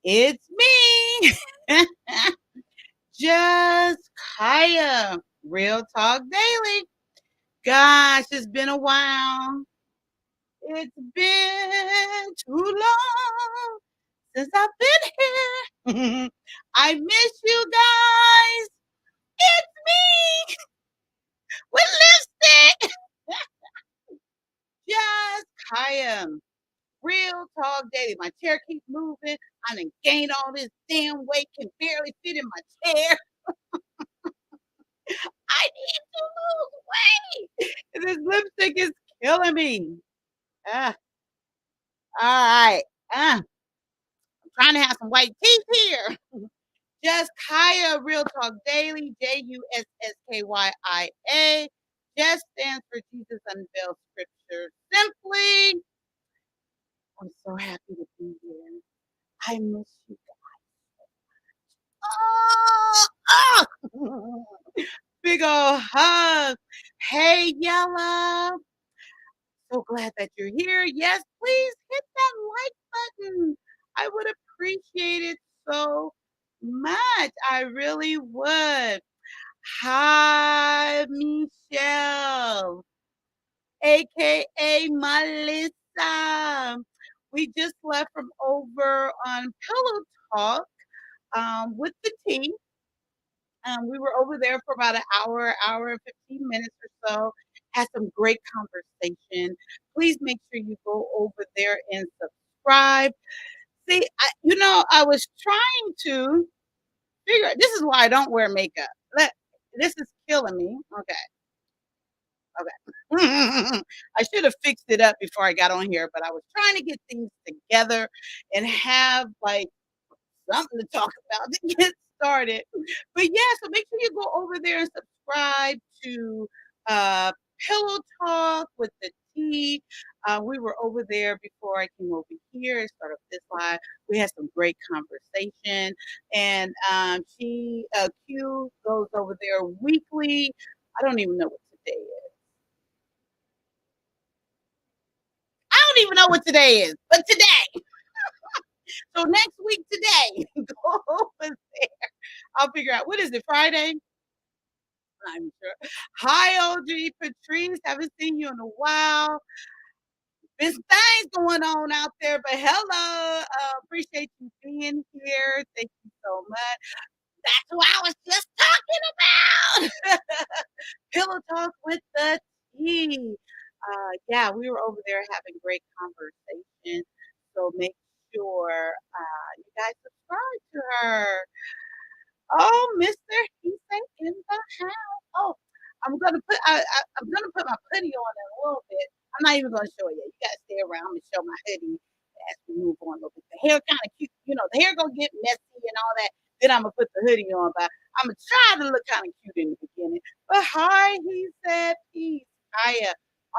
It's me, just Kaya. Real Talk Daily. Gosh, it's been a while. It's been too long since I've been here. I miss you guys. It's me with lipstick. Just Kaya. Real Talk Daily. My chair keeps moving. I done gained all this damn weight, can barely fit in my chair. I need to lose weight. This lipstick is killing me. Ah, all right. I'm trying to have some white teeth here. Just Kaya, Real Talk Daily, JUSSKYIA. Just stands for Jesus Unveiled Scripture. Simply, I'm so happy to be here. I miss you. Oh, ah! Big ol' hug. Hey, Yella. So glad that you're here. Yes, please hit that like button. I would appreciate it so much. I really would. Hi, Michelle, aka Melissa. We just left from over on Pillow Talk with the tea. We were over there for about an hour and 15 minutes or so. Had some great conversation. Please make sure you go over there and subscribe. See, I was trying to figure. This is why I don't wear makeup. This is killing me. Okay. I should have fixed it up before I got on here, but I was trying to get things together and have like something to talk about to get started. But yeah, so make sure you go over there and subscribe to uh, Pillow Talk with the Tea. We were over there before I came over here and started this live. We had some great conversation, and Q goes over there weekly. I don't even know what today is. I don't even know what today is, but today. So next week today, go over there. I'll figure out what is it, Friday? I'm sure. Hi, OG Patrice. Haven't seen you in a while. There's things going on out there, but hello. Appreciate you being here. Thank you so much. That's what I was just talking about. Pillow Talk with the Tea. Yeah, we were over there having great conversation. So make sure you guys subscribe to her. Oh, Mr. Heaton in the house. Oh, I'm gonna put my hoodie on in a little bit. I'm not even gonna show you. You gotta stay around and show my hoodie as we move on a little bit. The hair kind of cute, the hair gonna get messy and all that. Then I'm gonna put the hoodie on, but I'm gonna try to look kind of cute in the beginning. But hi, he said peace. Hiya.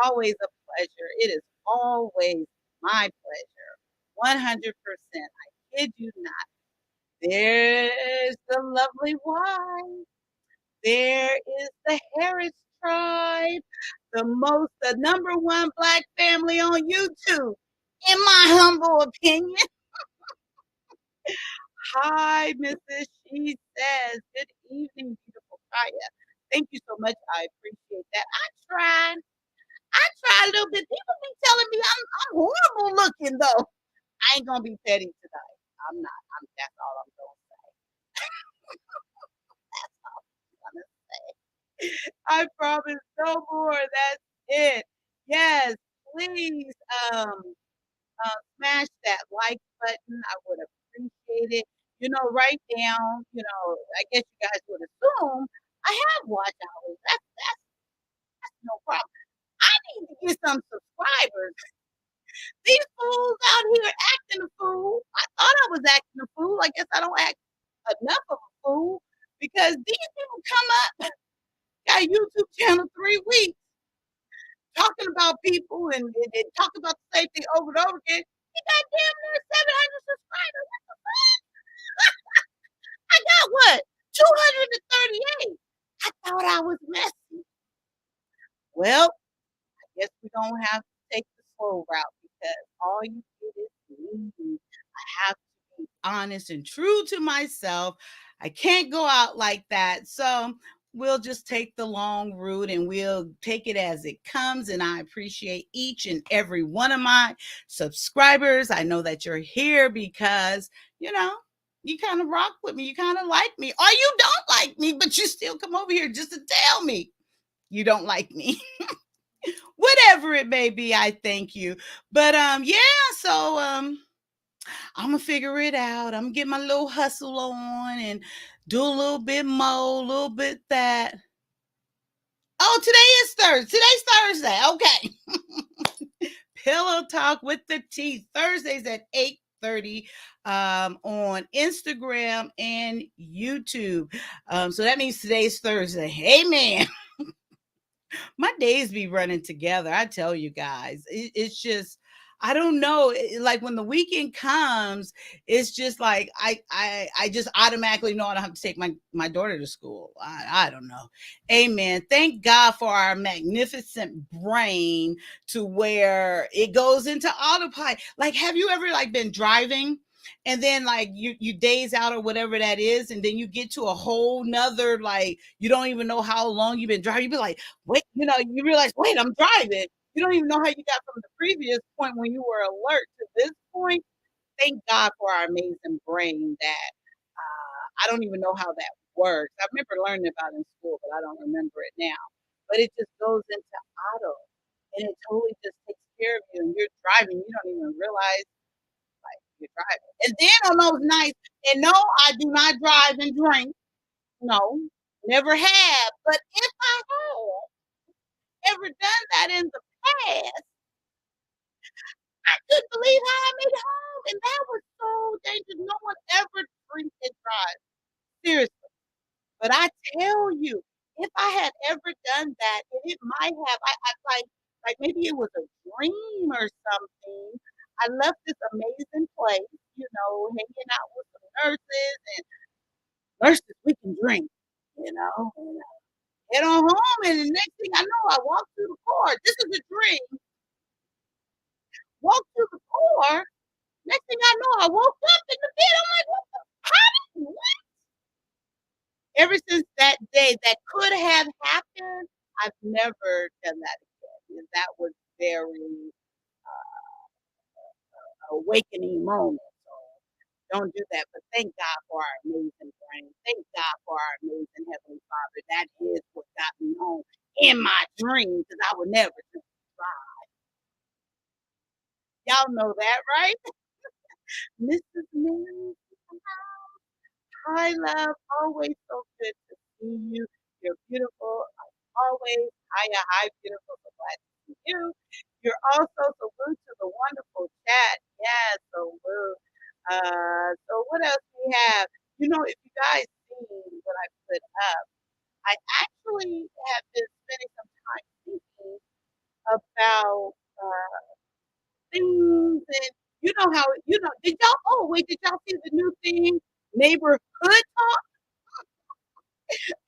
Always a pleasure. It is always my pleasure. 100%. I kid you not. There's the lovely wife. There is the Harris tribe, the number one black family on YouTube, in my humble opinion. Hi, Mrs. She says, good evening, beautiful Kaya. Thank you so much. I appreciate that. I try a little bit. People be telling me I'm horrible looking though. I ain't gonna be petty tonight. I'm not. That's all I'm gonna say. I promise no more. That's it. Yes, please smash that like button. I would appreciate it. Write down, I guess you guys would assume I have watch hours. That's no problem. I need to get some subscribers. These fools out here acting a fool. I thought I was acting a fool. I guess I don't act enough of a fool because these people come up, got a YouTube channel 3 weeks talking about people and talk about the same thing over and over again. He got damn near 700 subscribers. What the fuck? I got what? 238. I thought I was messy. Well, I guess we're going to have to take the slow route because all you get is me. I have to be honest and true to myself. I can't go out like that. So we'll just take the long route and we'll take it as it comes. And I appreciate each and every one of my subscribers. I know that you're here because, you know, you kind of rock with me. You kind of like me, or you don't like me, but you still come over here just to tell me you don't like me. Whatever it may be, I thank you. But yeah, so I'm gonna figure it out. I'm gonna get my little hustle on and do a little bit more, a little bit that. Oh, today is Thursday. Today's Thursday. Okay. Pillow Talk with the T. Thursdays at 8:30 on Instagram and YouTube. So that means today's Thursday. Amen. My days be running together. I tell you guys, it's just I don't know. Like when the weekend comes, it's just like I just automatically know I don't have to take my daughter to school. I don't know. Amen. Thank God for our magnificent brain to where it goes into autopilot. Like, have you ever like been driving? And then like you days out or whatever that is, and then you get to a whole nother like you don't even know how long you've been driving. You be like, wait, you realize, wait, I'm driving. You don't even know how you got from the previous point when you were alert to this point. Thank God for our amazing brain that I don't even know how that works. I remember learning about it in school, but I don't remember it now. But it just goes into auto and it totally just takes care of you. And you're driving, you don't even realize like you're driving. And then on those nights, and no, I do not drive and drink. No, never have. But if I had ever done that in the past, I couldn't believe how I made it home. And that was so dangerous. No one ever drinks and drives. Seriously. But I tell you, if I had ever done that, and it might have, I like maybe it was a dream or something. I left this amazing place, hanging out with some nurses and nurses we can drink, and get on home. And the next thing I know, I walked through the car. This is a dream. Walked through the car. Next thing I know, I woke up in the bed. I'm like, what the? How did what? Ever since that day, that could have happened. I've never done that again. And that was very awakening moment. So don't do that. But thank God for our amazing brain. Thank God for our amazing Heavenly Father. That is what got me home in my dream because I would never do it. Y'all know that, right? Mrs. Mary. Hi, love. Always so good to see you. You're beautiful. Always. Hiya, hi, beautiful. So glad to see you. You're also salute to the wonderful chat. Yes, salute. So what else we have? If you guys see what I put up, I actually have been spending some time thinking about things and did y'all oh wait, did y'all see the new thing? Neighborhood talk?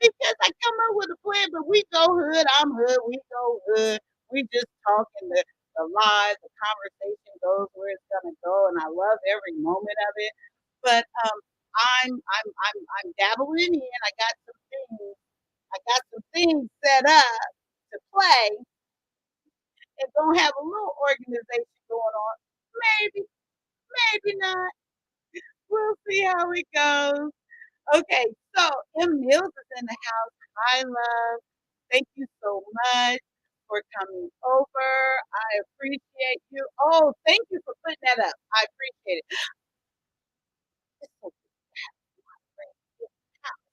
Because I come up with a plan, but we go hood, I'm hood, we go hood. We just talking the live, the conversation goes where it's gonna go, and I love every moment of it. But I'm dabbling in. I got some things set up to play and gonna have a little organization going on. Maybe, maybe not. We'll see how it goes. Okay, so M Mills is in the house. Hi, love. Thank you so much for coming over. I appreciate you. Oh, thank you for putting that up. I appreciate it. It's so good to have my friend in the house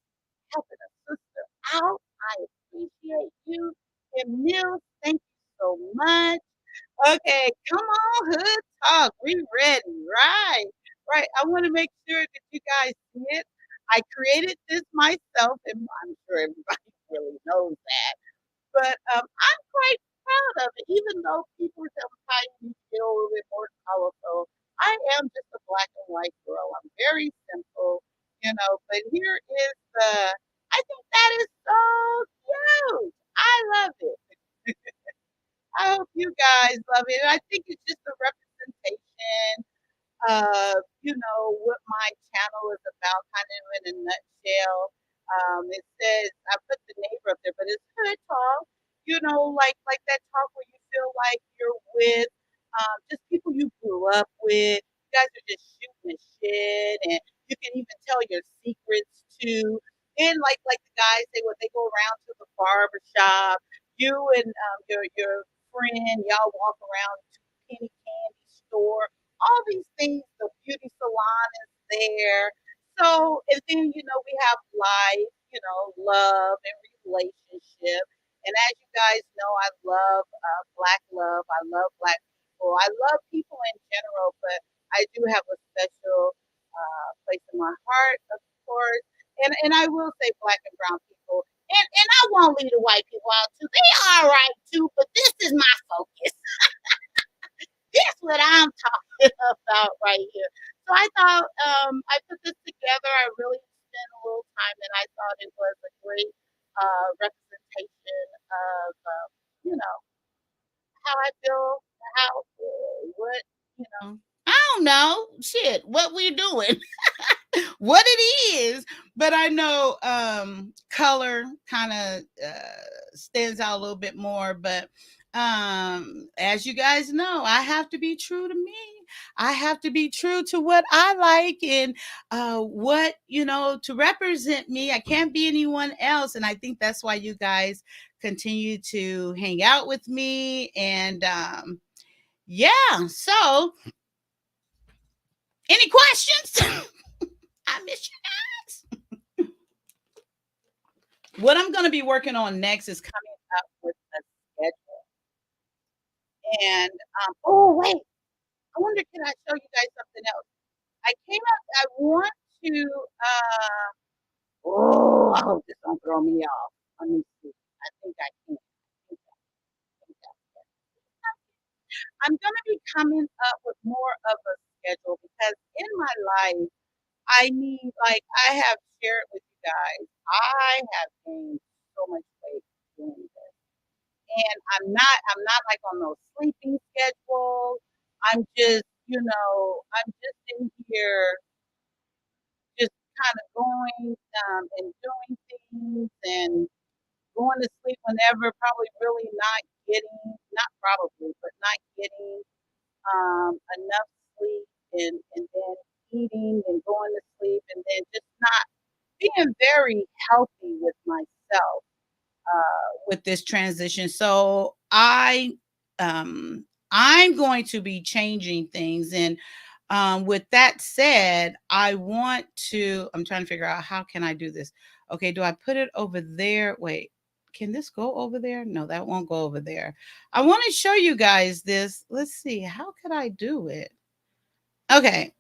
helping a sister out. I appreciate you. M Mills, thank you so much. Okay, come on, hood talk. We ready, right? Right. I want to make sure that you guys see it. I created this myself, and I'm sure everybody really knows that. But I'm quite proud of it, even though people sometimes you feel a little bit more colorful. I am just a black and white girl. I'm very simple. But here is the. I think that is so cute. I love it. I hope you guys love it. I think it's just a representation what my channel is about, kind of in a nutshell. It says I put the neighbor up there, but it's hood talk. Like that talk where you feel like you're with just people you grew up with. You guys are just shooting the shit, and you can even tell your secrets too. And like the guys say when they go around to the barbershop, you and your friend, y'all walk around to the penny candy store, all these things, the beauty salon is there. So, and then, we have life, love and relationship. And as you guys know, I love Black love. I love Black people. I love people in general, but I do have a special place in my heart, of course. And I will say Black and brown people. And I won't leave the white people out too. They are right too, but this is my focus. That's what I'm talking about right here. So I thought I put this together. I really spent a little time, and I thought it was a great representation of, you know, how I feel, how, what, I don't know, shit, what we're doing. What it is, but I know color kind of stands out a little bit more. But as you guys know, I have to be true to me. I have to be true to what I like and what to represent me. I can't be anyone else, and I think that's why you guys continue to hang out with me. And yeah, so any questions? I miss you. What I'm going to be working on next is coming up with a schedule. And oh wait, I wonder can I show you guys something else? I came up. I want to. Oh, I hope this don't throw me off. Let me see. I think I can. I'm going to be coming up with more of a schedule because in my life, I need like I have shared with you guys. I have gained so much weight doing this. And I'm not like on no sleeping schedule. I'm just in here just kind of going and doing things and going to sleep whenever, probably really not getting, not probably, but not getting enough sleep and then eating and going to sleep and then just not being very healthy with myself with this transition. So I'm going to be changing things. And with that said, I'm trying to figure out how can I do this. Okay, do I put it over there? Wait, can this go over there? No, that won't go over there. I want to show you guys this. Let's see, how could I do it? Okay,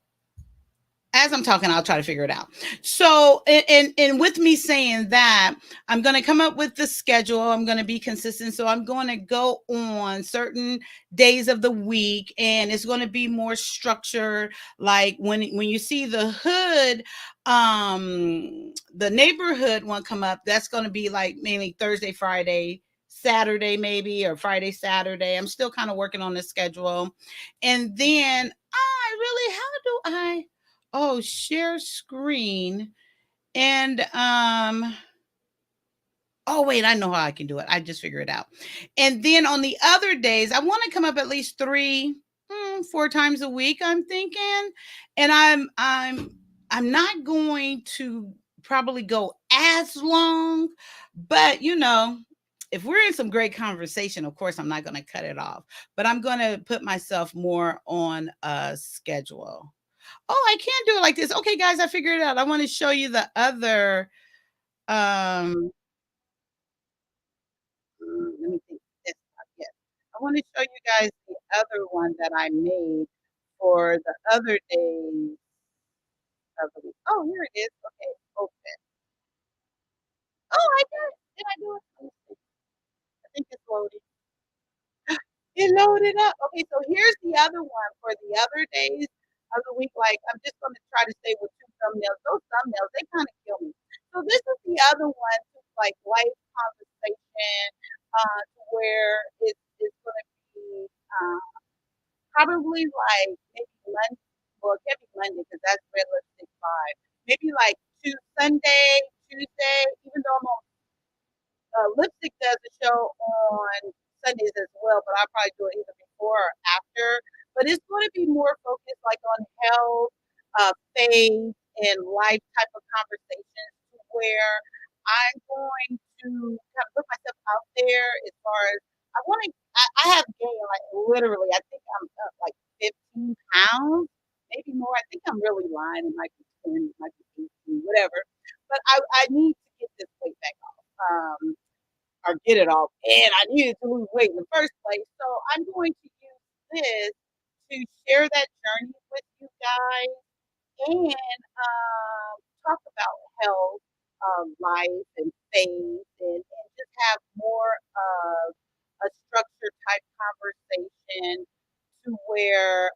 as I'm talking, I'll try to figure it out. So, and with me saying that, I'm going to come up with the schedule. I'm going to be consistent. So I'm going to go on certain days of the week, and it's going to be more structured. Like when you see the hood, the neighborhood one come up, that's going to be like mainly Thursday, Friday, Saturday, maybe, or Friday, Saturday. I'm still kind of working on the schedule. And then how do I share screen and oh wait, I know how I can do it. I just figure it out. And then on the other days, I want to come up at least 4 times a week, I'm thinking. And I'm not going to probably go as long, but if we're in some great conversation, of course I'm not going to cut it off, but I'm going to put myself more on a schedule. Oh, I can't do it like this. Okay, guys, I figured it out. I want to show you the other. Um, Let me think. This yes. I want to show you guys the other one that I made for the other days of the week. Oh, here it is. Okay, open. Oh, I did. Did I do it? Let me see. I think it's loading. It loaded up. Okay, so here's the other one for the other days of the week. Like, I'm just going to try to stay with 2 thumbnails. Those thumbnails, they kind of kill me. So this is the other one, like life conversation, to where it's going to be probably like maybe Monday. well, it can't be Monday because that's Red Lipstick 5. Maybe like Sunday, Tuesday, even though I'm on Lipstick does a show on Sundays as well, but I'll probably do it either before or after. But it's going to be more focused like on health, faith, and life type of conversations to where I'm going to kind of put myself out there as far as I want to. I have gained like literally. I think I'm up like 15 pounds, maybe more. I think I'm really lying. It might be 10, it might be 18, whatever. But I need to get this weight back off. Or get it off. And I needed to lose weight in the first place. So I'm going to use this to share that journey with you guys and talk about health, life, and faith, and just have more of a structured type conversation to where,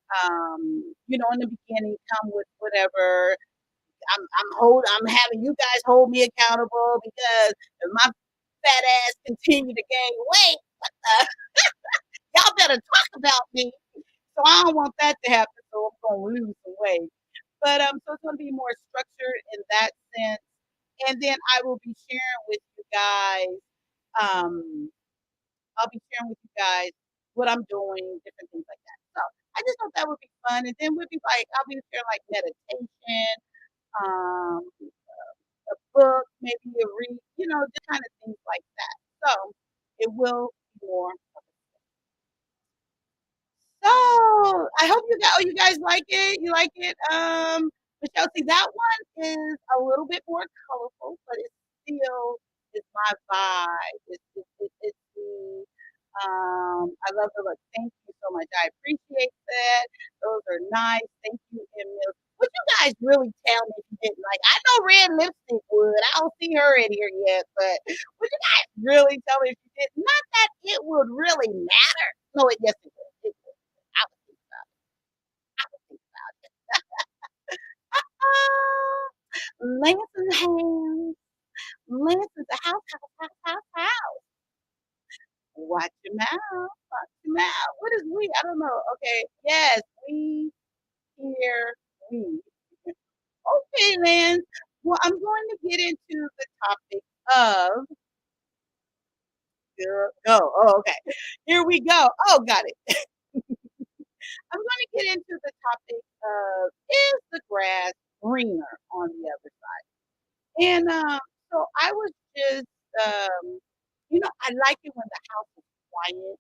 in the beginning, come with whatever. I'm having you guys hold me accountable because if my fat ass continue to gain weight, uh, y'all better talk about me. So I don't want that to happen. So I'm gonna lose some weight. But so it's gonna be more structured in that sense. And then I will be sharing with you guys. Um, I'll be sharing with you guys what I'm doing, different things like that. So I just thought that would be fun. And then we'll be like, I'll be sharing like meditation, um, a book, maybe a read, just kind of things like that. So it will be more. So I hope you guys like it. You like it. Michelle, see that one is a little bit more colorful, but it still is my vibe. It's the I love the look. Thank you so much. I appreciate that. Those are nice. Thank you, Emil. Would you guys really tell me if you didn't like? I know red lipstick would. I don't see her in here yet, but would you guys really tell me if you did? Not that it would really matter. No, yes, it would. It would. I would think so. I would think so. Lance in the house. Lance is the house. Watch your mouth. Watch your mouth. What is we? I don't know. Okay. Yes, we hear we. Okay, Lance. Well, I'm going to get into the topic of go. Oh, okay. Here we go. Oh, got it. I'm going to get into the topic of is the grass greener on the other side? And so I was just, I like it when the house is quiet.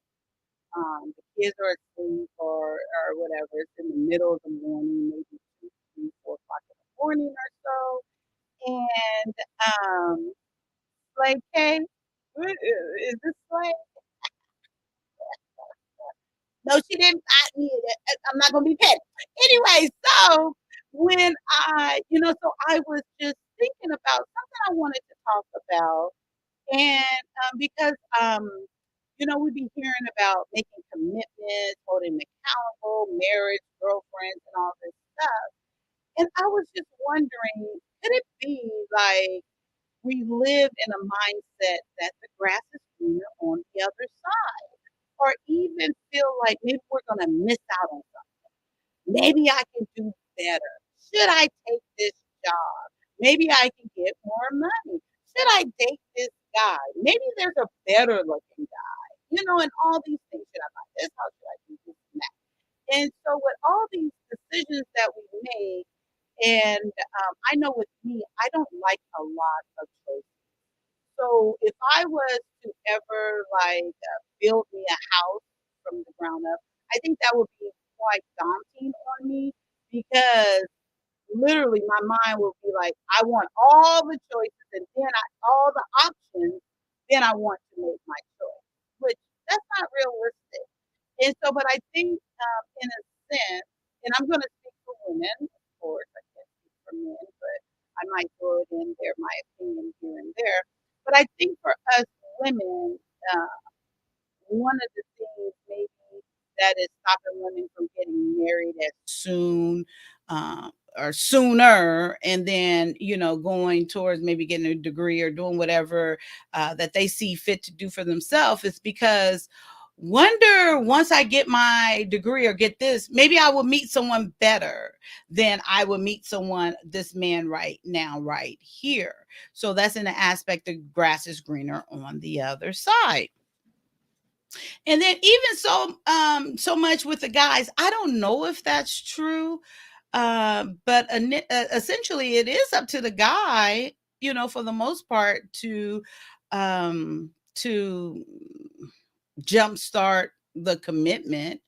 The kids are asleep or whatever. It's in the middle of the morning, maybe 2, 3, 4 o'clock in the morning or so. And Slay K, is this Slay? No, she didn't. I'm not gonna be petty. Anyway, so when so I was just thinking about something I wanted to talk about, and because we be hearing about making commitments, holding accountable, marriage, girlfriends, and all this stuff. And I was just wondering, could it be like we live in a mindset that the grass is greener on the other side? Or even feel like maybe we're going to miss out on something. Maybe I can do better. Should I take this job? Maybe I can get more money. Should I date this guy? Maybe there's a better looking guy. And all these things. Should I buy this house? Should I do this and that? And so with all these decisions that we make, and I know with me, I don't like a lot of choices. So if I was to ever like build me a house from the ground up, I think that would be quite daunting on me because literally my mind will be like, I want all the choices and then all the options, then I want to make my choice, which that's not realistic. And so, but I think in a sense, and I'm going to speak for women, of course, I can't speak for men, but I might throw it in there, my opinion here and there. But I think for us women, uh, one of the things maybe that is stopping women from getting married as soon or sooner, and then going towards maybe getting a degree or doing whatever that they see fit to do for themselves is because Wonder once I get my degree or get this, maybe I will meet someone better than I will meet someone, this man right now, right here. So that's in the aspect the grass is greener on the other side. And then even so, so much with the guys, I don't know if that's true, but essentially, it is up to the guy, for the most part, to jumpstart the commitment,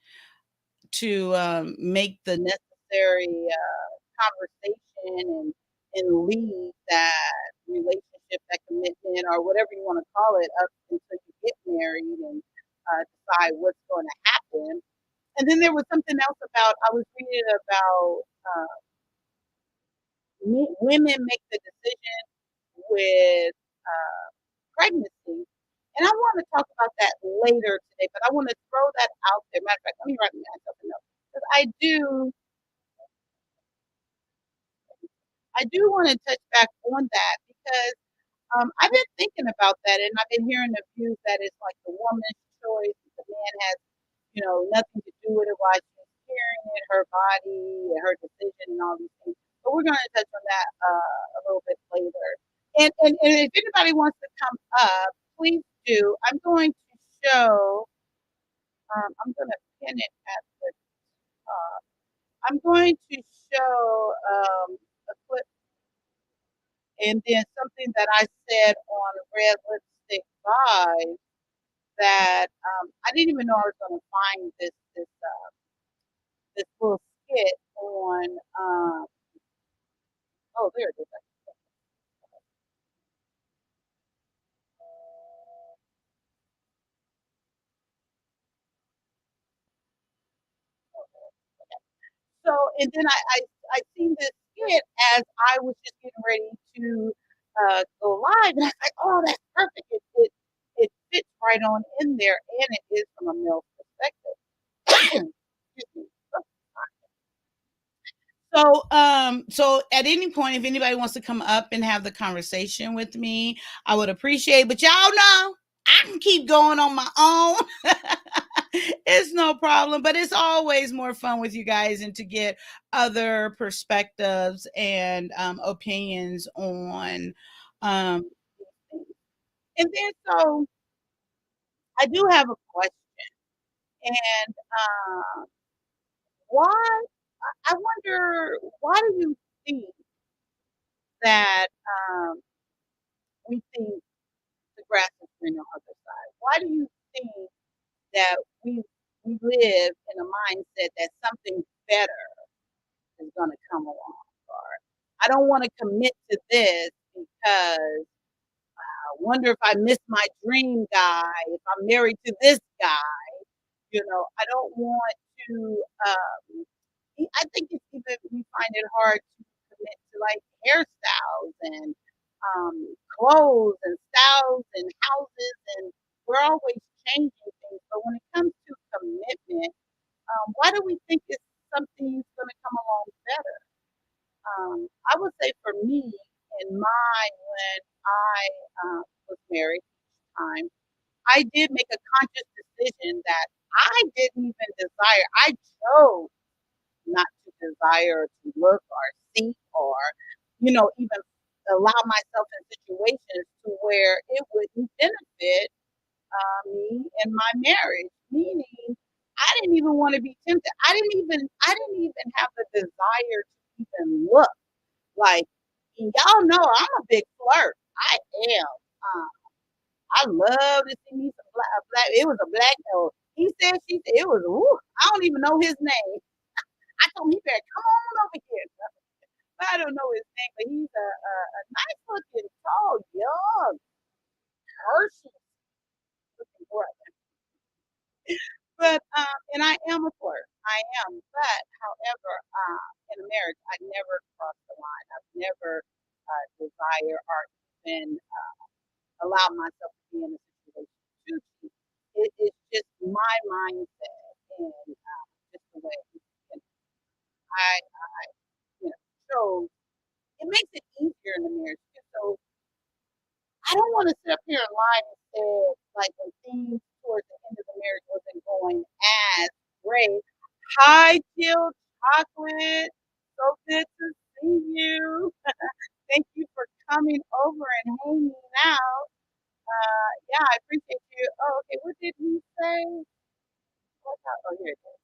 to make the necessary conversation and lead that relationship, that commitment, or whatever you want to call it, up until you get married and decide what's going to happen. And then there was something else about, I was reading about women make the decision with pregnancy. And I want to talk about that later today, but I want to throw that out there. Matter of fact, let me write myself a note. Because I do want to touch back on that because I've been thinking about that, and I've been hearing the views that it's like the woman's choice. The man has, nothing to do with it while she's carrying it, her body, her decision, and all these things. But we're going to touch on that a little bit later. And if anybody wants to come up, please do. I'm going to pin it at the top. I'm going to show a clip and then something that I said on Red Lipstick Vibe that I didn't even know I was going to find this little skit on. Oh, there it is. So, and then I seen this skit as I was just getting ready to go live, and I was like, oh, that's perfect. It fits right on in there, and it is from a male perspective. Excuse me. So at any point, if anybody wants to come up and have the conversation with me, I would appreciate. But y'all know I can keep going on my own. It's no problem, but it's always more fun with you guys and to get other perspectives and opinions on. Um, and then so I do have a question, and why? I wonder why do you think that we think the grass is greener on the other side? Why do you think that we live in a mindset that something better is going to come along? Or I don't want to commit to this because I wonder if I miss my dream guy, if I'm married to this guy. I don't want to. I think it's even we find it hard to commit to like hairstyles and clothes and styles and houses, and we're always changing things. But when it comes to commitment, why do we think it's something's going to come along better? I would say for me, when I was married time, I did make a conscious decision that I didn't even desire. I chose not to desire to look or see or, even allow myself in situations to where it wouldn't benefit me in my marriage. Meaning, I didn't even want to be tempted. I didn't even have the desire to even look. Like, and y'all know I'm a big flirt. I am. I love to see me some black. It was a black. Oh, he said, she said. It was. Ooh, I don't even know his name. I told him he better come on over here. I don't know his name, but he's a nice looking, tall, young, Hershey looking boy. But and I am a flirt. I am. But however, in a marriage, I never crossed the line. I've never desire or even allowed myself to be in a situation to cheat. It's just my mindset and just the way I chose. It makes it easier in the marriage. So I don't want to sit up here and lie and say like when things towards the end of the marriage wasn't going as great. Hi, Jill Chocolate. So good to see you. Thank you for coming over and hanging out. Yeah, I appreciate you. Oh, okay. What did he say? Oh, here it is.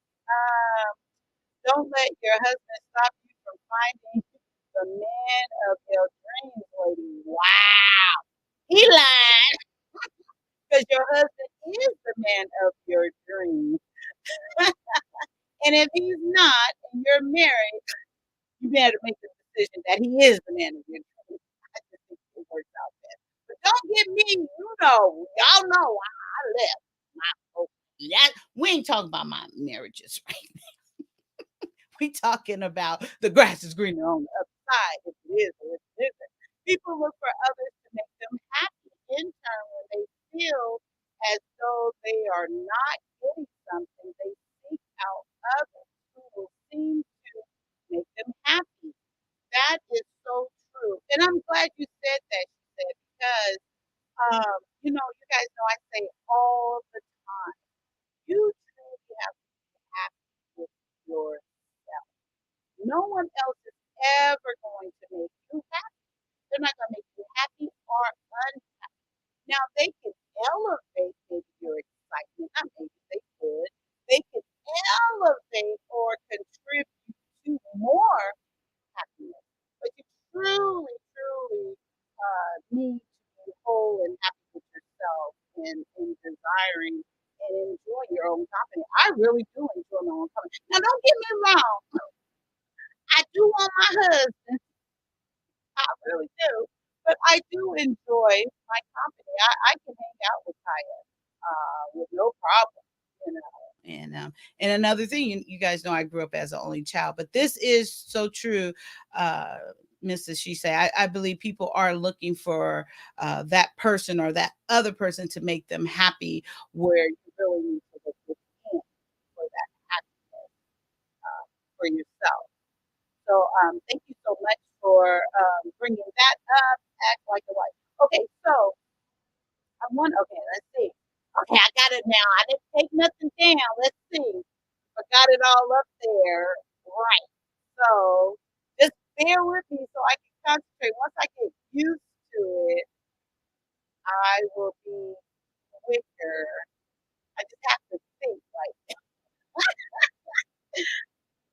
Don't let your husband stop you from finding the man of your dreams, lady. Wow. He lied because your husband is the man of your dreams. And if he's not, and you're married, you better make the decision that he is the man of your dreams. I just think it works out best. But don't get me, y'all know I left my folks. That we ain't talking about my marriages, right? We talking about the grass is greener on the other side. If it is or if it isn't. People look for others to make them happy. In turn, when they feel as though they are not getting something, they seek out others who will seem to make them happy. That is so true. And I'm glad you said that, she said, because you guys know I say all the time, you truly have to be happy with yourself. No one else is ever going to make you happy. They're not going to make you happy or unhappy. Now they can elevate maybe your excitement. Not maybe they could. They can elevate or contribute to more happiness. But you truly, truly need to be whole and happy with yourself and desiring and enjoying your own company. I really do enjoy my own company. Now, don't get me wrong. I do want my husband. I really do. But I do enjoy my company. I can hang out with Kaya with no problem, you know. And another thing, you guys know I grew up as an only child, but this is so true. Uh, Mrs. She say, I believe people are looking for that person or that other person to make them happy, where you really need to look within for that happiness for yourself. So thank you so much for bringing that up. Act like a wife. Okay, so I want. Okay, let's see. Okay, I got it now. I didn't take nothing down. Let's see. I got it all up there. Right. So just bear with me so I can concentrate. Once I get used to it, I will be quicker. I just have to think like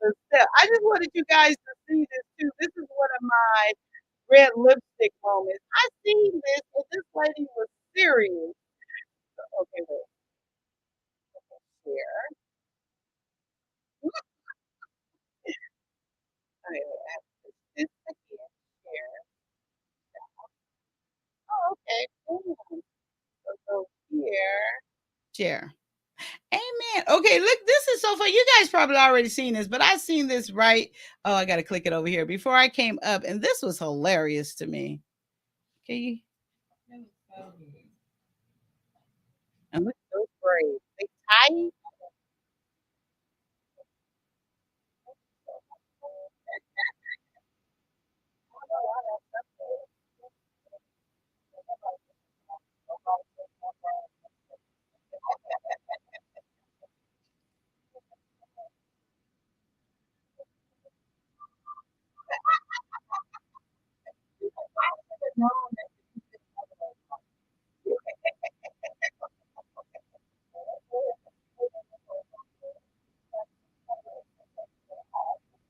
the step. I just wanted you guys to see this too. This is one of my red lipstick moments. I seen this and this lady was serious. Okay, wait, share. Okay, wait, I have to put this again. Share. Oh, okay, cool. So go here. Share. Amen. Okay, look, this is so fun. You guys probably already seen this, but I seen this right. Oh, I gotta click it over here before I came up, and this was hilarious to me. Okay, and look at those braids. They tight.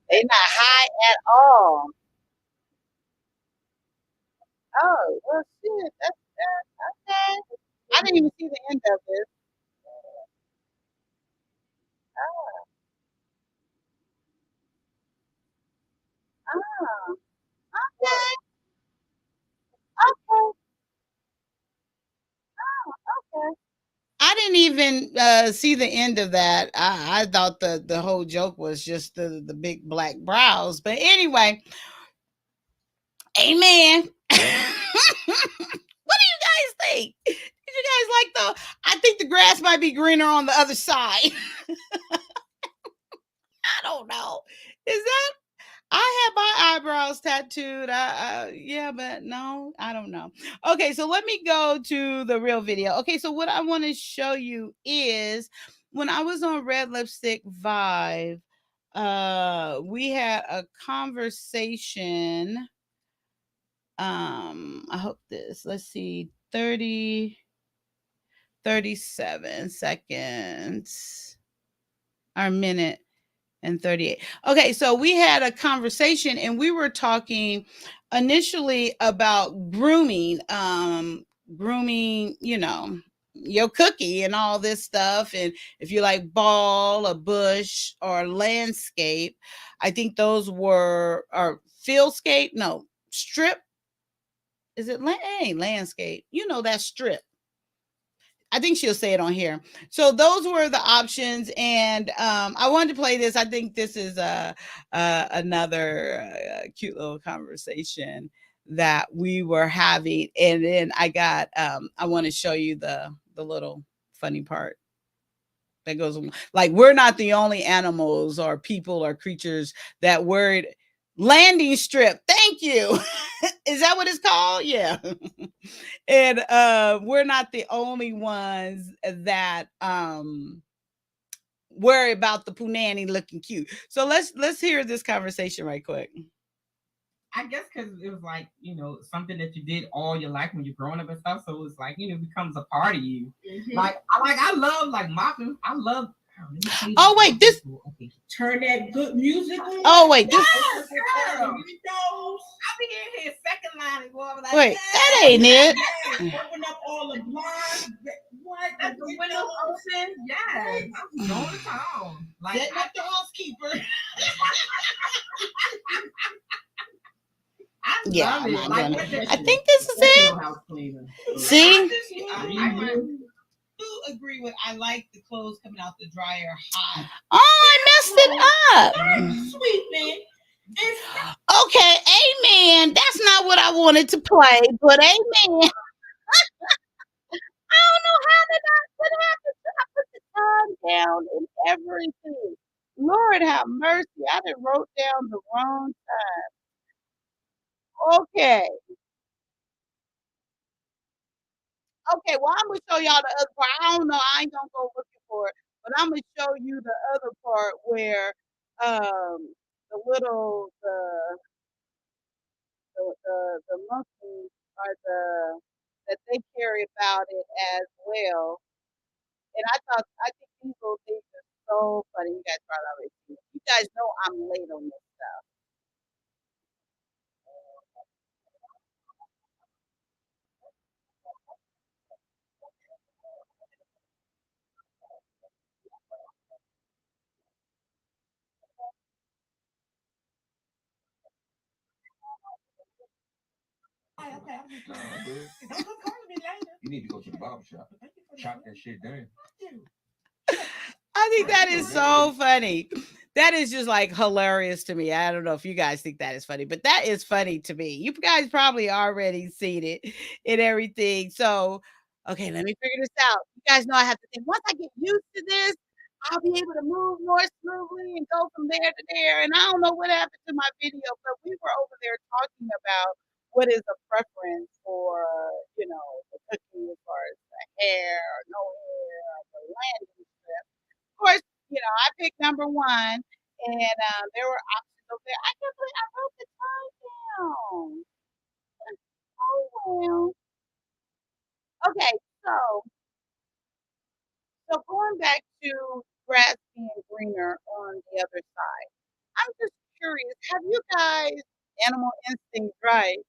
They not high at all. Oh, well, shit. That's okay. I didn't even see the end of this. Oh, oh, okay, okay, okay. I didn't even see the end of that. I thought the whole joke was just the big black brows. But anyway, amen. What do you guys think? Did you guys like the? I think the grass might be greener on the other side. I don't know. Is that I have my eyebrows tattooed. Yeah, but no, I don't know. Okay, so let me go to the real video. Okay, so what I want to show you is when I was on Red Lipstick Vive, we had a conversation. I hope this, let's see, 37 seconds, or minute and 38. Okay, so we had a conversation and we were talking initially about grooming, grooming, your cookie and all this stuff. And if you like ball, a bush, or landscape, I think those were, or fieldscape, no, strip. Is it landscape? That strip. I think she'll say it on here. So those were the options, and I wanted to play this. I think this is another cute little conversation that we were having, and then I got. I want to show you the little funny part that goes like, we're not the only animals or people or creatures that word landing strip. Thank you. Is that what it's called? Yeah. And we're not the only ones that worry about the punani looking cute. So let's hear this conversation right quick. I guess because it was like, something that you did all your life when you're growing up and stuff. So it's like, it becomes a part of you. I love like mopping. I love. Oh wait, this. Okay. Turn that good music on. Oh wait, this. Yes, girl. I be in here second line and go over like. Wait, yes, that ain't it. yes. Open up all the blinds. What? The windows open. Yes. I'm going to town. Like setting up the housekeeper. Yeah, I'm not gonna. I think this is it. See? I do agree with. I like the clothes coming out the dryer hot. Oh, I messed it up. Sweeping. Okay, amen. That's not what I wanted to play, but amen. I don't know how did I. What happened? I put the time down and everything. Lord have mercy. I done wrote down the wrong time. Okay. Okay, well, I'm gonna show y'all the other part. I don't know. I ain't gonna go looking for it, but I'm gonna show you the other part where the little the monkeys are that they carry about it as well. And I think these little things are so funny. You guys probably already seen it. You guys know I'm late on this stuff. Okay. No, I'm good. Don't look calling me later. You need to go to the barbershop. Chop that shit down. I think that is so funny. That is just like hilarious to me. I don't know if you guys think that is funny, but that is funny to me. You guys probably already seen it and everything. So, okay, let me figure this out. You guys know I have to think, once I get used to this, I'll be able to move more smoothly and go from there to there. And I don't know what happened to my video, but we were over there talking about what is a preference for, the cooking as far as the hair or no hair or the landing strip. Of course, I picked number one, and there were options over there. I can't believe I wrote the time down. Oh well. Okay, so going back to grass being greener on the other side. I'm just curious. Have you guys, animal instinct, right?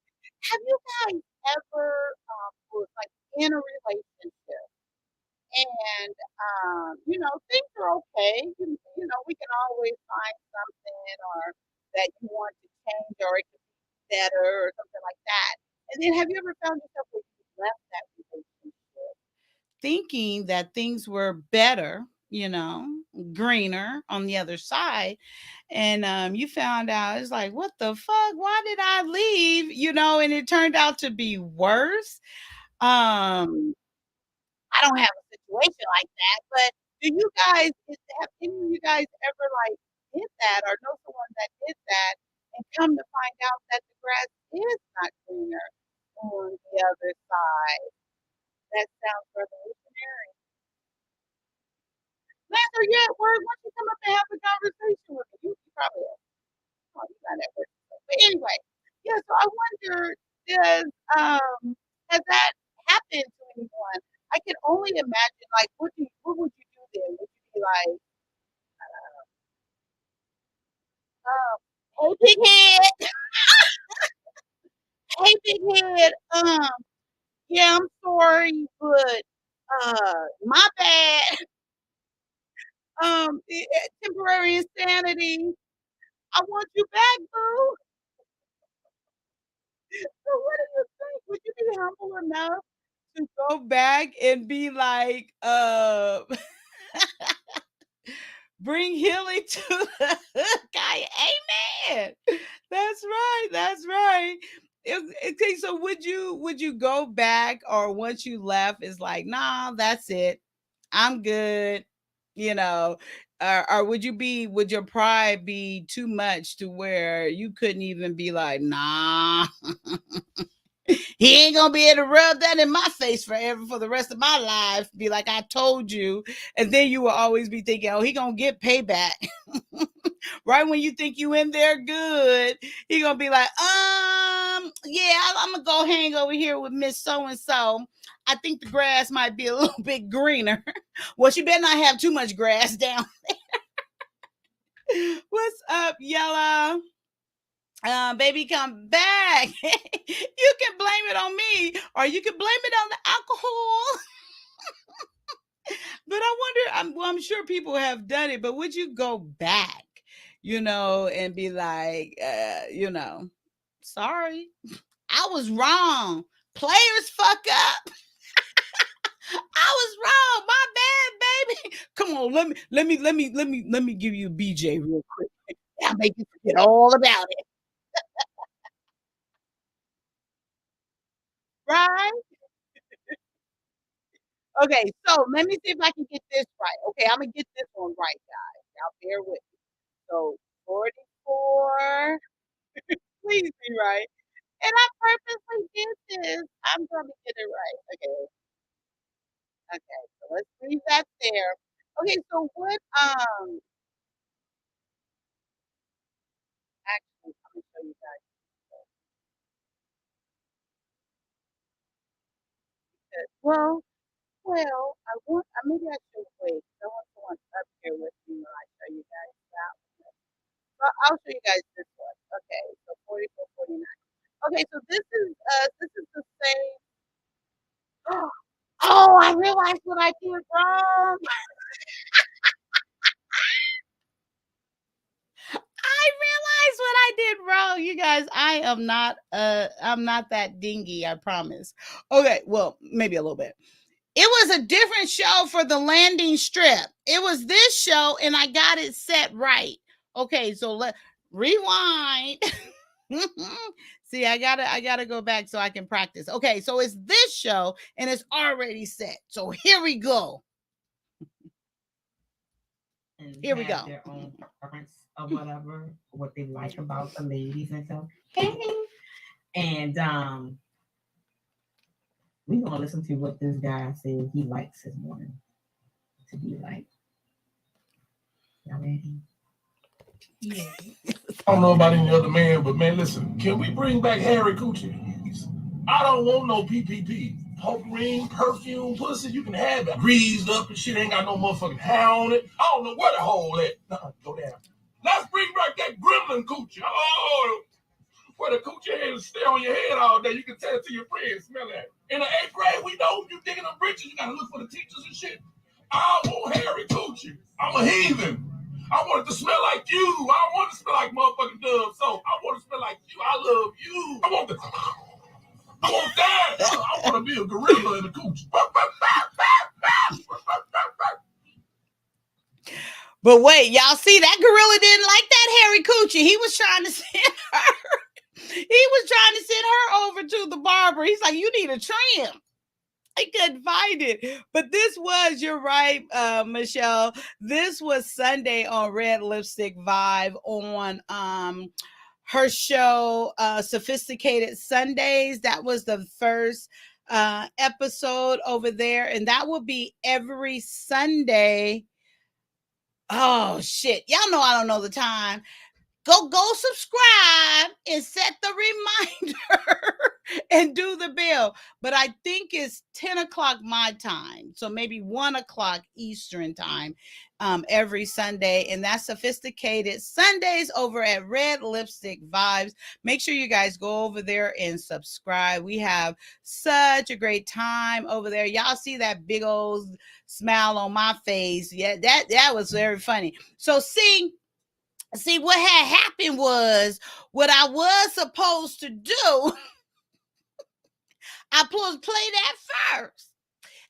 Have you guys ever was like in a relationship? And things are okay. We can always find something or that you want to change or it could be better or something like that. And then have you ever found yourself where you left that relationship thinking that things were better, greener on the other side, and you found out it's like, what the fuck? Why did I leave? And it turned out to be worse. Um, I don't have a situation like that, but do you guys have any of you guys ever like did that or know someone that did that and come to find out that the grass is not greener on the other side? That sounds revolutionary. Lance, are you at work? Why don't you come up and have a conversation with me? You probably are. Oh, you're not at work. But anyway, yeah, so I wonder, does has that happened to anyone? I can only imagine, like, what would you do then? Would you be like, hey big head, hey big head, yeah, I'm sorry, but my bad. Temporary insanity. I want you back, boo. So what do you think? Would you be humble enough to go back and be like, bring healing to the guy? Amen. That's right. That's right. Okay, so would you go back, or once you left, it's like, nah, that's it. I'm good, you know. Or would your pride be too much to where you couldn't even be like, nah, he ain't gonna be able to rub that in my face forever for the rest of my life. Be like, I told you. And then you will always be thinking, oh, he gonna get payback. Right when you think you in there good, he gonna be like, yeah, I'm gonna go hang over here with Miss So and So. I think the grass might be a little bit greener. Well, she better not have too much grass down. What's up, Yella? Baby, come back. You can blame it on me, or you can blame it on the alcohol. But I wonder, I'm sure people have done it, but would you go back, and be like, sorry, I was wrong. Players fuck up. I was wrong. My bad, baby. Come on, let me give you a BJ real quick. I'll make you forget all about it. Right? Okay, so let me see if I can get this right. Okay, I'm gonna get this one right, guys. Now bear with me. So 44. Please be right. And I purposely did this. I'm gonna get it right. Okay. Okay. So let's leave that there. Okay, so what actually I'm gonna show you guys this. I want maybe I should wait. I want someone up here with me when I show you guys that one. So I'll show you guys this one. Okay, so 44, 49. Okay, so this is the same. Oh, I realized what I did wrong. I realized what I did wrong. You guys, I'm not that dingy, I promise. Okay, well, maybe a little bit. It was a different show for the landing strip. It was this show, and I got it set right. Okay, so let rewind. See, I gotta go back so I can practice. Okay, so it's this show and it's already set. So here we go. And Here we have go. their own preference of whatever, what they like about the ladies and stuff. And we're gonna listen to what this guy said he likes his woman to be like. Y'all ready? Yeah. I don't know about any other man, but man, listen, can we bring back Harry Coochie? I don't want no PPP. Potpourri, perfume, pussy, you can have it. Greased up and shit, ain't got no motherfucking hair on it. I don't know where the hole at. Go down. Let's bring back that gremlin coochie. Oh, where the coochie head stay on your head all day. You can tell it to your friends, smell that. In the 8th grade, we know you digging them britches, you gotta look for the teachers and shit. I want Harry Coochie. I'm a heathen. I want it to smell like you. I don't want it to smell like motherfucking Dove soap. I want it to smell like you. I love you. I want that. I want to be a gorilla in a coochie. But wait, y'all see that gorilla didn't like that Harry Coochie. He was trying to send her. He was trying to send her over to the barber. He's like, you need a trim. I couldn't find it. But this was, you're right, Michelle. This was Sunday on Red Lipstick Vibe on her show, Sophisticated Sundays. That was the first episode over there. And that will be every Sunday Oh shit. Y'all know I don't know the time. Go subscribe and set the reminder and do the bell. But I think it's 10 o'clock my time, so maybe 1 o'clock Eastern time, every Sunday. And that's Sophisticated Sundays over at Red Lipstick Vibes. Make sure you guys go over there and subscribe. We have such a great time over there. Y'all see that big old smile on my face? Yeah, that was very funny. So see what had happened was what I was supposed to do. I supposed to play that first.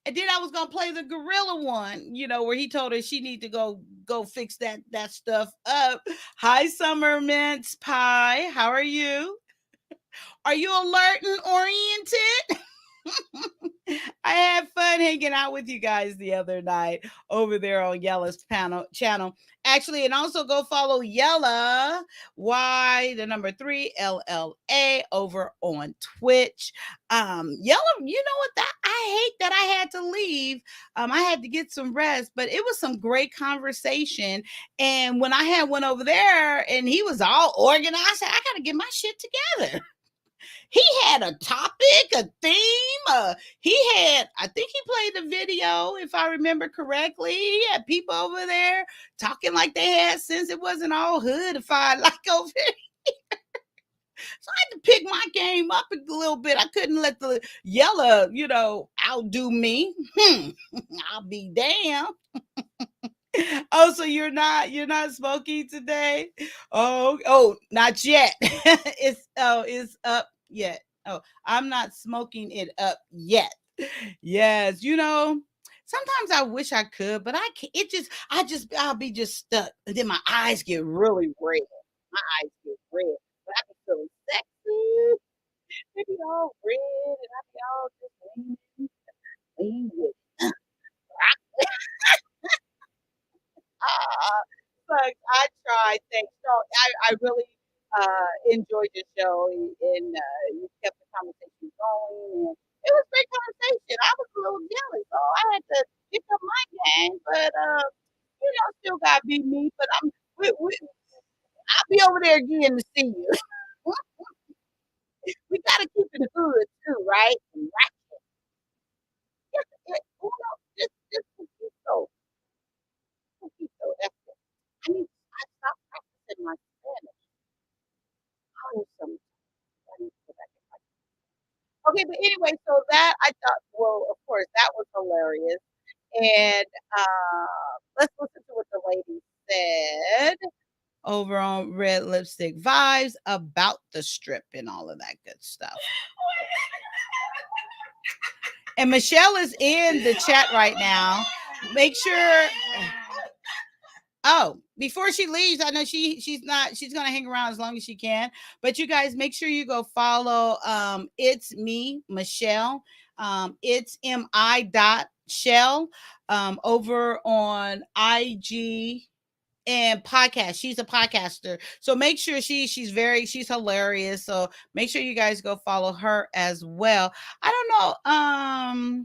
And then I was gonna play the gorilla one, where he told her she need to go fix that stuff up. Hi, Summer Mince Pie. How are you? Are you alert and oriented? I had fun hanging out with you guys the other night over there on Yella's channel. Actually, and also go follow Yella Y the number 3 LLA over on Twitch. Yella, you know what? That I hate that I had to leave. I had to get some rest, but it was some great conversation. And when I had one over there, and he was all organized, I said, I got to get my shit together. He had a topic, a theme. He had, I think he played the video, if I remember correctly. He had people over there talking like they had sense. It wasn't all hoodified like over here. So I had to pick my game up a little bit. I couldn't let the Yella, outdo me. I'll be damned. Oh, so you're not smoking today? Oh, not yet. It's up yet. Oh, I'm not smoking it up yet. Yes, sometimes I wish I could, but I can't. I'll be just stuck. And then my eyes get really red. My eyes get red. But I be feeling sexy. They be all red and I be all just lean with it. Look, I tried. Thanks. So I really enjoyed your show, and you kept the conversation going. And it was a great conversation. I was a little jealous, so I had to pick up my game. But still got to be me. But I'll be over there again to see you. We got to keep it hood too, right? Right. Just poquito, poquito. That's it. I stopped practicing my Spanish. Oh, I need to go back and practice. Okay, but anyway, so that I thought, well, of course, that was hilarious. And let's listen to what the lady said over on Red Lipstick Vibes about the strip and all of that good stuff. And Michelle is in the chat right now. Make sure. Oh, before she leaves, I know she's gonna hang around as long as she can. But you guys make sure you go follow it's me, Michelle. It's mi.shell over on IG and podcast. She's a podcaster. So make sure she's hilarious. So make sure you guys go follow her as well. I don't know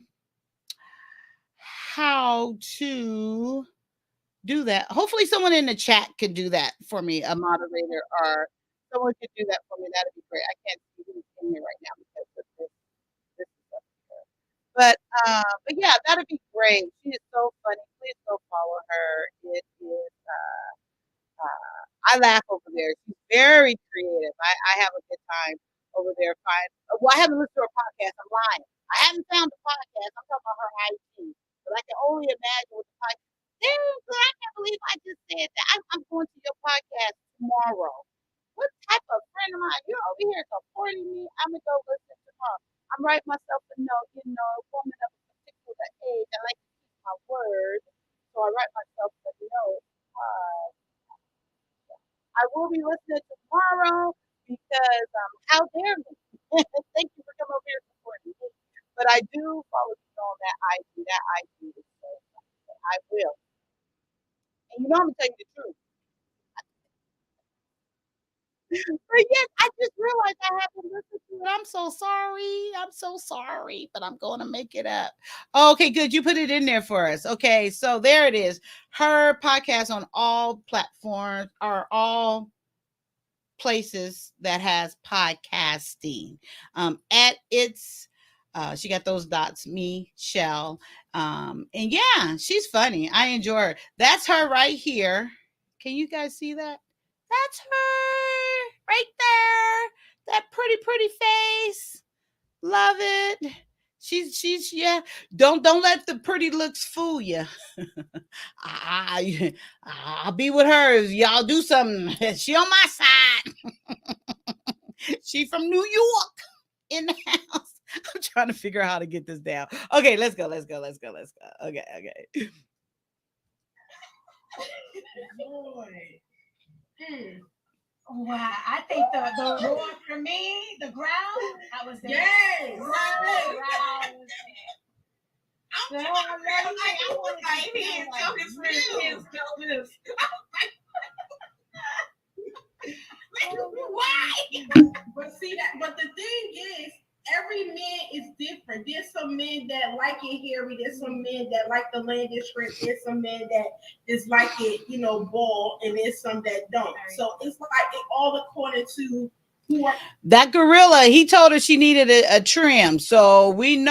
how to do that. Hopefully someone in the chat could do that for me, a moderator or someone could do that for me. That'd be great. I can't see who's in here right now because of this is up here. But yeah, that'd be great. She is so funny. Please go follow her. It is I laugh over there. She's very creative. I have a good time over there. Well, I haven't listened to her podcast. I'm lying. I haven't found the podcast. I'm talking about her IG. But I can only imagine what the podcast. Dang, girl, I can't believe I just said that. I'm going to your podcast tomorrow. What type of friend am I? You're over here supporting me. I'm gonna go listen tomorrow. I'm writing myself a note. A woman of a particular age. I like to keep my word, so I write myself a note. I will be listening tomorrow because how dare me? Thank you for coming over here supporting me. But I do follow you on that IG. That IG is so funny. I will. And I'm gonna tell you the truth. But yes, I just realized I haven't listened to it. I'm so sorry. I'm so sorry, but I'm going to make it up. Okay, good. You put it in there for us. Okay, so there it is. Her podcast on all platforms are all places that has podcasting. At its she got those dots, me, Shell. And yeah, she's funny. I enjoy her. That's her right here. Can you guys see that? That's her right there. That pretty face. Love it. She's yeah. Don't let the pretty looks fool you. I I'll be with her. Y'all do something. She on my side. She from New York in the house. I'm trying to figure out how to get this down. Okay, let's go. Okay. Boy. Wow, I think the roar for me, the growl, I was there. Yes. Growl. I was like, he and tell his friends this. Why? But see that. But the thing is, every man is different. There's some men that like it hairy. There's some men that like the landed shrimp. There's some men that just like it, bald, and there's some that don't. So it's like it all according to who are. That gorilla, he told her she needed a trim. So we don't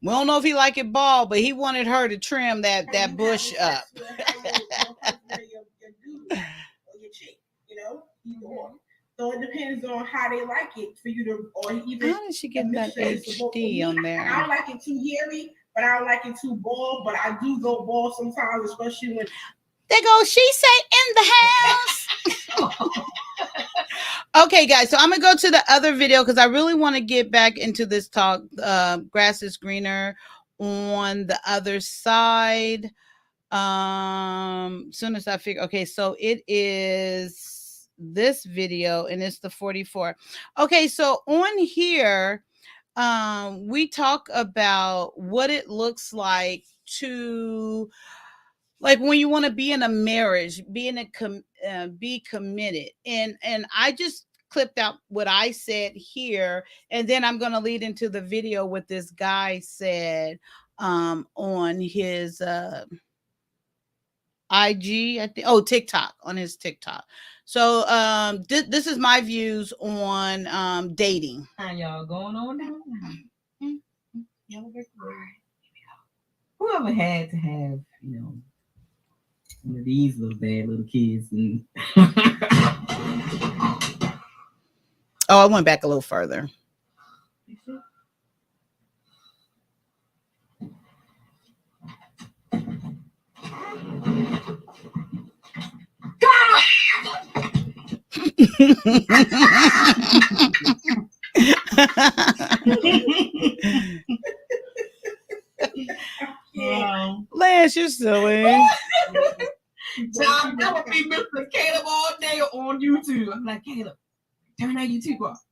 know if he like it bald, but he wanted her to trim that bush up. Your chick, So it depends on how they like it for you to, or even. How did she get that HD on there? I don't like it too hairy, but I don't like it too bald. But I do go bald sometimes, especially when. There goes she say in the house. Okay, guys. So I'm gonna go to the other video because I really want to get back into this talk. Grass is greener on the other side. Soon as I figure. Okay, so it is this video and it's the 44. Okay, so on here, we talk about what it looks like to. Like when you want to be in a marriage, be committed, and I just clipped out what I said here, and then I'm going to lead into the video what this guy said on his IG, I think. Oh, TikTok, on his TikTok. So this is my views on dating. How y'all going on now? Whoever had to have, one of these little bad little kids. And I went back a little further. Lance, you're silly. John, that would be Mr. Caleb all day on YouTube. I'm like, Caleb, turn that YouTube off.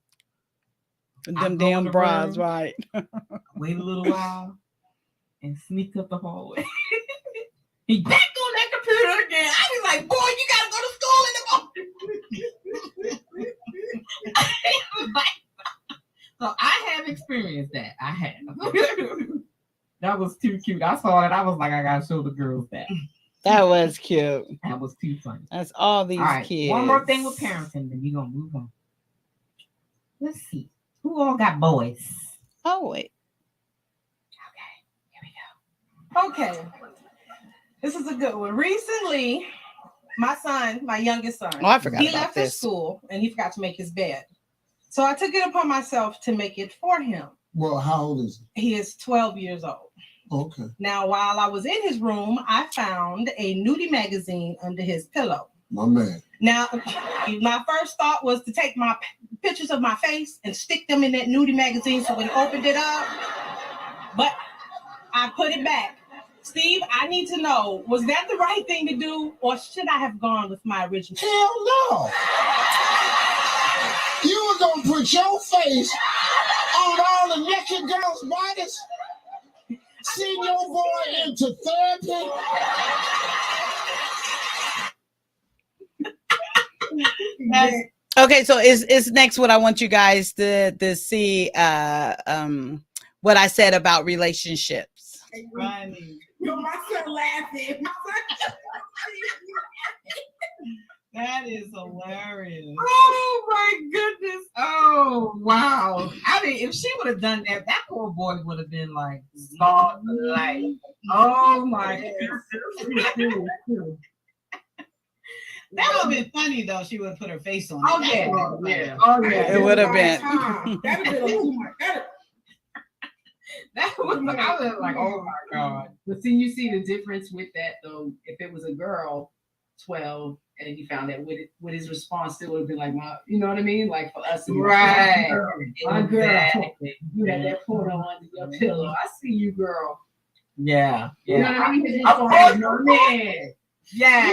Them damn bras, right? Wait a little while and sneak up the hallway. He back on that computer again. I was like, boy, you gotta go to school in the morning. So I have experienced that. I have. That was too cute. I saw it. I was like, I gotta show the girls that. That was cute. That was too funny. That's all these kids. One more thing with parenting, then we're gonna move on. Let's see. Who all got boys? Oh, wait. Okay, here we go. Okay. This is a good one. Recently, my youngest son, I forgot he about left this. school and he forgot to make his bed. So I took it upon myself to make it for him. Well, how old is He is 12 years old. Okay. Now, while I was in his room, I found a nudie magazine under his pillow. My man. Now, my first thought was to take my pictures of my face and stick them in that nudie magazine so when he opened it up. But I put it back. Steve, I need to know, was that the right thing to do, or should I have gone with my original? Hell no. You were going to put your face on all the naked girls' bodies? Send your boy into therapy? Okay, so is next what I want you guys to see what I said about relationships. Funny. Yo, my son laughing. My son. That is hilarious. Oh my goodness. Oh wow. I mean, if she would have done that, that poor boy would have been like scarred for life. Oh my goodness. That would have been funny though. She would have put her face on it. Oh yeah, yeah. Oh yeah. It would have been. That'd have been too much. That was I was like, oh my god. But see, you see the difference with that though. If it was a girl, 12, and you found that with his response still would have been like, my, you know what I mean? Like for us, Right. My girl, Exactly. you had that porno under your pillow. I see you, girl. Yeah. You know Yeah. what I mean? Of course, no man. Yeah,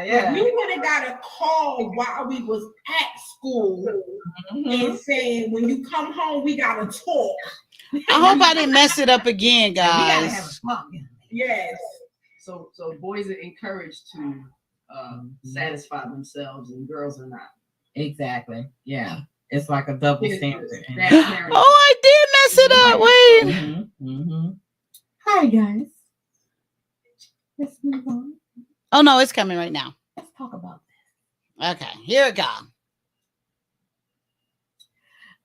yeah. We would have got a call while we was at school and saying, when you come home, we gotta talk. I hope I didn't mess it up again, We gotta have guys. a talk. Yes. So boys are encouraged to satisfy themselves, and girls are not. Exactly. Yeah. It's like a double standard. Oh, I did mess it up. Wait. Hi guys. Let's move on. Oh no, it's coming right now. Let's talk about Okay, here we go.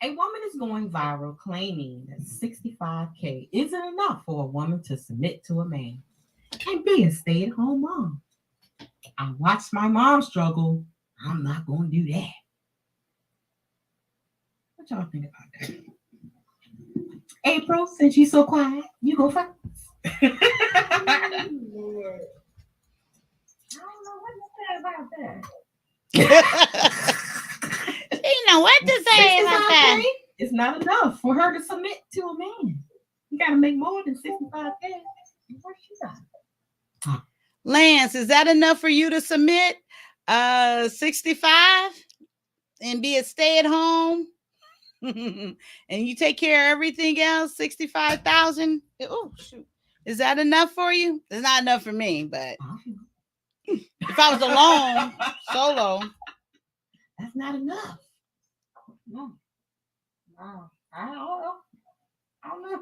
A woman is going viral claiming that 65K isn't enough for a woman to submit to a man and be a stay-at-home mom. I watched my mom struggle. I'm not going to do that. What y'all think about that? April, since you're so quiet, you go first. Lord. I don't know what to say about that. You know what to say about that. It's not enough for her to submit to a man. You got to make more than 65K. What she got? Lance, is that enough for you to submit 65 and be a stay-at-home? And you take care of everything else, 65,000? Oh, shoot. Is that enough for you? It's not enough for me, but if I was alone, solo, That's not enough. No. No. I don't know. I don't know.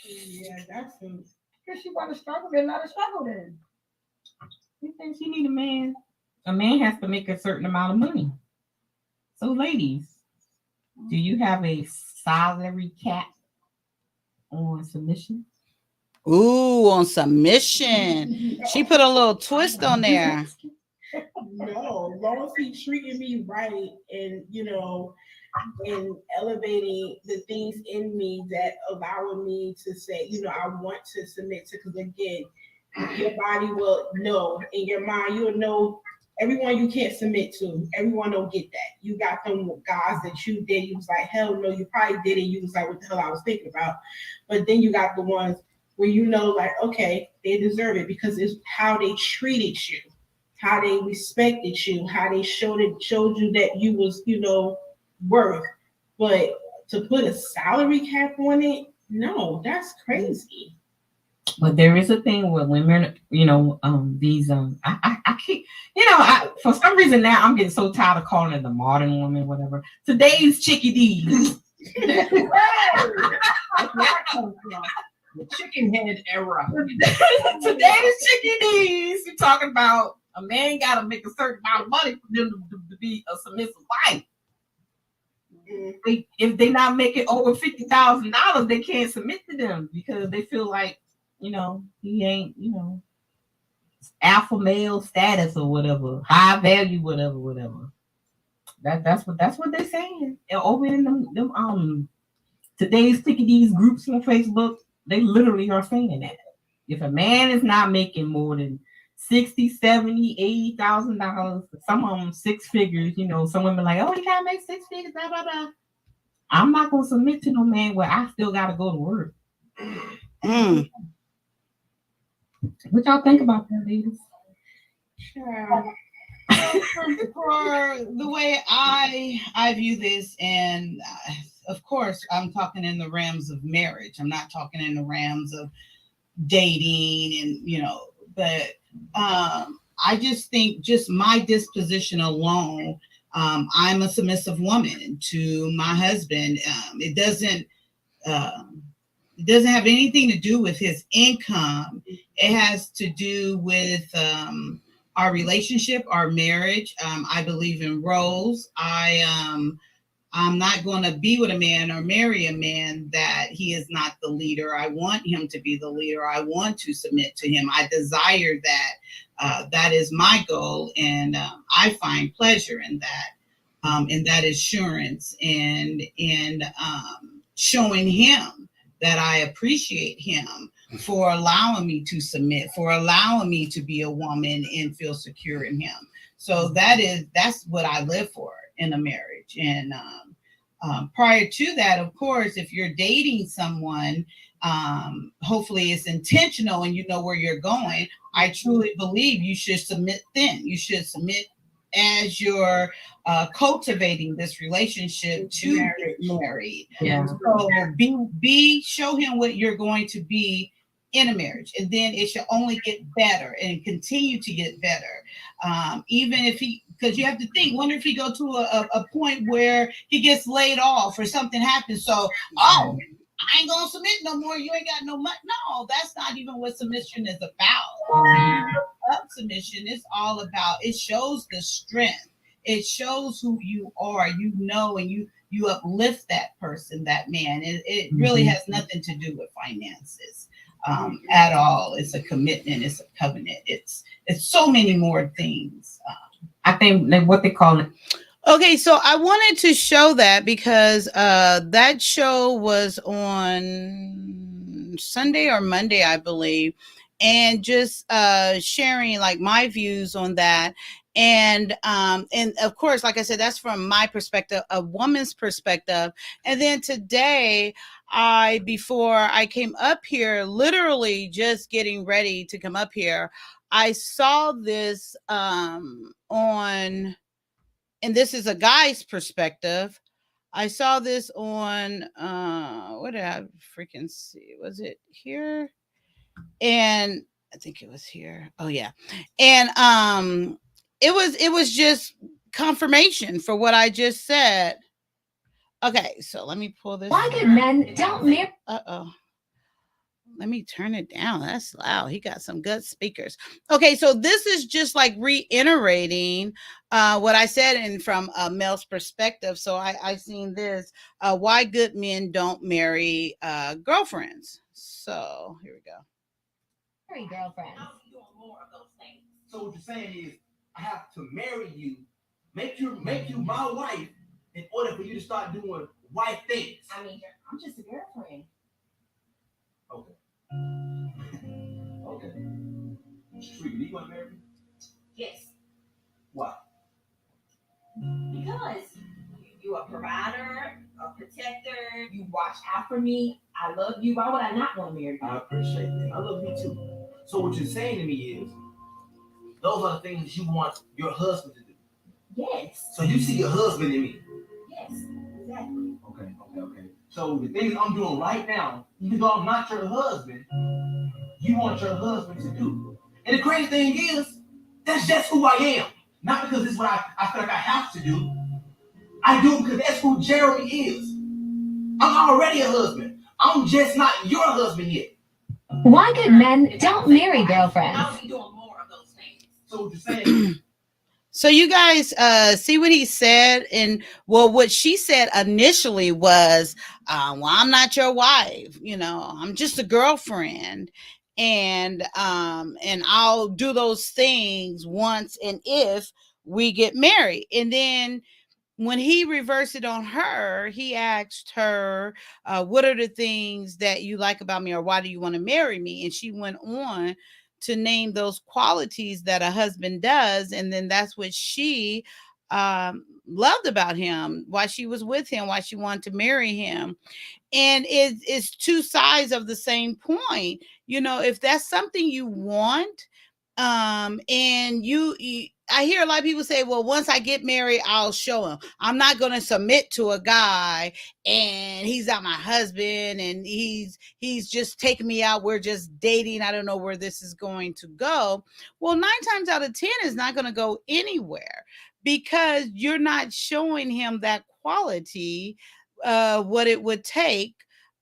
Yeah, that's some. Because she want to struggle, then let her struggle then. You think she need a man? A man has to make a certain amount of money. So, ladies, do you have a salary cap on submission? ooh, on submission. She put a little twist on there. No, as long as he treating me right and and elevating the things in me that allowing me to say, I want to submit to, because again, your body will know, in your mind, you'll know everyone you can't submit to. Everyone don't get that. You got them guys that you did, you was like, hell no, you probably didn't. You was like, what the hell I was thinking about. But then you got the ones where like, okay, they deserve it because it's how they treated you, how they respected you, how they showed you that you was, worth. But to put a salary cap on it, no, that's crazy. But there is a thing where women, these I keep, for some reason now I'm getting so tired of calling it the modern woman, whatever. Today's chickadees. That's where I come from. The chicken head era. Today's chickadees. You're talking about a man got to make a certain amount of money for them to be a submissive wife. If they not making over $50,000, they can't submit to them because they feel like, he ain't, alpha male status or whatever, high value, whatever. That's what they're saying. And over in them today's chickadees groups on Facebook, they literally are saying that. If a man is not making more than $60,000, $70,000, $80,000, some of them six figures, some women like, oh, you gotta make six figures, blah, blah, blah. I'm not gonna submit to no man where I still gotta go to work. What y'all think about that, ladies? For the way I view this, and of course, I'm talking in the realms of marriage. I'm not talking in the realms of dating, and but I just think just my disposition alone, I'm a submissive woman to my husband. Um, it doesn't have anything to do with his income. It has to do with our relationship, our marriage. I believe in roles. I'm not going to be with a man or marry a man that he is not the leader. I want him to be the leader. I want to submit to him. I desire that. That is my goal, and I find pleasure in that assurance, and showing him that I appreciate him for allowing me to submit, for allowing me to be a woman and feel secure in him. So that's what I live for in a marriage. And prior to that, of course, if you're dating someone, hopefully it's intentional and you know where you're going. I truly believe you should submit then. You should submit as you're cultivating this relationship to get married. Yeah. So show him what you're going to be in a marriage, and then it should only get better and continue to get better. Even if because you have to think, wonder if he go to a point where he gets laid off or something happens. So, oh, I ain't gonna submit no more. You ain't got no money. No, that's not even what submission is about. Submission is all about. It shows the strength. It shows who you are. You know, and you uplift that person, that man. It really has nothing to do with finances at all. It's a commitment. It's a covenant. It's so many more things. I think what they call it. Okay, so I wanted to show that because that show was on Sunday or Monday, I believe, and just sharing like my views on that. And of course, like I said, that's from my perspective, a woman's perspective. And then today, before I came up here, literally just getting ready to come up here, I saw this on, and this is a guy's perspective. I saw this on what did I freaking see? Was it here? And I think it was here. Oh yeah. And it was just confirmation for what I just said. Okay, so let me pull this. Why good men don't marry? Uh-oh. Let me turn it down. That's loud. He got some good speakers. Okay, so this is just like reiterating what I said in from a male's perspective. So I've seen this. Why good men don't marry girlfriends. So here we go. Marry girlfriends. So what you're saying is, I have to marry you, make you my wife, in order for you to start doing wife things. I mean, I'm just a girlfriend. Okay. Okay. Tree, do you want to marry me? Yes. Why? Because you're a provider, a protector, you watch out for me, I love you. Why would I not want to marry you? I appreciate that. I love you too. So what you're saying to me is, those are the things you want your husband to do. Yes. So you see your husband in me. Yes, exactly. Okay. So the things I'm doing right now, even though I'm not your husband, you want your husband to do. And the crazy thing is, that's just who I am. Not because it's what I feel like I have to do. I do because that's who Jeremy is. I'm already a husband. I'm just not your husband yet. Why good men don't marry girlfriends? I'll be doing more of those things. So what you're saying. So you guys see what he said, and well, what she said initially was, "Well, I'm not your wife. You know, I'm just a girlfriend, and I'll do those things once and if we get married." And then when he reversed it on her, he asked her, "What are the things that you like about me, or why do you want to marry me?" And she went on to name those qualities that a husband does, and then that's what she loved about him, why she was with him, why she wanted to marry him. And it's two sides of the same point. You know, if that's something you want, and I hear a lot of people say, well, once I get married, I'll show him. I'm not going to submit to a guy and he's not my husband and he's just taking me out. We're just dating. I don't know where this is going to go. Well, 9 times out of 10 is not going to go anywhere because you're not showing him that quality, what it would take.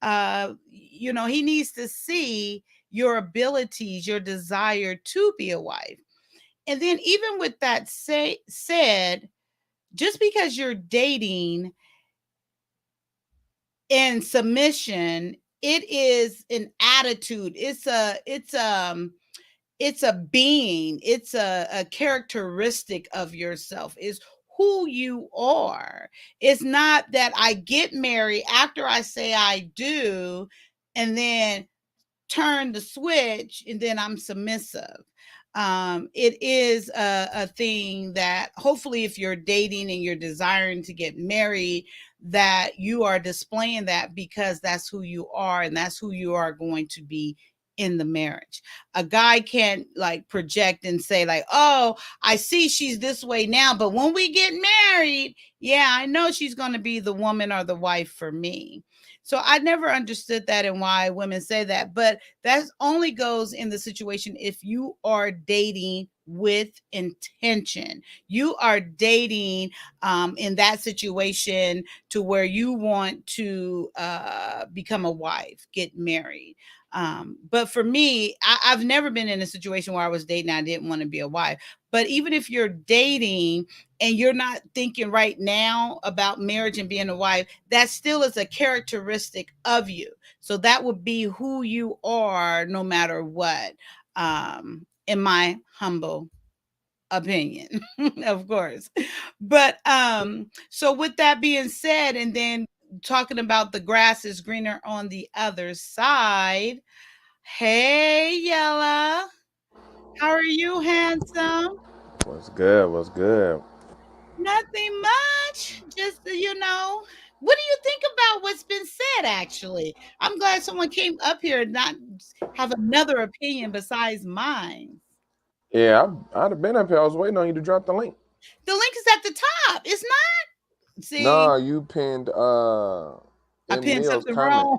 He needs to see your abilities, your desire to be a wife. And then even with that said, just because you're dating in submission, it is an attitude. It's a being. It's a characteristic of yourself. Is who you are. It's not that I get married after I say I do, and then turn the switch and then I'm submissive. It is a thing that hopefully, if you're dating and you're desiring to get married, that you are displaying that because that's who you are and that's who you are going to be in the marriage. A guy can't like project and say like, oh, I see she's this way now, but when we get married, yeah, I know she's going to be the woman or the wife for me. So I never understood that and why women say that. But that only goes in the situation if you are dating with intention. You are dating in that situation to where you want to become a wife, get married. But for me, I've never been in a situation where I was dating, I didn't want to be a wife. But even if you're dating and you're not thinking right now about marriage and being a wife, that still is a characteristic of you. So that would be who you are no matter what, in my humble opinion, of course. But so with that being said, and then talking about the grass is greener on the other side. Hey, Yella. How are you, handsome? What's good? What's good? Nothing much. Just, what do you think about what's been said, actually? I'm glad someone came up here and not have another opinion besides mine. Yeah, I'd have been up here. I was waiting on you to drop the link. The link is at the top. It's not. See, No, you pinned I M pinned Mill's something comment. wrong.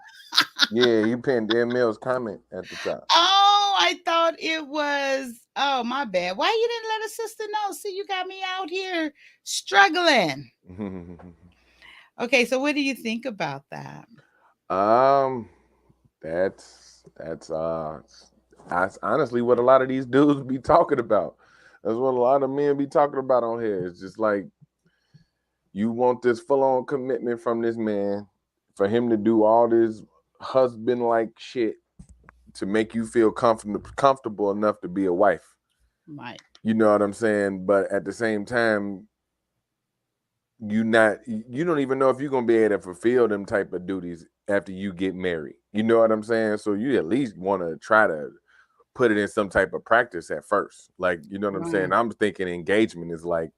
Yeah, you pinned M Mill's comment at the top. Oh, I thought it was. Oh, my bad. Why you didn't let a sister know? See, you got me out here struggling. Okay, so what do you think about that? um, that's honestly what a lot of these dudes be talking about. That's what a lot of men be talking about on here. It's just like you want this full on commitment from this man for him to do all this husband like shit to make you feel comfortable enough to be a wife. Right. You know what I'm saying? But at the same time, you don't even know if you're gonna be able to fulfill them type of duties after you get married. You know what I'm saying? So you at least want to try to put it in some type of practice at first. Like, you know what I'm saying? Right. I'm thinking engagement is like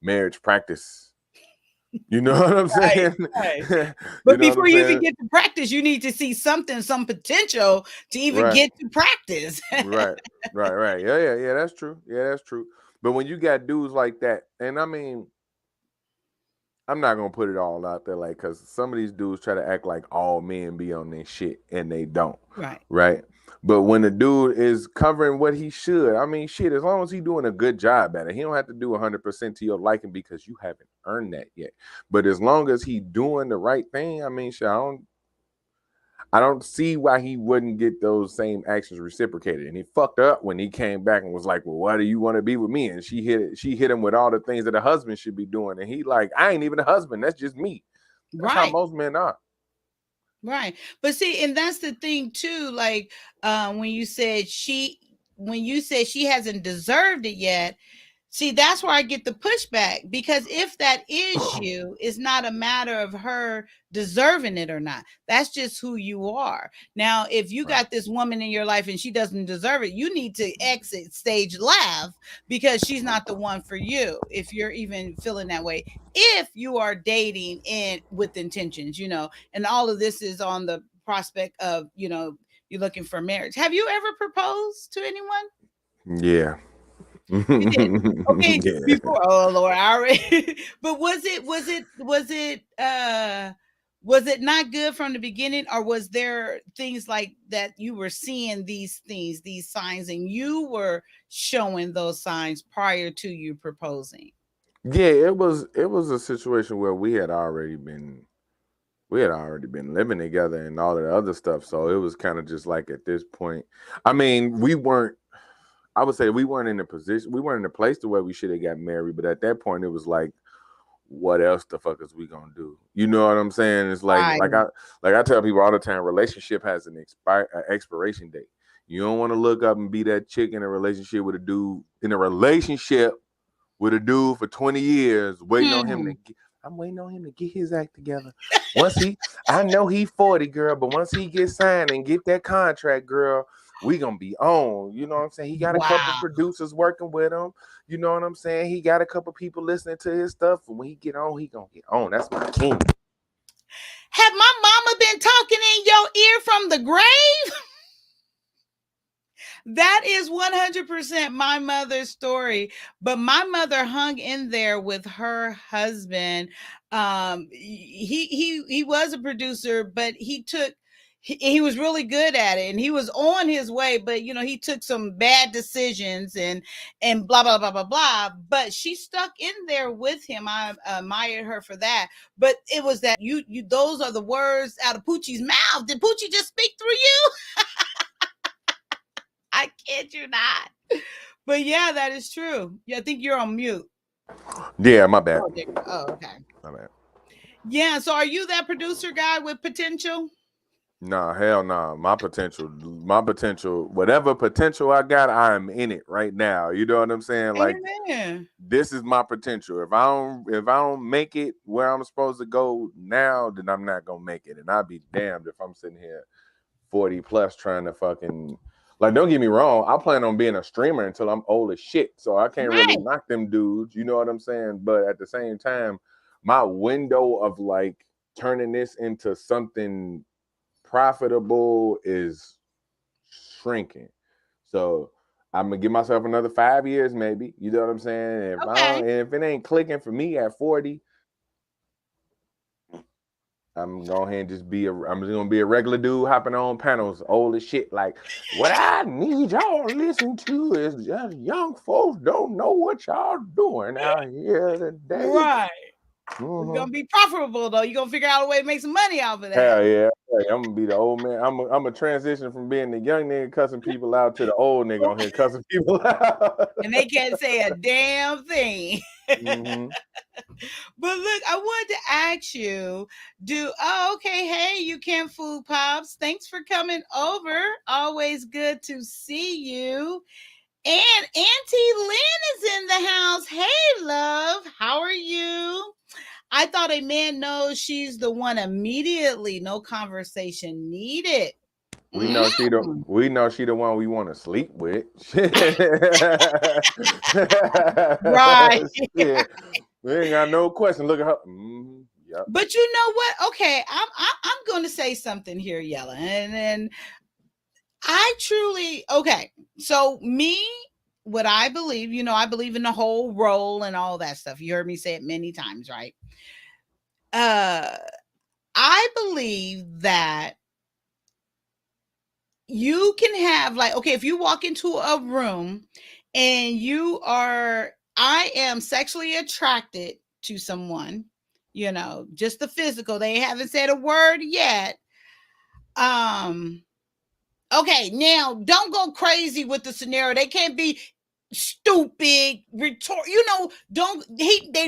marriage practice. You know what I'm Right, saying? right. You But know what I'm before you even saying? get to practice, you need to see something, some potential to even Right. get to practice. Right, right. Yeah. That's true. Yeah, that's true. But when you got dudes like that, and I mean, I'm not gonna put it all out there, like, cause some of these dudes try to act like all men be on their shit, and they don't. Right. Right. But when the dude is covering what he should, I mean, shit, as long as he doing a good job at it, he don't have to do 100% to your liking because you haven't earned that yet. But as long as he doing the right thing, I mean, shit, I don't see why he wouldn't get those same actions reciprocated. And he fucked up when he came back and was like, "Well, why do you want to be with me?" And she hit him with all the things that a husband should be doing. And he like, "I ain't even a husband. That's just me." That's how Right. most men are. Right. But see, and that's the thing too, like when you said she hasn't deserved it yet. See, that's where I get the pushback because if that is you, it's not a matter of her deserving it or not. That's just who you are. Now, if you Right. got this woman in your life and she doesn't deserve it, you need to exit stage left because she's not the one for you. If you're even feeling that way, if you are dating and with intentions, and all of this is on the prospect of, you're looking for marriage. Have you ever proposed to anyone? Yeah. You did. Okay, Yeah. before Lord, I already but was it not good from the beginning, or was there things like that you were seeing these things, these signs, and you were showing those signs prior to you proposing? Yeah, it was a situation where we had already been living together and all of the other stuff. So it was kind of just like at this point. I mean, I would say we weren't in a position, we weren't in a place to where we should have got married, but at that point it was like, what else the fuck is we gonna do? You know what I'm saying? It's like Right. like I tell people all the time, relationship has an expiration date. You don't want to look up and be that chick in a relationship with a dude in a relationship with a dude for 20 years, waiting on him to get, I'm waiting on him to get his act together. I know he 40, girl, but once he gets signed and get that contract, girl, we gonna be on. You know what I'm saying? He got a couple Wow. producers working with him. You know what I'm saying? He got a couple people listening to his stuff. And when he get on, he gonna get on. That's my king. Have my mama been talking in your ear from the grave? That is 100% my mother's story. But my mother hung in there with her husband. He was a producer, but he was really good at it, and he was on his way, but he took some bad decisions and blah blah blah blah blah. But she stuck in there with him. I admired her for that. But it was that you those are the words out of Poochie's mouth. Did Poochie just speak through you? I kid you not. But yeah, that is true. Yeah, I think you're on mute. Yeah, my bad. Oh, okay. My bad. Yeah, so are you that producer guy with potential? Nah, hell nah. My potential, whatever potential I got, I'm in it right now. You know what I'm saying? Like, Amen. this is my potential. If I don't make it where I'm supposed to go now, then I'm not gonna make it. And I'd be damned if I'm sitting here 40 plus trying to fucking, like, don't get me wrong, I plan on being a streamer until I'm old as shit. So I can't really Right. knock them dudes, you know what I'm saying? But at the same time, my window of like turning this into something profitable is shrinking. So I'm gonna give myself another 5 years, maybe. You know what I'm saying? Okay. If it ain't clicking for me at 40, I'm going ahead and I'm just gonna be a regular dude hopping on panels, old as shit. Like, what I need y'all to listen to is just young folks don't know what y'all doing out here today. Right. Mhm. It's gonna be profitable though. You're gonna figure out a way to make some money off of that. Hell yeah. Hey, I'm gonna be the old man. I'm a transition from being the young nigga cussing people out to the old nigga on here cussing people out. And they can't say a damn thing. Mhm. But look, I wanted to ask you, okay, hey, you can food pops. Thanks for coming over. Always good to see you. And Auntie Lynn is in the house. Hey, love, how are you? I thought a man knows she's the one immediately. No conversation needed. We know she the one we want to sleep with. Right. Shit. We ain't got no question. Look at her. Yep. But you know what? Okay, I'm going to say something here, Yella, and I truly So me, what I believe, I believe in the whole role and all that stuff. You heard me say it many times, right? I believe that you can have if you walk into a room and I am sexually attracted to someone, just the physical, they haven't said a word yet. Okay, now don't go crazy with the scenario. They can't be stupid, they're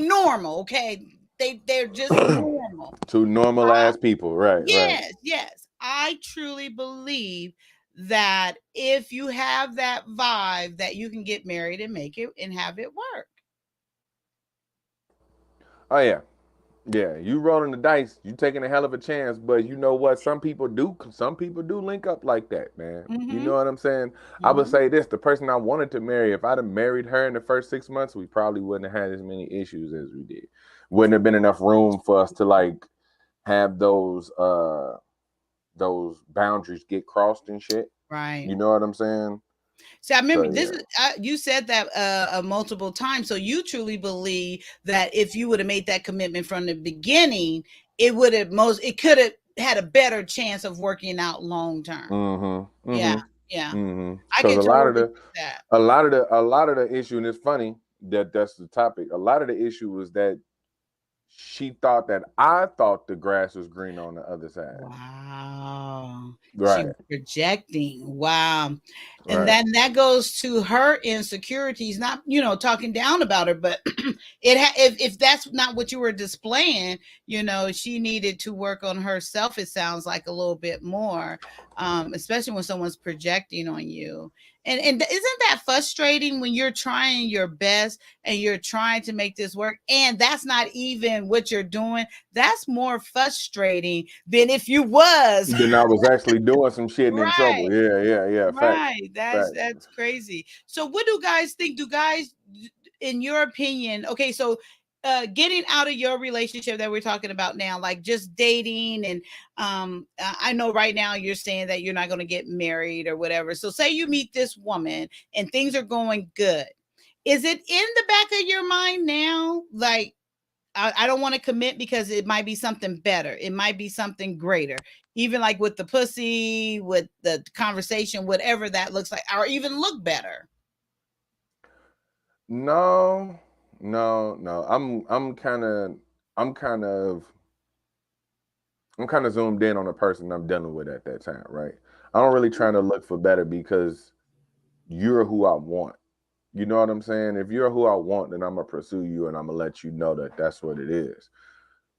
normal, okay? They're just normal. Two normal ass people, right? Yes, yes. I truly believe that if you have that vibe, that you can get married and make it and have it work. Oh yeah. Yeah, you rolling the dice, you taking a hell of a chance, but you know what? Some people do link up like that, man. You know what I'm saying? I would say this, the person I wanted to marry, if I'd have married her in the first 6 months, we probably wouldn't have had as many issues as we did. Wouldn't have been enough room for us to like have those boundaries get crossed and shit. Right. You know what I'm saying? See, I So remember this yeah. is you said that multiple times. So you truly believe that if you would have made that commitment from the beginning, it could have had a better chance of working out long term. Mm-hmm. Yeah, Mm-hmm. yeah, Mm-hmm. I Because can totally see that. a lot of the issue, and it's funny that that's the topic. A lot of the issue was that she thought that I thought the grass was green on the other side. Wow. She Right. was projecting. Wow. And Right. then that goes to her insecurities, not, talking down about her, but if that's not what you were displaying, she needed to work on herself, it sounds like a little bit more, especially when someone's projecting on you. And isn't that frustrating when you're trying your best and you're trying to make this work and that's not even what you're doing? That's more frustrating than if you was. Then I was actually doing some shit and in Right. trouble. Yeah, yeah, yeah. Facts. Right. That's Facts. that's crazy. So what do guys think? Do guys, in your opinion, okay, so getting out of your relationship that we're talking about now, like just dating and I know right now you're saying that you're not going to get married or whatever. So say you meet this woman and things are going good. Is it in the back of your mind now, like, I don't want to commit because it might be something better. It might be something greater. Even like with the pussy, with the conversation, whatever that looks like, or even look better. No, no. I'm kind of I'm kind of zoomed in on the person I'm dealing with at that time, right? I don't really try to look for better because you're who I want. You know what I'm saying? If you're who I want, then I'm gonna pursue you and I'm gonna let you know that that's what it is.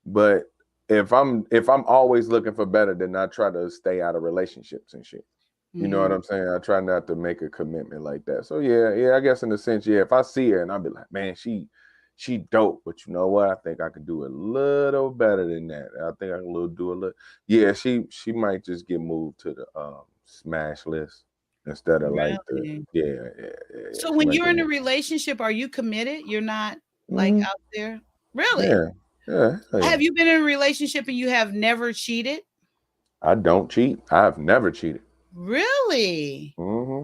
But if I'm always looking for better, then I try to stay out of relationships and shit. You know what Mm, I'm saying? I try not to make a commitment like that. So yeah, I guess in a sense, yeah. If I see her and I'll be like, man, she dope, but you know what? I think I could do a little better than that. I think I can do a little. Yeah, she might just get moved to the smash list instead of like the really? yeah. So She when might you're get in a moved. relationship, are you committed? You're not like Mhm. out there? Really? Yeah, yeah, hell yeah. Have you been in a relationship and you have never cheated? I don't cheat. I've never cheated. Really? Hmm.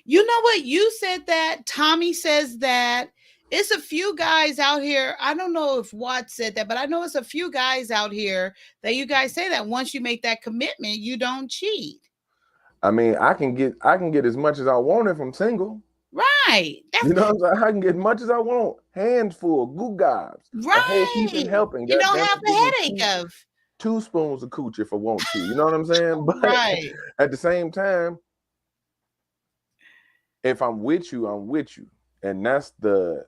You know what? You said that. Tommy says that. It's a few guys out here. I don't know if Watt said that, but I know it's a few guys out here that you guys say that once you make that commitment, you don't cheat. I mean, I can get as much as I want if I'm single. Right. You That's know what I'm saying? I can get as much as I want. Hands full, goo gobs, a whole heaping right. helping. You God don't damn have it, give me the headache of two spoons of cooch if I want to. You know what I'm saying? But right. at the same time, if I'm with you, I'm with you. And that's the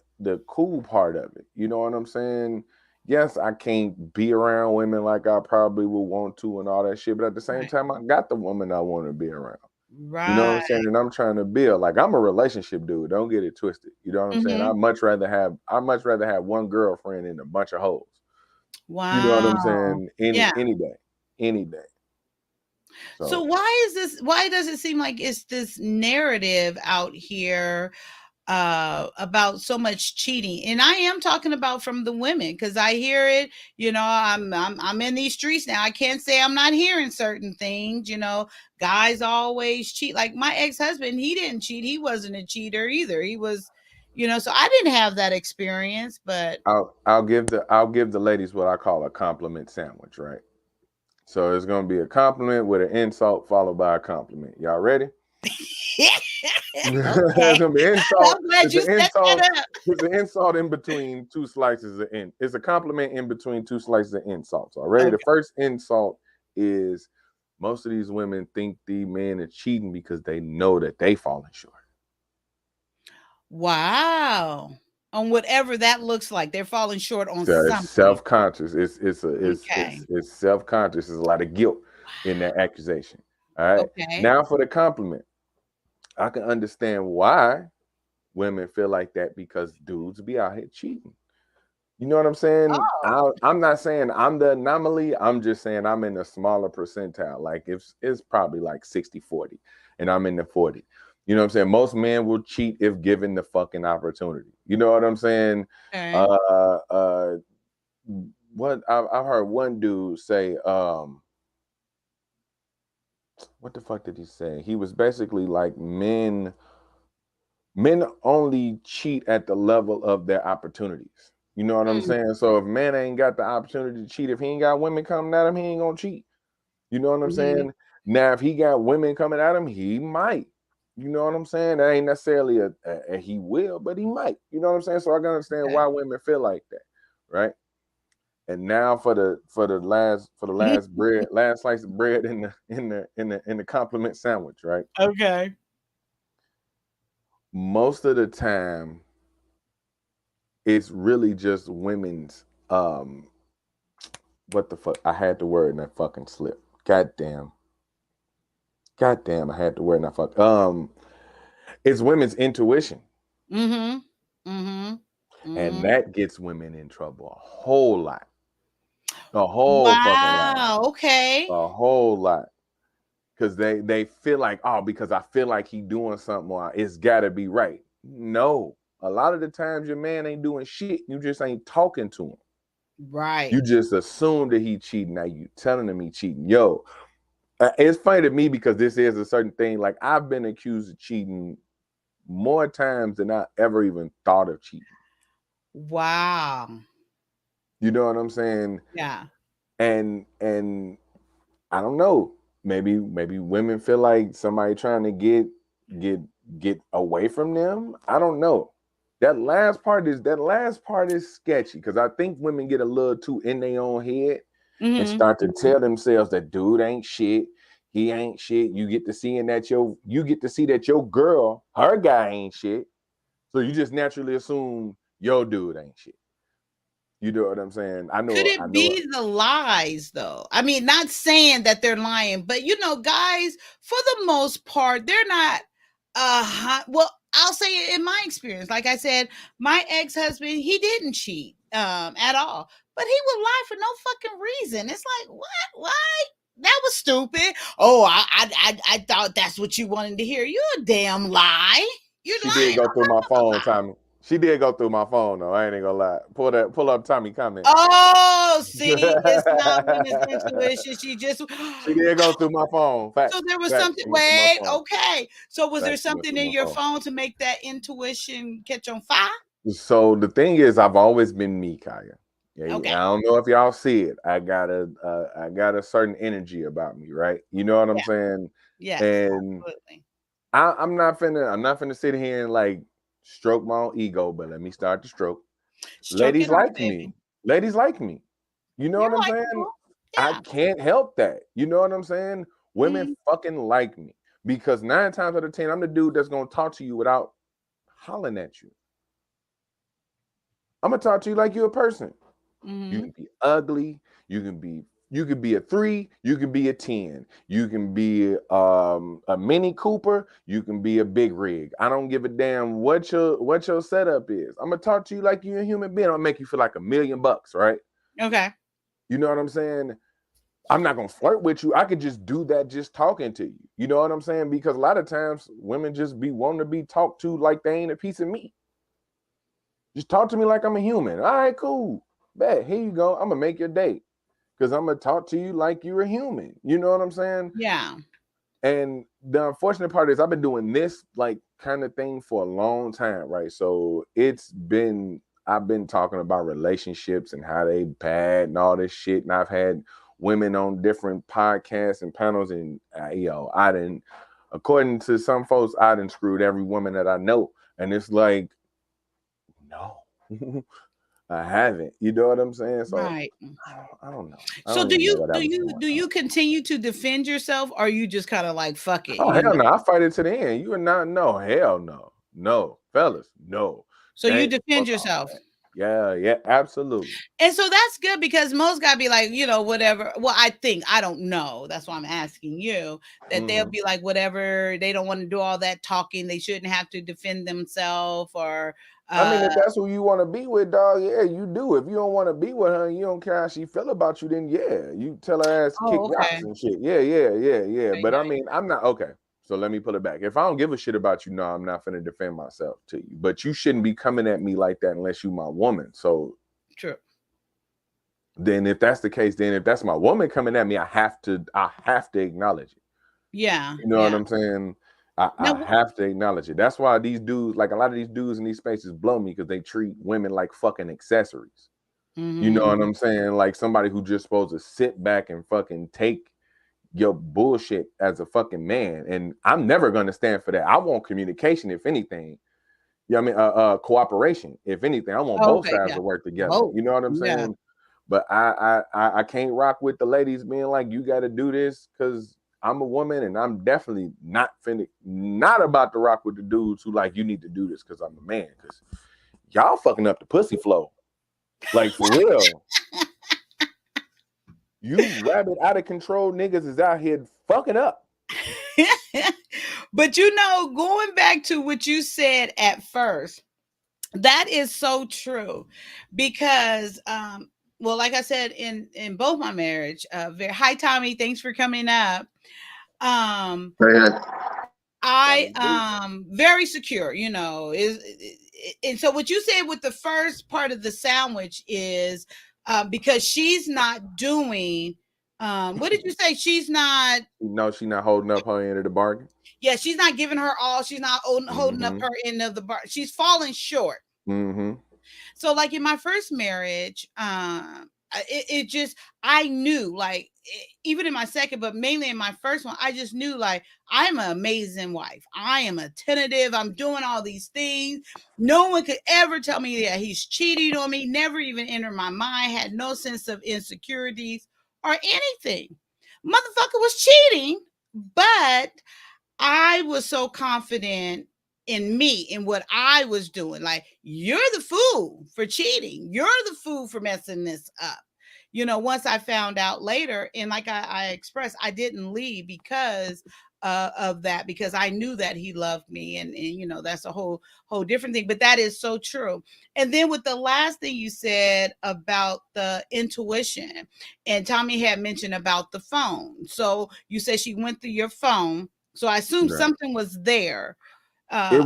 cool part of it. You know what I'm saying? Yes, I can't be around women like I probably would want to and all that shit, but at the same Right. time, I got the woman I want to be around. You know what I'm Right. saying? And I'm trying to build. Like I'm a relationship dude. Don't get it twisted. You know what I'm saying? Hmm. I much rather have one girlfriend than a bunch of hoes. You know what Wow. I'm saying? Yeah. Any day. Any day. So So why does it seem like it's this narrative out here about so much cheating? And I am talking about from the women because I hear it. I'm in these streets now. I can't say I'm not hearing certain things. Guys always cheat. Like my ex-husband, he didn't cheat. He wasn't a cheater either. He was, so I didn't have that experience, but I'll give the ladies what I call a compliment sandwich, right? So it's gonna be a compliment with an insult followed by a compliment. Y'all ready? okay. It's gonna be insult. I'm glad It's you an set insult. that up. It's an insult in between two slices of in. It's a compliment in between two slices of insults. Already, the Okay. first insult is most of these women think the men are cheating because they know that they falling short. Wow. On whatever that looks like, they're falling short on So it's something. self conscious. Okay. It's self conscious. There's a lot of guilt in that accusation. All right. Okay. Now for the compliment, I can understand why women feel like that because dudes be out here cheating. You know what I'm saying? Oh, I'm not saying I'm the anomaly. I'm just saying I'm in a smaller percentile. Like it's probably like 60-40 and I'm in the 40. You know what I'm saying? Most men will cheat if given the fucking opportunity. You know what I'm saying? okay. Uh uh what I've heard one dude say, what the fuck did he say? He was basically like men only cheat at the level of their opportunities. You know what I'm saying? So if man ain't got the opportunity to cheat, if he ain't got women coming at him, he ain't gonna cheat. You know what I'm saying? Now, if he got women coming at him, he might. You know what I'm saying? That ain't necessarily a he will, but he might. You know what I'm saying? So I can understand why women feel like that, right? And now for the last slice of bread in the compliment sandwich, right? Okay. Most of the time, it's really just women's what the fuck? I had the word in that fucking slip. Goddamn, I had the word in that fuck. It's women's intuition. And that gets women in trouble a whole lot. A whole fucking lot. Wow. Okay. A whole lot. Because they feel like, oh, because I feel like he doing something, or it's gotta be right. No. A lot of the times your man ain't doing shit. You just ain't talking to him. Right. You just assume that he cheating. Now you telling him he cheating. Yo, it's funny to me because this is a certain thing. Like, I've been accused of cheating more times than I ever even thought of cheating. Wow. You know what I'm saying? Yeah. And I don't know. Maybe women feel like somebody trying to get away from them. I don't know. That last part is sketchy because I think women get a little too in their own head and start to tell themselves that dude ain't shit. He ain't shit. You get to see that your girl, her guy ain't shit. So you just naturally assume your dude ain't shit. You know what I'm saying? Could it be the lies though? I mean, not saying that they're lying, but guys, for the most part, they're not well, I'll say it in my experience. Like I said, my ex-husband, he didn't cheat at all. But he would lie for no fucking reason. It's like, what? Why? That was stupid. Oh, I thought that's what you wanted to hear. You a damn lie. You're She lying. did go through my phone, Tommy. She did go through my phone though. I ain't gonna lie. Pull up Tommy comment. Oh, see, it's not women's intuition. She did go through my phone. Facts. So there was Facts. something. Wait, okay. So was there Facts. She went something through in my your phone. phone to make that intuition catch on fire? So the thing is, I've always been me, Kaya. Yeah, Okay. I don't know if y'all see it. I got a certain energy about me, right? You know what I'm saying? Yes, And absolutely. I'm not finna sit here and like stroke my own ego, but let me start to stroke. Stroke Ladies it off, like baby. me. Ladies like me. You know You're what I'm saying? likable. I Yeah. can't help that. You know what I'm saying? Women fucking like me because 9 times out of 10, I'm the dude that's gonna talk to you without hollering at you. I'm gonna talk to you like you're a person. You can be ugly. You can be a 3. You can be a 10. You can be a Mini Cooper. You can be a big rig. I don't give a damn what your setup is. I'm gonna talk to you like you're a human being. I'll make you feel like $1 million, right? Okay. You know what I'm saying? I'm not gonna flirt with you. I could just do that just talking to you. You know what I'm saying? Because a lot of times women just be wanting to be talked to like they ain't a piece of meat. Just talk to me like I'm a human. All right, cool. Bet, here you go. I'm gonna make your day. Because I'm gonna talk to you like you're a human. You know what I'm saying? Yeah. And the unfortunate part is I've been doing this like kind of thing for a long time, right? So I've been talking about relationships and how they bad and all this shit. And I've had women on different podcasts and panels, and according to some folks, I done screwed every woman that I know. And it's like, no. I haven't. You know what I'm saying? So Right. I don't know. So do you continue to defend yourself, or you just kind of like fuck it? Oh hell no! I fight it to the end. You are not. No, hell no, fellas, no. So you defend yourself. Yeah, absolutely. And so that's good because most guys be like, whatever. Well, I don't know. That's why I'm asking you that they'll be like, whatever. They don't want to do all that talking. They shouldn't have to defend themselves or. I mean, if that's who you want to be with, dog, yeah, you do. If you don't want to be with her and you don't care how she feel about you, then yeah, you tell her ass to kick rocks and shit. Yeah. Okay, But I mean, I'm not okay. So let me pull it back. If I don't give a shit about you, no, I'm not finna defend myself to you. But you shouldn't be coming at me like that unless you my woman. So true. Then if that's the case, then if that's my woman coming at me, I have to acknowledge it. Yeah. You know what Yeah. I'm saying? Now, I have to acknowledge it. That's why these dudes, like a lot of these dudes in these spaces, blow me because they treat women like fucking accessories. You know what I'm saying? Like somebody who just supposed to sit back and fucking take your bullshit as a fucking man. And I'm never gonna stand for that. I want communication, if anything. You know what I mean? Cooperation, if anything. I want both okay. sides Yeah. to work together. Both. You know what I'm Yeah. saying? But I can't rock with the ladies being like, you got to do this because I'm a woman, and I'm definitely not about to rock with the dudes who like you need to do this because I'm a man. Because y'all fucking up the pussy flow, like for real. You rabbit out of control niggas is out here fucking up. But going back to what you said at first, that is so true because well, like I said, in both my marriage, hi Tommy, thanks for coming up. I very secure, and so what you said with the first part of the sandwich is because she's not doing what did you say? She's not No, she's not holding up her end of the bargain. Yeah, she's not giving her all. She's not holding up her end of the bar. She's falling short. So, like in my first marriage, it just I knew, like even in my second, but mainly in my first one, I just knew like I'm an amazing wife. I am attentive. I'm doing all these things. No one could ever tell me that he's cheating on me. Never even entered my mind. Had no sense of insecurities or anything. Motherfucker was cheating, but I was so confident in me, in what I was doing. Like, you're the fool for cheating. You're the fool for messing this up. Once I found out later, and like I expressed, I didn't leave because of that, because I knew that he loved me, and that's a whole different thing. But that is so true. And then with the last thing you said about the intuition, and Tommy had mentioned about the phone. So you said she went through your phone. So I assume something was there. It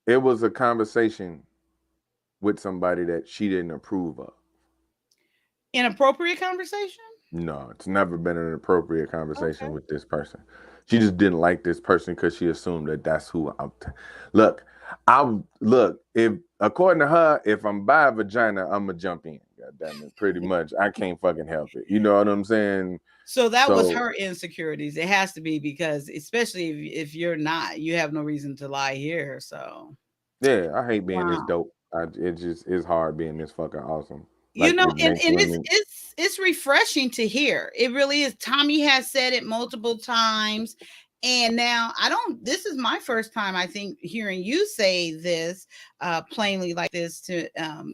was a conversation with somebody that she didn't approve of. Inappropriate conversation? No, it's never been an appropriate conversation with this person. She just didn't like this person because she assumed that that's who look. If according to her, if I'm by a vagina, I'm gonna jump in. God damn it, pretty much. I can't fucking help it. You know what I'm saying? So that was her insecurities. It has to be, because especially if you're not, you have no reason to lie here. So yeah, I hate being this dope. It's hard being this fucking awesome. And it's refreshing to hear. It really is. Tommy has said it multiple times. And now this is my first time, I think, hearing you say this plainly like this to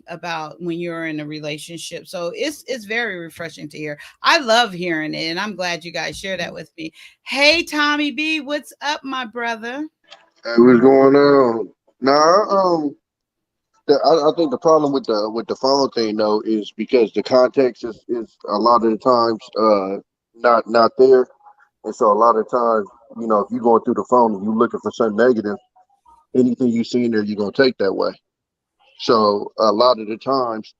about when you're in a relationship. So it's very refreshing to hear. I love hearing it, and I'm glad you guys share that with me. Hey, Tommy B, what's up, my brother? Hey, what's going on? Nah, I think the problem with the phone thing though is because the context is a lot of the times not there, and so a lot of times if you're going through the phone and you're looking for something negative, anything you see in there you're gonna take that way. So a lot of the times,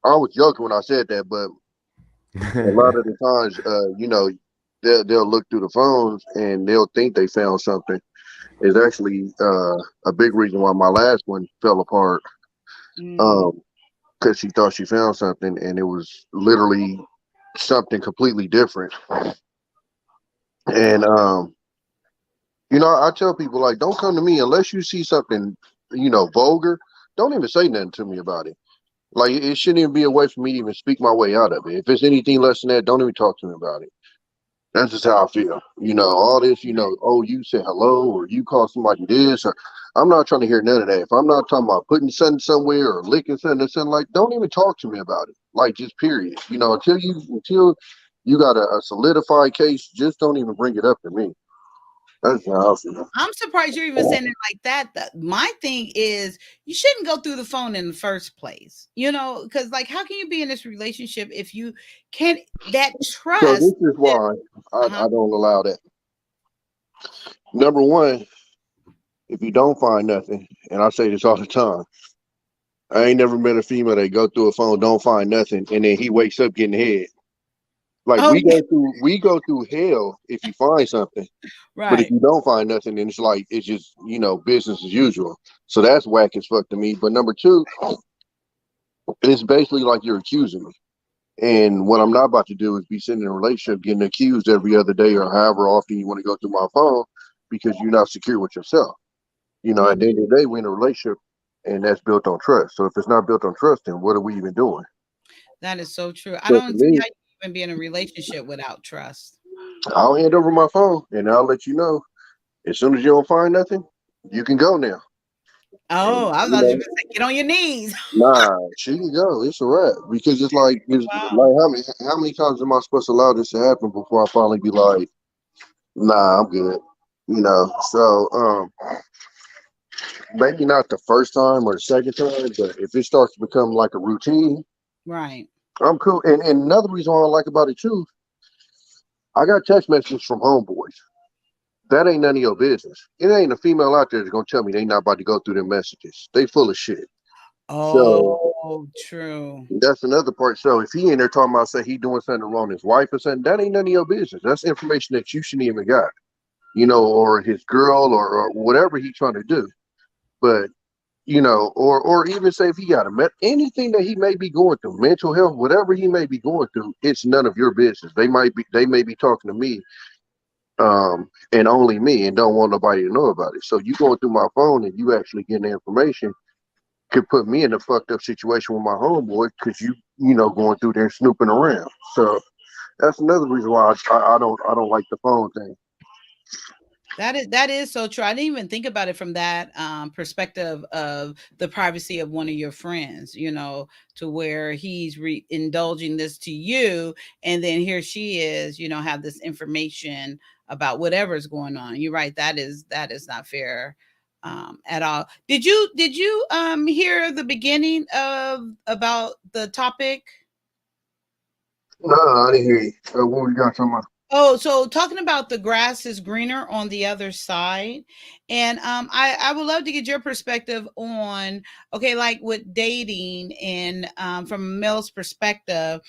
I was joking when I said that, but a lot of the times, they'll look through the phones and they'll think they found something. Is actually a big reason why my last one fell apart. Because she thought she found something and it was literally something completely different. And I tell people, like, don't come to me unless you see something, vulgar. Don't even say nothing to me about it. Like, it shouldn't even be a way for me to even speak my way out of it. If it's anything less than that, don't even talk to me about it. That's just how I feel. All this, oh, you said hello or you call somebody this, or I'm not trying to hear none of that. If I'm not talking about putting something somewhere or licking something or something, like, don't even talk to me about it. Like, just period. Until you got a solidified case, just don't even bring it up to me. That's how I feel. I'm surprised you're even saying it like that. My thing is, you shouldn't go through the phone in the first place. Because like, how can you be in this relationship if you can't that trust? So this is why I don't allow that. Number one, if you don't find nothing, and I say this all the time, I ain't never met a female that go through a phone, don't find nothing, and then he wakes up getting head. Like Oh, yeah, we go through hell if you find something, but if right. you don't find nothing, then it's like it's just business as usual. So that's whack as fuck to me. But number two, it's basically like you're accusing me. And what I'm not about to do is be sitting in a relationship getting accused every other day or however often you want to go through my phone because you're not secure with yourself. At the Mhm. end of the day, we're in a relationship and that's built on trust. So if it's not built on trust, then what are we even doing? That is so true. I So for don't see me, how you can even be in a relationship without trust. I'll hand over my phone and I'll let you know. As soon as you don't find nothing, you can go now. And Oh, I was about to say, get on your knees. nah, she can go. It's a wrap. Because it's Wow. like how many times am I supposed to allow this to happen before I finally be like, nah, I'm good. So maybe not the first time or the second time, but if it starts to become like a routine, Right. I'm cool. And another reason why I like about it too, I got text messages from homeboys. That ain't none of your business. It ain't a female out there that's gonna tell me they not about to go through them messages. They full of shit. So Oh, true. that's another part. So if he in there talking about say he doing something wrong, his wife or something, that ain't none of your business. That's information that you shouldn't even got. Or his girl or whatever he trying to do. But or even say if he got anything that he may be going through, mental health, whatever he may be going through, it's none of your business. They may be talking to me, and only me, and don't want nobody to know about it. So you going through my phone and you actually getting the information could put me in a fucked up situation with my homeboy because you going through there snooping around. So that's another reason why I don't like the phone thing. That is so true. I didn't even think about it from that perspective of the privacy of one of your friends, to where he's indulging this to you, and then here she is, have this information about whatever's going on. You're right. That is not fair at all. Did you hear the beginning of about the topic? No, I didn't hear you. What we got talking about? Oh, so talking about the grass is greener on the other side. And I would love to get your perspective on, okay, like with dating and from a male's perspective,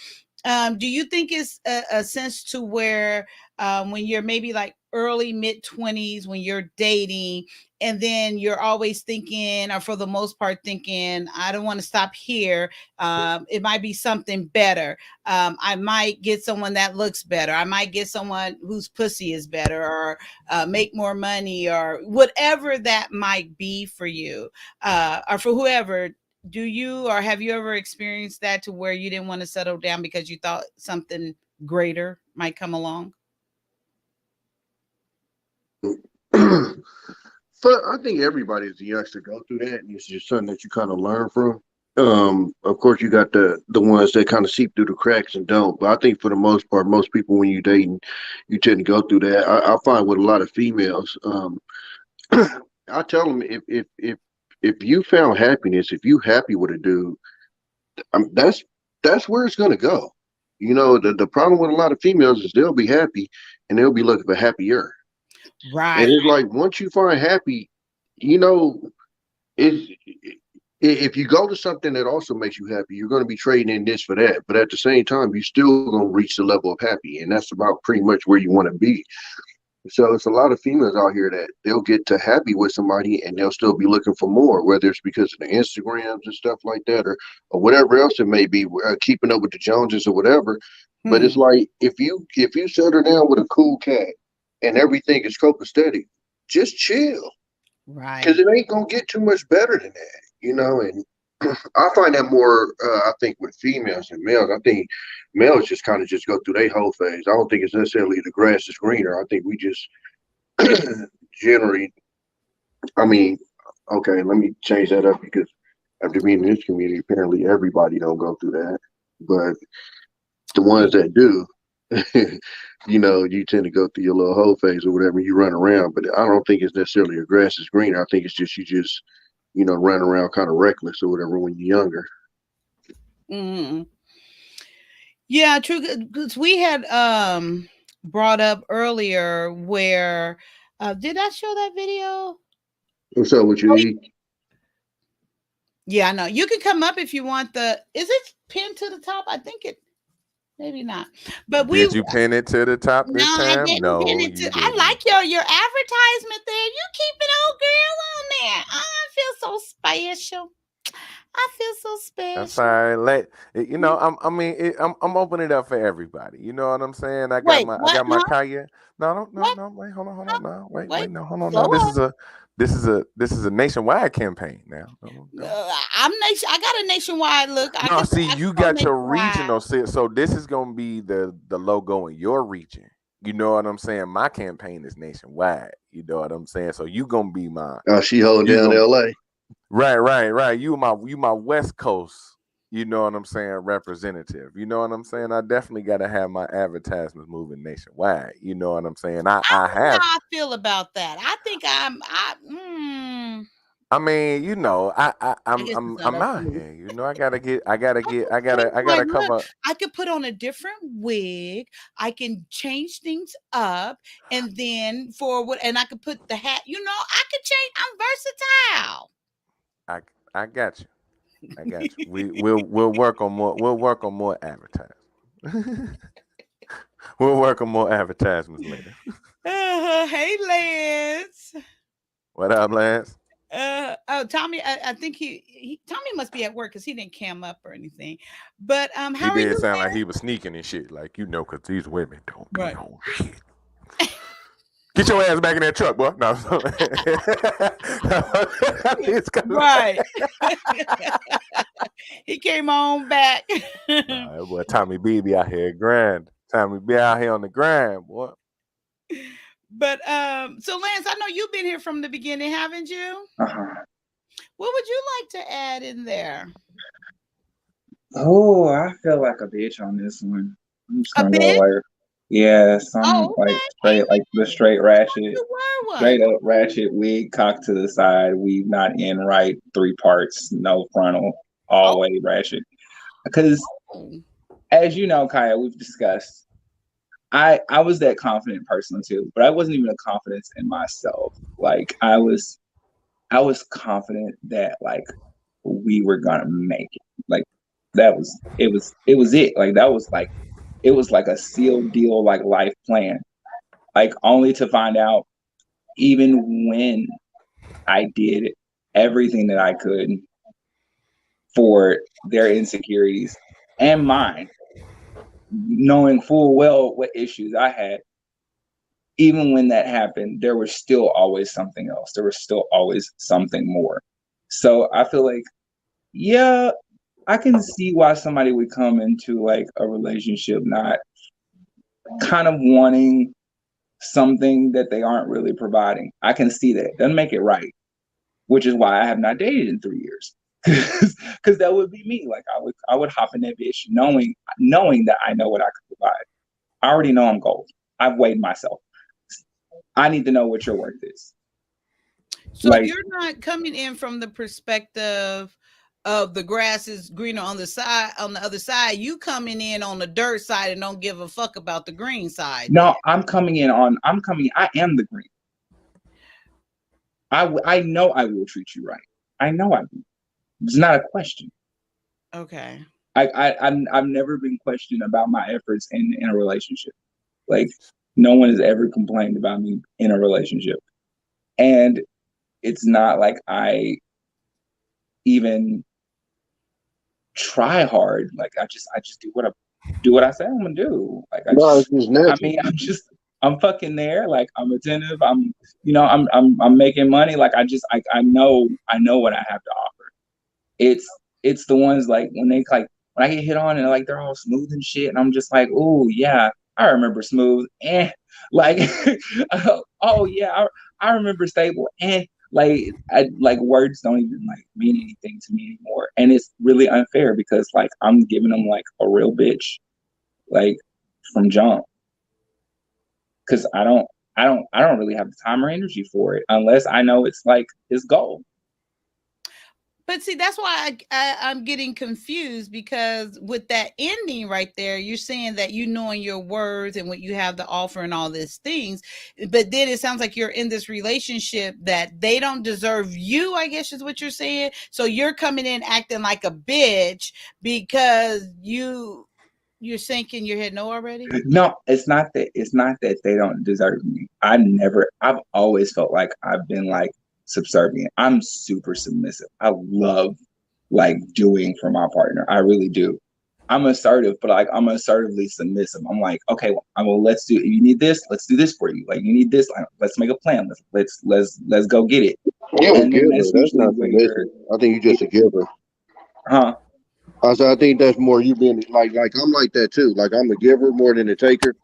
do you think it's a sense to where when you're maybe like early mid 20s when you're dating, and then you're always thinking, or for the most part thinking, I don't want to stop here, it might be something better, I might get someone that looks better, I might get someone whose pussy is better, or make more money, or whatever that might be for you, or for whoever. Do you, or have you ever experienced that, to where you didn't want to settle down because you thought something greater might come along? But I think everybody as a youngster go through that, and it's just something that you kind of learn from. Of course, you got the ones that kind of seep through the cracks and don't. But I think for the most part, most people when you dating, you tend to go through that. I find with a lot of females, I tell them if you found happiness, if you happy with a dude, that's where it's gonna go. The problem with a lot of females is they'll be happy and they'll be looking for happier. And Right. it's like once you find happy, you know, is if you go to something that also makes you happy, you're going to be trading in this for that. But at the same time, you're still going to reach the level of happy, and that's about pretty much where you want to be. So it's a lot of females out here that they'll get to happy with somebody, and they'll still be looking for more, whether it's because of the Instagrams and stuff like that, or whatever else it may be, keeping up with the Joneses or whatever. But it's Hmm. like if you settle down with a cool cat and everything is copacetic, just chill because Right. it ain't gonna get too much better than that. And I find that more, I think, with females and males. I think males just kind of just go through their whole phase. I don't think it's necessarily the grass is greener. I think we just generally, I mean, okay, let me change that up because after being in this community, apparently everybody don't go through that, but the Yeah. ones that do. You tend to go through your little whole phase or whatever. You run around, but I don't think it's necessarily a grass is greener. I think it's just you just run around kind of reckless or whatever when you're younger. Hmm. Yeah, true. Because we had brought up earlier where did I show that video? What's up with you, Oh, E? yeah, I know. You can come up if you want. The is it pinned to the top? I think it. Maybe not. But Did you pin it to the top no, this I time? didn't pin No, it to. you I didn't. like your advertisement there. You keeping old girl on there. Oh, I feel so special. I feel so That's special. all right. I'm opening it up for everybody. You know what I'm saying? Wait, I what? got my Huh? Kaya. No, What? no. Wait, hold Huh? on. No, Wait. no, hold on. Slow Now, up. this is a nationwide campaign. Now, no. I'm nation. I got a nationwide look. No, see, I you can go got your nationwide. regional. So this is gonna be the logo in your region. You know what I'm saying? My campaign is nationwide. You know what I'm saying? So you gonna be my She holding you down gonna L.A. right. You my West Coast. You know what I'm saying? Representative. You know what I'm saying? I definitely got to have my advertisements moving nationwide. You know what I'm saying? I I don't know have. how I feel about that. I think I mean, you know, I guess it's not I'm up to out me. here. You know, I gotta Change I my gotta look. cover. I could put on a different wig. I can change things up, and then for what? And I could put the hat. I could change. I'm versatile. I got you. I got you. We'll work on more. We'll work on more advertisements. We'll work on more advertisements later. Hey, Lance. What up, Lance? Oh, Tommy. I think Tommy must be at work because he didn't cam up or anything. But He how are did you, sound like Lance? he was sneaking and shit, like because these women don't be Right. on shit. Get your ass back in that truck, boy. No. Right. He came on back. Nah, that boy Tommy B be out here grind. Tommy be out here on the grind, boy. But so Lance, I know you've been here from the beginning, haven't you? Uh-huh. What would you like to add in there? Oh, I feel like a bitch on this one. I'm just A gonna go bit? like, yeah, some Oh, like okay. straight, like the straight I thought ratchet, you were one. straight up ratchet wig cocked to the side, weave not in right, 3 parts, no frontal, all Oh. way ratchet. Because as you know, Kaya, we've discussed, I was that confident person too, but I wasn't even a confidence in myself. Like I was confident that like we were gonna make it. Like it was it. Like that was like it was like a sealed deal, like life plan. Like only to find out, even when I did everything that I could for their insecurities and mine, knowing full well what issues I had, even when that happened, there was still always something else. There was still always something more. So I feel like, yeah, I can see why somebody would come into like a relationship not kind of wanting something that they aren't really providing. I can see that. Doesn't make it right, which is why I have not dated in 3 years. Because that would be me. Like I would hop in that bitch knowing that I know what I could provide. I already know I'm gold. I've weighed myself. I need to know what your worth is. So Like, you're not coming in from the perspective of the grass is greener on the other side. You coming in on the dirt side and don't give a fuck about the green side. no, I am the green. I know I will treat you right. I know I will. It's not a question. Okay. I've never been questioned about my efforts in a relationship. Like no one has ever complained about me in a relationship. And it's not like I even try hard. Like I just do what I say I'm gonna do. Like It's just natural. I'm fucking there. Like I'm attentive. I'm making money. Like I know what I have to offer. It's the ones like when I get hit on and like they're all smooth and shit, and I'm just like, oh yeah, I remember smooth, like, oh yeah, I remember stable, like words don't even like mean anything to me anymore, and it's really unfair because like I'm giving them like a real bitch, like from jump, because I don't really have the time or energy for it unless I know it's like his goal. But see, that's why I'm getting confused because with that ending right there, you're saying that you knowing your worth and what you have to offer and all these things. But then it sounds like you're in this relationship that they don't deserve you, I guess is what you're saying. So you're coming in acting like a bitch because you you're sinking your head no already? No, it's not that. It's not that they don't deserve me. I've always felt like I've been like subservient. I'm super submissive. I love like doing for my partner. I really do. I'm assertive, but like I'm assertively submissive. I'm like, okay, well, let's do. You need this, let's do this for you. Like you need this, like, let's make a plan. Let's go get it. Yeah, well, And then giver. that's That's usually not where, submissive. I think you just a giver. huh? I think that's more you being like I'm like that too. Like I'm a giver more than a taker.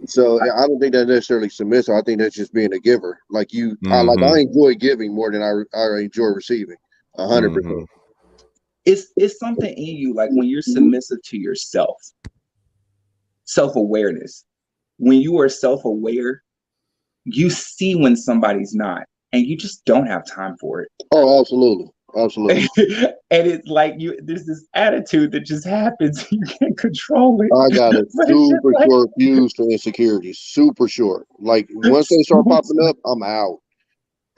So I don't think that's necessarily submissive. I think that's just being a giver. Like I enjoy giving more than I enjoy receiving. 100%. It's something in you, like when you're submissive to yourself, self-awareness. When you are self-aware, you see when somebody's not, and you just don't have time for it. Oh, absolutely. Absolutely. And it's like there's this attitude that just happens. You can't control it. I got a But it's just super like, short fuse for insecurities. Super short. Like once they start popping up, I'm out.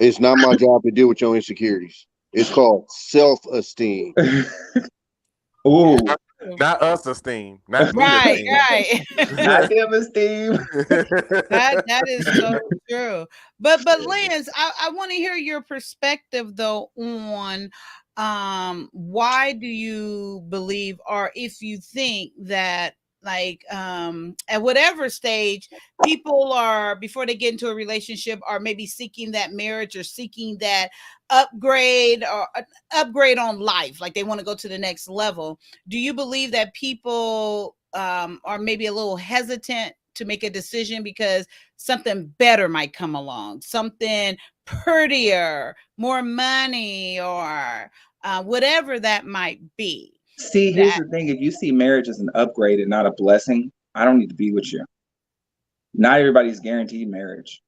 It's not my job to deal with your insecurities. It's called self-esteem. ooh, Not us esteem, not me Right, esteem. right. not them esteem. That is so true. But Lance, I want to hear your perspective though on why do you believe, or if you think that, like, at whatever stage people are, before they get into a relationship, are maybe seeking that marriage or seeking that upgrade, or upgrade on life, like they want to go to the next level. Do you believe that people are maybe a little hesitant to make a decision because something better might come along, something prettier, more money, or whatever that might be? See, here's the thing. If you see marriage as an upgrade and not a blessing, I don't need to be with you. Not everybody's guaranteed marriage.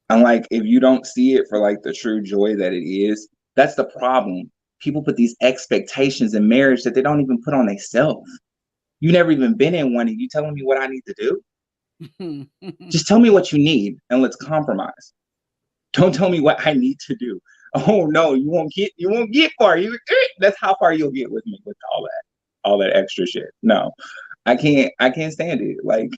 And like, if you don't see it for like the true joy that it is, that's the problem. People put these expectations in marriage that they don't even put on themselves. You never even been in one, and you telling me what I need to do? Just tell me what you need and let's compromise. Don't tell me what I need to do. Oh no, you won't get far. That's how far you'll get with me with all that extra shit. No, I can't stand it. Like,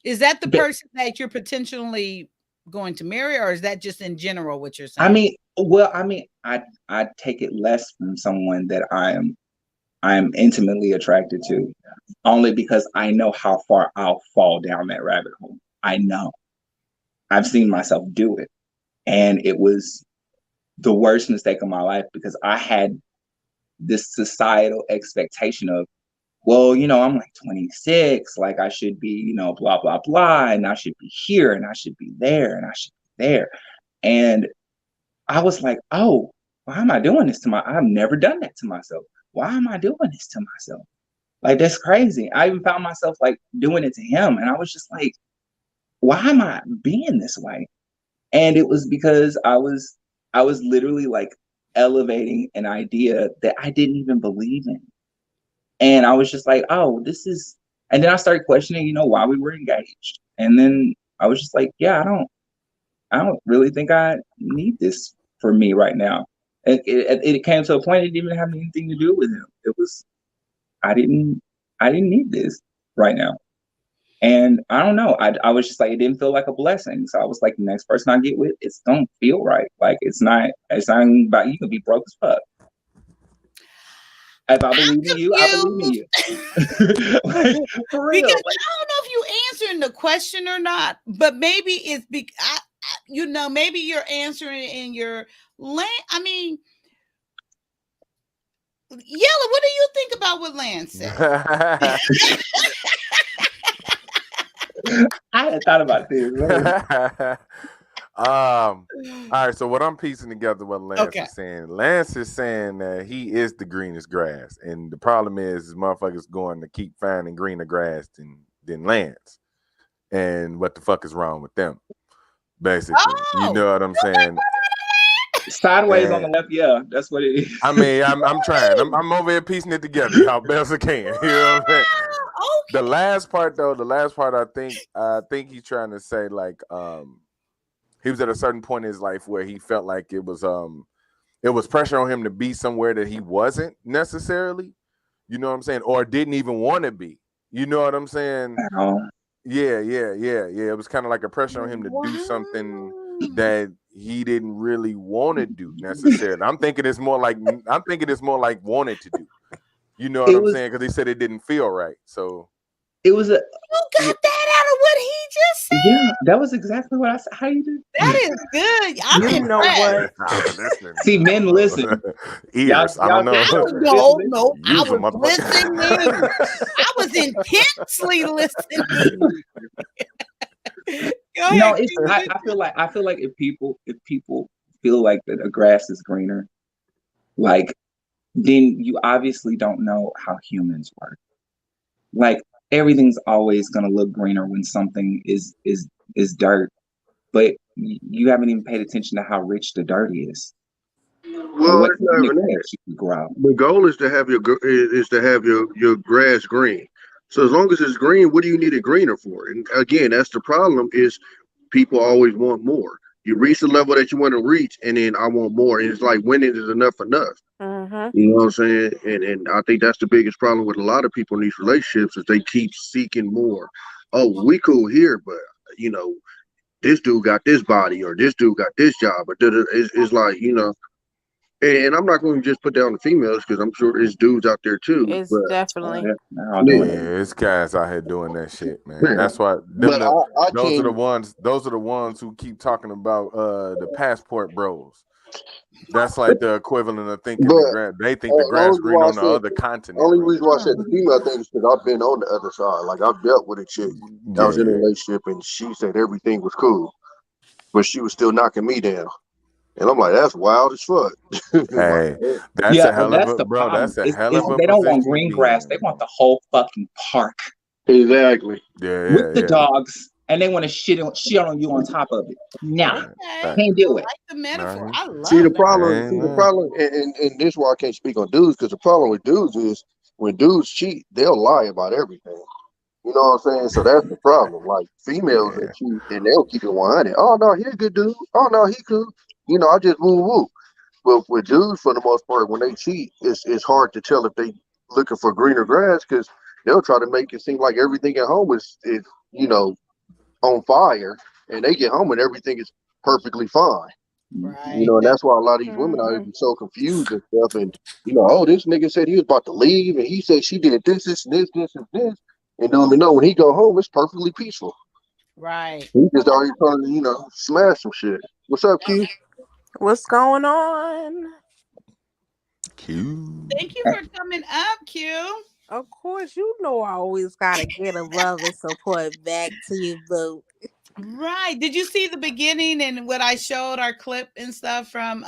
is that the person that you're potentially going to marry, or is that just in general what you're saying? I take it less from someone that I am intimately attracted to, only because I know how far I'll fall down that rabbit hole. I know. I've seen myself do it. And it was the worst mistake of my life, because I had this societal expectation of, well, I'm like 26, like I should be, blah, blah, blah, and I should be here, and I should be there, and I should be there. And I was like, oh, why am I doing this to I've never done that to myself. Why am I doing this to myself? Like, that's crazy. I even found myself like doing it to him. And I was just like, why am I being this way? And it was because I was literally like elevating an idea that I didn't even believe in. And I was just like, oh, and then I started questioning, why we were engaged. And then I was just like, yeah, I don't really think I need this for me right now. It came to a point it didn't even have anything to do with him. It was, I didn't need this right now. And I don't know. I was just like, it didn't feel like a blessing. So I was like, the next person I get with, it's don't feel right. Like it's not about, you can be broke as fuck. If I believe in you, I believe in you. Like, for real. Because I don't know if you answering the question or not, but maybe it's maybe you're answering in your I mean, Yella, what do you think about what Lance said? I hadn't thought about this. All right, so what I'm piecing together what Lance is saying that he is the greenest grass, and the problem is motherfuckers going to keep finding greener grass than Lance, and what the fuck is wrong with them, basically. You know what I'm saying? Sideways on the left, yeah, that's what it is. I mean, I'm trying. I'm over here piecing it together how best I can. You know what I'm saying? Okay. The last part, I think he's trying to say like he was at a certain point in his life where he felt like it was pressure on him to be somewhere that he wasn't necessarily, you know what I'm saying, or didn't even want to be. You know what I'm saying? Wow. Yeah. It was kind of like a pressure on him to do something that he didn't really want to do necessarily. I'm thinking it's more like wanted to do. You know what It I'm was saying? Because he said it didn't feel right. So it was a You got that out of what he just said? yeah, that was exactly what I said. How you do? That is good. I'm You know impressed. what? I'm listening. See, men listen. Ears. I don't know. I was no, I Use them, was motherfucker. listening. I was intensely listening. Go No, ahead. it's I feel like if people feel like that the grass is greener, like then you obviously don't know how humans work. Like everything's always gonna look greener when something is dirt, but you haven't even paid attention to how rich the dirt is or Well, what it's not even that. you can grow. The goal is to have your grass green. So as long as it's green, what do you need it greener for? And again, that's the problem is people always want more. You reach the level that you want to reach, and then I want more. And it's like winning is enough enough. Mm-hmm. You know what I'm saying? And I think that's the biggest problem with a lot of people in these relationships is they keep seeking more. Oh, we cool here, but you know, this dude got this body or this dude got this job, but it's like, and I'm not going to just put down the females because I'm sure there's dudes out there too. It's But definitely. They're all Yeah, doing it. it's guys out here doing that shit, man. man, That's why but I those are the can't. ones. Those are the ones who keep talking about the passport bros. That's like the equivalent of thinking But they think the grass only reason green why I on the said other continent only or reason why I whatever. said the female thing is because I've been on the other side. Like I've dealt with a chick that was in a Yeah. relationship and she said everything was cool, but she was still knocking me down. And I'm like, that's wild as fuck. Like, Hey, that's Yeah, a and hell of that's a the bro. problem. That's a hell Is of a they don't want position to green be grass. in, They want bro. the whole fucking park exactly. with the Yeah. dogs, and they want to shit on you on top of it. Nah, Okay. Fact. can't I do it. like the metaphor. Nah, I See the love that. problem. See the ain't problem, and this is why I can't speak on dudes because the problem with dudes is when dudes cheat, they'll lie about everything. You know what I'm saying? So that's the problem. Like females that yeah. cheat and they'll keep it 100. Oh no, he's a good dude. Oh no, he cool. I just woo woo. But with dudes, for the most part, when they cheat, it's hard to tell if they looking for greener grass because they'll try to make it seem like everything at home is you know on fire, and they get home and everything is perfectly fine. Right. And that's why a lot of these women out here Mm-hmm. be so confused and stuff. And oh, this nigga said he was about to leave, and he said she did this, and this, and this. And don't even know when he go home, it's perfectly peaceful. Right. He just already trying to, smash some shit. What's up, Q? What's going on? Cute. Thank you for coming up, Q. Of course, you know I always gotta get a love and support back to you, boo. Right. Did you see the beginning and what I showed our clip and stuff from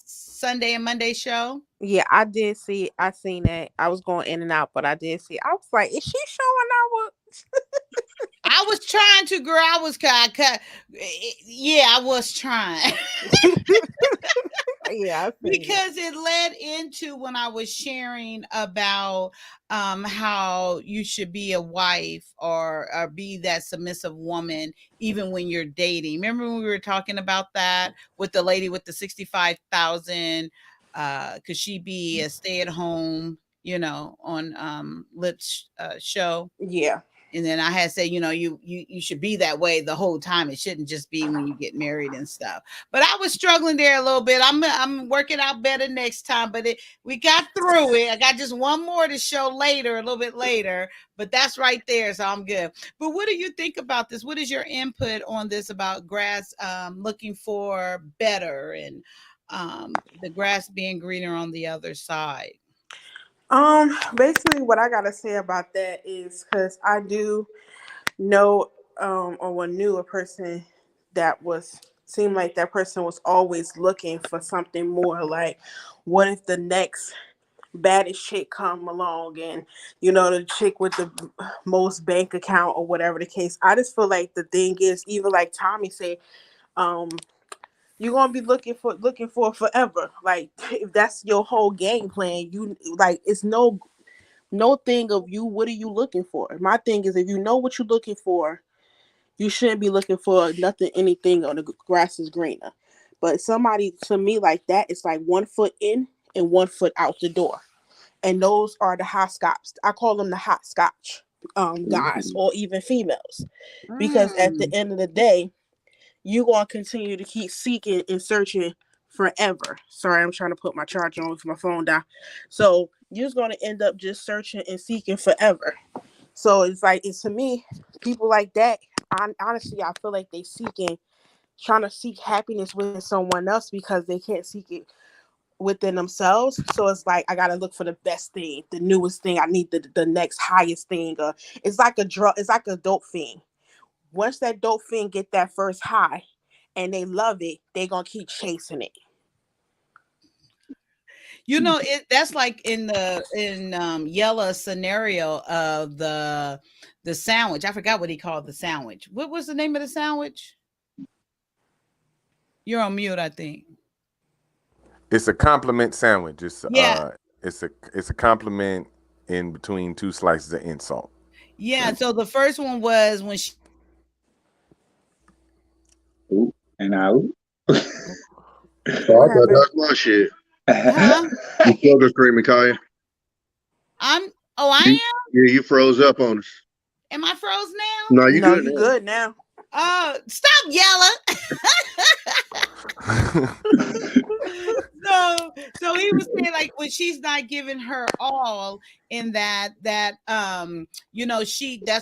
Sunday and Monday show? Yeah, I did see. I seen that. I was going in and out, but I did see. I was like, is she showing out what? I was trying to, girl. Yeah, I was trying. Yeah, I seen it. Because it led into when I was sharing about how you should be a wife or be that submissive woman even when you're dating. Remember when we were talking about that with the lady with the 65,000 could she be a stay-at-home, on Lips show? Yeah. And then I had said, you should be that way the whole time. It shouldn't just be when you get married and stuff. But I was struggling there a little bit. I'm working out better next time. But we got through it. I got just one more to show later, a little bit later. But that's right there, so I'm good. But what do you think about this? What is your input on this about grass looking for better and the grass being greener on the other side? Basically, what I gotta say about that is because I do know, or knew a person that seemed like that person was always looking for something more. Like, what if the next baddest chick come along and the chick with the most bank account or whatever the case. I just feel like the thing is, even like Tommy said, um you're gonna be looking for forever. Like, if that's your whole game plan, you like, it's no thing of you, what are you looking for? My thing is, if you know what you're looking for, you shouldn't be looking for nothing, anything on the grass is greener. But somebody to me like that, it's like 1 foot in and 1 foot out the door. And those are the hot scotch. I call them the hot scotch. guys Mhm. or even females, because at the Mm. end of the day, you gonna continue to keep seeking and searching forever. Sorry, I'm trying to put my charger on with my phone down. So you're just gonna end up just searching and seeking forever. So it's like, it's to me, people like that. Honestly, I feel like they seeking, trying to seek happiness within someone else because they can't seek it within themselves. So it's like, I gotta look for the best thing, the newest thing. I need the next highest thing. It's like a drug. It's like a dope thing. Once that dope thing get that first high, and they love it, they gonna keep chasing it. You know, that's like in the in Yella scenario of the sandwich. I forgot what he called the sandwich. What was the name of the sandwich? You're on mute, I think. It's a compliment sandwich. Yeah, It's a compliment in between two slices of insult. yeah. So the first one was when she Ooh, and out. Oh, What I thought happened? that's my shit. huh? You still screaming, Kaya? I'm oh I You, am? yeah, you froze up on us. Am I froze now? No, you No, good you now. good now. Stop yelling. So he was saying like when she's not giving her all in that that's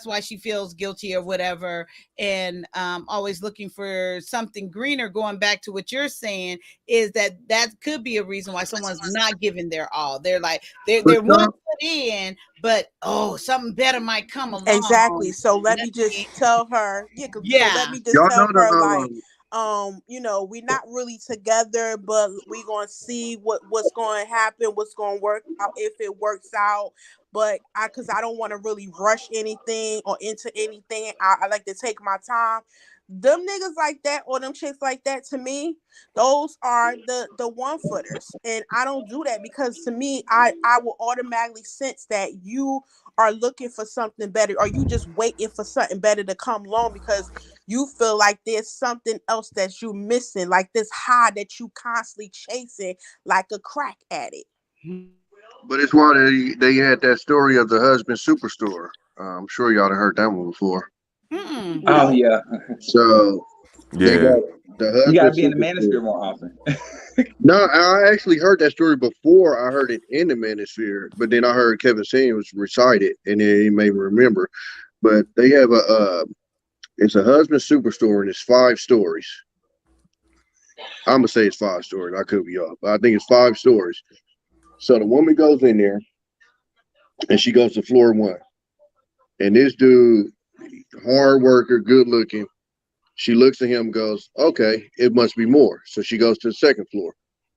why she feels guilty or whatever, and always looking for something greener. Going back to what you're saying, is that could be a reason why someone's not giving their all. They're like But they're one y'all, foot in, but oh, something better might come Exactly. along. So let Let me just me tell her, yeah. So let yeah. me just y'all know tell the her, like, we're not really together, but we gonna see what's going to happen, what's going to work out if it works out. But cause I don't want to really rush anything or into anything. I like to take my time. Them niggas like that or them chicks like that, to me, those are the one footers, and I don't do that because to me, I will automatically sense that you are looking for something better, or you just waiting for something better to come along because you feel like there's something else that you missing, like this high that you constantly chasing like a crack addict. but it's why they had that story of the husband superstore. I'm sure y'all have heard that one before. Mm-mm. Oh No. yeah, So they Yeah. got the you gotta husband be in the superstore. manosphere more often. No, I actually heard that story before. I heard it in the manosphere, but then I heard Kevin Samuels recite it, and then he made me remember. But they have it's a husband superstore, and it's 5 stories. I'm gonna say it's 5 stories. I could be off, but I think it's 5 stories. So the woman goes in there, and she goes to floor one, and this dude, hard worker, good looking. She looks at him, and goes, "Okay, it must be more." So she goes to the second floor.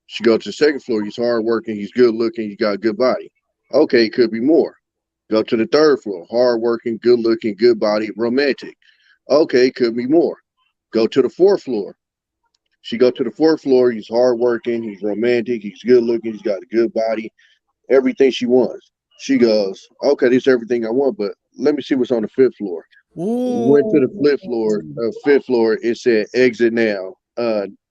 She goes to the second floor. He's hard working. He's good looking. He's got a good body. Okay, it could be more. Go to the third floor. Hard working, good looking, good body, romantic. Okay, it could be more. Go to the fourth floor. She go to the fourth floor. He's hard working. He's romantic. He's good looking. He's got a good body. Everything she wants. She goes, okay, this is everything I want, but let me see what's on the fifth floor. Went to the fifth floor. Ooh. Fifth floor. It said exit now.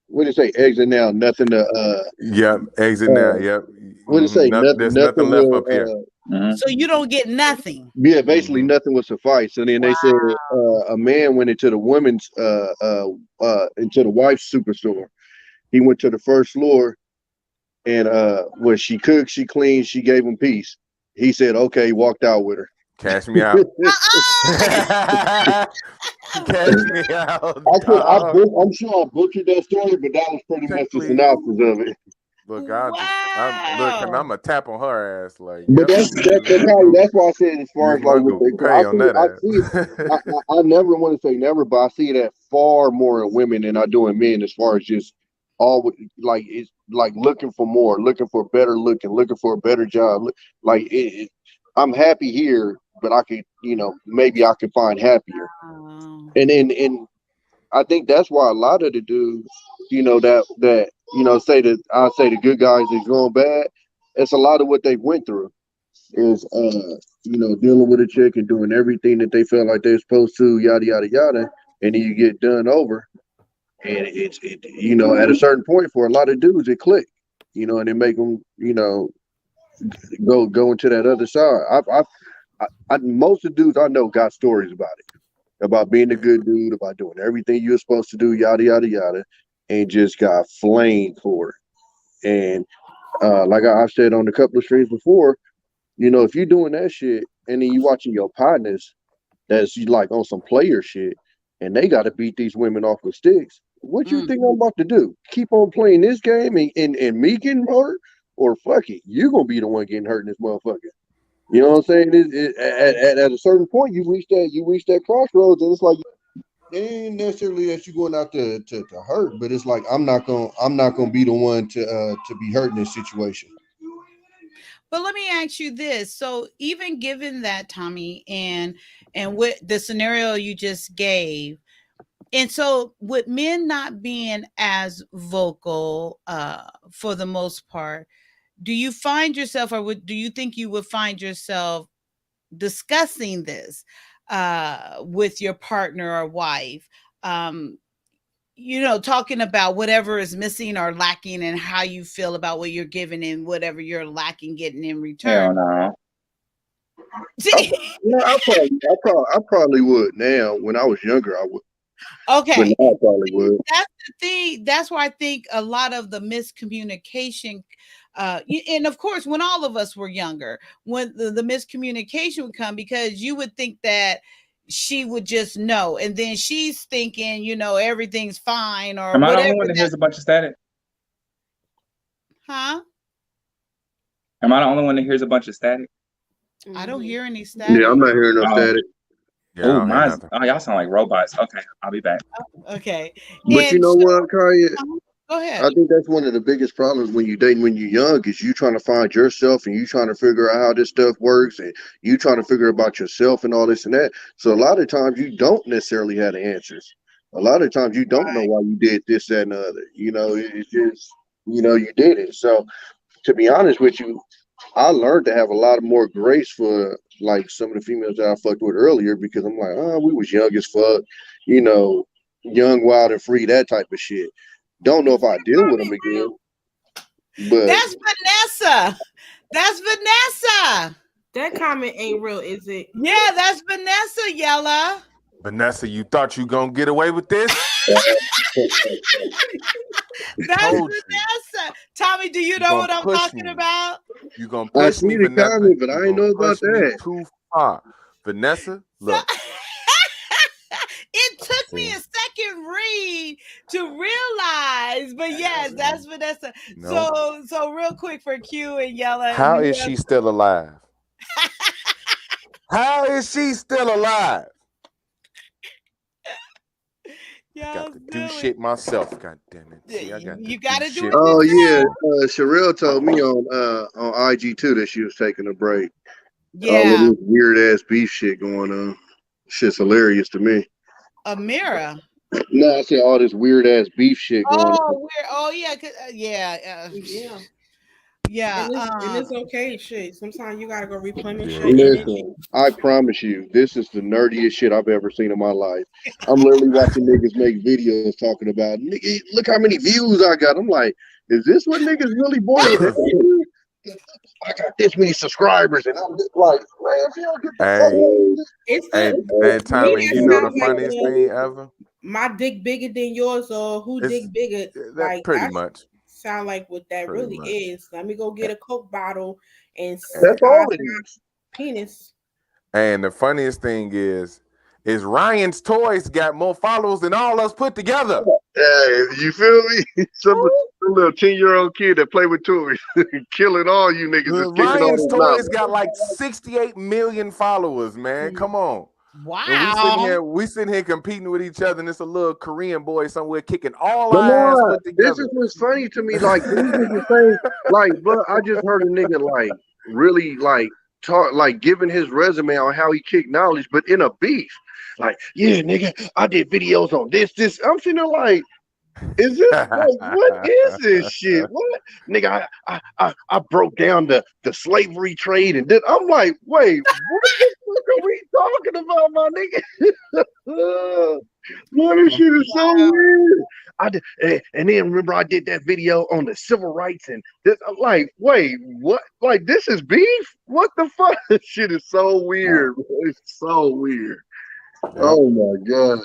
What did it say? Exit now. Nothing to. Yep. Exit now. Uh, Yep. what did it say? Nothing. There's nothing Nothing left will. up here. Mhm. So you don't get nothing. Yeah, basically Hmm. nothing will suffice. And then they said a man went into the women's into the wife's superstore. He went to the first floor and when she cooked, she cleaned, she gave him peace. He said, okay, he walked out with her. Cash me out. Uh-uh. Cash me out, dog. I'm sure I butchered that story, but that was pretty Check, much the please. synopsis of it. Look, I'm Wow. a tap on her ass. Like, But yep. that's why I said as far Use as like my with the, Google because Pay on that I see it. I, ass. I never want to say never, but I see that far more in women than I do in men as far as just all like it's like looking for more, looking for better looking, looking for a better job. Like I'm happy here, but I could, maybe I could find happier. Oh. And I think that's why a lot of the dudes, that say that I say the good guys is going bad. It's a lot of what they went through is dealing with a chick and doing everything that they felt like they're supposed to, yada yada yada, and then you get done over, and at a certain point for a lot of dudes it click, and they make them go into that other side. most of the dudes I know got stories about it, about being a good dude, about doing everything you're supposed to do, yada yada yada, and just got flamed for it. And like I've said on a couple of streams before, if you're doing that shit and then you watching your partners that's like on some player shit and they got to beat these women off with sticks, what you think I'm about to do? Keep on playing this game and me getting hurt? Or fuck it, you're going to be the one getting hurt in this motherfucker. You know what I'm saying? At a certain point, you reach that crossroads, and it's like it ain't necessarily that you're going out to hurt, but it's like I'm not gonna be the one to be hurt in this situation. But let me ask you this. So even given that, Tommy, and with the scenario you just gave, and so with men not being as vocal for the most part, do you find yourself, or do you think you would find yourself discussing this with your partner or wife? Talking about whatever is missing or lacking and how you feel about what you're giving and whatever you're lacking getting in return. Hell no. I probably would now. When I was younger, I would. Okay. But now I probably would. That's the thing. That's why I think a lot of the miscommunication, and of course, when all of us were younger, when the miscommunication would come, because you would think that she would just know, and then she's thinking, everything's fine or Am I whatever. the only one that hears a bunch of static? Huh? Am I the only one that hears a bunch of static? I don't hear any static. Yeah, I'm not hearing no static. Yeah, y'all sound like robots. Okay, I'll be back. Okay. But you know what, Kaya? Go ahead. I think that's one of the biggest problems when you dating when you're young is you trying to find yourself and you trying to figure out how this stuff works and you trying to figure about yourself and all this and that. So a lot of times you don't necessarily have the answers. A lot of times you don't know why you did this, that, and the other. It's just, you did it. So to be honest with you, I learned to have a lot of more grace for like some of the females that I fucked with earlier because I'm like, we was young as fuck, young, wild, and free, that type of shit. Don't know if I deal with them again. But that's Vanessa. That's Vanessa. That comment ain't real, is it? Yeah, that's Vanessa, Yella. Vanessa, you thought you gonna get away with this? That's Vanessa. Tommy, do you know what I'm talking about? You gonna push me, Vanessa? Comment, but I ain't know about that. Too far, Vanessa. Look. It took me a second read to realize, but yes, that's Vanessa. No. So real quick for Q and Yella. How is she still alive? How is she still alive? Got to do shit myself. God damn it! See, you got to do it. Oh yeah, Sherelle told me on IG too that she was taking a break. Yeah, all of this weird ass beef shit going on. Shit's hilarious to me. Amira. No, I said all this weird ass beef shit going on. Weird. Oh yeah, yeah. And it's okay, shit. Sometimes you gotta go replenish your Listen, I promise you, this is the nerdiest shit I've ever seen in my life. I'm literally watching niggas make videos talking about, nigga, look how many views I got. I'm like, is this what niggas really boil down to? I got this many subscribers, and I'm just like, man, if you don't get the Tommy, you know the funniest thing ever? My dick bigger than yours, or who dick bigger? Like pretty much. Sound like what that really is. Let me go get a Coke bottle and that's all it is. Penis. And the funniest thing is Ryan's Toys got more followers than all us put together. Hey, you feel me? Some little 10-year-old kid that play with toys, killing all you niggas. Ryan's Toys got like 68 million followers, man. Come on. Wow. And we sitting here competing with each other, and it's a little Korean boy somewhere kicking all our ass put together. This is what's funny to me. Like, bro, I just heard a nigga like really like talk, like giving his resume on how he kicked knowledge, but in a beef. Like, yeah, nigga, I did videos on this. I'm sitting there like, is this like, what is this shit? What, nigga? I broke down the slavery trade, and then I'm like, wait, what the fuck are we talking about, my nigga? Man, this shit is so weird. I did, and then remember I did that video on the civil rights and this. I'm like, wait, what? Like this is beef? What the fuck? This shit is so weird. It's so weird. Yep. Oh my god.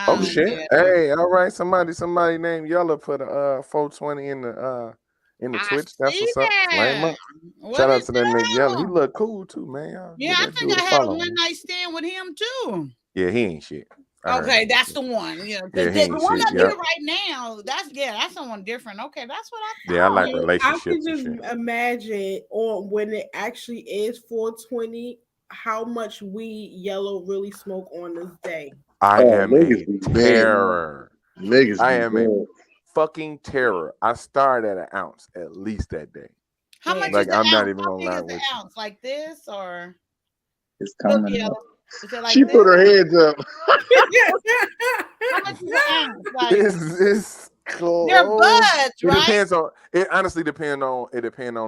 Oh shit! Hey, all right. Somebody named Yellow put a 420 in the I Twitch. That's see what's up. Flame that. up. What Shout out is to that nigga Yellow. He that? look cool too, man. Y'all Yeah, give I that think dude I a had a follow, one man. night stand with him too. Yeah, he ain't shit. I heard Okay, him. that's the one. Yeah, Yeah, the he ain't one shit. up Yeah, here right now. That's someone different. Okay, that's what I yeah. I like thought. I relationships can and just shit. imagine on when it actually is 420, how much weed Yellow really smoke on this day. I Oh, am niggas a be bad. terror. Niggas I be am a bad. fucking terror. I started at an ounce at least that day. How much Like is the I'm not ounce? even How gonna big lie is the with you. ounce? Like this or It's look coming yellow? up. Is it like She this? put her hands up. How much is the ounce? Like It's they're close. buds, It right? depends on. It honestly depend on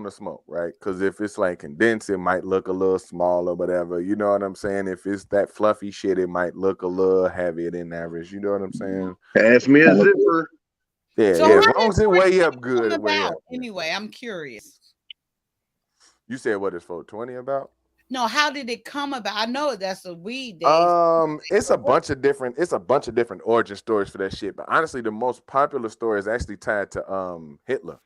the smoke, right? Because if it's like condensed, it might look a little small or whatever. You know what I'm saying? If it's that fluffy shit, it might look a little heavier than average. You know what I'm saying? Pass me a zipper. Yeah, So yeah. how As did long as it way 420 up good, come it way about? up. Yeah. Anyway, I'm curious. You said what is 420 about? No, how did it come about? I know that's a weed day. It's a bunch of different origin stories for that shit. But honestly, the most popular story is actually tied to Hitler.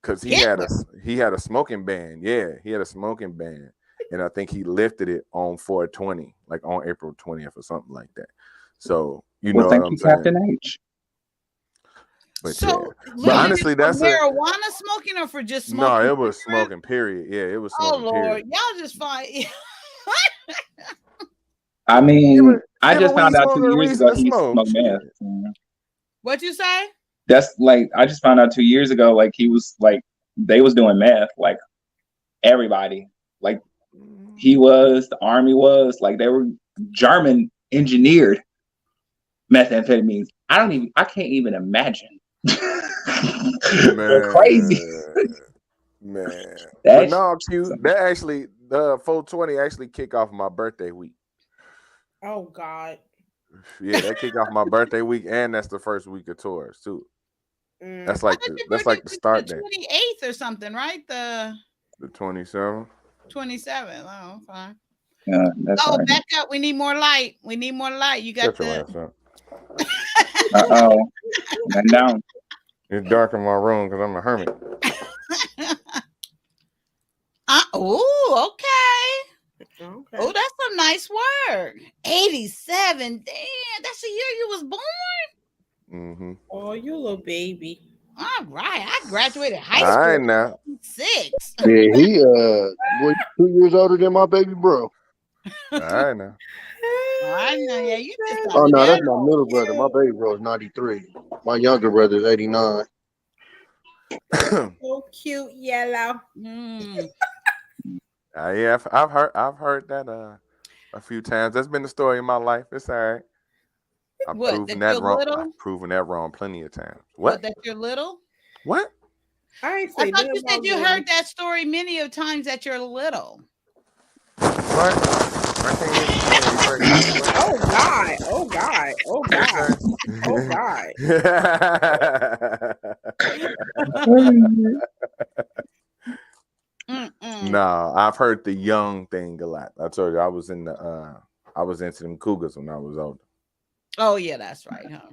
Because Hitler. he had a smoking ban. Yeah, he had a smoking ban. And I think he lifted it on 420, like on April 20th or something like that. So you Well, know what thank I'm you, saying? Captain H. But So yeah. look But at it honestly, for that's a marijuana smoking or for just no, smoking it was cigarettes? smoking, period. Yeah, it was Oh smoking, Lord, period. y'all just find I Yeah, mean, I but just when you found out smoke 2 a years reason ago to he smoke, smoked meth. shit. what you say? That's like I just found out 2 years ago. Like he was like they was doing meth. Like everybody. Like he was, the army was. Like they were German engineered methamphetamines. I can't even imagine. They're crazy. Man. But That's no, Q, that actually the 420 actually kick off my birthday week. Oh God. Yeah, that kick off my birthday week, and that's the first week of tours too. That's I like thought your that's birthday like the was start the date. 28th or something, right? The The 27th. 27th. Oh, fine. that's Oh, right. back up. We need more light. We need more light. You got Shut your the ass up. Oh, and down. It's dark in my room because I'm a hermit. oh, okay. Okay. Oh, that's some nice work. 87. Damn, that's the year you was born. Mm-hmm. Oh, you little baby. All right. I graduated high All school right now. in 6. Yeah, he boy, 2 years older than my baby bro. All right now. I know. Yeah, you just a Oh no, that's my little middle brother. My baby bro is 93. My younger brother is 89. So cute, Yellow. Yeah, I've heard that a few times. That's been the story of my life. It's all right. What? That you're little? I've proven that wrong plenty of times. What? That you're little? What? I ain't I say thought nothing you said about you little. heard that story many of times that you're little. What? I can't hear you. You breaking up. What? Oh God. Oh God. Oh God. Oh God. No, I've heard the young thing a lot. I told you I was into them cougars when I was older. Oh yeah, that's right, huh?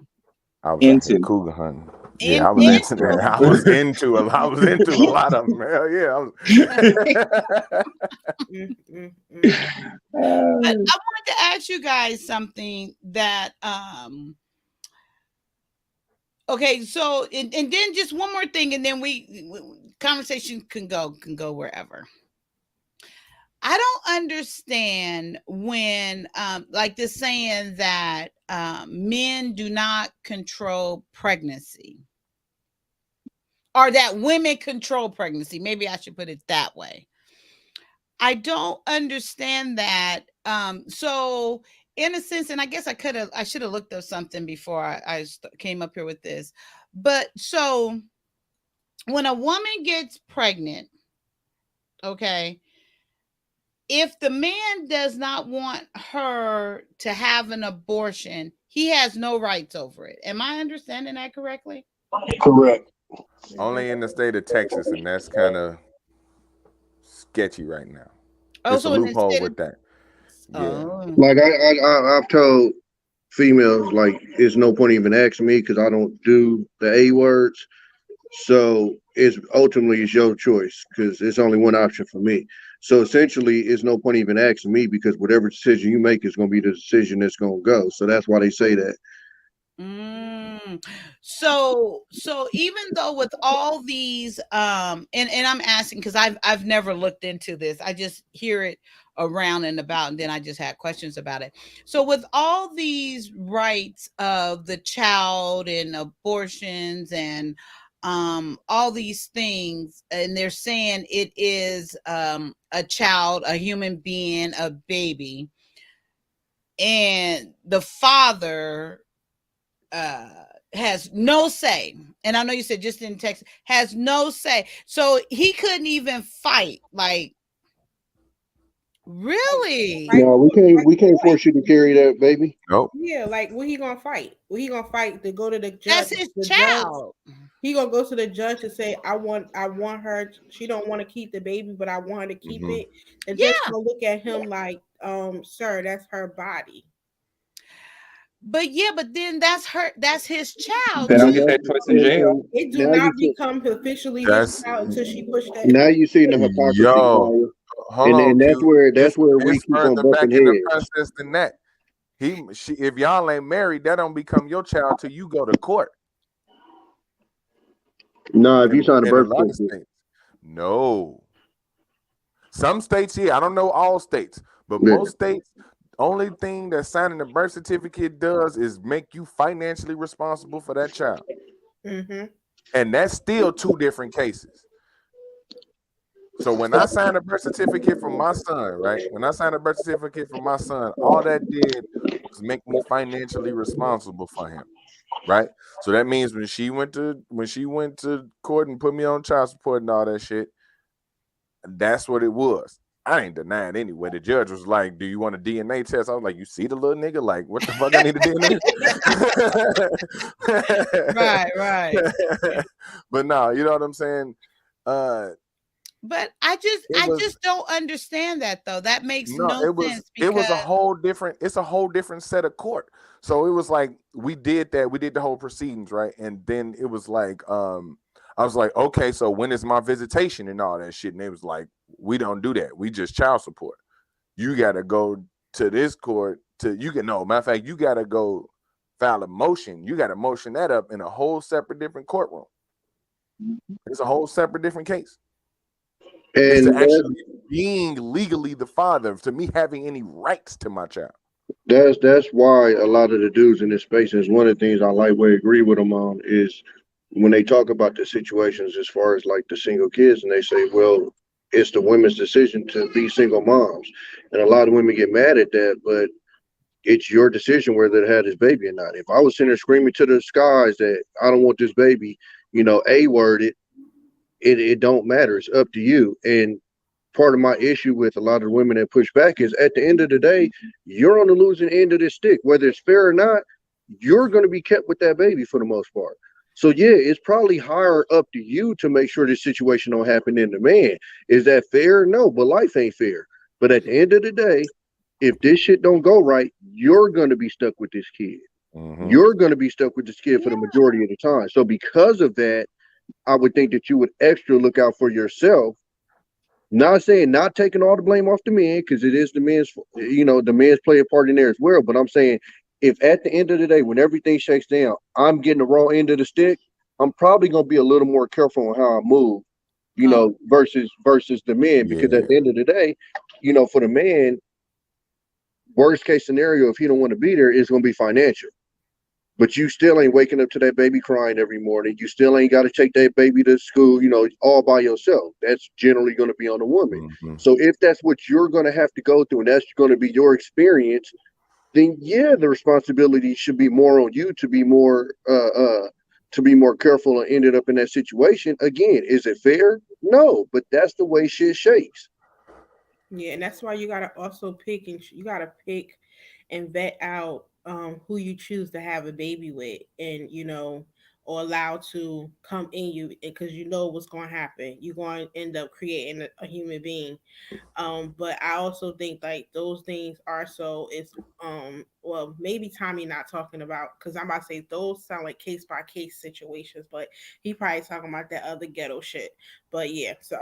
I was out here cougar hunting. Yeah, I was into that. I was into a lot of them. Hell yeah. But I wanted to ask you guys something that okay, so and then just one more thing, and then we conversation can go wherever. I don't understand when like this saying that men do not control pregnancy, or that women control pregnancy. Maybe I should put it that way. I don't understand that. So in a sense, and I guess I should have looked up something before I came up here with this. But so when a woman gets pregnant, okay, if the man does not want her to have an abortion, he has no rights over it. Am I understanding that correctly? Correct. Only in the state of Texas, and that's kind of sketchy right now. Oh, It's a so in the loophole state of with that. Yeah. oh, Like I've told females like it's no point even asking me because I don't do the A words. So it's ultimately it's your choice because it's only one option for me. So essentially, it's no point even asking me because whatever decision you make is going to be the decision that's going to go. So that's why they say that. mm. So even though with all these and I'm asking because I've never looked into this. I just hear it around and about and then I just had questions about it. So with all these rights of the child and abortions and all these things and they're saying it is a child, a human being, a baby, and the father uh has no say, and I know you said just in Texas has no say, so he couldn't even fight, like really. Like, No, we can't force you to carry that baby. Nope. yeah, like what he gonna fight? What he gonna fight to go to the judge? That's his The judge, child. he gonna go to the judge and say, I want her. She don't want to keep the baby, but I want her to keep Hmm. it. The judge Yeah, gonna look at him like, sir, that's her body. but yeah, but then that's his child They don't And get too. that that's choice in jail. and It do now you not see become officially his That's child until she push that. now you see the hypocrisy, yo. Kyle. Hold on, And that's Q. where It's that's where we it's keep on further back bumping in the heads. process than that. If y'all ain't married, that don't become your child till you go to court. No, if you In sign a in a birth lot of certificate. states, no. Some states, yeah, I don't know all states, but Yeah. most states, only thing that signing a birth certificate does is make you financially responsible for that child, Mm-hmm. and that's still two different cases. So when I signed a birth certificate for my son, right? When I signed a birth certificate for my son, all that did was make me financially responsible for him, right? So that means when she went to court and put me on child support and all that shit, that's what it was. I ain't denying anyway. The judge was like, "Do you want a DNA test?" I was like, "You see the little nigga? Like, what the fuck? I need a Right, right. DNA." But no, you know what I'm saying. Uh, But I just it I was just don't understand that though. That makes no, no sense it was a because whole different. It's a whole different set of court. So it was like we did that. We did the whole proceedings, right? And then it was like, I was like, okay, so when is my visitation and all that shit? And it was like, we don't do that. We just child support. You got to go to this court to you can no matter of fact, you got to go file a motion. You got to motion that up in a whole separate different courtroom. It's a whole separate different case. It's to And actually being legally the father, to me having any rights to my child. that's why a lot of the dudes in this space, and it's one of the things I lightweight agree with them on, is when they talk about the situations as far as like the single kids, and they say, well, it's the women's decision to be single moms. And a lot of women get mad at that, but it's your decision whether to have this baby or not. If I was sitting there screaming to the skies that I don't want this baby, A worded, it don't matter. It's up to you. And part of my issue with a lot of the women that push back is at the end of the day, you're on the losing end of this stick. Whether it's fair or not, you're going to be kept with that baby for the most part. So yeah, it's probably higher up to you to make sure this situation don't happen in the man. Is that fair? No, but life ain't fair. But at the end of the day, if this shit don't go right, you're going to be stuck with this kid. Mm-hmm. You're going to be stuck with this kid for the majority of the time. So because of that, I would think that you would extra look out for yourself. Not saying not taking all the blame off the men because it is the men's, the men's play a part in there as well. But I'm saying if at the end of the day, when everything shakes down, I'm getting the raw end of the stick, I'm probably gonna be a little more careful on how I move, oh, versus the men because at Yeah. the end of the day, for the man, worst case scenario, if he don't want to be there, is gonna be financial. But you still ain't waking up to that baby crying every morning. You still ain't got to take that baby to school, all by yourself. That's generally going to be on the woman. Mm-hmm. So if that's what you're going to have to go through and that's going to be your experience, then yeah, the responsibility should be more on you to be more careful and ended up in that situation. Again, is it fair? No, but that's the way shit shakes. Yeah, and that's why you gotta also pick and you gotta pick and vet out who you choose to have a baby with, and or allow to come in you, because you know what's going to happen. You're going to end up creating a human being. But I also think like those things are so it's well, maybe Tommy not talking about, because I'm about to say those sound like case by case situations, but he probably talking about that other ghetto shit. But yeah, so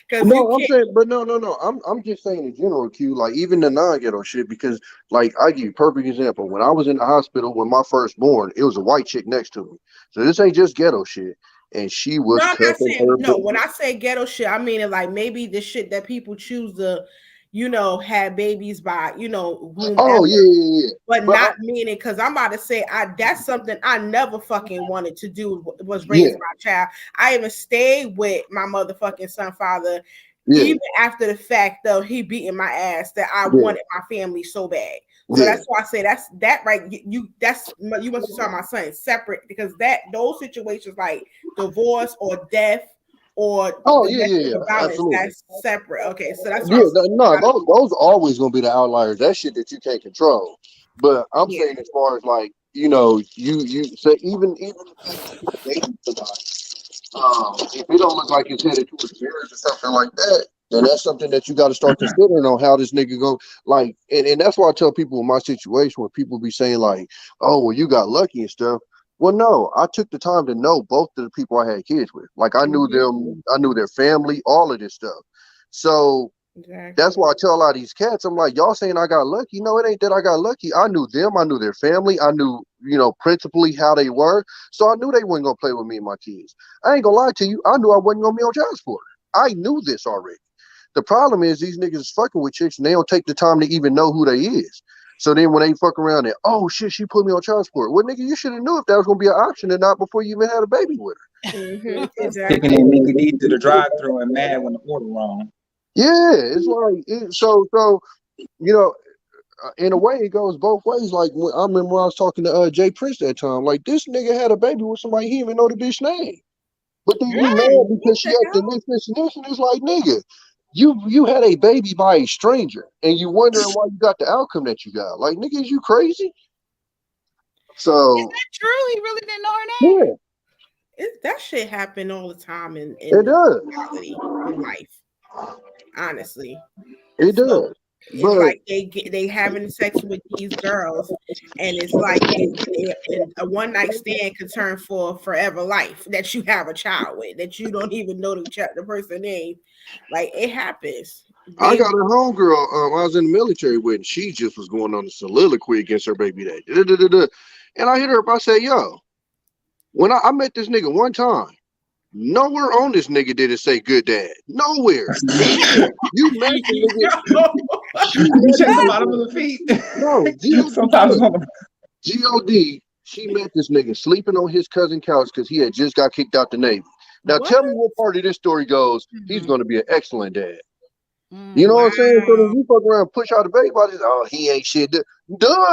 because you No, I'm can't. saying, but no. I'm just saying in general, Q. Like even the non-ghetto shit, because like I give you a perfect example. When I was in the hospital with my firstborn, it was a white chick next to me. So this ain't just ghetto shit, and she No, was I'm not cuffing saying her. no. When I say ghetto shit, I mean it like maybe the shit that people choose to, have babies by, Oh whomever, yeah. but But not meaning, because I'm about to say that's something I never fucking wanted to do, was raise yeah, my child. I even stayed with my motherfucking son father yeah, even after the fact of he beating my ass, that I yeah, wanted my family so bad. So yeah. that's why I say that's that right. You must be talking about something separate, because that those situations like divorce or death or Oh yeah, yeah, domestic yeah. violence, Absolutely. that's separate. Okay, so that's why I'm Yeah, saying no, those are always gonna be the outliers. That shit that you can't control. But I'm yeah. saying as far as like, you say even the fact that you're dating somebody, if it don't look like it's headed towards marriage or something like that, then that's something that you got to start considering on how this nigga go. Like, and that's why I tell people in my situation when people be saying like, "Oh, well, you got lucky and stuff." Well, no, I took the time to know both of the people I had kids with. Like, I knew Mhm. them, I knew their family, all of this stuff. So that's Exactly. why I tell a lot of these cats, I'm like, y'all saying I got lucky. No, it ain't that I got lucky. I knew them. I knew their family. I knew, principally how they were. So I knew they wasn't gonna play with me and my kids. I ain't gonna lie to you. I knew I wasn't gonna be on child support. I knew this already. The problem is these niggas is fucking with chicks and they don't take the time to even know who they is. So then when they fuck around and oh shit, she put me on child support. Well, nigga, you should have knew if that was gonna be an option or not before you even had a baby with Taking Exactly. that nigga D to the drive-through and mad when the order wrong. her. Yeah, it's like so you know. In a way, it goes both ways. Like I remember when I was talking to Jay Prince that time. Like this nigga had a baby with somebody he didn't even know the bitch name. But then you Right. mad What because she the acting hell? this, and it's like nigga, you had a baby by a stranger, and you wondering why you got the outcome that you got. Like nigga, is you crazy? Is So that true? He really didn't know her name? yeah, That shit happen all the time it in does. reality, in life. Honestly, It so does. it's But like they having sex with these girls, and it's like and a one night stand could turn for forever life, that you have a child with, that you don't even know the person name. Like it happens. I They got a homegirl. I was in the military with, and she just was going on a soliloquy against her baby daddy. Da-da-da-da-da. And I hit her up. I said, "Yo, when I met this nigga one time, nowhere on this nigga did it say good dad. Nowhere. He said, you met the nigga. She You met the chase the bottom nigga. of the feet. No, Sometimes on G-O-D. the G-O-D. She met this nigga sleeping on his cousin's couch because he had just got kicked out the Navy. Now what? tell me what part of this story goes, he's Mhm. going to be an excellent dad. You know Mm. what I'm saying? So then Wow. you fuck around and push out the baby body. Oh, he ain't shit. Duh,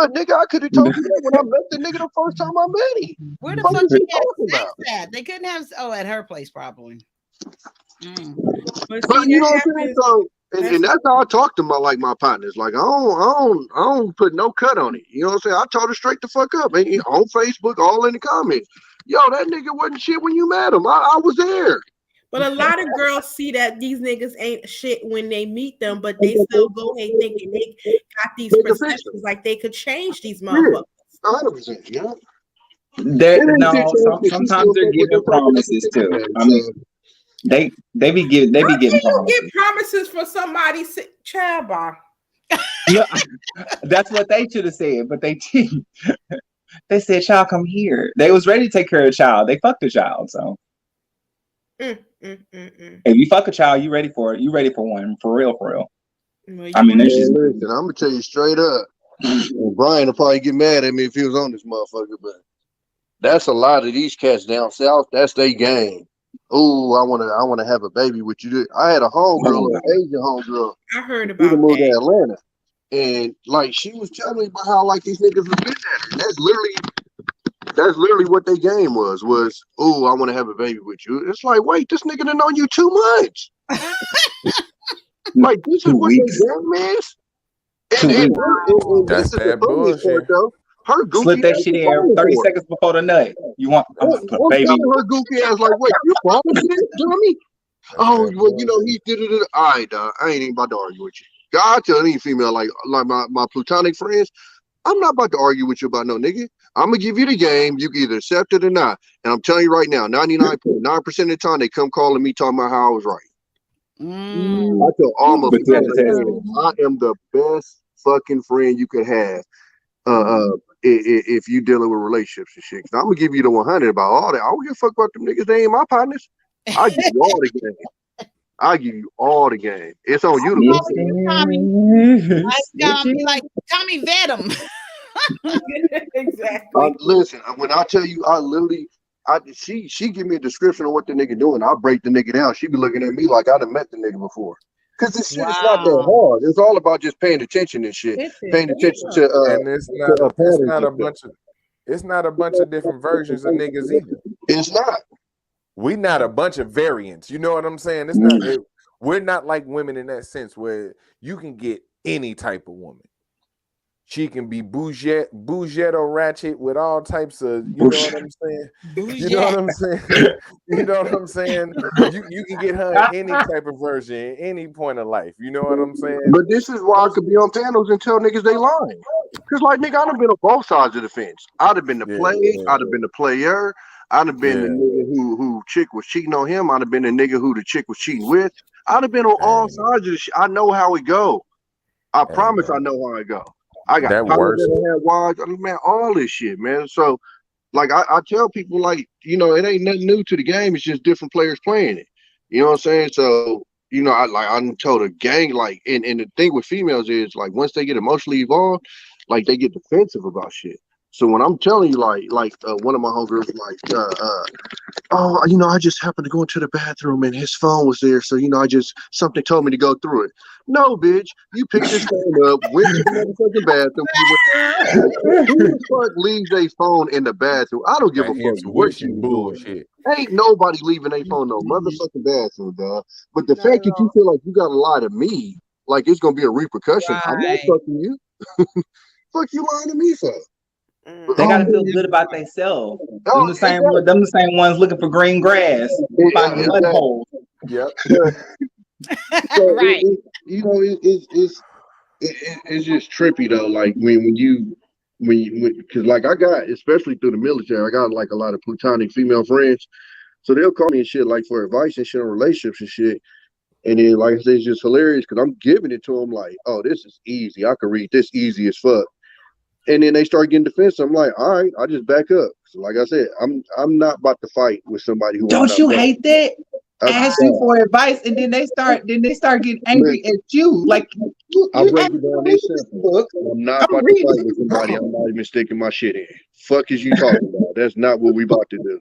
nigga, I could have told you that when I met the nigga the first time I met him. Where the What fuck is they you had talking sex about? at? They couldn't have. Oh, at her place probably. Mm. But But see, you know that what I'm saying? happens. So, That's and that's how I talk to my partners. Like I don't put no cut on it. You know what I'm saying? I told her straight the fuck up. And on Facebook, all in the comments. Yo, that nigga wasn't shit when you met him. I was there. But a lot of girls see that these niggas ain't shit when they meet them, but they still go ahead thinking they got these They can fix perceptions like they could change these it. motherfuckers. Yeah, 100%. Yeah. That It ain't shit no, changed because she sometimes still they're fuck with giving them type of promises niggas too. anyway. I mean, So they be How giving can you promises. get promises for somebody child bar? No, that's what they should have said, but they didn't. They said, "Child, come here." They was ready to take care of the child. They fucked the child. So Mm, mm, mm, mm. if you fuck a child, you ready for it. You ready for one for real, for real. Well, I you mean, gonna that's have just man, listen, I'm gonna tell you straight up. And Brian will probably get mad at me if he was on this motherfucker, but that's a lot of these cats down south. That's their game. Ooh, I wanna have a baby with you. I had a homegirl, oh an god. Asian homegirl. I heard We done about moved that. to Atlanta, and like she was telling me about how like these niggas was bitch at her. And that's literally what their game was. Ooh, I want to have a baby with you. It's like, wait, this nigga done known you 2 months. Like this is Two what they weeks. game is. 2 weeks. And this That's is the that funniest part bullshit. though. Her Slip goofy that ass shit is in falling 30 for it. seconds before the nut. You want I'm baby? telling her goofy ass like, wait, you falling for this, dummy? That's Oh, that well, you know, bullshit. he did it. All right, I ain't even about to argue with you. God tell any female like my plutonic friends, I'm not about to argue with you about no nigga. I'm gonna give you the game. You can either accept it or not. And I'm telling you right now, 99.9% of the time they come calling me talking about how I was right. I tell all my But you female had to test it. friends, I am the best fucking friend you could have. If you dealing with relationships and shit, because I'm gonna give you the 100 about all that. I don't give a fuck about them niggas. They ain't my partners. I give you all the game. I give you all the game. It's on you to Follow listen. you, Tommy. I gotta be Snitching. like, Tommy, vet him. Exactly. Listen, when I tell you, I literally, she give me a description of what the nigga doing. I break the nigga down. She be looking at me like I done met the nigga before. Cause this shit is not that Wow. hard. It's all about just paying attention and shit. Paying attention And it's to not a it's patterns not and a stuff. bunch of it's not a bunch of different versions of niggas either. It's not. We not a bunch of variants. You know what I'm saying? It's not we're not like women in that sense where you can get any type of woman. She can be bougie or ratchet with all types of, you know what I'm saying? You know what I'm saying? You know what I'm saying? You can get her in any type of version, any point of life. You know what I'm saying? But this is why I could be on panels and tell niggas they lying. Cause like nigga, I'd have been on both sides of the fence. I'd have been the play, I'd have been the player, I'd have been the nigga who chick was cheating on him, I'd have been the nigga who the chick was cheating with. I'd have been on all sides of the shit. I know how it go. I promise I know how it go. I got That partners worst. that have wives. I mean, man, all this shit, man. So like I tell people like, you know, it ain't nothing new to the game. It's just different players playing it. You know what I'm saying? So, you know, I'm told a gang like and the thing with females is like once they get emotionally involved, like they get defensive about shit. So when I'm telling you like one of my homegirls like oh, you know, I just happened to go into the bathroom and his phone was there. So, you know, something told me to go through it. No, bitch, you picked this phone up, went to the motherfucking bathroom. Who the fuck leaves their phone in the bathroom? I don't give That a fuck what you intuition were doing. bullshit. Ain't nobody leaving their phone no motherfucking bathroom, dog. But the Not fact at that you all. feel like you got to lie to me, like it's gonna be a repercussion. I'm not Right. fucking you. Fuck you lying to me for? But, They oh, gotta feel good about themselves. oh, Them the same ones looking for green grass, finding mud holes. Yep. So Right. you know, it's just trippy though. Like because like I got, especially through the military, I got like a lot of plutonic female friends. So they'll call me and shit like for advice and shit on relationships and shit. And then like I said, it's just hilarious because I'm giving it to them like, oh, this is easy. I can read this easy as fuck. And then they start getting defensive. I'm like, all right, I just back up. So like I said, I'm not about to fight with somebody who Don't you hate that? Ask you stop. for advice and then they start getting angry at you. Like I'll you break asked it down me this this simple. book. I'm not I'm about to reading. fight with somebody I'm not even sticking my shit in. Fuck is you talking about? That's not what we about to do.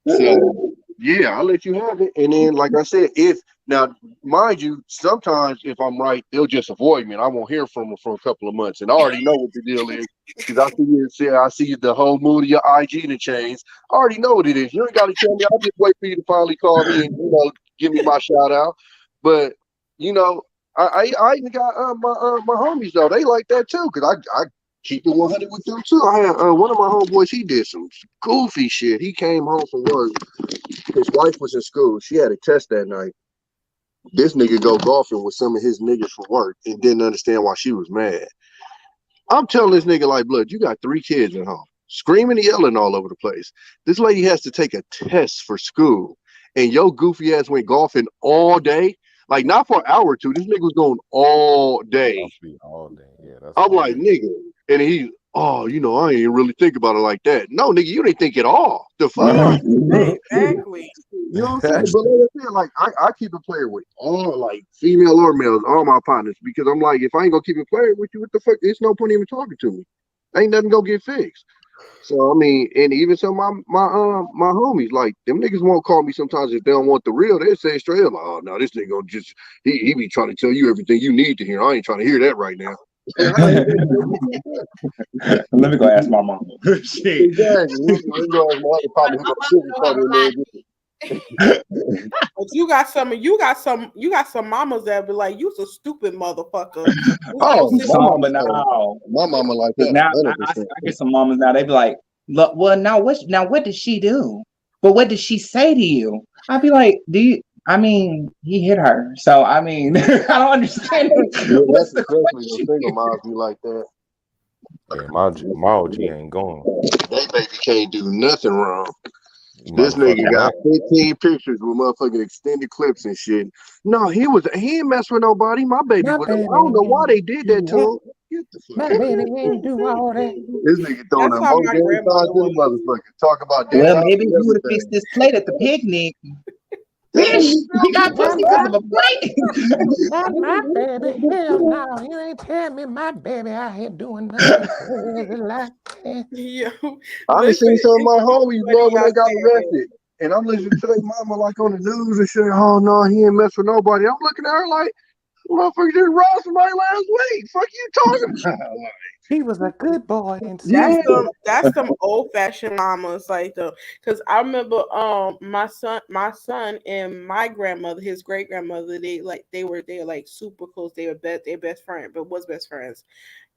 So yeah, I'll let you have it. And then, like I said, if now, mind you, sometimes if I'm right, they'll just avoid me, and I won't hear from them for a couple of months. And I already know what the deal is because I see the whole mood of your IG to change. I already know what it is. You ain't got to tell me. I'll just wait for you to finally call me and give me my shout out. But you know, I even got my homies though. They like that too because I keep it 100 with them too. I had one of my homeboys. He did some goofy shit. He came home from work. His wife was in school. She had a test that night. This nigga go golfing with some of his niggas from work and didn't understand why she was mad. I'm telling this nigga like, blood, you got 3 kids at home, screaming and yelling all over the place. This lady has to take a test for school, and your goofy ass went golfing all day. Like not for an hour or two. This nigga was going all day. All day. Yeah, that's I'm all like, nigga. And he, oh, you know, I ain't really think about it like that. No, nigga, you didn't think at all. The fuck? Exactly. You know what I'm saying? But like I said, like I keep it playing with all like female or males, all my partners, because I'm like, if I ain't gonna keep it playing with you, what the fuck? There's no point even talking to me. Ain't nothing gonna get fixed. So I mean, and even some of my homies, like them niggas won't call me sometimes if they don't want the real. They say straight up, like, oh no, this nigga gonna just he be trying to tell you everything you need to hear. I ain't trying to hear that right now. Let me go ask my mom. Shit. Exactly. You know, my other partner who gonna sugarcoat it a little bit. But you got some mamas that be like, "You's a stupid motherfucker." Oh, my Some, but mama, no. my mama like Because that now I 100%. get some mamas now. They be like, "Look, well, what did she do? But what did she say to you?" I'd be like, "Do you? I mean, he hit her. So I mean, I don't understand Yeah, what's that's the especially when question single here." moms be like that. Yeah, my OG ain't going. They baby can't do nothing wrong. This Motherfucker nigga got not. 15 pictures with motherfucking extended clips and shit. No, he ain't mess with nobody. My baby My was. I baby don't know why they ain't did that do to that. him. Get the fuck My out. baby ain't do all that. This nigga throwing That's the how most my game signs grandmother in the was. motherfucker. Talk about dead Well, house maybe and you would have fixed everything. this plate at the picnic. Bitch, you got pussy because of a plate. Not my baby. Hell no. You ain't telling me my baby out here doing nothing crazy like that. Yo, I done listen, seen some of it's my so homies, funny bro, when y'all they got saying that. arrested. And I'm listening to their mama like on the news and shit. Oh no, he ain't mess with nobody. I'm looking at her like, motherfucker just robbed somebody last week. Fuck you talking about? Like, He was a good boy in yeah. school. That's some old fashioned mamas like though. Cause I remember my son and my grandmother, his great grandmother, they were like super close. They were their best friend, but was best friends.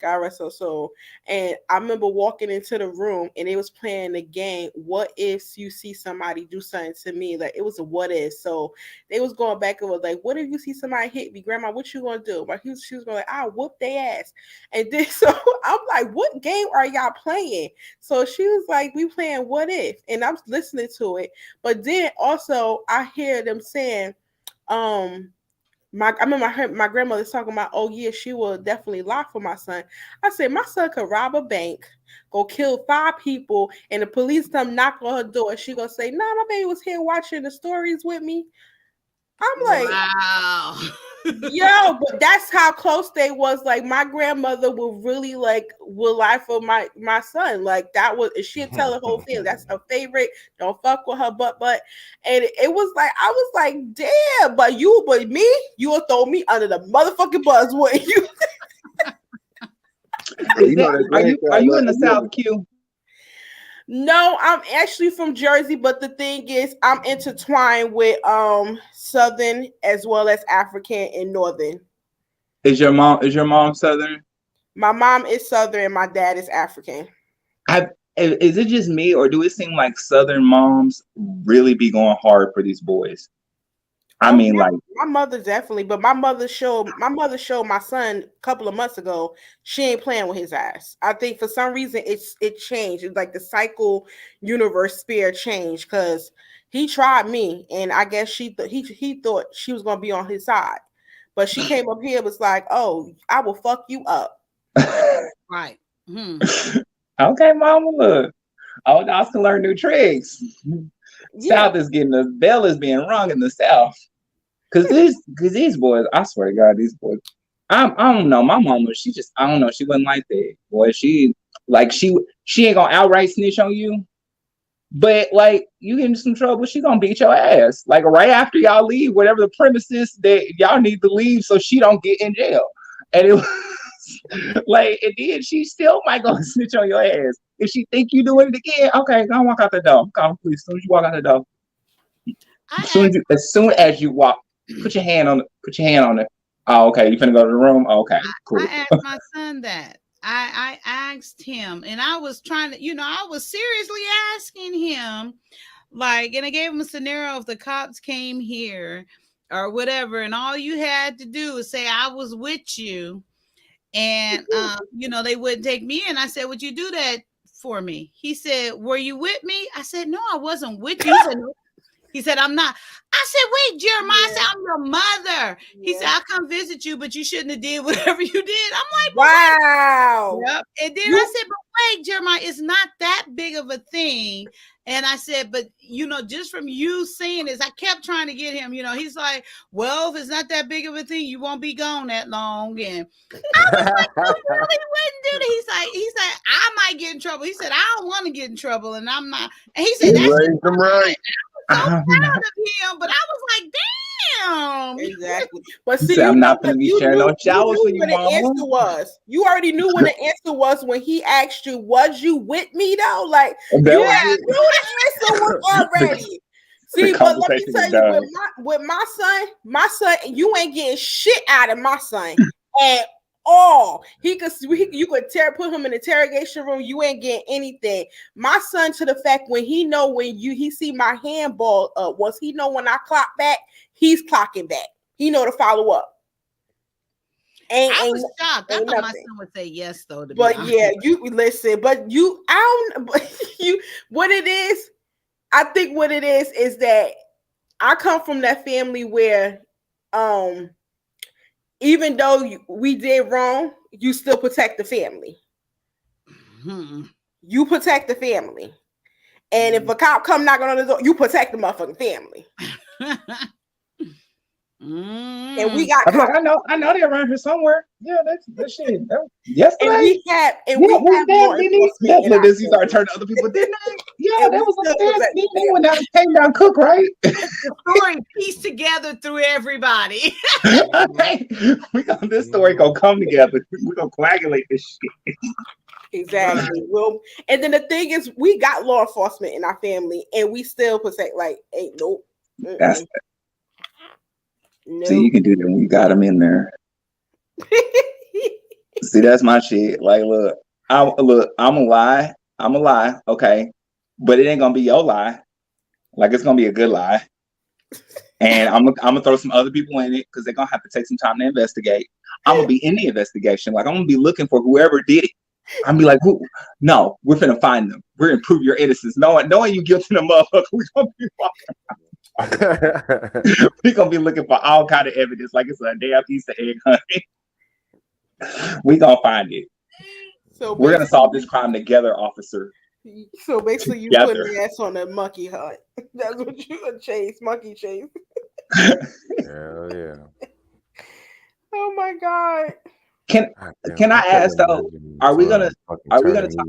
God rest her soul. And I remember walking into the room and they was playing the game. What if you see somebody do something to me? Like it was a what if. So they was going back and was like, what if you see somebody hit me, grandma? What you gonna do? Like she was going like, I'll whoop their ass. And then so I'm like, what game are y'all playing? So she was like, we playing what if, and I'm listening to it. But then also I hear them saying, I remember my grandmother's talking about, oh yeah, she will definitely lock for my son. I said my son could rob a bank, go kill 5 people, and the police come knock on her door. She gonna say, nah, my baby was here watching the stories with me. I'm like, Wow. yo, but that's how close they was. Like my grandmother would really would lie for my son. Like that was she'd tell the whole family that's her favorite. Don't fuck with her but and it was like I was like, damn, but me, you would throw me under the motherfucking bus, wouldn't you? Is that are you in the South, Q? No, I'm actually from Jersey, but the thing is I'm intertwined with Southern as well as African and Northern. Is your mom Southern? My mom is Southern and my dad is African. Is it just me, or do it seem like Southern moms really be going hard for these boys? I mean, yeah, like my mother definitely, but my mother showed my son a couple of months ago. She ain't playing with his ass. I think for some reason it changed. It's like the cycle universe sphere changed because he tried me, and I guess he thought she was gonna be on his side, but she came up here was like, "Oh, I will fuck you up." Right. okay, mama, look, old dogs can learn new tricks. Yeah. South is getting the bell is being rung in the South. Cause these boys, I swear to God, these boys. I don't know. My mama, I don't know. She wasn't like that. Boy, she ain't gonna outright snitch on you. But like you get into some trouble, she gonna beat your ass. Like right after y'all leave, whatever the premises that y'all need to leave, so she don't get in jail. And it was like, and then she still might go snitch on your ass if she think you doing it again. Okay, go walk out the door. Call the police as soon as you walk out the door. As soon as you walk. Put your hand on it. Oh, okay. You finna go to the room? Oh, okay, cool. I asked my son that. I asked him, and I was trying to, I was seriously asking him, like, and I gave him a scenario if the cops came here or whatever, and all you had to do is say I was with you, and they wouldn't take me in. I said, would you do that for me? He said, were you with me? I said, no, I wasn't with you. He said, no. He said, I'm not. I said, wait, Jeremiah, I said, I'm your mother. He said, I'll come visit you, but you shouldn't have did whatever you did. I'm like, wow. Yep. And then I said, but wait, Jeremiah, it's not that big of a thing. And I said, but, just from you saying this, I kept trying to get him, he's like, well, if it's not that big of a thing, you won't be gone that long. And I was like, no, really wouldn't do that. He's like, I might get in trouble. He said, I don't want to get in trouble. And I'm not. And he said, that's raised them right. so proud of him, but I was like, damn. Exactly. But see, I'm not gonna be sharing no showers with you, what the mama. answer was. You already knew what the answer was when he asked you, was you with me though? Like you knew the answer was already. See, but let me conversation tell is you, done. with my son, you ain't getting shit out of my son at all. You could put him in the interrogation room. You ain't getting anything. My son, to the fact when he see my handball up, once he know when I clock back, he's clocking back. He know to follow up. I was shocked. I thought my nothing. son would say yes, though. To But be honest. yeah, you listen. But you, I don't. But you, what it is? I think what it is that I come from that family where, even though we did wrong, you still protect the family. You protect the family, and if a cop come knocking on the door, you protect the motherfucking family. And we got. I'm like, I know they're around here somewhere. Yeah, that's shit. Yesterday, and we have who's law that? enforcement. Look, this you start turning to other people, didn't they? Yeah, And that we was still like protect that. the They went down, came down Cook, right? The story pieced together through everybody. Okay, this story gonna come together. We're gonna coagulate this shit. Exactly. Well, and then the thing is, we got law enforcement in our family, and we still protect. Like, ain't nope. That's Nope. So you can do that when you got them in there. See, that's my shit. Like, look, I'm a lie. I'm a lie, okay, but it ain't gonna be your lie. Like, it's gonna be a good lie, and I'm gonna throw some other people in it because they're gonna have to take some time to investigate. I'm gonna be in the investigation. Like, I'm gonna be looking for whoever did it. I'm gonna be like, who? No, we're finna find them. We're gonna prove your innocence. Knowing you guilty of motherfucker, we're gonna be we're gonna be looking for all kind of evidence, like it's a damn Easter egg hunt. We gonna find it. So we're gonna solve this crime together, officer. So basically, you put your ass on a monkey hunt. That's what you a monkey chase. Hell yeah. Oh my god. Can I ask though? Are we gonna talk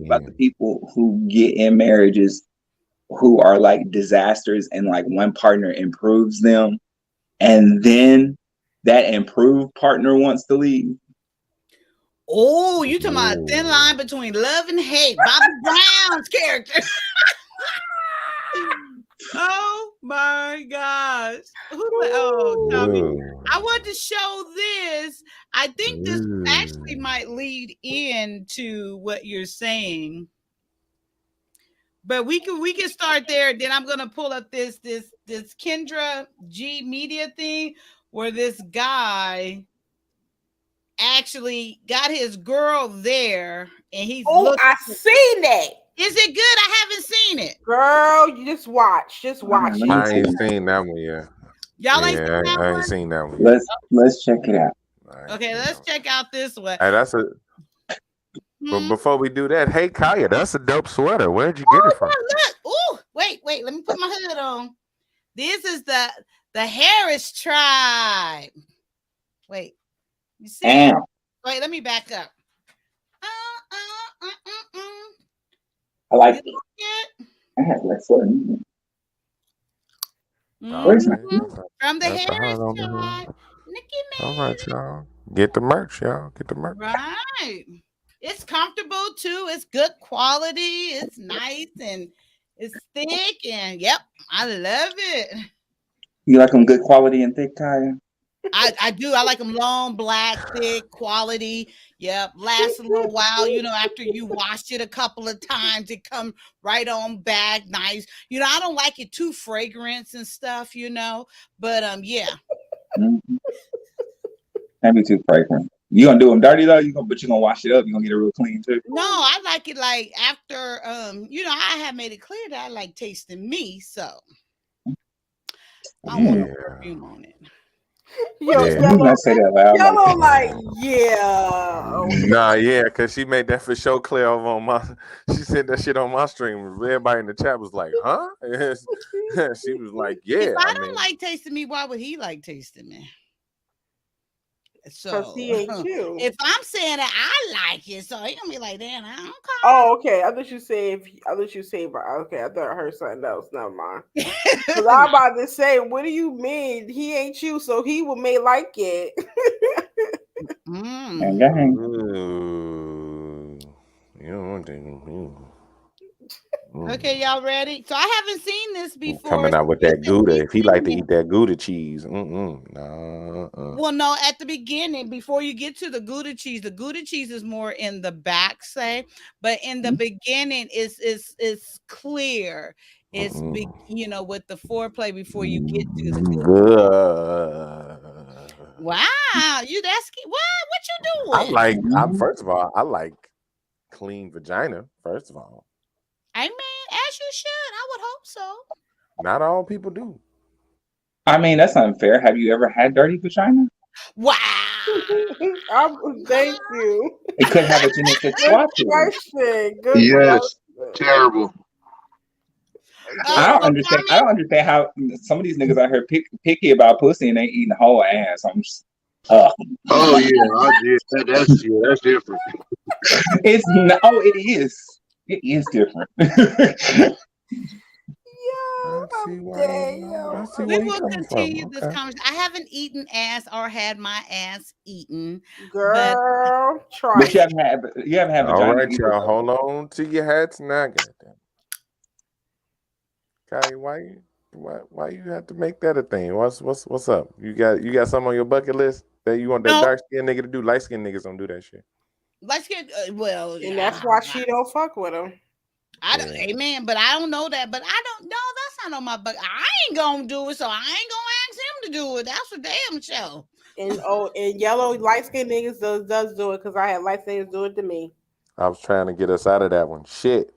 about the people who get in marriages who are like disasters and like one partner improves them, and then that improved partner wants to leave? Oh, you talking about a thin line between love and hate. Bobby Brown's character. Oh my gosh. Oh, Tommy. I want to show this. I think this actually might lead into what you're saying. But we can start there. Then I'm gonna pull up this Kendra G Media thing where this guy actually got his girl there and he's I seen that. Is it good? I haven't seen it. Girl, you just watch. Just watch it. I ain't seen that one yet. Y'all ain't seen that I one? ain't seen that one yet. Let's check it out. Okay, let's check out this one. Hey, that's a but before we do that, hey Kaya, that's a dope sweater. Where'd you get it from? Look. Ooh, wait, let me put my hood on. This is the Harris tribe. Wait. You see? Wait, let me back up. I like it. I have like fun. From the Harris tribe. All right, y'all. Get the merch, y'all. Get the merch. Right. It's comfortable too. It's good quality. It's nice and it's thick. And yep, I love it. You like them good quality and thick, Kaya? I do. I like them long, black, thick, quality. Yep, lasts a little while. You know, after you wash it a couple of times, it come right on back, nice. You know, I don't like it too fragrance and stuff. You know, but yeah. Mm-hmm. Can't be too fragrant. You gonna do them dirty though? But you gonna wash it up. You gonna get it real clean too. No, I like it like after. You know, I have made it clear that I like tasting me, so I want a perfume on it. Yellow like, yeah. Nah, yeah, because she made that for show clear over on my. She said that shit on my stream. Everybody in the chat was like, "Huh?" She was like, "Yeah." If I don't like tasting me, why would he like tasting me? So he ain't you. If I'm saying that I like it, so he gonna be like, "Damn, I don't care." Oh, okay. I thought you say. Okay, I thought I heard something else. Never mind. Because I'm about to say, what do you mean he ain't you? So he may like it. You don't want to. Okay, y'all ready? So I haven't seen this before. Coming out with This that is Gouda. If he like to beginning. eat that Gouda cheese, no. Well, no, at the beginning, before you get to the Gouda cheese is more in the back, say, but in the beginning, it's clear. It's big, with the foreplay before you get to the Wow, you that's what you I doing? like. First of all, I like clean vagina. First of all, I mean, as you should. I would hope so. not all people do. I mean, that's unfair. Have you ever had dirty vagina? Wow. Thank you. It could have a genetic flaw Good to it. question. Good Yes, question. terrible. I don't Well, understand. I don't understand how some of these niggas out here picky about pussy and they eating the whole ass. I'm just, Oh yeah, that's different. it's no, oh, it is. It is different. I see why. I see we where you will coming from. continue this Okay. conversation. I haven't eaten ass or had my ass eaten, but Girl, try But it. you haven't had All vagina right, either. y'all. Though. Hold on to your hats now, goddamn. Kai, why you have to make that a thing? What's up? You got something on your bucket list that you want that no, dark skinned nigga to do? Light skinned niggas don't do that shit. let's get well. And that's why she don't fuck with him. I don't, amen. But I don't know that. But I don't know. That's not on my bucket. I ain't gonna do it, so I ain't gonna ask him to do it. That's for damn show. And yellow light skinned niggas does do it because I had light skinned do it to me. I was trying to get us out of that one. Shit.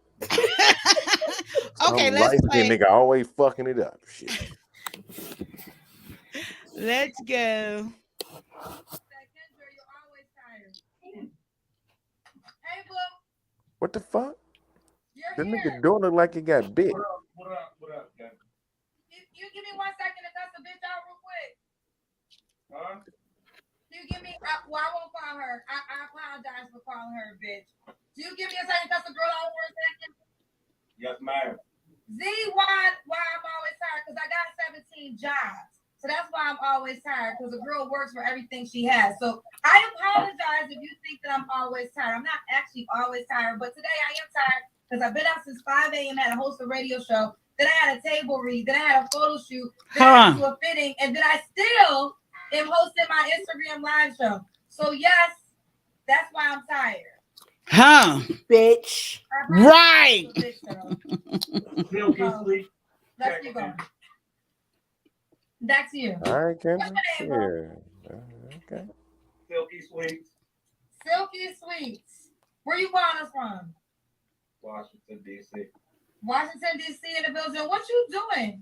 Okay, Some let's light skinned play. nigga always fucking it up. Shit. Let's go. What the fuck? This nigga door look like he got bit. What up, guys? You give me 1 second to cuss the bitch out real quick. Huh? You give me, well, I won't call her. I apologize for calling her a bitch. Do you give me a second to cuss the girl out for a second? Yes, ma'am. Z, why I'm always tired? Because I got 17 jobs. So that's why I'm always tired, because a girl works for everything she has. So I apologize if you think that I'm always tired. I'm not actually always tired, but today I am tired because I've been out since 5 a.m. had to host a radio show. Then I had a table read. Then I had a photo shoot. Then I had to do a fitting. And then I still am hosting my Instagram live show. So yes, that's why I'm tired. Huh? Bitch. Right. Silky sweet. Let's keep going. That's you. All right, Kendra. What's your name, bro? Okay. Silky sweets. Silky Sweets. Where you calling us from? Washington, D.C. Washington, D.C. in the building. What you doing?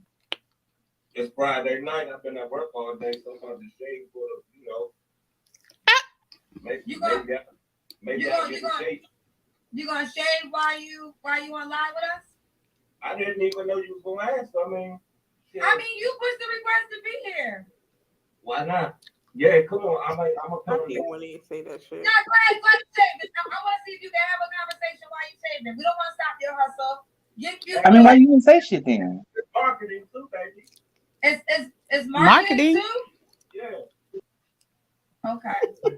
It's Friday night. I've been at work all day, so I'm going to shave for the, You gonna shave. You gonna shave while you on live with us? I didn't even know you was going to ask. Yeah. I mean, you pushed the request to be here. Why not? Yeah, come on. I'm a I can't want to say that shit. No, go ahead, shave it. I want to see if you can have a conversation while you shaving. We don't want to stop your hustle. I mean, why you even say shit then? It's marketing too, baby. It's marketing too? Yeah. Okay.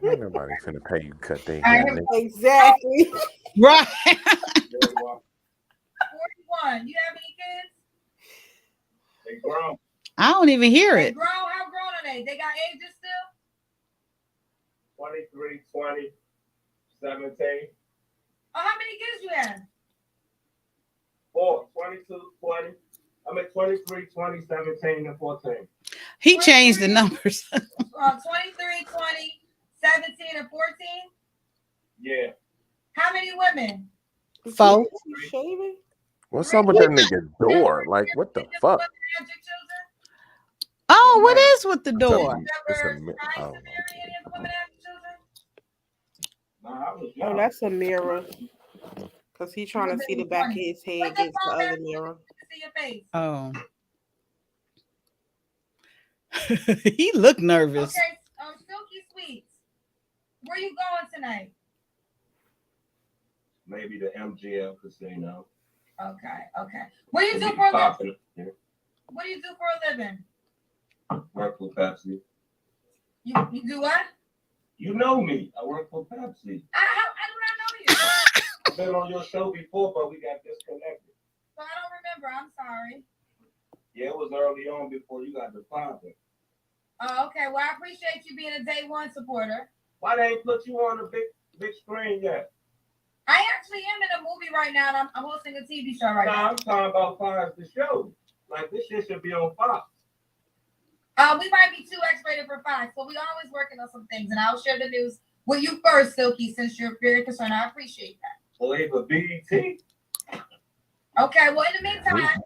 Ain't nobody finna pay you cut their Right. hair. Exactly. Right. 41. You have any kids? They grown. I don't even hear They it. grown? How grown are they? They got ages still? 23, 20, 17. Oh, how many kids you have? 4, 22, 20. I mean 23, 20, 17, and 14. He changed the numbers. 23, 20, 17, and 14? Yeah. How many women? 4. Shaving? What's up with that nigga door? Like, what the fuck? Oh, what is with the door? Oh, that's a mirror. Because he's trying to see the back of his head against the other mirror. Oh. He looked nervous. Okay, Silky Sweets. Where you going tonight? Maybe the MGL Casino. Okay. What do you do for a living? What do you do for a living? Work for Pepsi. You do what? You know me. I work for Pepsi. How do I know you? I've been on your show before, but we got disconnected. remember. I'm sorry. Yeah, it was early on before you got the father. Oh, okay. Well, I appreciate you being a day one supporter. Why they ain't put you on the big screen yet? I actually am in a movie right now, and I'm hosting a TV show right now. I'm talking about Fox the show. Like this shit should be on Fox. We might be too X-rated for Fox, but we always working on some things, and I'll share the news with you first, Silky, since you're very concerned. I appreciate that. Well, they for BET. Okay. Well, in the meantime,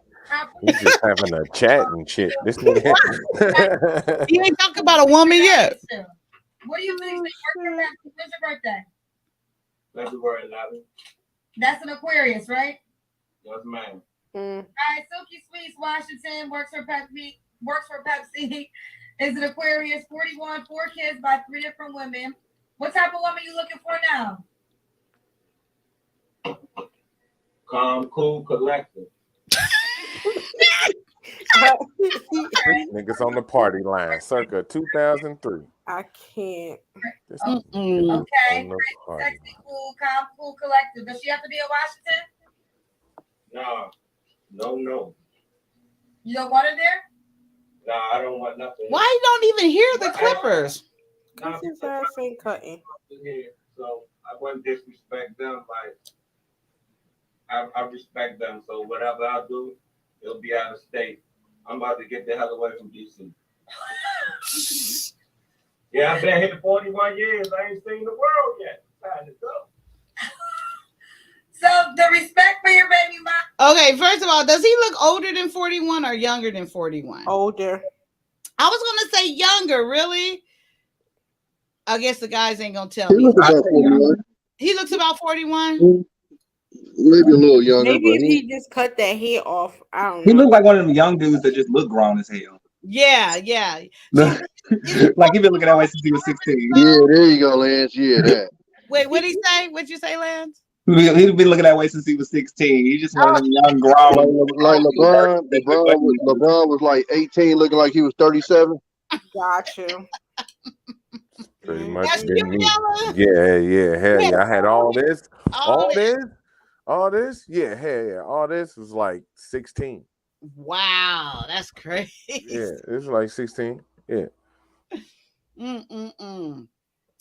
He's just having a chat and shit. This nigga. He ain't talking about a woman yet. What do you think? When's your birthday? February 11th. That's an Aquarius, right? Yes, ma'am. All right, Silky Sweets Washington works for Pepsi. Is an Aquarius, 41, 4 kids by 3 different women. What type of woman you looking for now? Calm, cool, collective. Niggas on the party line, circa 2003. I can't. Okay, sexy, cool, calm, cool, collective. Does she have to be in Washington? No. You don't want her there? No, I don't want nothing. Why you don't even hear the Clippers? Because his ass ain't cutting. So I wouldn't disrespect them. Like I respect them. So whatever I do, it'll be out of state. I'm about to get the hell away from DC. Yeah, I've been here for 41 years. I ain't seen the world yet. Time to go. So the respect for your baby mom. Okay, first of all, does he look older than 41 or younger than 41? Older. I was gonna say younger, really. I guess the guys ain't gonna tell He me. looks about 41. He looks about 41. Maybe a little younger. Maybe if but he just cut that hair off. I don't He know. looked like one of them young dudes that just look grown as hell. Yeah. Like he been looking that way since he was 16. Yeah, there you go, Lance. Yeah, that. Wait, what'd he say? What'd you say, Lance? He's been looking that way since he was 16. He's just one of them young grown. Like LeBron. LeBron was like 18, looking like he was 37. Got you. Pretty much That's been me. Yella? Yeah. Hell yeah. I had all this. All This. Yeah, hell yeah. All this was like 16. Wow, that's crazy. Yeah, it's like 16. Yeah.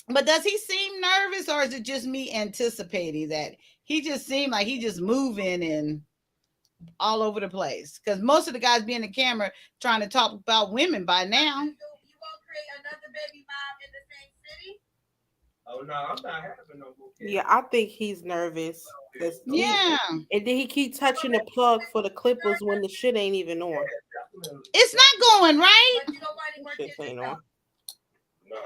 But does he seem nervous, or is it just me anticipating that he just seemed like he just moving and all over the place? Because most of the guys be in the camera trying to talk about women by now. You won't create another baby mom in the same city? Oh no, I'm not having no more kids. Yeah, I think he's nervous. Yeah. And then he keep touching the plug for the Clippers when the shit ain't even on. It's not going, right? But you don't want any more Shit kids ain't yourself? on. No.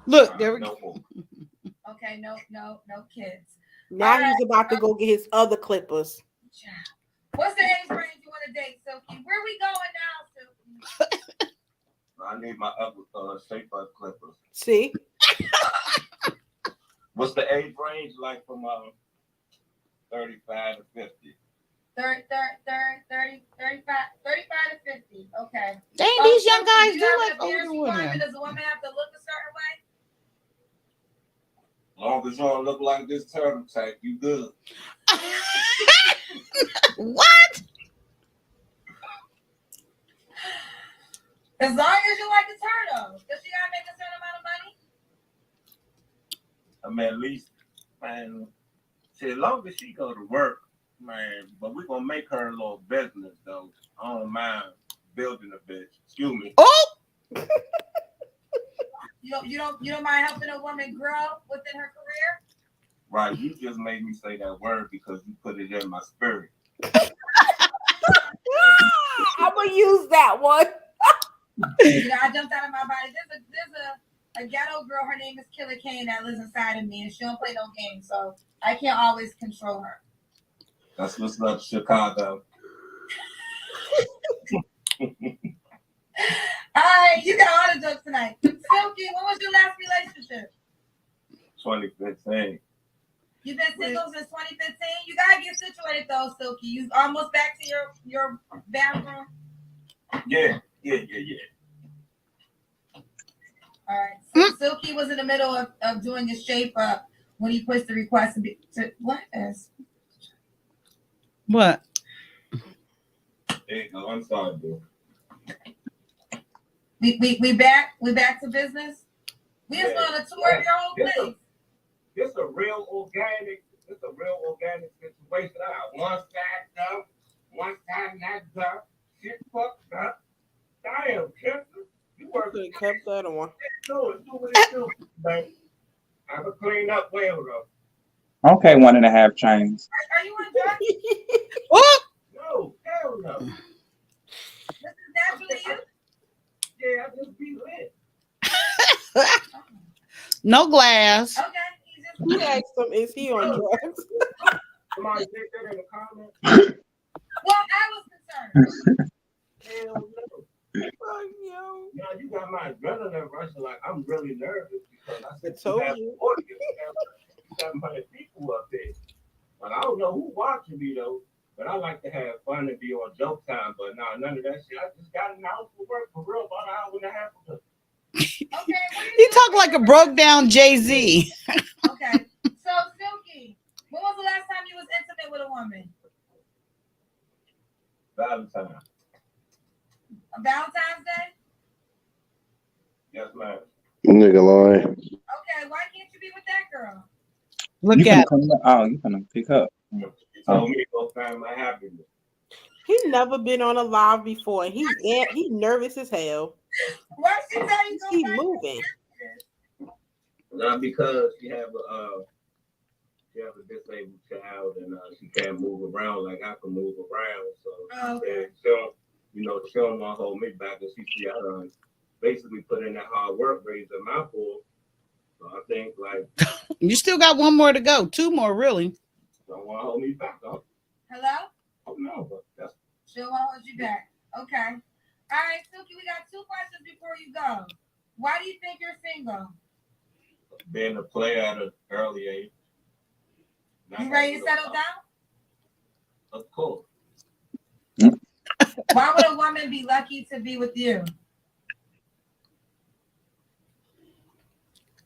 Look, there we No go. more. Okay, no kids. Now All right. he's about to go get his other Clippers. What's the age range you want to date, Silky? Where we going now, Silky? I need my upper shape up clippers. See? What's the age range like from 35 to 50? 35 to 50. Okay. Dang, these young Silky, guys you do have like an appearance older requirement? women. Does a woman have to look a certain way? Long as you don't look like this turtle type, you good. What? As long as you like the turtle. Does she gotta make a certain amount of money? I mean, at least, man, see, as long as she go to work, man, but we're going to make her a little business, though. I don't mind building a bitch. Excuse me. Oh! You don't mind helping a woman grow within her career? Right, you just made me say that word because you put it in my spirit. I'm gonna use that one. I jumped out of my body. There's a ghetto girl. Her name is Killer Kane that lives inside of me, and she don't play no games, so I can't always control her. That's what's up, Chicago. All right, you got all the jokes tonight. Silky, when was your last relationship? 2015. You've been single since 2015. You gotta get situated though, Silky. You almost back to your bathroom. Yeah. All right. So Silky was in the middle of doing his shape up when he pushed the request to what is? What? There you go. I'm sorry, dude. We back to business. We just on a tour of your whole place. It's a real organic situation. I got one side up, one side not up. Shit fucked up. Damn, Kessler. You work. Could have kept the other one. Do what it do, baby. I can clean up well though. Okay, 1.5 chains. Are you on drugs? What? No, hell no. This is naturally you? Yeah, I just be lit. No glass. Okay. He asked him, is he on drugs? Somebody said that in the comments. Well, I was concerned. Hell no. Now you got my adrenaline rushing like I'm really nervous because I said told you have you. 700 people up there. But I don't know who watching me though. But I like to have fun and be on joke time. But nah, none of that shit. I just got in the house for work for real about an hour and a half ago. Okay. You talk like a broke down Jay-Z. Okay. So Silky, when was the last time you was intimate with a woman? Valentine's. Valentine's Day? Yes, ma'am. Nigga lying. Okay, why can't you be with that girl? Look You at clean up. Oh, you gonna pick up. You told me to go find my happiness. He never been on a live before, and he's nervous as hell. Why she tell you He moving. Not because she have a disabled child and she can't move around like I can move around. So she don't want to hold me back, and she see I done basically put in that hard work raising my boy. So I think like you still got one more to go. 2 more, really. Don't want to hold me back, though. Hello? Oh no, but that's She'll hold you back. Okay. All right, Silky, we got 2 questions before you go. Why do you think you're single? being a player at an early age. You ready to settle down? Of course. Why would a woman be lucky to be with you?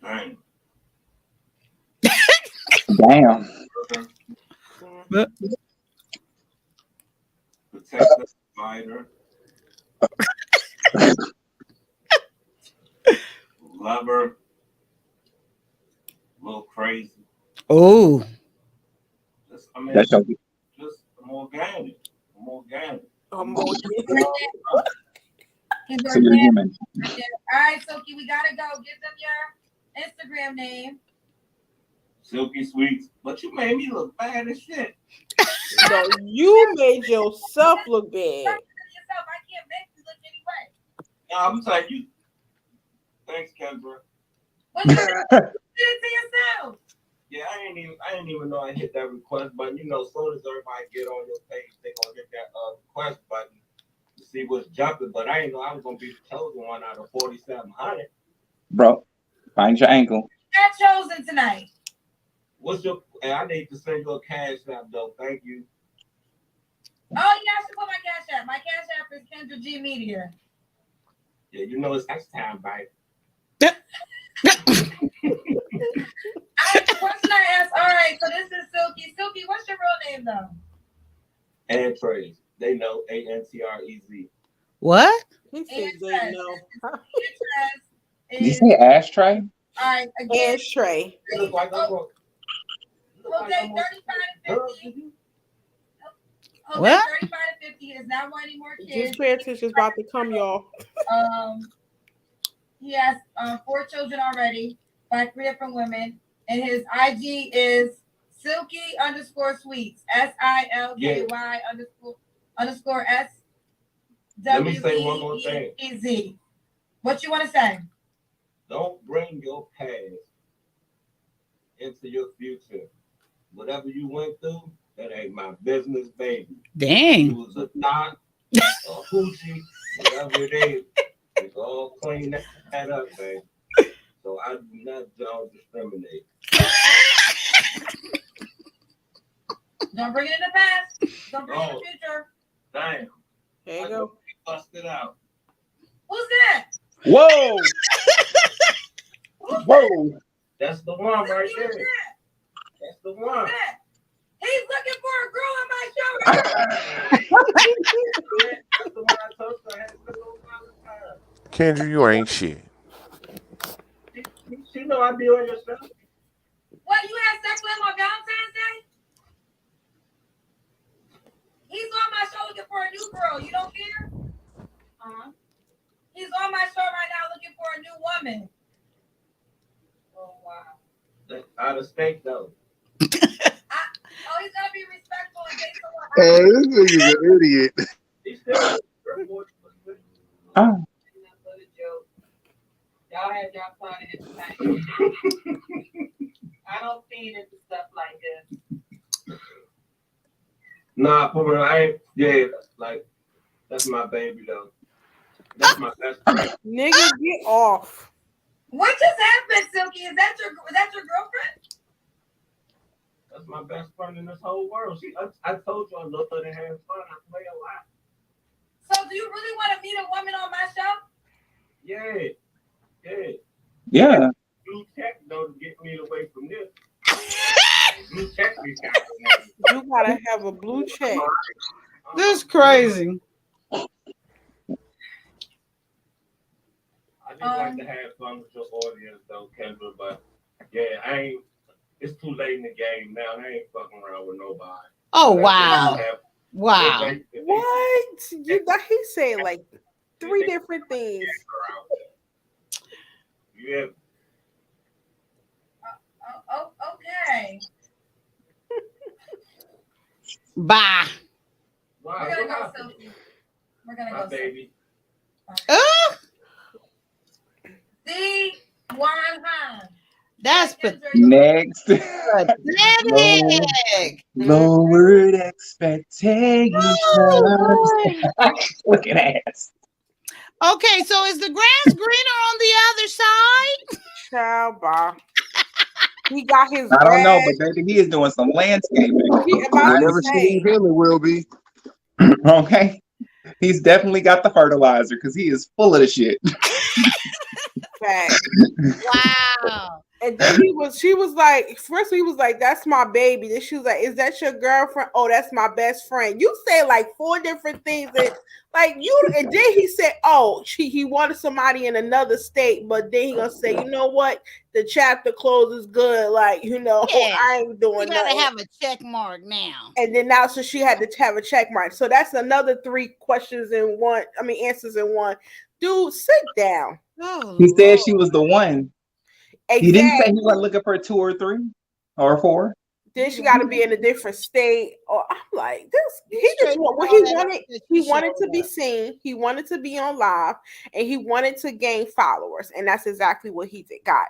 Dang. Damn. Protector, fighter, lover, a little crazy. Oh. That's okay. Just I'm organic. So you're human. All right, Silky, we gotta go. Give them your Instagram name. Silky Sweets. But you made me look bad as shit. No, you made yourself look bad. I can't make you look anyway. No, I'm telling you. Thanks, Kendra. What you did it to yourself? Yeah, I ain't even know I hit that request button. You know, as soon as everybody get on your page, they gonna hit that request button to see what's jumping. But I ain't know I was gonna be the chosen one out of 4,700. Bro, find your ankle. Got chosen tonight. What's your? And I need to send you a cash app though. Thank you. Oh, yeah, I should put my cash app. My cash app is Kendra G Media. Yeah, you know it's next time, bye. Question I asked. All right, so this is Silky. Silky, what's your real name though? Antrez. They know ANTREZ. What? He said they know. Did you say ashtray? All right, again. Ashtray. It looks like I'm going. Jose, 35 to 50. Jose, What? 35 to 50 is not wanting more kids. Just pay attention, it's about to come, y'all. He has 4 children already by 3 different women, and his IG is Silky_Sweets. SILKY__S. Let me say one more thing. WEEZ. What you want to say? Don't bring your past into your future. Whatever you went through, that ain't my business, baby. Dang. You was a knot, a hoochie, whatever it is. We can all clean that up, baby. So I do not discriminate. Don't bring it in the past. Don't bring it in the future. Damn. There you go. Bust it out. Who's that? Whoa! Whoa! That's the one right there. That's the one. He's looking for a girl on my show right That's the one I told you I had to put on my time. Kendra, you ain't shit. She know I be on your stuff. What, you had sex with him on Valentine's Day? He's on my show looking for a new girl. You don't care? He's on my show right now looking for a new woman. Oh, wow. Out of state, though. Oh, he's gonna be respectful and take someone Hey, this nigga's an idiot. He's still Oh, Y'all had y'all fun at the time. I don't feed into stuff like this. Nah, for real, I ain't. Yeah, like that's my baby though. That's my best friend. Nigga, get off. What just happened, Silky? Is that your girlfriend? That's my best friend in this whole world. I told you I love her to have fun. I play a lot. So do you really want to meet a woman on my show? Yeah. yeah. Blue check though to get me away from this. Blue check me. You gotta have a blue check. This crazy. I just like to have fun with your audience though, Kendra, but yeah, it's too late in the game now. I ain't fucking around with nobody. Oh, wow. Wow. What? He said like 3 different things. Yeah. Okay. Bye. Wow, We're gonna go, Silky. We're gonna my go, baby. See, one. That's Next. pathetic. Lowered expectations. Look at ass. Okay, so is the grass greener on the other side? Child, bye. He got his I don't know, grass. but baby, he is doing some landscaping. About Never to seen say. him, it will be. Okay. He's definitely got the fertilizer because he is full of the shit. Fact. Wow. And then she was like, first he was like, that's my baby. Then she was like, is that your girlfriend? Oh, that's my best friend. You say like 4 different things. And like and then he said, oh, he wanted somebody in another state, but then he gonna say, you know what? The chapter closes good. Like, Yeah. I ain't doing You gotta nothing. have a check mark now. And then now, so she had to have a check mark. So that's another 3 answers in one. Dude, sit down. Oh, He said Lord. she was the one. Exactly. He didn't say he wasn't looking for 2 or 3 or 4. Then she got to be in a different state. Or I'm like, this. He just what all he that wanted. up that He she wanted to showed be up. seen. He wanted to be on live, and he wanted to gain followers, and that's exactly what he got.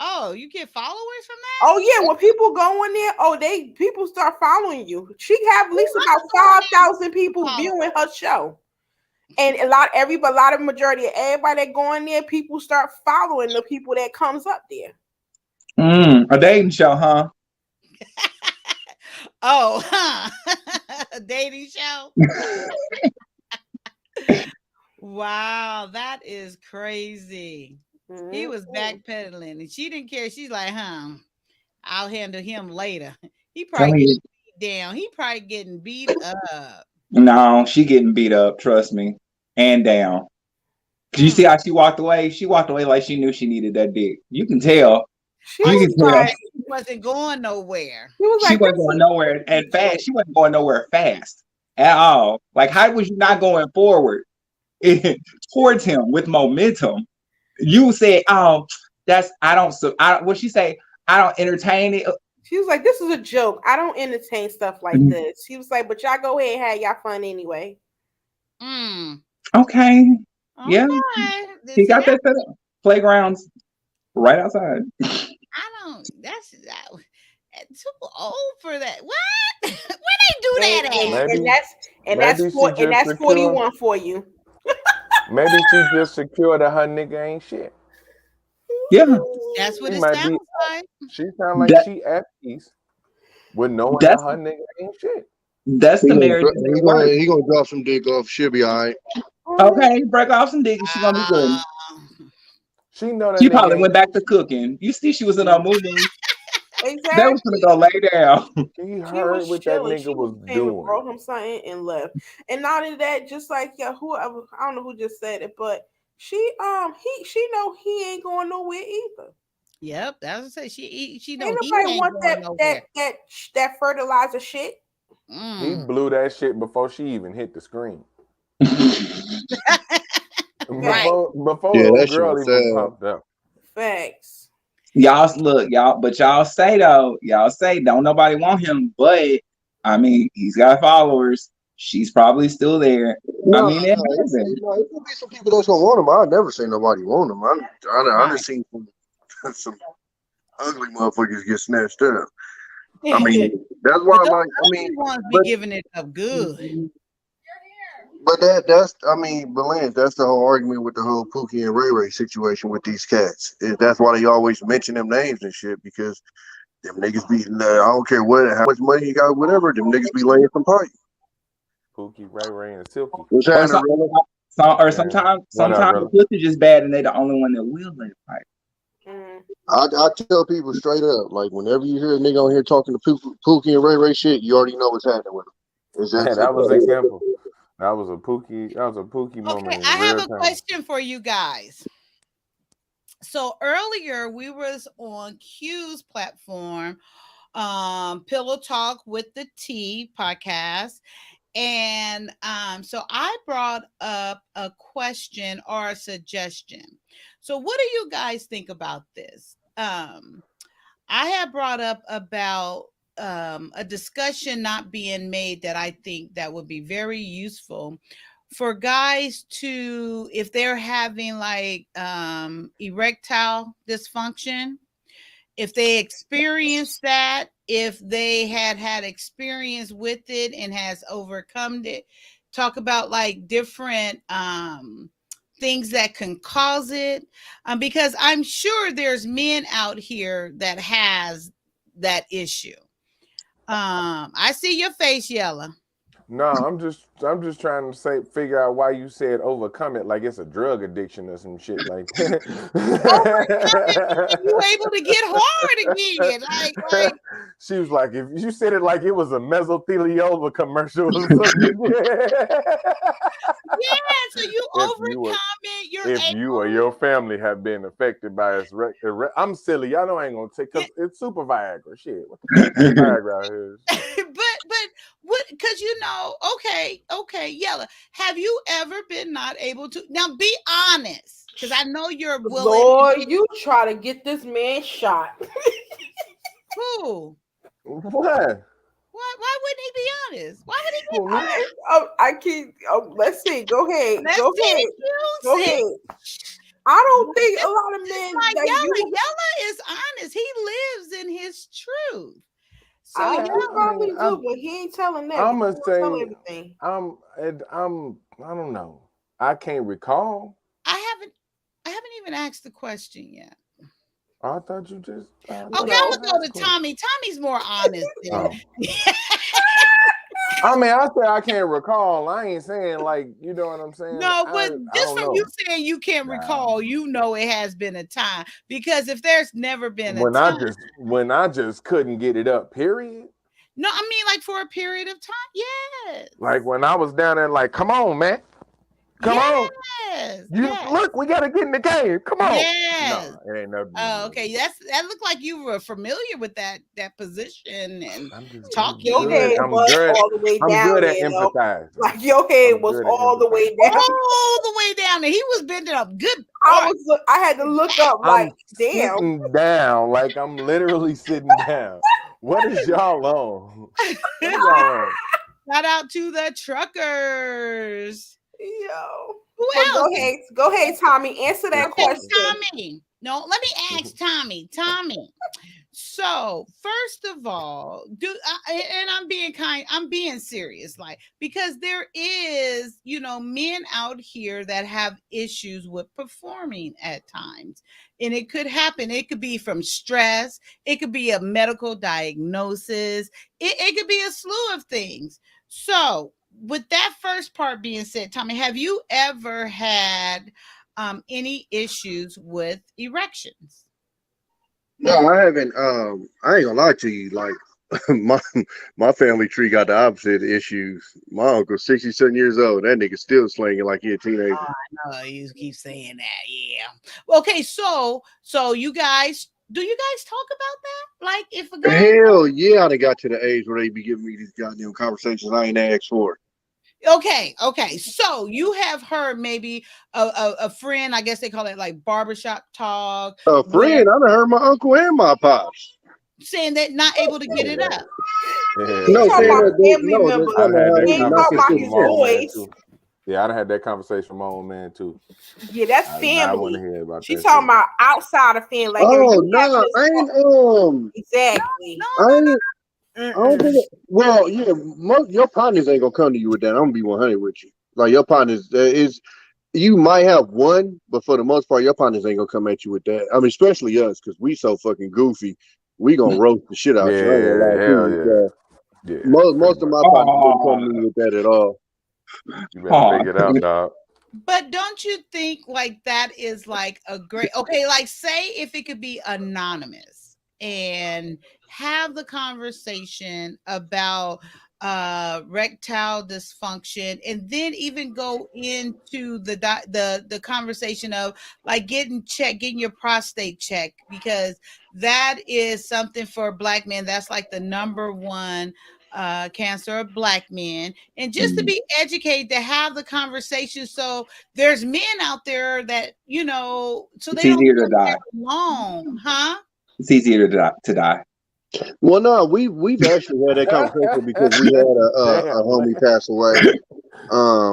Oh, you get followers from that? Oh yeah, when people go in there, people start following you. She have at least about 5,000 people viewing her show. And a lot of majority of everybody that go in there, people start following the people that comes up there. A dating show, huh? Oh, a dating show. Wow, that is crazy. He was backpedaling and she didn't care. She's like, I'll handle him later. He probably getting beat down. He probably getting beat up. No, she getting beat up, trust me. And down. You see how she walked away? She walked away like she knew she needed that dick. You can tell. She wasn't going nowhere. She wasn't going nowhere and fast. She wasn't going nowhere fast at all. Like, how was you not going forward towards him with momentum? You said, what she say? I don't entertain it. She was like, this is a joke. I don't entertain stuff like this. She was like, but y'all go ahead and have y'all fun anyway. Okay. Yeah. He got that set up. Playgrounds right outside. That's too old for that. What? Where they do that at? That's 41 for you. Maybe she just secured that her nigga ain't shit. Yeah. That's what it sounds like. She sounds like she at peace with knowing that her nigga ain't shit. That's the marriage. He gonna drop some dick off. She'll be all right. Okay, break off some dick and she's gonna be good. She know that she probably went back to cooking. You see, she was in her movie. They was gonna go lay down. He She heard was what that chilling. nigga She was came and doing. brought him something and left. And not only that, just like whoever, I don't know who just said it, but she she know he ain't going nowhere either. Yep, that's what I say. She know Ain't he nobody ain't want going nowhere. that fertilizer shit. He Mm. blew that shit before she even hit the screen. Right. Before Yeah, old that shit girl was even sad. popped up. Facts. Y'all look, y'all say though, y'all say don't nobody want him, but I mean he's got followers. She's probably still there. I No, mean it it's, happens. no, it could be some people that's gonna want him. I never seen nobody want him. I Right. just seen some ugly motherfuckers get snatched up. I mean, that's But why, those like, I mean, ugly ones be but giving it up good. that's I mean, but Lance, that's the whole argument with the whole Pookie and Ray Ray situation with these cats. That's why they always mention them names and shit because them niggas be. I don't care how much money you got, whatever. Them niggas be laying some pipe. Pookie, Ray Ray, and Silky. What's Or happening, brother? Yeah. What up, sometimes the brother? pussy just bad and they the only one that will let it fight. I tell people straight up, like whenever you hear a nigga on here talking to Pookie and Ray Ray shit, you already know what's happening with them. It's just That was example. That was a Pookie moment Okay, in I have real a time. question for you guys. So earlier we was on Q's platform, Pillow Talk with the T podcast. And so I brought up a question or a suggestion. So what do you guys think about this? I have brought up about a discussion not being made that I think that would be very useful for guys to, if they're having like erectile dysfunction, if they experience that, if they had experience with it and has overcome it, talk about like different things that can cause it, because I'm sure there's men out here that has that issue. I see your face, Yella. No, I'm just trying to figure out why you said overcome it like it's a drug addiction or some shit like that. Overcome it, meaning you able to get hard again. Like She was like, if you said it like it was a mesothelioma commercial or something. yeah, so you overcome it, you're if you or your family have been affected by its I'm silly. Y'all know I ain't gonna take because it's super Viagra. Shit, what the fuck is Viagra out here? but what, because okay, Yella, have you ever been not able to, now be honest, because I know you're willing. Lord, you try to get this man shot. Who? What? Why wouldn't he be honest? Why would he be honest? I keep. Let's see. Go ahead. Let's Go see ahead. it, you Go see? ahead. I don't think a lot of men Like that Yella is honest. He lives in his truth. So I Yella, probably do, but he ain't telling that. I'm gonna say tell everything. I don't know. I can't recall. I haven't even asked the question yet. I thought you just. Okay, I'm gonna go to Tommy. Tommy's more honest than. I mean, I say I can't recall. I ain't saying like, you know what I'm saying. No, but just from you know. saying you can't recall, you know it has been a time. Because if there's never been a when time, I just couldn't get it up. Period. No, I mean like for a period of time. Yes. Like when I was down there, like, come on, man. Come on. Look, we gotta get in the game. Come on. Yes. No, it ain't nothing. Oh, okay. That looked like you were familiar with that position and I'm just talking. Your head was all the way down. I'm good at empathizing. Like your head was all the way down. All the way down. And he was bending up good. I had to look up like, damn. Sitting down, like I'm literally sitting down. What is y'all on? What y'all on? Shout out to the truckers. Yo. Who else? Go ahead, Tommy. Answer that question. Tommy. No, let me ask Tommy. Tommy. So, first of all, and I'm being serious, like, because there is, men out here that have issues with performing at times. And it could happen. It could be from stress. It could be a medical diagnosis. It could be a slew of things. So, with that first part being said, Tommy, have you ever had any issues with erections? No, I haven't. I ain't gonna lie to you. Like my my family tree got the opposite issues. My uncle, 67 years old. That nigga still slinging like he a teenager. Oh, you keep saying that. Yeah. Okay, so you guys, do you guys talk about that? Like if a guy Hell yeah, I done got to the age where they be giving me these goddamn conversations I ain't asked for. Okay. So you have heard maybe a friend, I guess they call it like barbershop talk, A where friend, I done heard my uncle and my pops. saying that not able to get it Yeah, up. You No, yeah, talking saying about yeah. that they family no, they're members? I talking done about had how that You they ain't knock talking his about conversation sister with his my down. old man boys. too. Yeah, I done had that conversation with my old man too. Yeah, that's I did not want to family. hear about She's that shit. talking about outside of family. Like, are Oh you having no, this I talk? ain't Exactly. I ain't I don't Mm-mm. think well, yeah, your partners ain't gonna come to you with that. I'm gonna be 100 with you. Like your partners is you might have one, but for the most part, your partners ain't gonna come at you with that. I mean, especially us, because we so fucking goofy. We gonna roast the shit out you. I ain't gonna Yeah, lie to hell you. yeah. So Yeah, pretty most of much. my partners wouldn't come Oh, to me with that at all. You better figure it out, dog. But don't you think like that is like a great okay, like say if it could be anonymous and have the conversation about erectile dysfunction and then even go into the conversation of like getting your prostate checked because that is something for black men that's like the number one cancer of black men and just to be educated to have the conversation so there's men out there that so it's they don't easier to feel die. they're alone, huh? It's easier to die. Well, no, we've actually had that conversation because we had a Damn, homie man. pass away.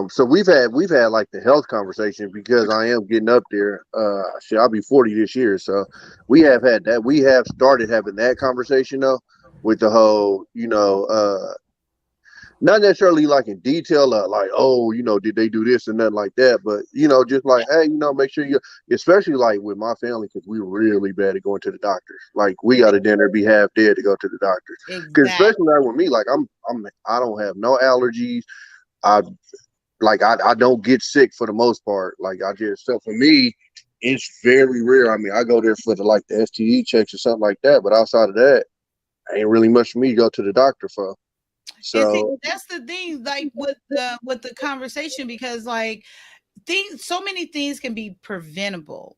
So we've had like the health conversation because I am getting up there. Shit, I'll be 40 this year, so we have had that. We have started having that conversation though, with the whole, not necessarily like in detail, like, oh, did they do this and nothing like that, but just like, hey, make sure you, especially like with my family, because we were really bad at going to the doctors. Like we got a dinner, be half dead to go to the doctors. Because Exactly. especially like with me, like I don't have no allergies. I I don't get sick for the most part. Like I just so for me, it's very rare. I mean, I go there for the STD checks or something like that, but outside of that, ain't really much for me to go to the doctor for. And see, So that's the thing, like with the conversation, because like things, so many things can be preventable,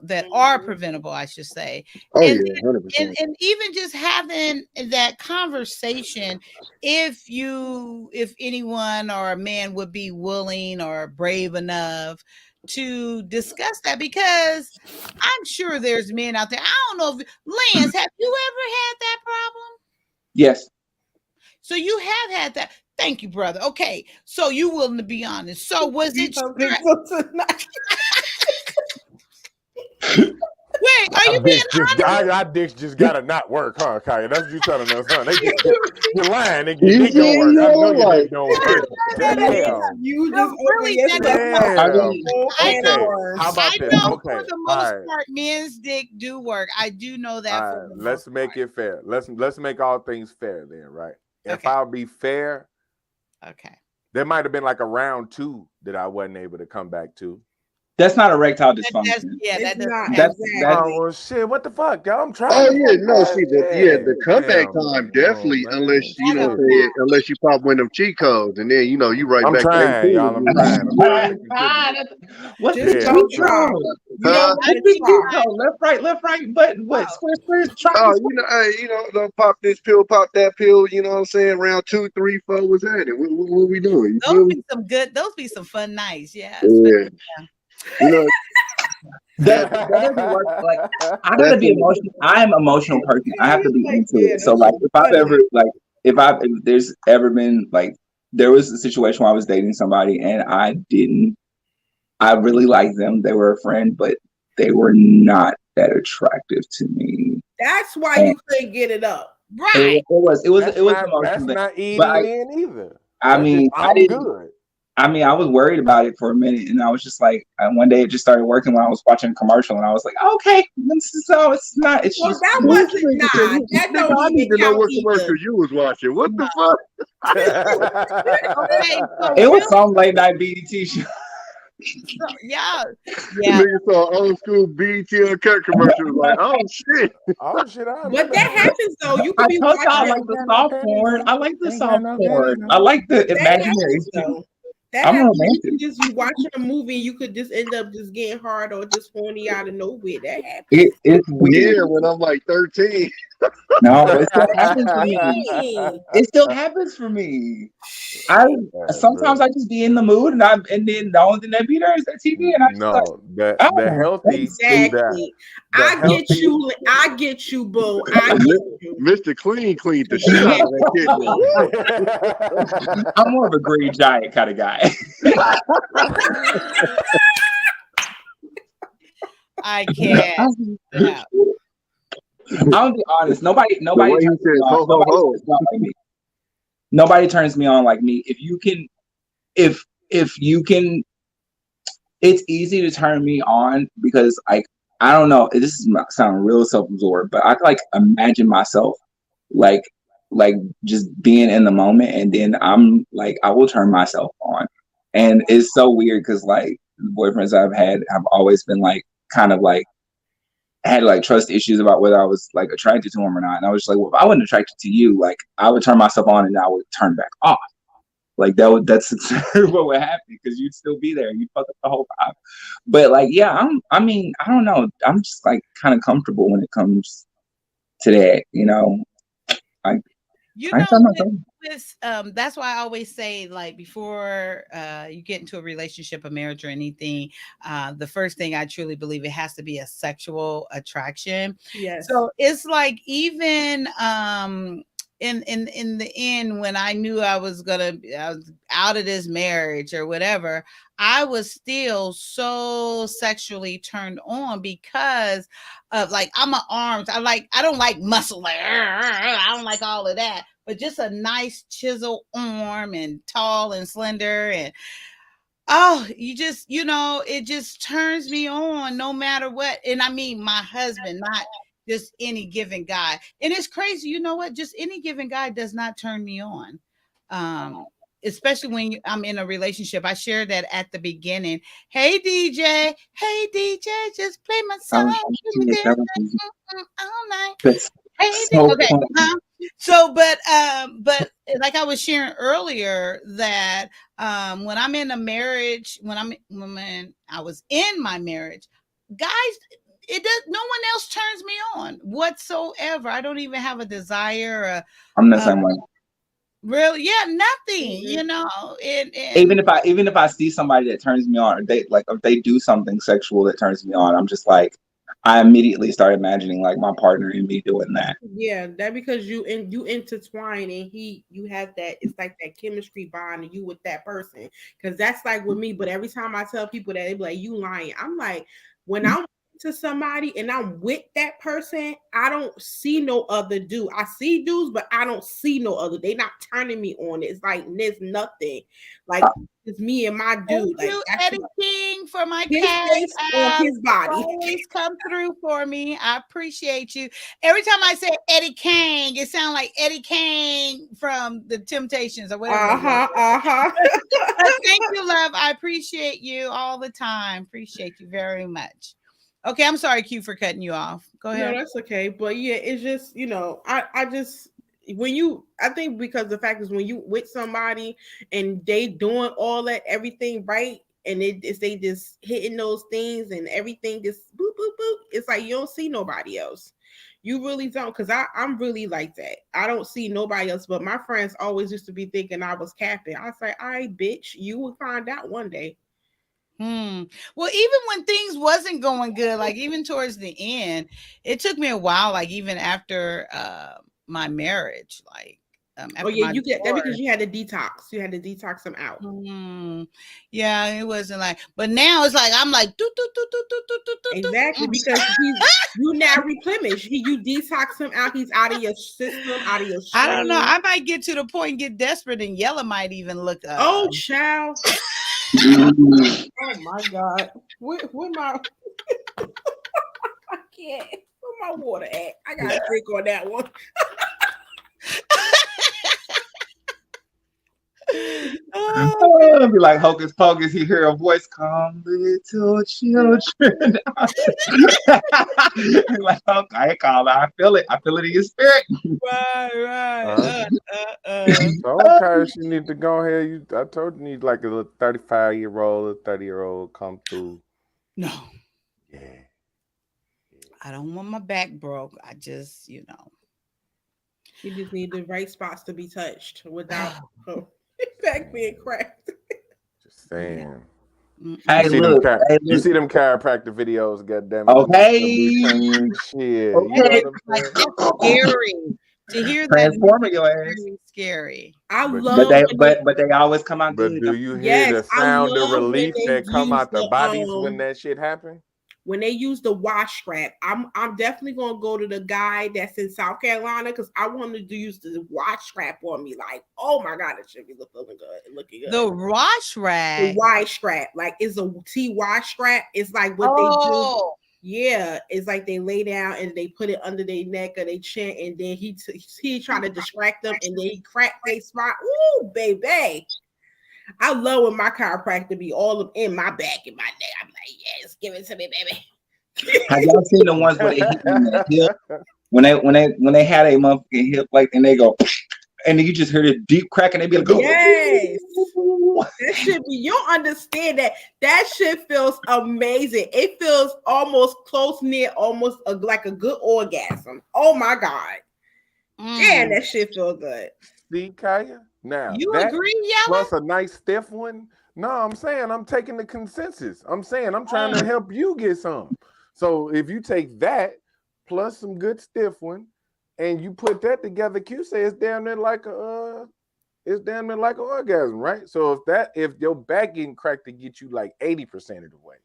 that are preventable, I should say. oh And yeah, and 100%. and even just having that conversation, if anyone or a man would be willing or brave enough to discuss that, because I'm sure there's men out there. I don't know if Lance, have you ever had that problem? Yes. So you have had that. Thank you, brother. Okay, so you willing to be honest. So was You it something stress? so tonight. Wait, are you Our being dicks just honest? our dicks just gotta not work, huh, Kaya? That's what you telling us, huh? You're lying. Your You dick don't see, work. I know your like dick don't work. Damn. You just No, open really, yourself gentlemen. up I Damn. mean, on I can of Okay. know, How worms. I about this? know for Okay. the All most right. part, men's dick do work. I do know that All for right. the most Let's make part. it fair. Let's make all things fair then, right? If Okay. I'll be fair, Okay. there might have been like a round 2 that I wasn't able to come back to. that's not erectile That's dysfunction. yeah, It's that doesn't not That's happen. Oh exactly. well, shit. What the fuck, y'all? I'm trying oh to yeah, fuck no, that see the shit. comeback Damn. time Come on, definitely, man. unless That don't Shit. matter. unless you pop one of them cheat codes, and then you right I'm back to 18 trying, y'all. I'm trying. again. I'm trying to contribute. What's the Just Yeah, cheat don't I'm trying. try. code? You Huh? don't I want What's to the cheat try. code? Left, right. But what? oh, Square, try. Oh, hey, don't pop this pill, pop that pill. You know what I'm saying? Round 2, 3, 4 was at it. What we doing? You those feel be me? some good. Those be some fun nights. Yeah, Yeah, you know That doesn't work. Like I gotta that's be emotional. I am an emotional person. I have to He's be like, into yeah, it. So that like shit if be I've funny. ever like if there's ever been like there was a situation where I was dating somebody and I really liked them. They were a friend, but they were not that attractive to me. That's why And you couldn't get it up. right. it was an that's emotional thing. not But eating in either. I That's just mean I I'm didn't. good. I mean, I was worried about it for a minute, and I was just like, one day it just started working when I was watching a commercial, and I was like, okay, this is so it's not. It's Well, just that this wasn't nigga said, nah. That nigga, don't I even need to know count what either. commercials you was watching. What No. the fuck? Okay, so it was real some late night BET show. So, yeah. Nigga saw old school BT Uncut commercials like, oh shit. Oh shit, I But remember that happens though. You could I be told y'all I watching. like the soft porn. I like the Ain't got soft no porn. goodie, I like the That imaginary happens shit. though. That I'm happens. You romantic. could just be watching a movie and you could just end up just getting hard or just horny out of nowhere. That happens. It's weird. Yeah, when I'm like 13. No, it still happens for me. Dang. It still happens for me. I sometimes bro. I just be in the mood and then the only thing that be there is that TV and I just like, No, the oh, healthy, Exactly. the I get healthy. you. I get you, boo. I get you. Mr. Clean cleaned the shit out of that kid. I'm more of a Grey Giant kind of guy. I can't. Yeah. I'll be honest. Nobody The way he turns me says on. ho ho ho. Nobody turns me on like me. If you can, if you can, it's easy to turn me on because like I don't know. This is sound real self-absorbed, but I can like imagine myself like just being in the moment, and then I'm like I will turn myself on, and it's so weird because like the boyfriends I've had have always been like kind of like had like trust issues about whether I was like attracted to him or not. And I was just like, well, if I wasn't attracted to you, like I would turn myself on and I would turn back off. Like that's what would happen because you'd still be there and you'd fuck up the whole vibe. But like, yeah, I mean, I don't know. I'm just like kind of comfortable when it comes to that, you know. You I know, tell myself. that's why I always say, like, before you get into a relationship, a marriage, or anything, the first thing I truly believe it has to be a sexual attraction. Yes. So it's like even in the end, when I knew I was out of this marriage or whatever, I was still so sexually turned on because of like I'm a arms. I don't like muscle like I don't like all of that, but just a nice chisel arm and tall and slender and it just turns me on no matter what. And I mean my husband, not just any given guy. And it's crazy, you know what? Just any given guy does not turn me on. Especially when I'm in a relationship. I shared that at the beginning. Hey DJ, just play my song. All night. Hey, So okay. But like I was sharing earlier that when I'm in a marriage, when I was in my marriage, guys, no one else turns me on whatsoever. I don't even have a desire. I'm the same way. Really, yeah, nothing. You know, and even if I see somebody that turns me on, or if they do something sexual that turns me on, I'm just like I immediately start imagining like my partner and me doing that. Yeah, that because you intertwine and you have that, it's like that chemistry bond and you with that person. Because that's like with me. But every time I tell people that, they be like, "You lying." I'm like, when I'm to somebody and I'm with that person, I don't see no other dude. I see dudes, but I don't see no other. They not turning me on. It's like there's nothing. Like it's me and my dude. Thank like you, Eddie King, for my his cat. face on his body. Always come through for me. I appreciate you. Every time I say Eddie Kang, it sounds like Eddie Kang from the Temptations or whatever. Thank you, love. I appreciate you all the time. Appreciate you very much. Okay, I'm sorry, Q, for cutting you off. Go ahead. No, that's okay. But yeah, it's just, I just I think because the fact is when you with somebody and they doing all that, everything right, and they just hitting those things and everything just boop, boop, boop. It's like you don't see nobody else. You really don't, because I'm really like that. I don't see nobody else, but my friends always used to be thinking I was capping. I was like, all right, bitch, you will find out one day. Well, even when things wasn't going good, like even towards the end, it took me a while, like even after my marriage, like after you get that because you had to detox. You had to detox them out. Yeah, it wasn't like, but now it's like I'm like exactly because you now replenish. You detox him out. He's out of your system, out of your stream. I don't know. I might get to the point and get desperate, and Yella might even look up. Oh, child. Oh my God. Where my I can't. Where my water at? I gotta drink on that one. Oh, be like Hocus Pocus. You hear a voice, "Come, little children." Like, okay, Carla, I feel it. I feel it in your spirit. Right. So okay, she need to go ahead. I told you need like a little 35-year-old, a 30-year-old come through. No, Yeah. I don't want my back broke. I just, She just need the right spots to be touched without her back being cracked. Just saying. Hey, You see look. Hey, you look. see them chiropractic videos, goddamn it. Okay. Shit. You know Okay. what I'm like saying? that's scary. To hear that Transforming is your ass. very scary. I But But love they, when but they always come out but good. do you hear yes, the I sound of love when relief they that come use out their the bodies when that shit happen? when they use the wash strap. I'm definitely gonna go to the guy that's in South Carolina because I wanted to use the wash strap on me. Like, oh my god, it should be looking good. The wash The rag. wash strap, like it's a T wash strap. It's like what they do. Yeah, it's like they lay down and they put it under their neck or their chin, and then he try to distract them, and then he crack their spot. Ooh, baby. I love when my chiropractor be all up in my back and my neck. I'm like, yes, give it to me, baby. Have y'all seen the ones where they hit you in the hip? When they had a motherfucking hip, like, and they go, and then you just hear the deep crack, and they be like, Yes. That should be, you don't understand that. That shit feels amazing. It feels almost close near, almost like a good orgasm. Oh my God. Damn, that shit feel good. See, Kaya? Now, You that agree, Yella? plus a nice stiff one. No, I'm saying I'm taking the consensus. I'm saying I'm trying to help you get some. So if you take that plus some good stiff one and you put that together, Q says it's damn near like an orgasm, right? So if your back getting cracked to get you like 80% of the way,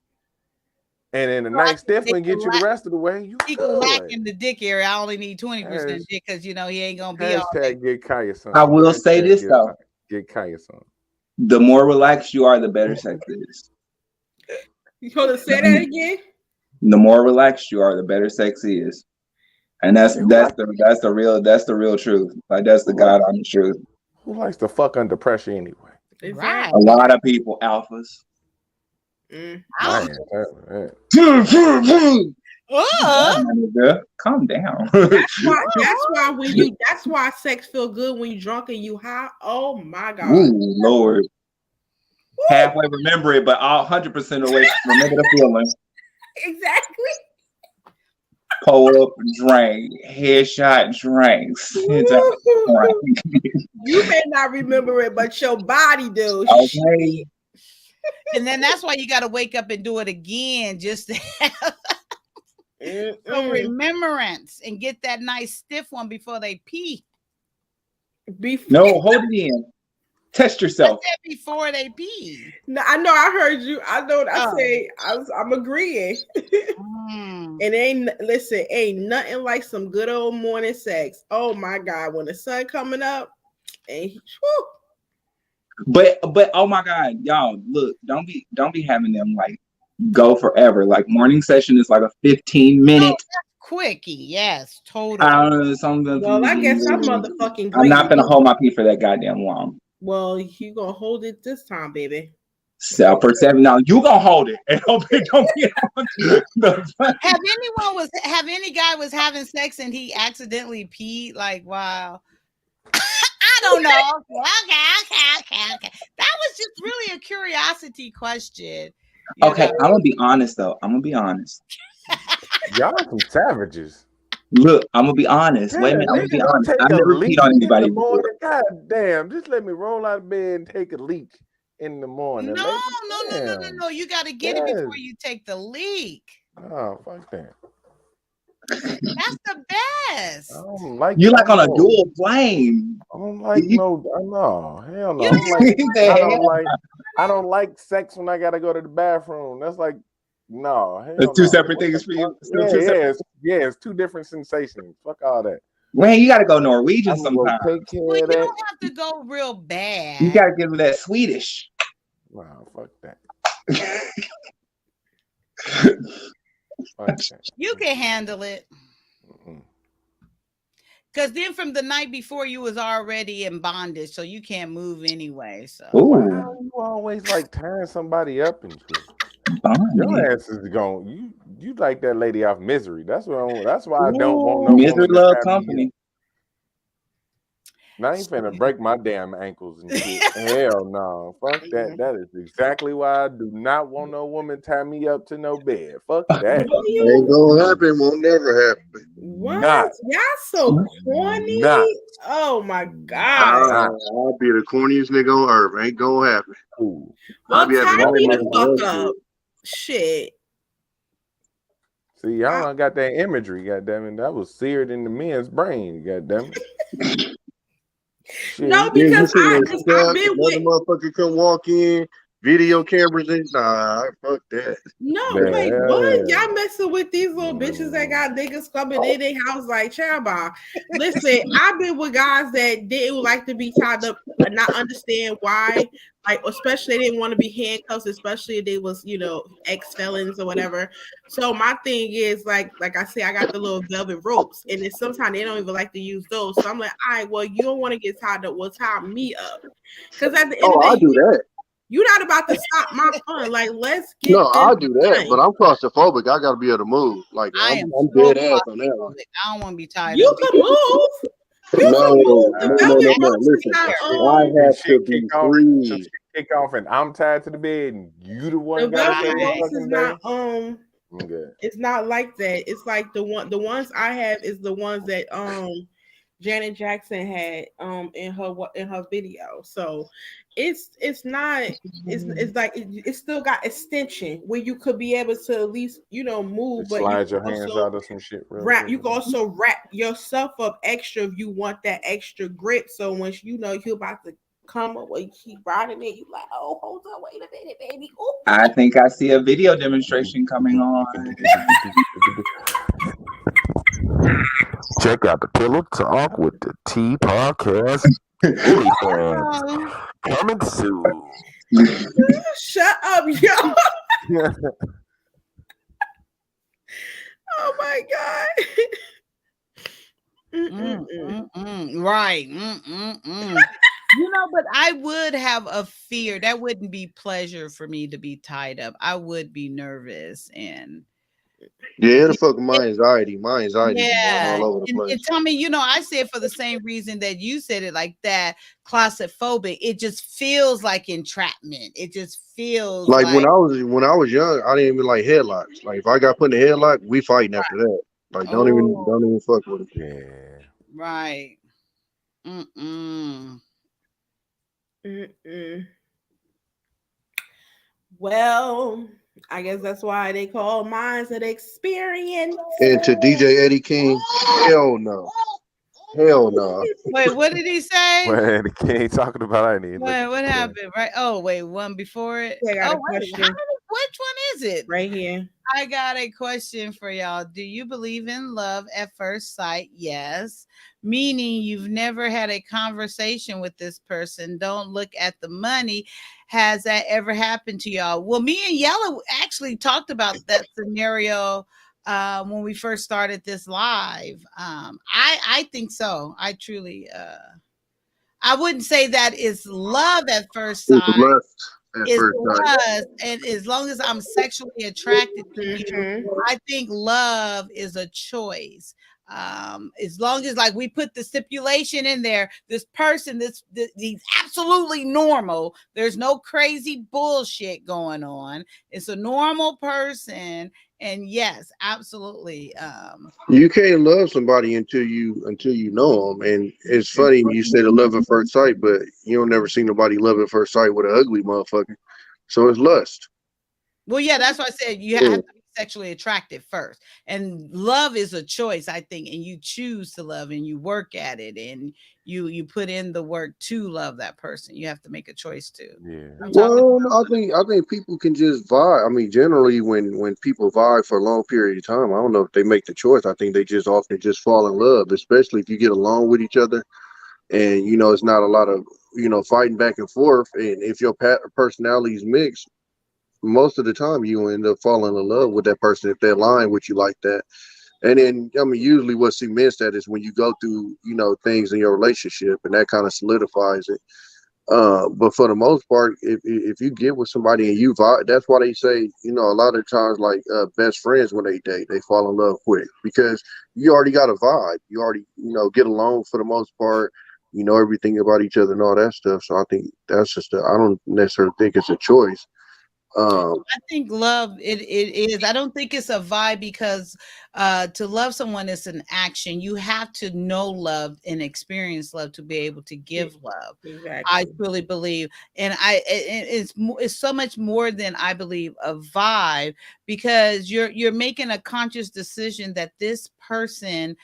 and then a nice stiff one get you the rest of the way, you He can whack good. in the dick area. I only need 20% dick because he ain't gonna be all day. Hashtag get Kaya some. I will say this though: get Kaya some. the more relaxed you are, the better sex is. You gonna say that again? The more relaxed you are, the better sex is, and that's the real truth. Like that's the God honest truth. Who likes to fuck under pressure anyway? Right. A lot of people, alphas. Man, calm down. That's why sex feel good when you drunk and you high. Oh my God. Ooh, Lord. Halfway remember it, but 100% away remember the feeling. Exactly. Pull up, drink, headshot, drinks. You may not remember it, but your body do. Okay. And then that's why you got to wake up and do it again just to have some remembrance and get that nice stiff one before they pee. No, hold it in. Test yourself. I said before they pee. No, I know. I heard you. I know what I say. I'm agreeing. And ain't nothing like some good old morning sex. Oh my God, when the sun coming up, and But oh my God, y'all, look, don't be having them like go forever. Like morning session is like a 15-minute. Quickie, yes, totally. Well, I guess I'm motherfucking. I'm not gonna hold my pee for that goddamn long. Well, you gonna hold it this time, baby. So per 7 now, you gonna hold it. And don't be Have any guy was having sex and he accidentally peed? Like, wow. I don't know. Okay. That was just really a curiosity question. Okay, I'm gonna be honest though. Y'all some savages. Look, I'm gonna be honest. Wait a minute, I'm gonna be honest. I've never peed on anybody before. God damn, just let me roll out of bed and take a leak in the morning. No. You got to get it before you take the leak. Oh, fuck that. That's the best. I don't like you like on a dual flame. I don't like no, hell no. I don't like sex when I gotta go to the bathroom. That's like no. It's two separate things for you. It's two different sensations. Fuck all that. Man, you gotta go Norwegian sometimes. You don't have to go real bad. You gotta give me that Swedish. Wow, fuck that. You can handle it. Because then from the night before, you was already in bondage, so you can't move anyway. So Why Ooh, you always like tearing somebody up and shit? bondage. Your ass is going. You like that lady off Misery. That's what. That's why I don't want no Misery woman to love tie me up. company. And I ain't finna break my damn ankles and shit. Hell no. Fuck that. Mhm. That is exactly why I do not want no woman tie me up to no bed. Fuck that. What Ain't you? gonna happen. Won't never happen. What? Not. Y'all so Not. corny. Oh my god. Not. I'll be the corniest nigga on earth. Ain't gonna happen. Cool. I'll Well, be having tie them Fuck me women the my on fuck that shit. up. shit. Shit. See, y'all I, don't got that imagery, goddammit. That was seared in the men's brain, goddammit. no, Shit. Then you because sitting there I've stuck. been Another with. motherfucker come walk in. Video cameras in. Nah, fuck that. No, wait, what? Yeah. Y'all messing with these little bitches that got niggas coming in their house like Chaba. Listen, I've been with guys that didn't like to be tied up and not understand why. Like, especially they didn't want to be handcuffs, especially if they was, ex-felons or whatever. So my thing is like I say, I got the little velvet ropes, and then sometimes they don't even like to use those. So I'm like, all right, well, you don't want to get tied up, well, tie me up. Because at the end of Oh, the I day, do that. you're not about to stop my fun. Like, let's No, get this I do that. done. But I'm claustrophobic. I gotta be able to move. Like I I'm, am I'm so dead ass on that one. claustrophobic. I don't want to be tied You up can either. move. You No, can move. The no, no, velvet no, no. ropes is Listen, not I Some have shit to kick be off. Some free. shit kick off, and I'm tied to the bed, and you the the one gotta velvet save the Right. ropes is fucking not day. Okay. it's not like that. It's like the ones I have is the ones that Janet Jackson had in her video. So it's not it's like it's still got extension where you could be able to at least move, Just but you slide can your hands also out of some shit real wrap quick. you can also wrap yourself up extra if you want that extra grip. So once you're about to come up, when you keep riding it, you like, oh, hold on, wait a minute, baby. Ooh. I think I see a video demonstration coming on. Check out the Pillow Talk with the T podcast. Oh, Coming soon. Shut up, yo. Oh my god. right. But I would have a fear. That wouldn't be pleasure for me to be tied up. I would be nervous and Yeah, the it, fuck it- my anxiety. My anxiety be yeah. all over the And place. tell me, I said for the same reason that you said it like that, claustrophobic. It just feels like entrapment. It just feels Like like when I was young, I didn't even like headlocks. Like if I got put in a headlock, we fighting after that. Like oh, don't even fuck with it. Yeah. right. Mm-mm. Well, I guess that's why they call mine an experience. And to DJ Eddie King, hell no. Hell no. Wait, what did he say? Well, the king talking about I need look Wait, at what the chat. happened? Right. Oh, wait, one before it. I got Oh, a wait. question Which one is it? right here. I got a question for y'all. Do you believe in love at first sight? Yes. Meaning you've never had a conversation with this person. Don't look at the money. Has that ever happened to y'all? Well, me and Yellow actually talked about that scenario when we first started this live. I think so. I truly I wouldn't say that is love at first It's sight. lust at It's first sight. lust, and as long as I'm sexually attracted to you, Mhm. I think love is a choice. As long as like we put the stipulation in there, this person, he's absolutely normal. There's no crazy bullshit going on. It's a normal person, and yes, absolutely. You can't love somebody until you know them. And it's funny you say the love at first sight, but you don't never see nobody love at first sight with an ugly motherfucker. So it's lust. Well, yeah, that's why I said you have Yeah. to be sexually attracted first. And love is a choice, I think, and you choose to love and you work at it and you put in the work to love that person. You have to make a choice to. Yeah. I'm talking Well, I think people can just vibe. I mean, generally when people vibe for a long period of time, I don't know if they make the choice. I think they just often just fall in love, especially if you get along with each other and it's not a lot of fighting back and forth. And if your personalities mix, most of the time you end up falling in love with that person if they align with you like that. And then, I mean, usually what cements that is when you go through, things in your relationship, and that kind of solidifies it. But for the most part, if you get with somebody and you vibe, that's why they say, a lot of times, like best friends when they date, they fall in love quick because you already got a vibe. You already, get along for the most part. You know everything about each other and all that stuff. So I think that's just, I don't necessarily think it's a choice. Um, I think love it is. I don't think it's a vibe because to love someone is an action. You have to know love and experience love to be able to give love. I Exactly. truly believe, and it's so much more than I believe a vibe because you're making a conscious decision that this person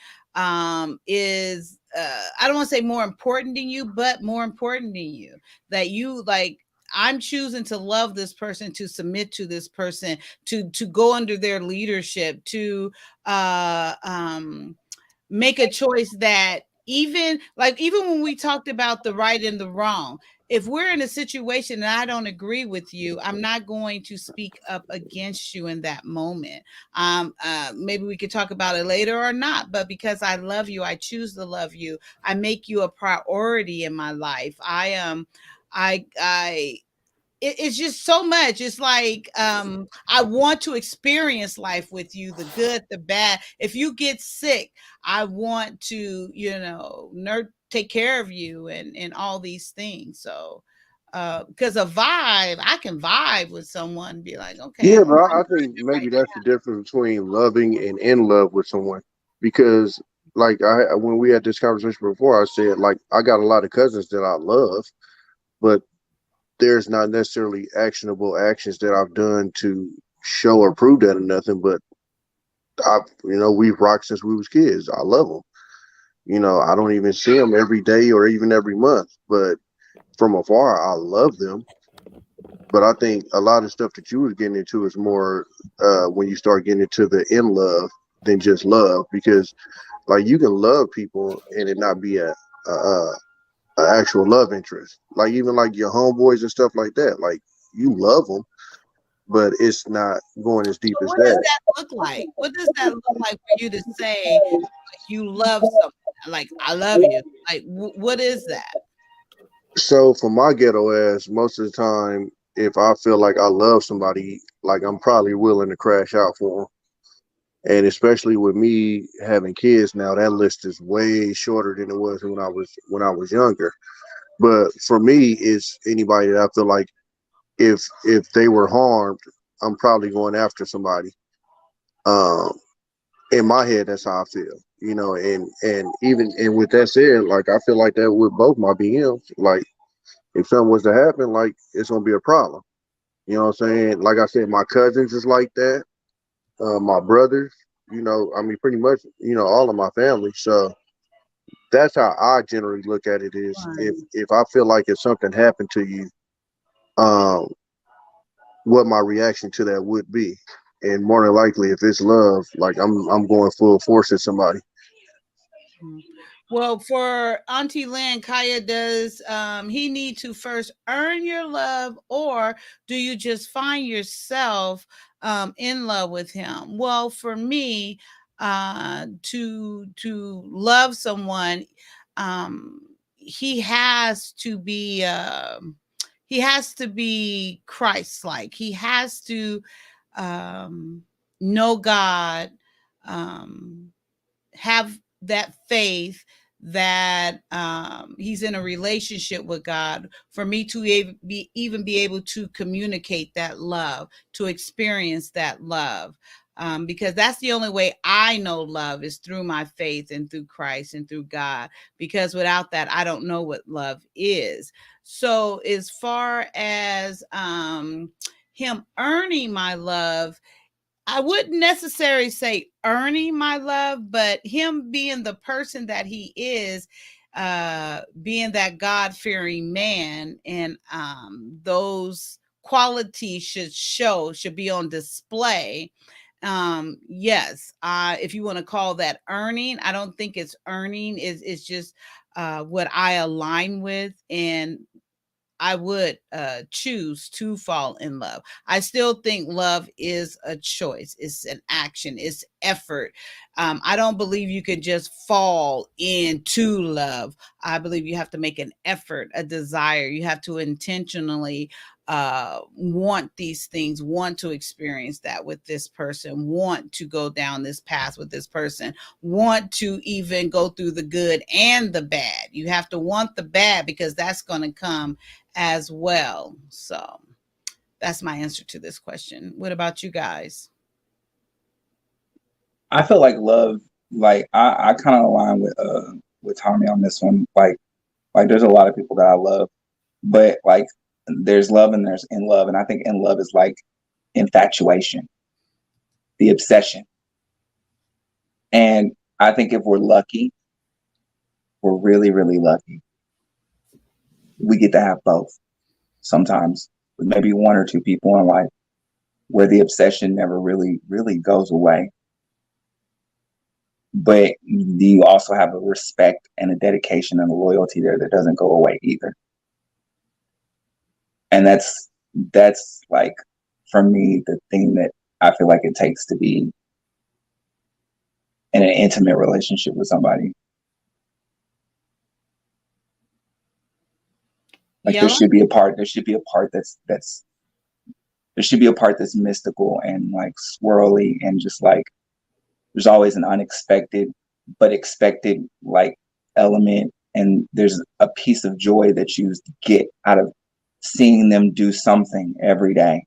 is I don't want to say more important than you, but more important than you. That you like I'm choosing to love this person, to submit to this person, to go under their leadership, to uh um make a choice that even when we talked about the right and the wrong, if we're in a situation and I don't agree with you, I'm not going to speak up against you in that moment. Maybe we could talk about it later or not, but because I love you, I choose to love you. I make you a priority in my life. I it's just so much. It's like I want to experience life with you, the good, the bad. If you get sick, I want to, take care of you and all these things. So because a vibe, I can vibe with someone and be like, okay, yeah, I'm but I think good right maybe that's the difference between loving and in love with someone. Because, like, when we had this conversation before, I said, like, I got a lot of cousins that I love, but there's not necessarily actionable actions that I've done to show or prove that or nothing. But we've rocked since we was kids. I love them. I don't even see them every day or even every month, but from afar, I love them. But I think a lot of stuff that you was getting into is more when you start getting into the in love than just love, because like you can love people and it not be a actual love interest. Like even like your homeboys and stuff like that. Like you love them, but it's not going as deep So as what does that. that look like? What does that look like for you to say like you love someone? Like I love you. Like what is that? So for my ghetto ass, most of the time, if I feel like I love somebody, like I'm probably willing to crash out for them. And especially with me having kids now, that list is way shorter than it was when I was younger. But for me, it's anybody that I feel like if they were harmed, I'm probably going after somebody. Um, in my head, that's how I feel. And even and with that said, like I feel like that with both my BMs. Like if something was to happen, like it's gonna be a problem. You know what I'm saying? Like I said, my cousins is like that. My brothers, I mean, pretty much, all of my family. So that's how I generally look at it. Is if I feel like if something happened to you, um, what my reaction to that would be, and more than likely, if it's love, like I'm going full force at somebody. Mm. Well, for Auntie Lynn, Kaya, does he need to first earn your love, or do you just find yourself in love with him? Well, for me, to love someone, he has to be Christ-like. He has to um, know God. Um, have that faith that he's in a relationship with God for me to even be able to communicate that love, to experience that love. Because that's the only way I know love is through my faith and through Christ and through God. Because without that, I don't know what love is. So, as far as him earning my love, I wouldn't necessarily say earning my love, but him being the person that he is, being that God fearing man, and those qualities should be on display. Yes, if you want to call that earning, I don't think it's earning. It's just what I align with, and I would choose to fall in love. I still think love is a choice. It's an action. It's effort. I don't believe you can just fall into love. I believe you have to make an effort, a desire. You have to intentionally want these things, want to experience that with this person, want to go down this path with this person, want to even go through the good and the bad. You have to want the bad because that's going to come as well. So that's my answer to this question. What about you guys? I feel like love, like I kind of align with Tommy on this one. Like there's a lot of people that I love, but like there's love and there's in love, and I think in love is like infatuation, the obsession. And I think if we're lucky, we're really, really lucky, we get to have both sometimes with maybe one or two people in life where the obsession never really, really goes away. But you also have a respect and a dedication and a loyalty there that doesn't go away either. And that's like, for me, the thing that I feel like it takes to be in an intimate relationship with somebody. Like Yeah. there should be a part that's there should be a part that's mystical and like swirly, and just like there's always an unexpected but expected like element, and there's a piece of joy that you get out of seeing them do something every day,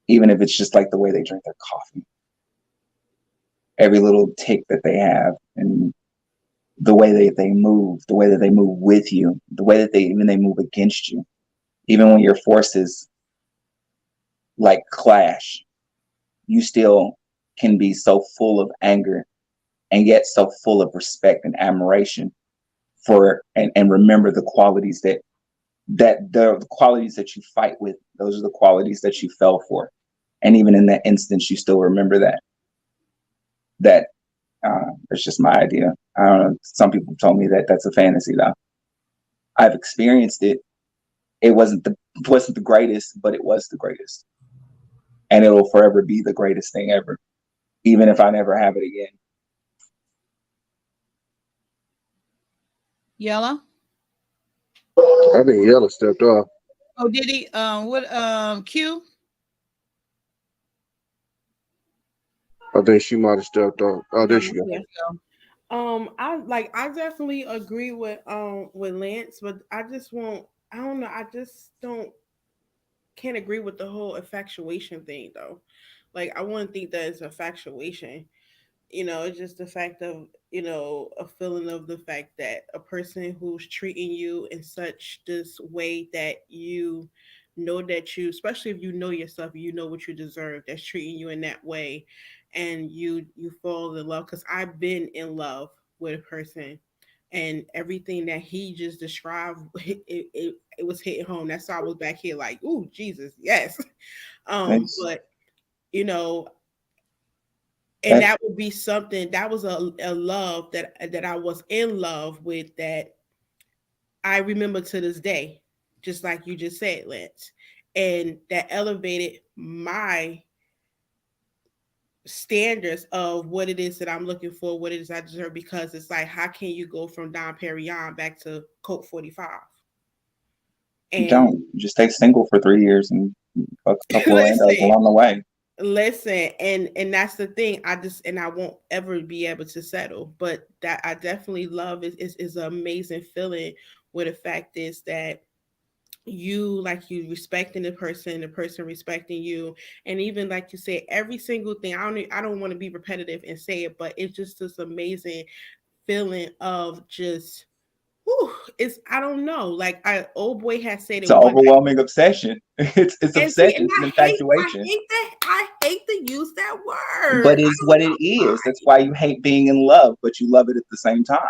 even if it's just like the way they drink their coffee, every little tick that they have, and the way they move, the way that they move with you, the way that they move against you, even when your forces like clash, you still can be so full of anger and yet so full of respect and admiration for, and remember the qualities that the qualities that you fight with, those are the qualities that you fell for. And even in that instance, you still remember that it's just my idea. I don't know. Some people told me that that's a fantasy though. I've experienced it. It wasn't the greatest, but it was the greatest. And it'll forever be the greatest thing ever, even if I never have it again. Yellow? I think Yellow stepped off. Oh, did he? What? Q? I think she might have stepped off. Oh, there she go. Yeah. I definitely agree with Lance, but I just won't. I don't know. I just don't can't agree with the whole infatuation thing though. Like I wouldn't think that it's infatuation. It's just the fact of, a feeling of the fact that a person who's treating you in such this way that you know that you, especially if you know yourself, you know what you deserve, that's treating you in that way, and you fall in love. Because I've been in love with a person, and everything that he just described, it was hitting home. That's why I was back here like, ooh, Jesus, yes. Thanks. But you know, and that would be something that was a love that I was in love with, that I remember to this day, just like you just said, Lance, and that elevated my standards of what it is that I'm looking for, what it is I deserve, because it's like, how can you go from Dom Perignon back to Coke 45? You don't. You just stay single for 3 years and a couple of randos along the way. Listen, and that's the thing. I won't ever be able to settle. But that I definitely love is an amazing feeling, where the fact is that you respecting the person respecting you, and even like you said, every single thing. I don't want to be repetitive and say it, but it's just this amazing feeling of just, whew, I don't know. Like old boy has said It's it an one overwhelming obsession. It's obsession. and It's infatuation. I hate to use that word. But it's what it is. That's why you hate being in love, but you love it at the same time.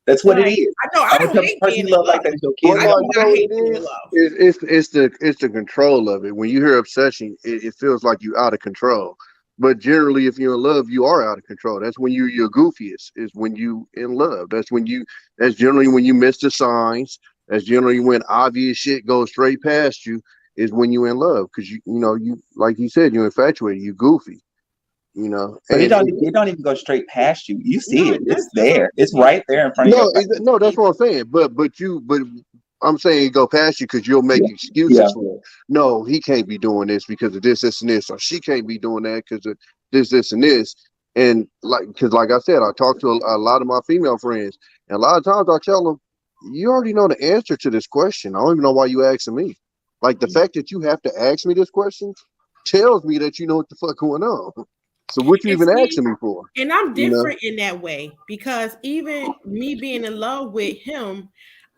That's what it is. I know. I don't hate person being you love in like love. that is your kid. Well, no, you know what it is? It's the control of it. When you hear obsession, it feels like you're out of control. But generally, if you're in love, you are out of control. That's when you're goofiest. Is when you in love. That's generally when you miss the signs. That's generally when obvious shit goes straight past you. Is when you in love, because you like you said, you infatuated, you goofy, But and it don't even go straight past you. You see No, it. It's that's what there. I'm It's saying. right there in front of your no, face. no, that's what I'm saying. But I'm saying it go past you because you'll make Yeah. excuses Yeah. for it. No, he can't be doing this because of this, and this, or she can't be doing that because of this, and this. And because like I said, I talk to a lot of my female friends, and a lot of times I tell them, you already know the answer to this question. I don't even know why you asking me. Like the fact that you have to ask me this question tells me that you know what the fuck going on. So what you And even see, asking me for? and I'm You know? different in that way because even me being in love with him,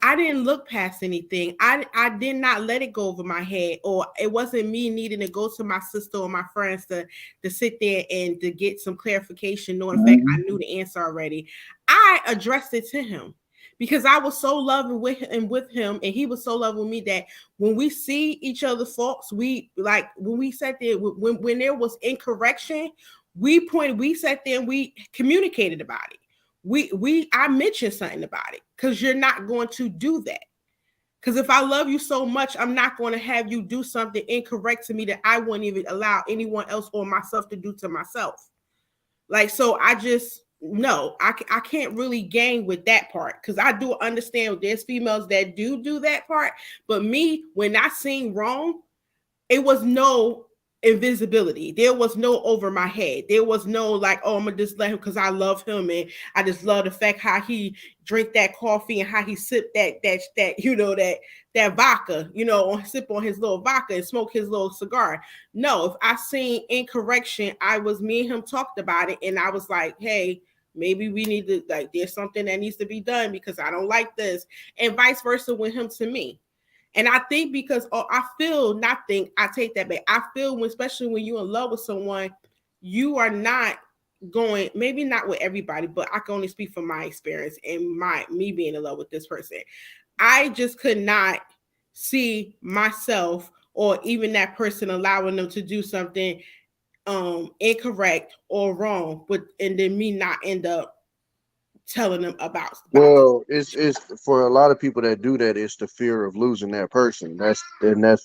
I didn't look past anything. I did not let it go over my head, or it wasn't me needing to go to my sister or my friends to sit there and to get some clarification, knowing the fact I Mhm. knew the answer already. I addressed it to him because I was so loving with him, and he was so loving with me that when we see each other's faults, we like when we sat there when there was incorrection, we sat there and we communicated about it. I mentioned something about it because you're not going to do that. Because if I love you so much, I'm not going to have you do something incorrect to me that I wouldn't even allow anyone else or myself to do to myself. Like, so I just, no, I can't really gang with that part because I do understand there's females that do that part. But me, when I seen wrong, it was no invisibility. There was no over my head. There was no like, oh, I'm gonna just let him because I love him and I just love the fact how he drink that coffee and how he sip that vodka, or sip on his little vodka and smoke his little cigar. No, if I seen incorrection, me and him talked about it, and I was like, hey, maybe we need to like there's something that needs to be done because I don't like this, and vice versa with him to me. And I think because I feel not think I take that back. I feel when especially when you're in love with someone, you are not going, maybe not with everybody, but I can only speak from my experience and me being in love with this person. I just could not see myself or even that person allowing them to do something incorrect or wrong, but and then me not end up telling them about this. Well, it's for a lot of people that do that. It's the fear of losing that person. That's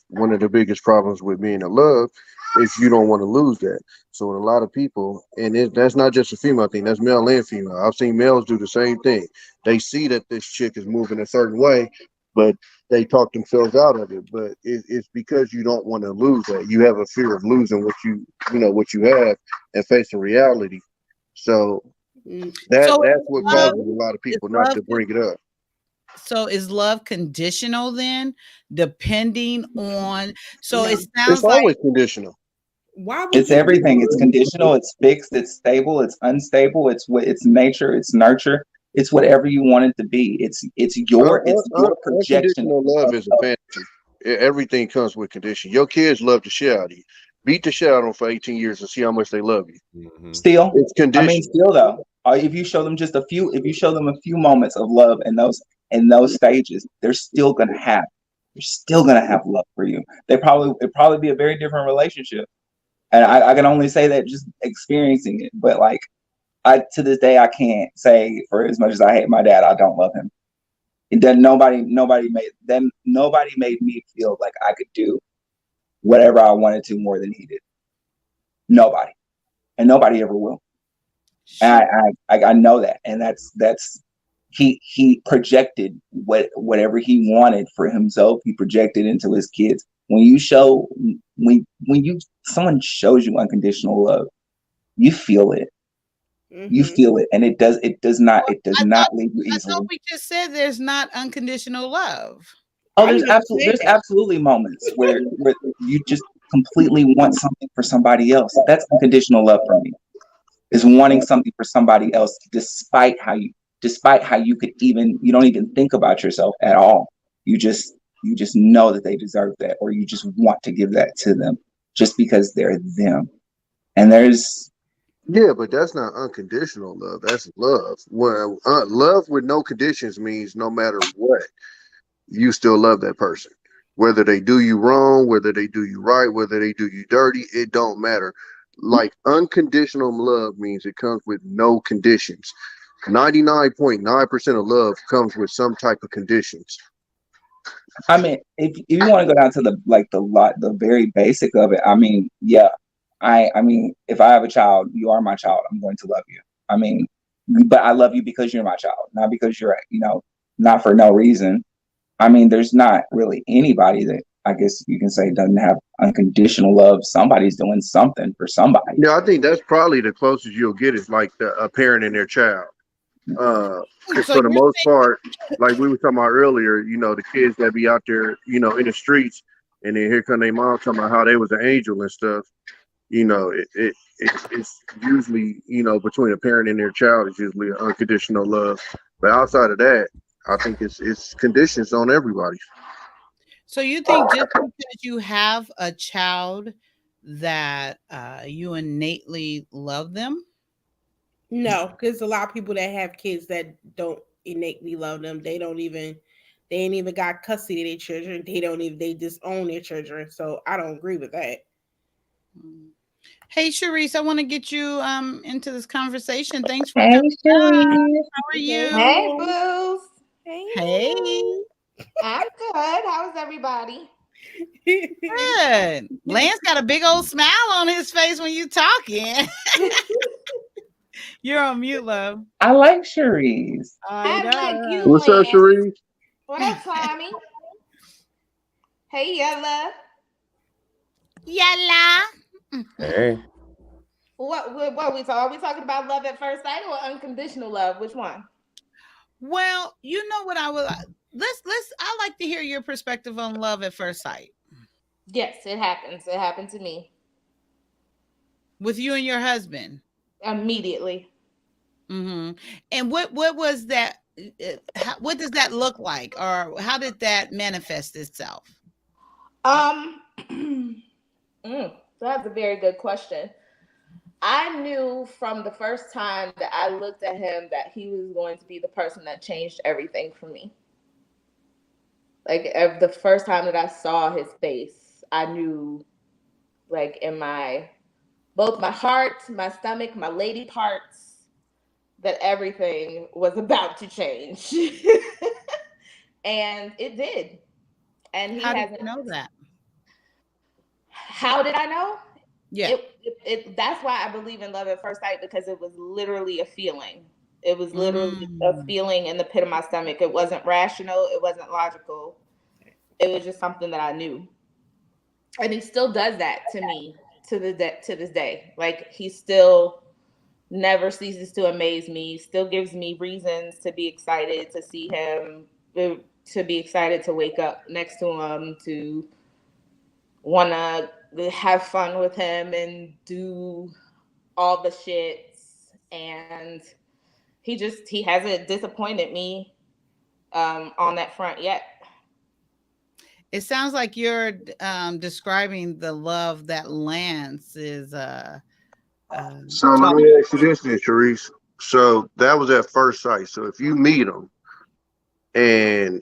one of the biggest problems with being in love, is you don't want to lose that. So with a lot of people, and that's not just a female thing. That's male and female. I've seen males do the same thing. They see that this chick is moving a certain way, but they talk themselves out of it. But it's because you don't want to lose that. You have a fear of losing what you have and facing reality. So Mm. So that's what love causes a lot of is people not love to bring it up. so is love conditional then, depending on so it No. It's sounds like always conditional. Why would It's you do everything. It's conditional. It's fixed. It's stable. It's unstable. It's nature. It's nurture. It's whatever you want it to be. It's your projection Unconditional love of is a love. fantasy. Everything comes with condition. Your kids love the shit out of you. Beat the shit out of them for 18 years and see how much they love you. Hmm. Still, It's I mean, conditional. still though, if you show them a few moments of love in those stages, they're still gonna have love for you. It'd probably be a very different relationship, and I can only say that just experiencing it. But like, I to this day I can't say for as much as I hate my dad, I don't love him. It doesn't. Nobody made me feel like I could do whatever I wanted to more than he did. Nobody, and nobody ever will. sure. I know that, and that's he projected whatever he wanted for himself. He projected into his kids. When someone shows you unconditional love, you feel it. You Mm-hmm. feel it, and it does not leave you I thought easily. we just said there's not unconditional love. Oh, I didn't say there's that. absolutely moments where you just completely want something for somebody else. That's unconditional love for me. Is wanting something for somebody else despite how you don't even think about yourself at all. You just know that they deserve that, or you just want to give that to them just because they're them. And there's Yeah, but that's not unconditional love. That's love. Well, love with no conditions means no matter what, you still love that person. Whether they do you wrong, whether they do you right, whether they do you dirty, it don't matter. Like unconditional love means it comes with no conditions. 99.9% of love comes with some type of conditions. I mean, if you want to go down to the very basic of it, I mean, yeah. I mean, if I have a child, you are my child. I'm going to love you. I mean, but I love you because you're my child, not because you're, not for no reason. I mean, there's not really anybody that I guess you can say doesn't have unconditional love. Somebody's doing something for somebody. Yeah, I think that's probably the closest you'll get is like a parent and their child. Because So for the you're most part, like we were talking about earlier, the kids that be out there, in the streets, and then here come their mom talking about how they was an angel and stuff. It's usually, between a parent and their child is usually unconditional love. But outside of that, I think it's conditions on everybody. So you think just because you have a child that you innately love them? No, because a lot of people that have kids that don't innately love them, they ain't even got custody of their children. They just own their children. So I don't agree with that. Hey, Sharice, I want to get you into this conversation. Thanks for Hey, coming on. Cherie. How are you? Hey, booze. Hey, Hey, I'm good. How's everybody? good. Lance got a big old smile on his face when you talking. You're on mute, love. I like Cherise. I I like know. you, What's up, Lance. Sheree? What up, Tommy? Hey, Yella. Yalla. Hey, What are we talking? Are we talking about love at first sight or unconditional love? Which one? Well, you know what I would let's I like to hear your perspective on love at first sight Yes, it happens. It happened to me with you and your husband. immediately. Mm-hmm. And what was that? What does that look like, or how did that manifest itself? Um, that's a very good question. I knew from the first time that I looked at him that he was going to be the person that changed everything for me. Like the first time that I saw his face, I knew, like in my both my heart, my stomach, my lady parts, that everything was about to change, and it did. And he How did hasn't. you know that? How did I know? Yeah. That's why I believe in love at first sight, because it was literally a feeling. It was literally a Mm. feeling in the pit of my stomach. It wasn't rational. It wasn't logical. It was just something that I knew. And he still does that to me to this day. Like he still never ceases to amaze me. Still gives me reasons to be excited to see him, to be excited to wake up next to him, to want to have fun with him and do all the shits. And he hasn't disappointed me on that front yet. It sounds like you're describing the love that Lance is So let talking. me ask you this then, Sharice. So that was at first sight. So if you meet him and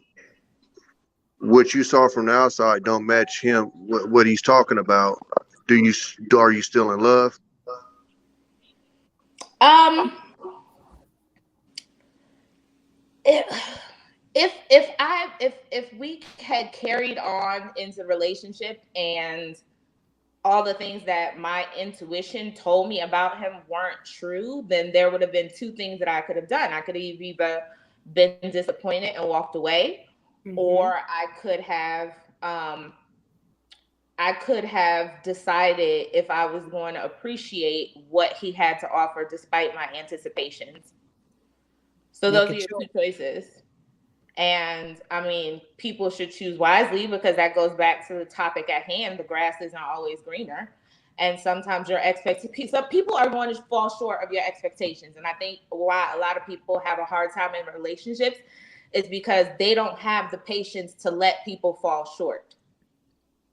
what you saw from the outside don't match him, what he's talking about, are you still in love? Um, if if we had carried on into the relationship and all the things that my intuition told me about him weren't true, then there would have been two things that I could have done. I could have either been disappointed and walked away, or I could have decided if I was going to appreciate what he had to offer despite my anticipations. So Make those a are your two choice. choices. And I mean, people should choose wisely, because that goes back to the topic at hand. The grass isn't always greener. And sometimes your expectations, some people are going to fall short of your expectations. And I think why a lot of people have a hard time in relationships is because they don't have the patience to let people fall short.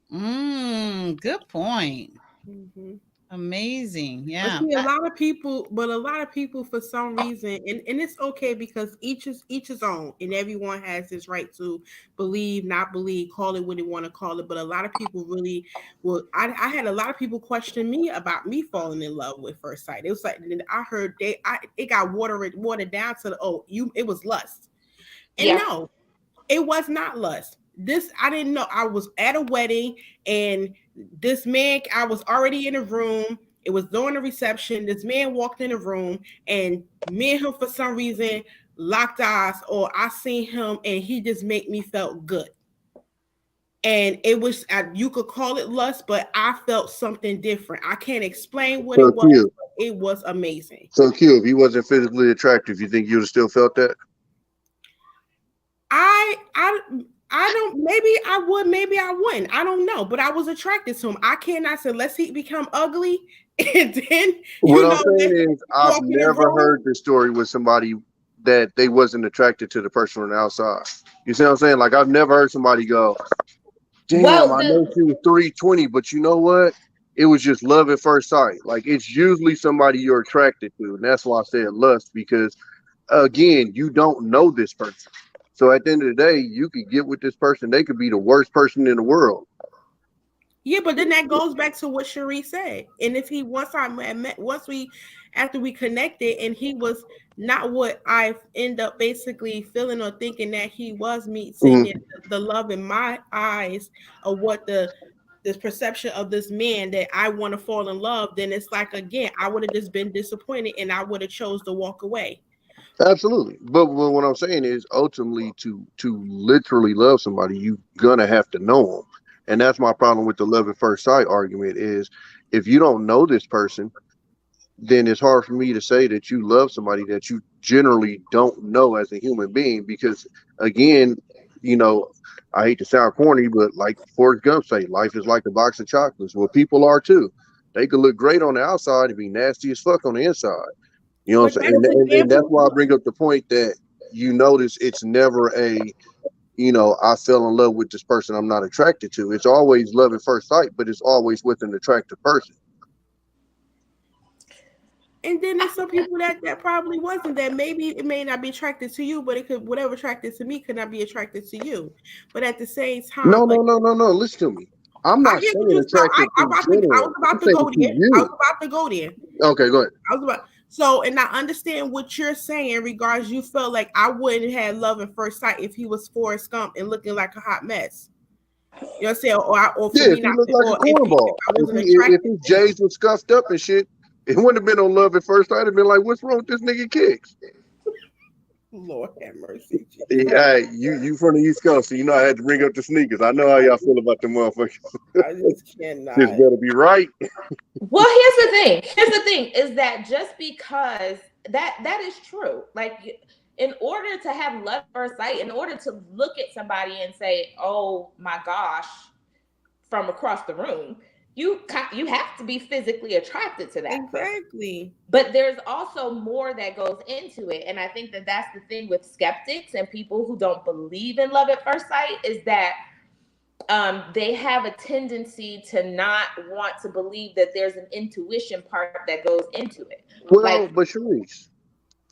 Good point. Mhm. Amazing. But Yeah. see, a lot of people for some reason, and it's okay because each is own, and everyone has his right to believe, not believe, call it what they want to call it. But a lot of people really well, I had a lot of people question me about me falling in love with first sight. It was like I heard it got watered down to it was lust. And Yeah. no, it was not lust. this I didn't know. I was at a wedding and this man, I was already in a room. It was during the reception. This man walked in the room and me and him for some reason locked eyes, or I seen him and he just made me felt good. And it was you could call it lust, but I felt something different. I can't explain what So it was, Q, but it was amazing. so Q, if he wasn't physically attractive, you think you'd have still felt that? I I I don't, maybe I would, maybe I wouldn't. I don't know, but I was attracted to him. I cannot say unless he become ugly and then What I'm let saying is, I've walk in the never room. heard this story with somebody that they wasn't attracted to the person on the outside. You see what I'm saying? Like I've never heard somebody go, "Damn, Well, I know she was 320, but you know what? It was just love at first sight." Like it's usually somebody you're attracted to, and that's why I said lust because again, you don't know this person. So at the end of the day, you could get with this person. They could be the worst person in the world. Yeah, but then that goes back to what Cherie said. And if he once I met once we after we connected and he was not what I end up basically feeling or thinking that he was, me seeing it, Mhm. the love in my eyes of what the this perception of this man that I want to fall in love, then it's like again, I would have just been disappointed and I would have chose to walk away. Absolutely, but what I'm saying is, ultimately, to literally love somebody, you gonna have to know them, and that's my problem with the love at first sight argument. Is if you don't know this person, then it's hard for me to say that you love somebody that you generally don't know as a human being. Because again, you know, I hate to sound corny, but like Forrest Gump say, life is like a box of chocolates. Well, people are too. They could look great on the outside and be nasty as fuck on the inside. You know what But I'm saying? that's And that's example. why I bring up the point that you notice it's never a, I fell in love with this person I'm not attracted to. It's always love at first sight, but it's always with an attractive person. And then there's some people that probably wasn't, that maybe it may not be attracted to you, but it could, whatever attracted to me could not be attracted to you. But at the same time, No, no, no, no, no. Listen to me. I'm I not get what saying you. attractive in I general. was I'm about to saying go to there. I was you. about to go there. Okay, go ahead. I was about. So, and I understand what you're saying in regards. You felt like I wouldn't have love at first sight if he was Forrest Gump and looking like a hot mess. You know what I'm saying? Or for Yeah, if me he not, looked like a or if cornball, I if wasn't if attracted his to him. J's was scuffed up and shit, it wouldn't have been on love at first sight. It'd been like, what's wrong with this nigga kicks? Lord have mercy, Jesus. Hey, you from the East Coast, so you know I had to bring up the sneakers. I know how y'all feel about the motherfuckers. I just This cannot. better be right. well, here's the thing. Here's the thing is that just because that is true. Like in order to have love at first sight, in order to look at somebody and say, "Oh my gosh," from across the room, you have to be physically attracted to that person. Exactly. But there's also more that goes into it, and I think that that's the thing with skeptics and people who don't believe in love at first sight is that they have a tendency to not want to believe that there's an intuition part that goes into it. Like, Well, but Sharice,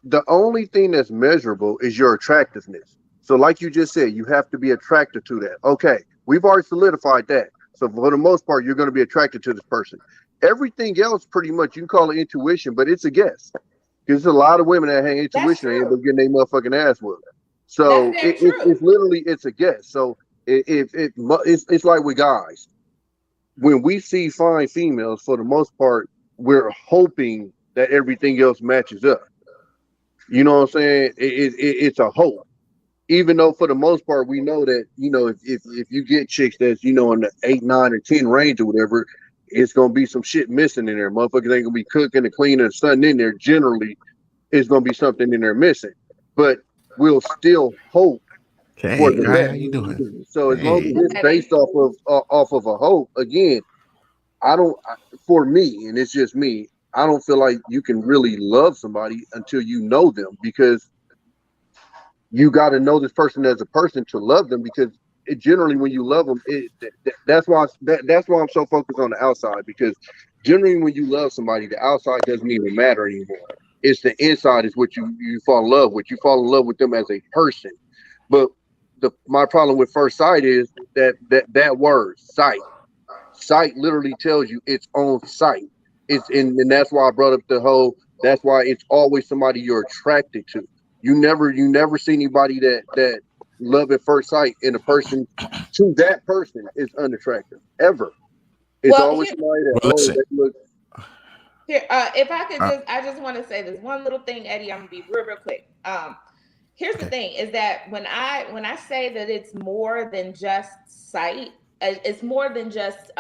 the only thing that's measurable is your attractiveness. So, like you just said, you have to be attracted to that. Okay, we've already solidified that. So, for the most part, you're going to be attracted to this person. Everything else, pretty much, you can call it intuition, but it's a guess. Because there's a lot of women that have that's intuition and end true. up getting their motherfucking ass whooped. That's So, very it's true. literally it's a guess. So, it's like with guys, when we see fine females, for the most part, we're hoping that everything else matches up. You know what I'm saying? It's a hope. Even though for the most part we know that, if you get chicks that's, in the 8, 9, or 10 range or whatever, it's gonna be some shit missing in there. Motherfuckers ain't gonna be cooking and cleaning and something in there. Generally, it's gonna be something in there missing. But we'll still hope for Hey, the Guy, how best. you doing? So as long Hey. as it's based off of a hope, again, I don't. For me, and it's just me. I don't feel like you can really love somebody until you know them, because you got to know this person as a person to love them. Because generally, when you love them, that's why I'm so focused on the outside. Because generally, when you love somebody, the outside doesn't even matter anymore. It's the inside is what you fall in love with. You fall in love with them as a person. But my problem with first sight is that word sight. Sight literally tells you it's on sight. And that's why I brought up the whole. That's why it's always somebody you're attracted to. You never see anybody that love at first sight, and the person to that person is unattractive ever. It's Well, always somebody that Listen, they look. here, if I could uh, I just want to say this one little thing, Eddie. I'm gonna be real quick. Here's the okay. thing: is that when I say that it's more than just sight, it's more than just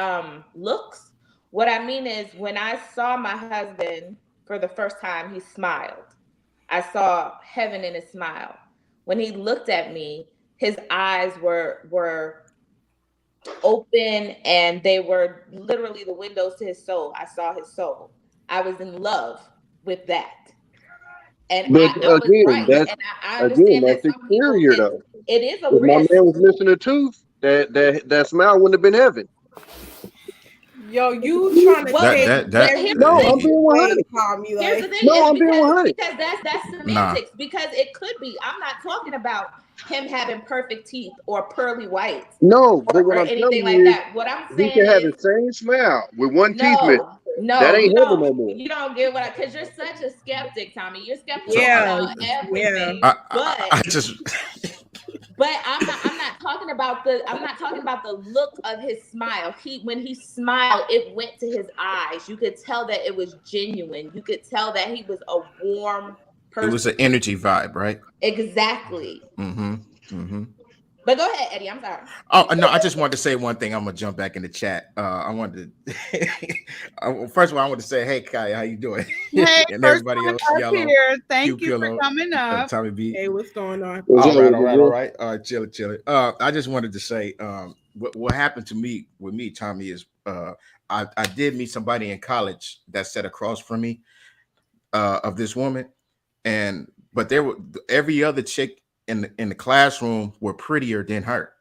looks. What I mean is, when I saw my husband for the first time, he smiled. I saw heaven in his smile. When he looked at me, his eyes were open, and they were literally the windows to his soul. I saw his soul. I was in love with that. And But I was again, right. that's And I understand that some people, exterior though. it is a If my risk. man was missing a tooth, that smile wouldn't have been heaven. Yo, you trying to Well, take but here's the No, thing. I'm being away 100. from me, Here's the like thing No, is I'm being 100. because that's Nah. semantics, because it could be. I'm not talking about him having perfect teeth or pearly whites No, but what or I'm anything telling like you is, that. What I'm he saying can have is, the same smile with one teeth missing. no, That ain't you heaven don't. no more. You don't get what because you're such a skeptic, Tommy. You're So skeptical yeah, about yeah. everything, I just but I'm not talking about the look of his smile. When he smiled, it went to his eyes. You could tell that it was genuine. You could tell that he was a warm it was person. an energy vibe, right? Exactly. Mm-hmm. Mm-hmm. But go ahead, Eddie. I'm sorry. Oh no, I just wanted to say one thing. I'm gonna jump back in the chat. I wanted to first of all, I want to say, hey Kai, how you doing? Hey, And first everybody time else, up Yellow, here. Q Thank you for Pillow, coming up. Tommy B. Hey, what's going on? What's All up right, with all you, right, all bro? right. All right, chill. I just wanted to say, what happened to me with me, Tommy, is I did meet somebody in college that sat across from me of this woman, but there were every other chick in the classroom were prettier than her.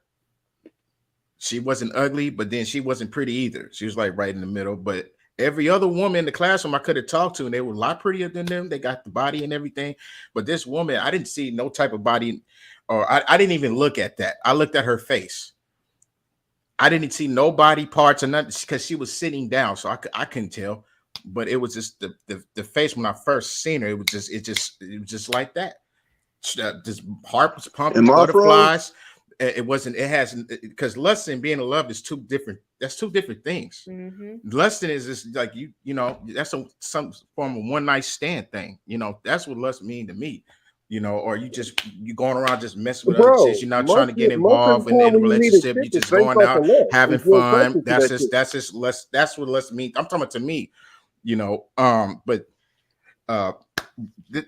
She wasn't ugly, but then she wasn't pretty either. She was like right in the middle. But every other woman in the classroom I could have talked to, and they were a lot prettier than them. They got the body and everything. But this woman, I didn't see no type of body, or I didn't even look at that. I looked at her face. I didn't see no body parts or nothing because she was sitting down, so I couldn't tell. But it was just the face when I first seen her. It was just like that. Just heart was pumping, Am I froze? butterflies. It wasn't. It hasn't because lust and being in love is two different. That's two different things. Mm-hmm. Lusting is just like you know. That's some form of one night stand thing. You know, that's what lust mean to me. You know, or you going around just messing with other chicks. Bro, You're not trying most to get most of the involved time in a when you meet a relationship. chick, You're it's just based going off out of love. having It's your fun. attraction to that chick. That's just lust. That's what lust means. I'm talking to me. You know, but uh,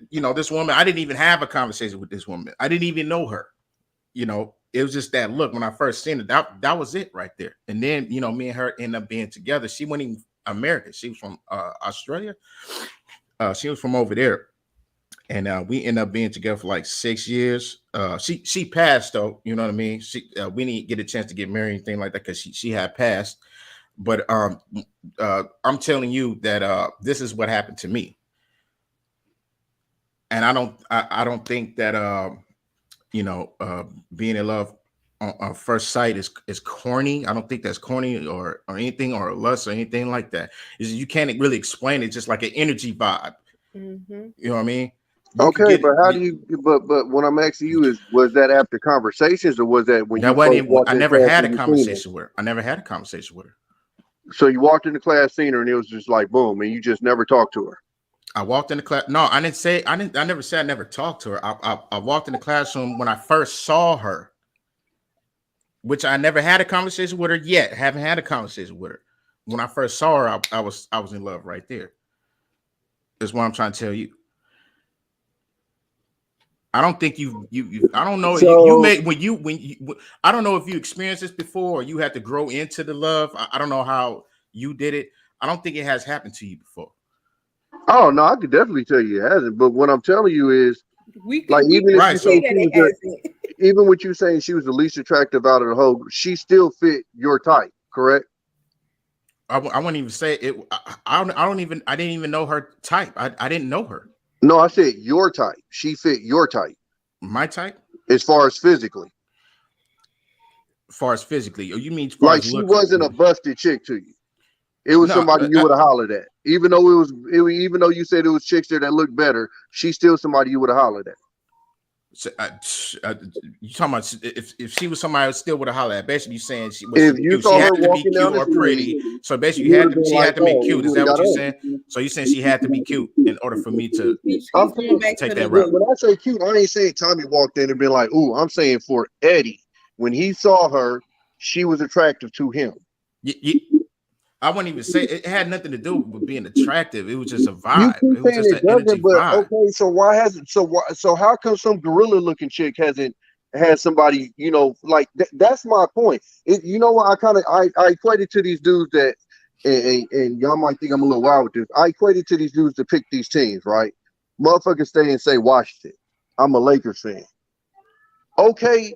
you know, this woman. I didn't even have a conversation with this woman. I didn't even know her. You know, it was just that look when I first seen it. That was it right there. And then you know, me and her end up being together. She wasn't even American. She was from Australia. She was from over there, and we ended up being together for like 6 years. She passed though. You know what I mean? We didn't get a chance to get married or anything like that because she had passed. But I'm telling you that this is what happened to me, and I don't think that you know, being in love on first sight is corny. I don't think that's corny or anything or lust or anything like that. Is you can't really explain it. Just like an energy vibe. Mm-hmm. You know what I mean? You could Okay, get but it. how do you? But what I'm asking you is, was that after conversations, or was that when That you wasn't first even. walked I in never class had a and you seen her? conversation with her. I never had a conversation with her. So you walked into class, seen her, and it was just like boom, and you just never talked to her. I walked in the class. No, I didn't say. I didn't. I never said I never talked to her. I walked in the classroom when I first saw her, which I never had a conversation with her yet. Haven't had a conversation with her. When I first saw her, I was in love right there. That's what I'm trying to tell you. I don't think you I don't know you So may I don't know if you experienced this before or you had to grow into the love. I don't know how you did it. I don't think it has happened to you before. oh no, I could definitely tell you it hasn't. But what I'm telling you is, We like, can even if say you Right. say So that she it was hasn't. even with you saying she was the least attractive out of the whole, she still fit your type, correct? I wouldn't even say it. I didn't even know her type. I didn't know her. No, I said your type. She fit your type My type as far as physically. as far as physically. Or you mean as far Like as she looking? wasn't a busted chick to you. It was No, somebody you would have hollered at, even though even though you said it was chicks there that looked better. She's still somebody you would have hollered at. So, you talking about if she was somebody who still would have hollered at? Basically, you saying she was If you cute. She saw her had to be walking down cute the or pretty. street, So basically, you would have been she like, had to be "Oh," cute. you Is would have that what got you're up. saying? So you saying she had to be cute in order for me to I'm saying, take that when, route? when I say cute, I ain't saying Tommy walked in and been like, "Ooh." I'm saying for Eddie, when he saw her, she was attractive to him. I wouldn't even say it had nothing to do with being attractive. It was just a You vibe. keep It was saying just it an energy doesn't, but vibe. okay. So why hasn't? So how come some gorilla looking chick hasn't had somebody? Like that's my point. You know what? I equate it to these dudes that, and y'all might think I'm a little wild with this. I equate it to these dudes to pick these teams, right? Motherfuckers stay and say Washington. I'm a Lakers fan. Okay,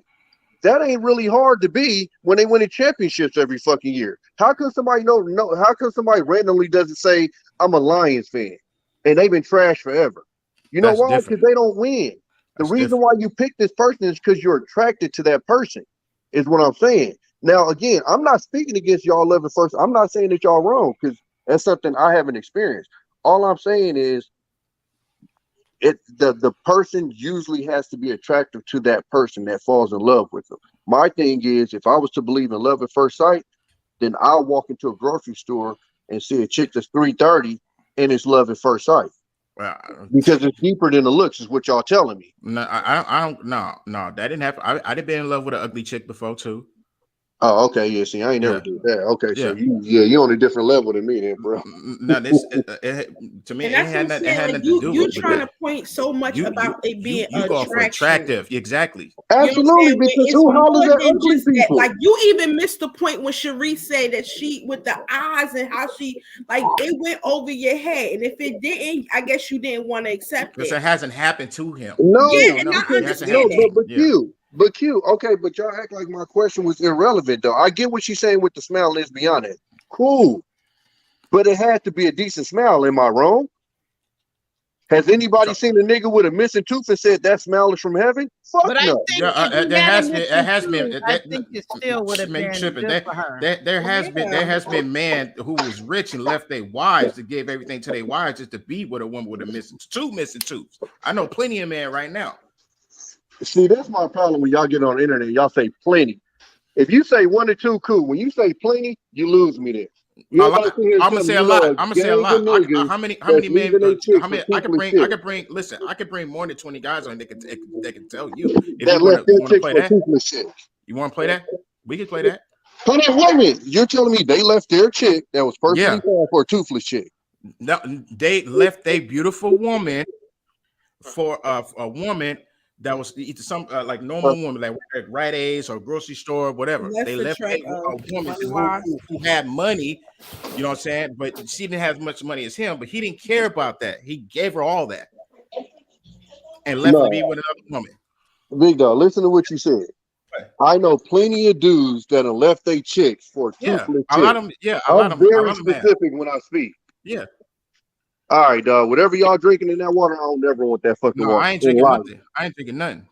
that ain't really hard to be when they winning championships every fucking year. How come somebody how come somebody randomly doesn't say I'm a Lions fan and they've been trash forever? You know That's why? different. Because they don't win. The That's reason different. why you pick this person is because you're attracted to that person, is what I'm saying. Now, again, I'm not speaking against y'all loving first. I'm not saying that y'all wrong because that's something I haven't experienced. All I'm saying is the person usually has to be attractive to that person that falls in love with them. My thing is, if I was to believe in love at first sight, then I'll walk into a grocery store and see a chick that's 330 and it's love at first sight. Well, Because it's deeper than the looks, is what y'all telling me. no, I don't. No, that didn't happen. I did been in love with an ugly chick before too. Oh, okay, yeah. See, I ain't never Yeah, did that. Okay, so yeah. you on a different level than me, then, bro. Now this to me And it that's what had I'm nothing. It saying. had Like nothing to do you with trying that. to point so much about it being You going for attraction. attractive? Exactly. You know what I'm Absolutely, saying? Where because it's who hollers more at than ugly just that. people? Like you even missed the point when Cherie said that she with the eyes and how she like it went over your head. And if it didn't, I guess you didn't want to accept Because it. it hasn't happened to him. No, We Yeah, don't and know. I It because hasn't understand no, happened to that. him. but Yeah. Q. Okay, but y'all act like my question was irrelevant though. I get what she's saying with the smile. Let's be honest. Cool, but it had to be a decent smile. Am I wrong? Has anybody So seen a nigga with a missing tooth and said that smile is from heaven? Fuck But I no. think yeah, if he there had a has been. It missing has been. tooth, I think it still would have Man, you been tripping? good for her. There Yeah. has been man who was rich and left their wives to give everything to their wives just to be with a woman with a two missing tooths. I know plenty of men right now. See, that's my problem when y'all get on the internet. Y'all say plenty. If you say one or two, cool. When you say plenty, you lose me there. You A ain't lot. gonna sit here and I'm gonna tell me say a you know lot. a I'm gonna say a gang of lot. niggas How many that's men? leaving a chick How for many? toothless shit. Listen, I could bring more than 20 guys on. They can tell you if you That left their want to chicks play for that. toothless shit. You want to play that? We can play that. Hold on, wait a minute. You're telling me they left their chick that was perfectly Yeah. fine for a toothless chick? No, they left a beautiful woman for a woman that was either some like normal woman, like at Rite Aid or grocery store, whatever. That's They the left track a of woman money lost. who had money, you know what I'm saying? But she didn't have as much money as him, but he didn't care about that. He gave her all that and left her to be No, with another woman. big dog. Listen to what you said. I know plenty of dudes that have left their chicks for a Yeah, toothless a chick. lot of them. Yeah, I'm a very lot of them have. specific when I speak. Yeah. All right, dog. Whatever y'all drinking in that water, I don't never want that fucking No, water I ain't in drinking life. nothing. I ain't drinking nothing.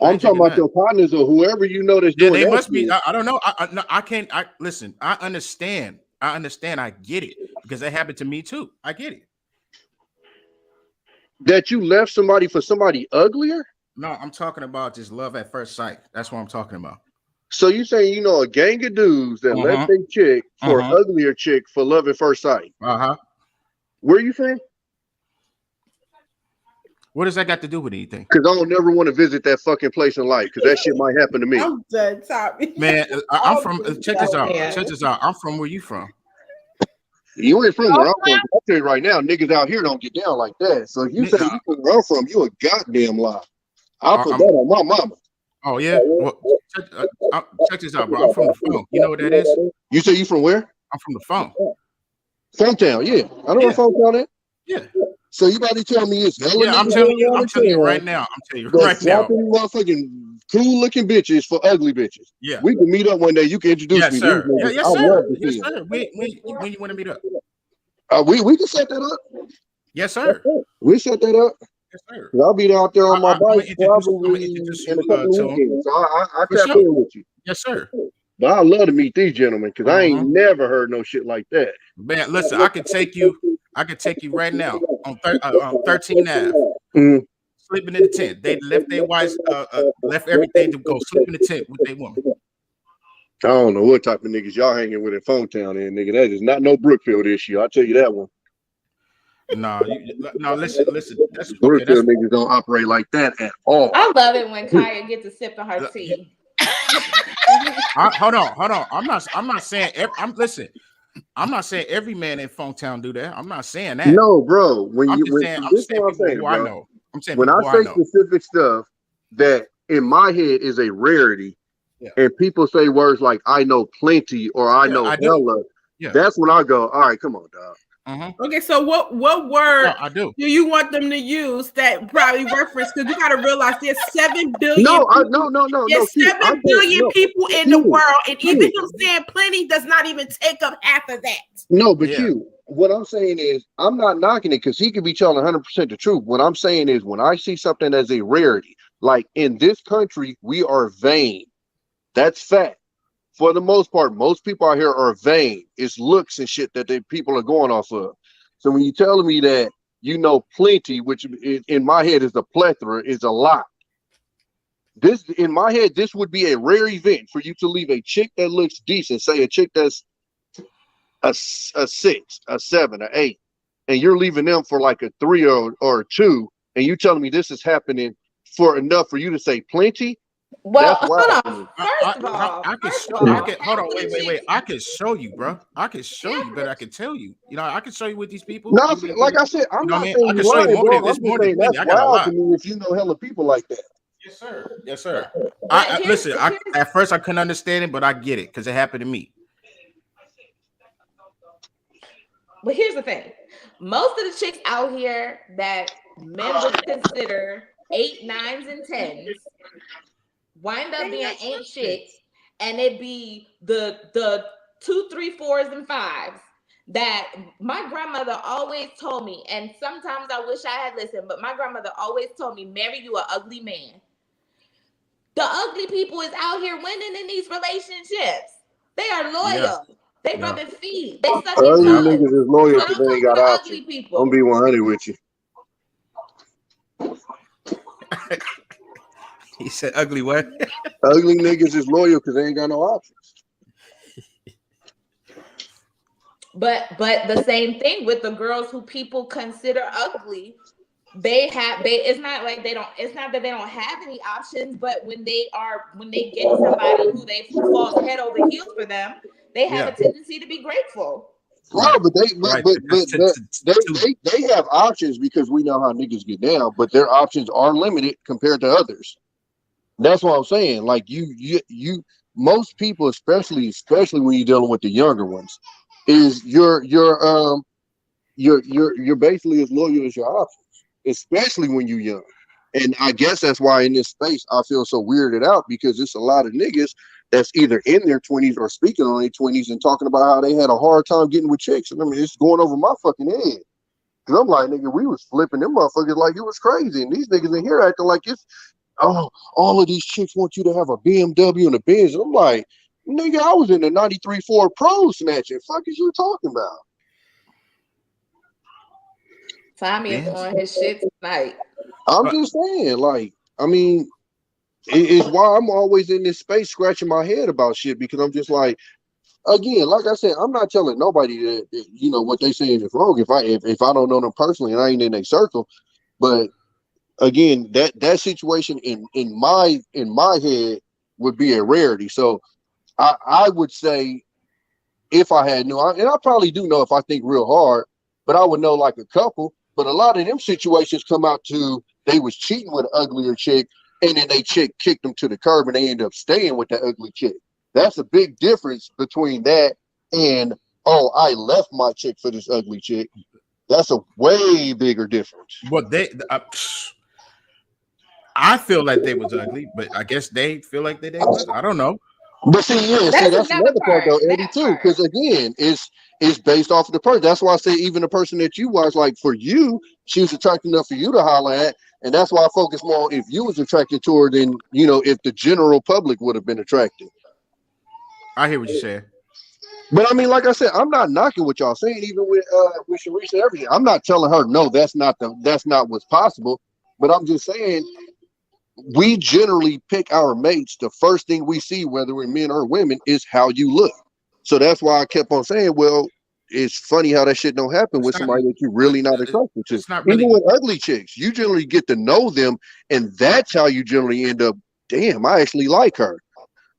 I I'm ain't talking drinking about nothing. your partners or whoever you know that's Yeah, doing they that must be. shit. I don't know. No, I can't. I listen. I understand. I understand. I get it because that happened to me too. I get it. That you left somebody for somebody uglier? No, I'm talking about just love at first sight. That's what I'm talking about. So you saying you know a gang of dudes that left their chick for an uglier chick for love at first sight? Uh-huh. Where you saying? What does that got to do with anything? Because I don't never want to visit that fucking place in life because that shit might happen to me. I'm done, Tommy. Man, I'm from. Check this out. Check this out. I'm from where you from. You ain't from where I'm from. I'll tell you right now, niggas out here don't get down like that. So if you say you from where I'm from, you a goddamn lie. I'll put that on my mama. Oh yeah. Well, check this out, bro. I'm from the phone. You know what that is? You say you from where? I'm from the phone. Funtown, yeah. I know where Funtown is. Yeah. So you about to tell me it's hella Yeah, I'm niggas telling you. around I'm the telling you town right now. I'm telling you that's right now. slapping motherfucking cool looking bitches for ugly bitches. Yeah. We can meet up one day. You can introduce Yes, me to sir. these Yeah, niggas. yes, I sir. love to Yes, see them. sir. When you want to meet up? We can set that up. Yes, sir. We set that up. Yes, sir. I'll be out there on my I'm gonna bike introduce probably in a couple of to him. weekends. So I For tap sure. in with you. Yes, sir. But I love to meet these gentlemen because I ain't never heard no shit like that. Man, listen, I could take you right now on 13 Ave. Mhm. sleeping in the tent. They left their wives, left everything to go sleep in the tent with their woman. I don't know what type of niggas y'all hanging with in Phone Town, and nigga, that is not no Brookfield issue. I'll tell you that one. No, no, listen. That's okay. Brookfield niggas don't operate like that at all. I love it when Kaya gets a sip of her tea. Hold on. I'm not saying. Listen. I'm not saying every man in Phone Town do that. I'm not saying that. No, bro. I'm saying what I'm saying, who bro. I know. I'm saying when I people say I know. specific stuff that in my head is a rarity, and people say words like "I know plenty" or "I know hella," that's when I go, "All right, come on, dog." Okay, so what word I do you want them to use that probably reference? Because you got to realize there's 7 billion. No, There's 7 billion people in the world, and even him saying plenty does not even take up half of that. No, but what I'm saying is, I'm not knocking it because he could be telling 100% the truth. What I'm saying is, when I see something as a rarity, like in this country, we are vain. That's fact. For the most part, most people out here are vain. It's looks and shit that people are going off of. So when you telling me that you know plenty, which in my head is a plethora, is a lot. This in my head, this would be a rare event for you to leave a chick that looks decent, say a chick that's a 6, a 7, a 8, and you're leaving them for like a 3 or a 2, and you telling me this is happening for enough for you to say plenty? Well, that's wild. First of all, hold on, wait. I can show you, bro. I can show you, but I can tell you. You know, I can show you with these people. No, like I said, I'm not saying you lying, bro. I'm just saying that's wild to me if you know hella people like that. Yes, sir. Listen. At first I couldn't understand it, but I get it because it happened to me. But here's the thing: most of the chicks out here that men would consider 8, 9s, and 10s wind up being ain't shit, and it be the 2, 3, 4s, and 5s that my grandmother always told me. And sometimes I wish I had listened, but my grandmother always told me, "Marry you an ugly man." The ugly people is out here winning in these relationships. They are loyal. They rubbing feet. They sucking Ugly butt. niggas is loyal So because don't they ain't come got for the options. ugly people. I'm gonna be 100 with you. He said, "Ugly what?" Ugly niggas is loyal because they ain't got no options. But the same thing with the girls who people consider ugly. It's not like they don't, it's not that they don't have any options, but when they get somebody who falls head over heels for them, they have a tendency to be grateful. No, but they have options because we know how niggas get down, but their options are limited compared to others. That's what I'm saying. Like you most people, especially when you're dealing with the younger ones, is you're basically as loyal as your options, especially when you're young. And I guess that's why in this space I feel so weirded out, because it's a lot of niggas that's either in their 20s or speaking on their 20s and talking about how they had a hard time getting with chicks. And I mean, it's going over my fucking head. Cause I'm like, nigga, we was flipping them motherfuckers like it was crazy. And these niggas in here acting like it's, oh, all of these chicks want you to have a BMW and a Benz. And I'm like, nigga, I was in the 93 Ford Pro snatching. Fuck is you talking about? Tommy is on his shit tonight. I'm just saying, like, I mean, it's why I'm always in this space scratching my head about shit, because I'm just like, again, like I said, I'm not telling nobody that you know what they saying is wrong if I don't know them personally and I ain't in their circle. But again, that situation in my head would be a rarity. So I would say, if I had knew, and I probably do know if I think real hard, but I would know like a couple. But a lot of them situations come out to they was cheating with an uglier chick, and then they chick kicked them to the curb, and they end up staying with that ugly chick. That's a big difference between that and, oh, I left my chick for this ugly chick. That's a way bigger difference. But I feel like they was ugly, but I guess they feel like they was. I don't know. But that's another part though, Eddie, too, because again, it's based off of the person. That's why I say even the person that you was, like, for you, she was attractive enough for you to holler at, and that's why I focus more on if you was attracted to her than, you know, if the general public would have been attracted. I hear what you're saying. But I mean, like I said, I'm not knocking what y'all saying, even with Sharice and everything. I'm not telling her no, that's not what's possible. But I'm just saying, we generally pick our mates. The first thing we see, whether we're men or women, is how you look. So that's why I kept on saying, well, it's funny how that shit don't happen with It's not, somebody that you're but really not attracted to. it's not Even really. with ugly chicks, you generally get to know them, and that's how you generally end up. Damn, I actually like her.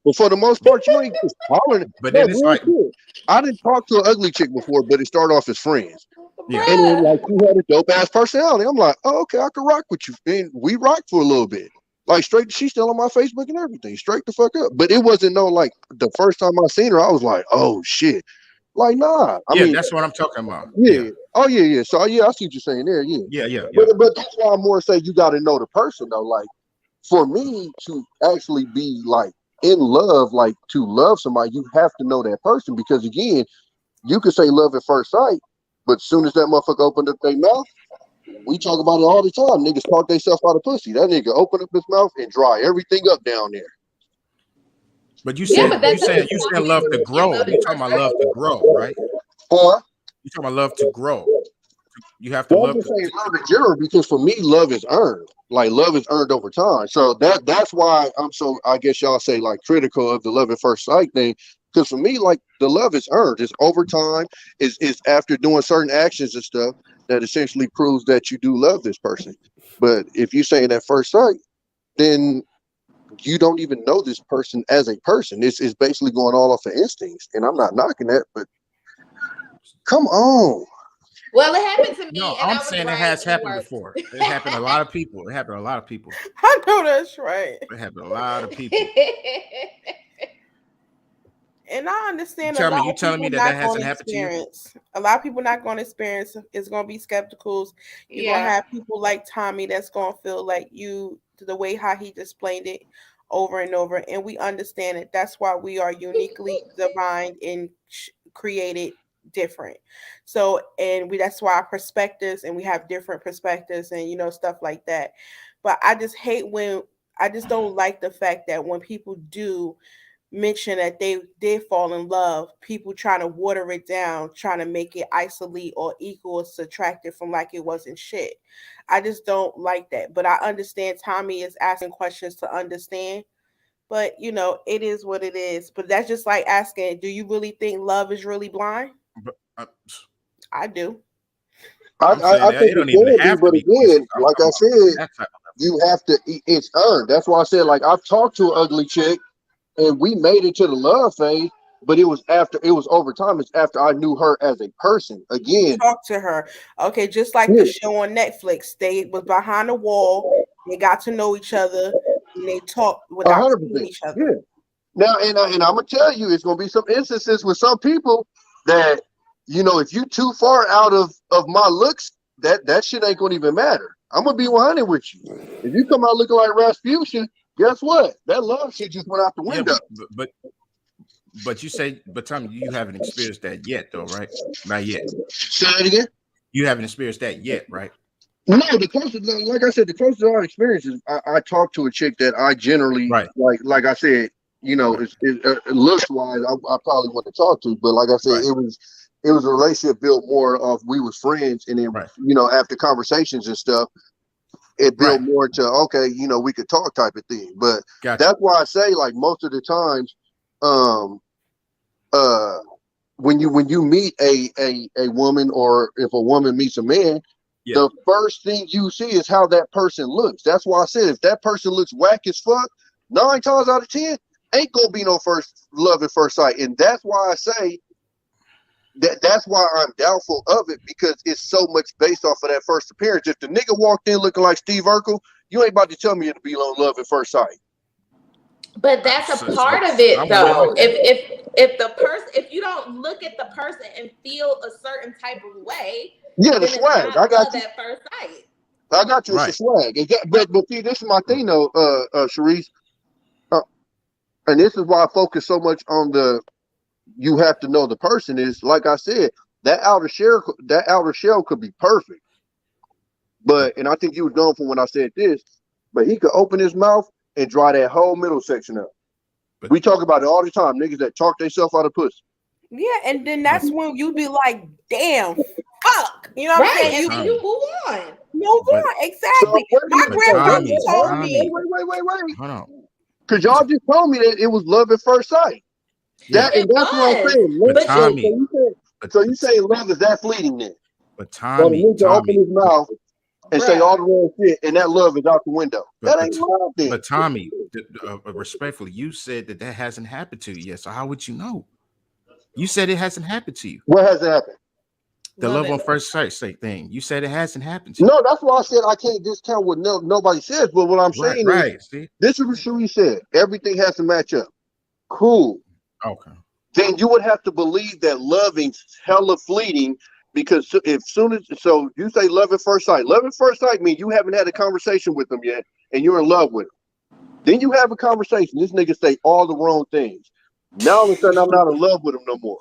But for the most part, you ain't just following. But No, then it's real like, shit. I didn't talk to an ugly chick before, but it started off as friends. yeah, And then like she had a dope ass personality. I'm like, oh, okay, I can rock with you. And we rocked for a little bit. Like straight, she's still on my Facebook and everything. Straight the fuck up. But it wasn't no like the first time I seen her, I was like, oh shit. Like, nah. I yeah, mean, that's what I'm talking about. yeah. Yeah, Oh yeah, yeah. So yeah, I see what you're saying there. Yeah. yeah, yeah, yeah. But that's why I'm more saying you gotta know the person though. Like for me to actually be like in love, like to love somebody, you have to know that person because again, you could say love at first sight, but as soon as that motherfucker opened up their mouth, we talk about it all the time. Niggas talk themselves out of pussy. That nigga open up his mouth and dry everything up down there. But you Yeah, said but that doesn't you said mean love to you grow. love You at talking first about sight. love to grow, right? Or You talking about love to grow. You have to well, I'm love just to. saying love in general because for me, love is earned. Like love is earned over time. So that's why I'm so I guess y'all say like critical of the love at first sight thing. Because for me, like the love is earned. It's over time. Is after doing certain actions and stuff that essentially proves that you do love this person. But if you say it at first sight, then you don't even know this person as a person. It's basically going all off of instincts. And I'm not knocking that, but come on. Well, it happened to No, me, and I'm I was saying it right, has and it happened worked. before. It happened to a lot of people. It happened to a lot of people. I know that's right. It happened to a lot of people. And I understand a You lot of telling me people that not going hasn't to happened to you? experience. A lot of people not going to experience. It's going to be skepticals. You're going to Yeah. have people like Tommy that's going to feel like you, the way how he displayed it over and over. And we understand it. That's why we are uniquely designed and created different. So, and that's why our perspectives and we have different perspectives and, stuff like that. But I just hate I just don't like the fact that when people do mention that they did fall in love, people trying to water it down, trying to make it isolate or equal or subtracted from like it wasn't shit. I just don't like that. But I understand Tommy is asking questions to understand. But it is what it is. But that's just like asking, do you really think love is really blind? But, I do. I'm saying I that think it it don't even can be, have to but be questions. again, I'm like talking I about said, that type of you have to. It's earned. That's why I said like I've talked to an ugly chick, and we made it to the love phase, but it was over time. It's after I knew her as a person. You Again, talk to her. Okay, just like the yeah, show on Netflix. They was behind a wall. They got to know each other and they talked without seeing 100%. each other. Yeah. Now, and I'm gonna tell you, it's gonna be some instances with some people that if you too far out of my looks, that shit ain't gonna even matter. I'm gonna be 100 with you. If you come out looking like Rasputin, guess what? That love shit just went out the yeah, window. but you say, but Tommy, you haven't experienced that yet, though, right? Not yet. Say that again. You haven't experienced that yet, right? No, the closest, like I said, the closest to our experiences, I talked to a chick that I generally Right, like I said, right, looks wise, I probably want to talk to, but like I said, right, it was a relationship built more of we was friends, and then right, after conversations and stuff, it built right. more to okay, we could talk type of thing. But Gotcha. that's why I say like most of the times, um, uh, when you meet a woman or if a woman meets a man, Yeah, the first thing you see is how that person looks. That's why I said if that person looks whack as fuck, 9 times out of 10, ain't gonna be no first love at first sight. And that's why I say that's why I'm doubtful of it because it's so much based off of that first appearance. If the nigga walked in looking like Steve Urkel, you ain't about to tell me it'll be on love at first sight. But that's a part of it, I'm going though. with that. If you don't look at the person and feel a certain type of way, Yeah, the then it's swag. I not got love you. at first sight. I got you. It's a Right. swag. But see, this is my thing though, Sharice. And this is why I focus so much on you have to know the person is like I said, that outer shell could be perfect. But and I think you was known for when I said this, but he could open his mouth and dry that whole middle section up. But We talk about it all the time, niggas that talk themselves out of pussy. Yeah, and then that's when you be like, damn, fuck. You know what I'm Right. saying? And You then Tommy, you move on. move But on. Exactly. wait a My minute. So grandmother Tommy, told Tommy, me. wait. hold on. Because y'all just told me that it was love at first sight. Yeah, It That's what I'm was, saying. but but you Tommy, but So you say love is that fleeting then? but Or the Tommy, nigga open his mouth and say bruh. all the wrong shit, and that love is out the window. but That ain't love then. but Tommy, respectfully, you said that hasn't happened to you yet. So how would you know? You said it hasn't happened to you. What has happened? The Love love it. on first sight thing. You said it hasn't happened to you. No, that's why I said I can't discount what nobody says. But what I'm Right, saying is, right. See, this is what Cherie said. Everything has to match up. Cool. okay. Then you would have to believe that loving's hella fleeting, because so you say love at first sight. Love at first sight means you haven't had a conversation with them yet, and you're in love with them. Then you have a conversation. This nigga say all the wrong things. Now all of a sudden I'm not in love with him no more.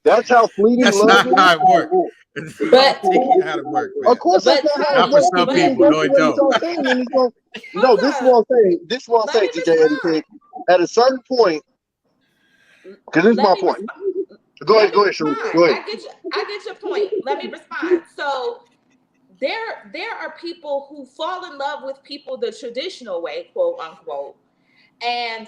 That's how fleeting That's love not is. how it works. I But don't think how it works, man. Of course that's but not how it Tommy, Not for works. some If it didn't people. work No, the it way that don't. y'all saying, then it's going. No, hold this is up. what I'm saying. This is what I'm Let saying, me TJ Eddie. respond. At a certain point, because this is Let my me point. respond. Go Let ahead, me Cherie. respond. Go ahead. I get your point. Let me respond. So there are people who fall in love with people the traditional way, quote unquote, and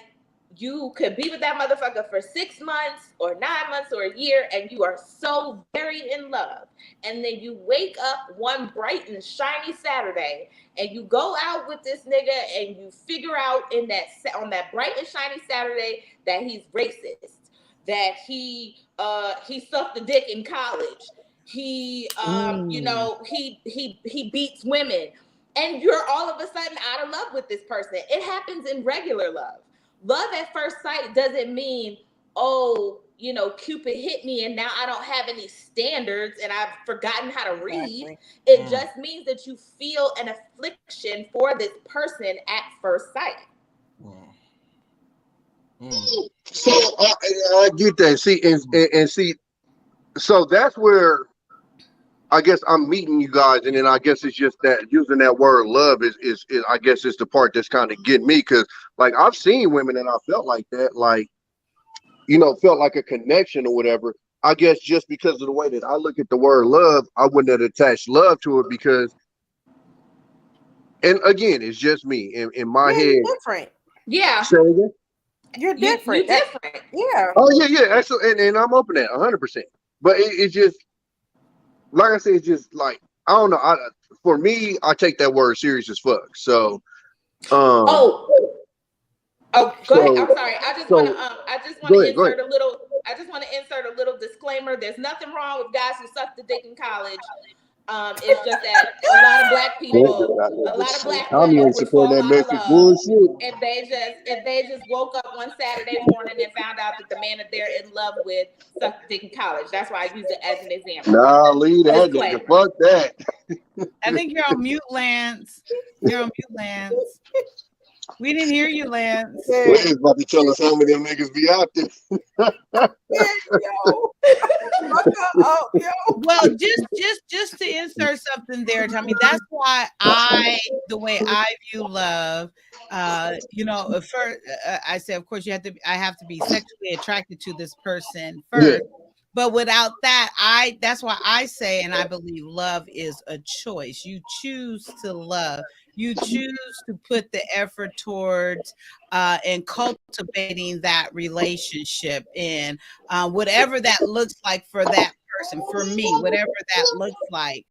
you could be with that motherfucker for 6 months or 9 months or a year, and you are so very in love. And then you wake up one bright and shiny Saturday, and you go out with this nigga, and you figure out on that bright and shiny Saturday that he's racist, that he sucked a dick in college, he he beats women, and you're all of a sudden out of love with this person. It happens in regular love. Love at first sight doesn't mean, oh, Cupid hit me and now I don't have any standards and I've forgotten how to read. Exactly. It just means that you feel an affliction for this person at first sight. So I get that. See, and see, so that's where I guess I'm meeting you guys, and then I guess it's just that using that word love is I guess it's the part that's kind of getting me, because like I've seen women and I felt like that, like felt like a connection or whatever. I guess just because of the way that I look at the word love, I wouldn't have attached love to it because, and again, it's just me in my Yeah, head. you're different. Yeah. Say it again? You're different. You're different. Yeah. Oh yeah, actually, and I'm open to that 100%. But it's just like I said, it's just like I don't know. For me, I take that word serious as fuck. So, go ahead. I'm sorry. I just want to go ahead. insert a little disclaimer. There's nothing wrong with guys who suck the dick in college. It's just that a lot of black Tommy women ain't would supporting fall that out of message. love Bullshit. if they just woke up one Saturday morning and found out that the man that they're in love with sucked the dick in college. That's why I use it as an example. Nah, leave that nigga. Fuck that. I think you're on mute, Lance. You're on mute, Lance. We didn't hear you, Lance. Lance about to tell us how many of them niggas be out there. Well, just to insert something there, Tommy. That's why the way I view love, first I say, of course, I have to be sexually attracted to this person first. Yeah. But without that, that's why I say, and I believe love is a choice. You choose to love. You choose to put the effort towards and cultivating that relationship, and whatever that looks like for that person. For me, whatever that looks like.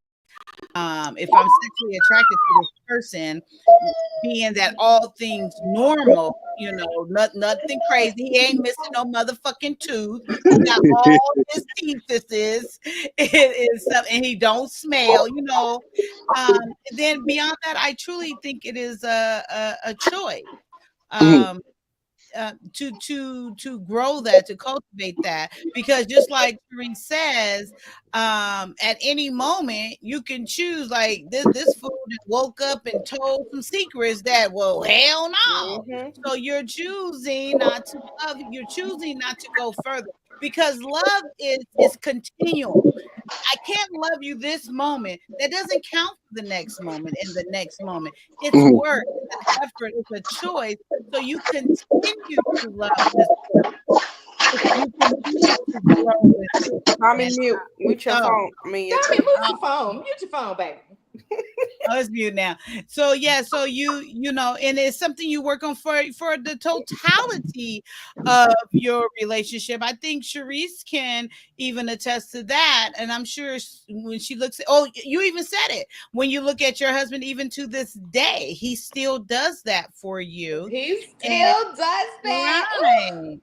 If I'm sexually attracted to this person, being that all things normal, nothing crazy. He ain't missing no motherfucking tooth. He got all his teeth. And he don't smell. Then beyond that, I truly think it is a choice. To grow that, to cultivate that, because just like Therese says, at any moment you can choose, like this fool that woke up and told some secrets that, well, hell no. So you're choosing not to love, you're choosing not to go further, because love is continual. I can't love you this moment. That doesn't count for the next moment and the next moment. It's work, it's an effort, it's a choice. So you continue to love this person. You continue to grow with it. Tommy, mute your phone. Tommy, mute your phone. Mute your phone, baby. Oh, it's mute now. So yeah, so you know, and it's something you work on for the totality of your relationship. I think Sharice can even attest to that, and I'm sure when she looks at, oh, you even said it, when you look at your husband, even to this day, he still does that for you. He And still does that. right.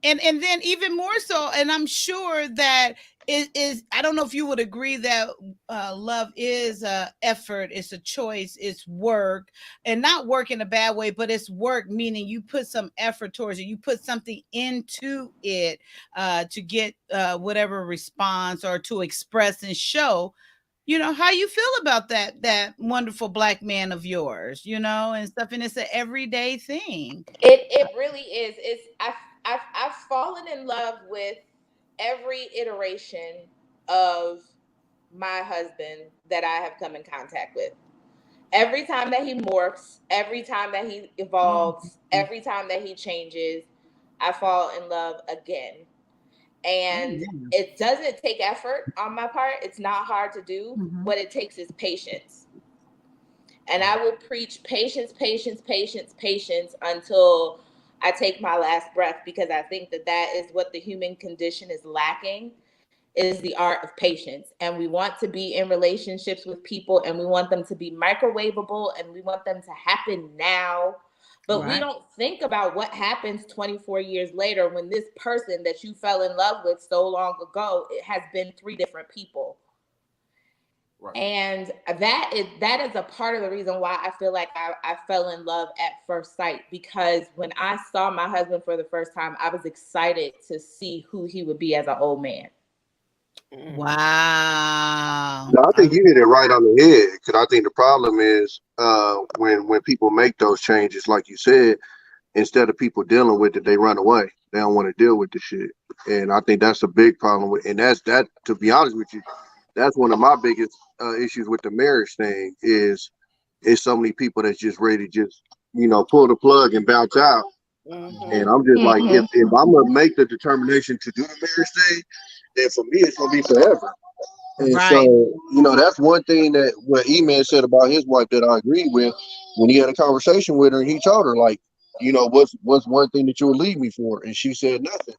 And then even more so, and I'm sure that it is, I don't know if you would agree that love is a effort, it's a choice, it's work, and not work in a bad way, but it's work, meaning you put some effort towards it, you put something into it to get whatever response or to express and show, you know, how you feel about that wonderful black man of yours, you know, and stuff. And it's an everyday thing. It really is. I've fallen in love with every iteration of my husband that I have come in contact with. Every time that he morphs, every time that he evolves, every time that he changes, I fall in love again. And it doesn't take effort on my part. It's not hard to do. What it takes is patience. And I will preach patience, patience, patience, patience until I take my last breath, because I think that that is what the human condition is lacking, is the art of patience. And we want to be in relationships with people, and we want them to be microwavable, and we want them to happen now. But we don't think about what happens 24 years later when this person that you fell in love with so long ago, it has been 3 different people. Right. And that is a part of the reason why I feel like I fell in love at first sight, because when I saw my husband for the first time, I was excited to see who he would be as an old man. Wow. No, I think you hit it right on the head, because I think the problem is when people make those changes, like you said, instead of people dealing with it, they run away. They don't want to deal with the shit, and I think that's a big problem with. And that's that. To be honest with you, that's one of my biggest issues with the marriage thing is so many people that's just ready to just pull the plug and bounce out. And I'm just like, if I'm gonna make the determination to do the marriage thing, then for me it's gonna be forever. And so, that's one thing that what E-Man said about his wife that I agree with. When he had a conversation with her, and he told her, like, what's one thing that you would leave me for? And she said nothing.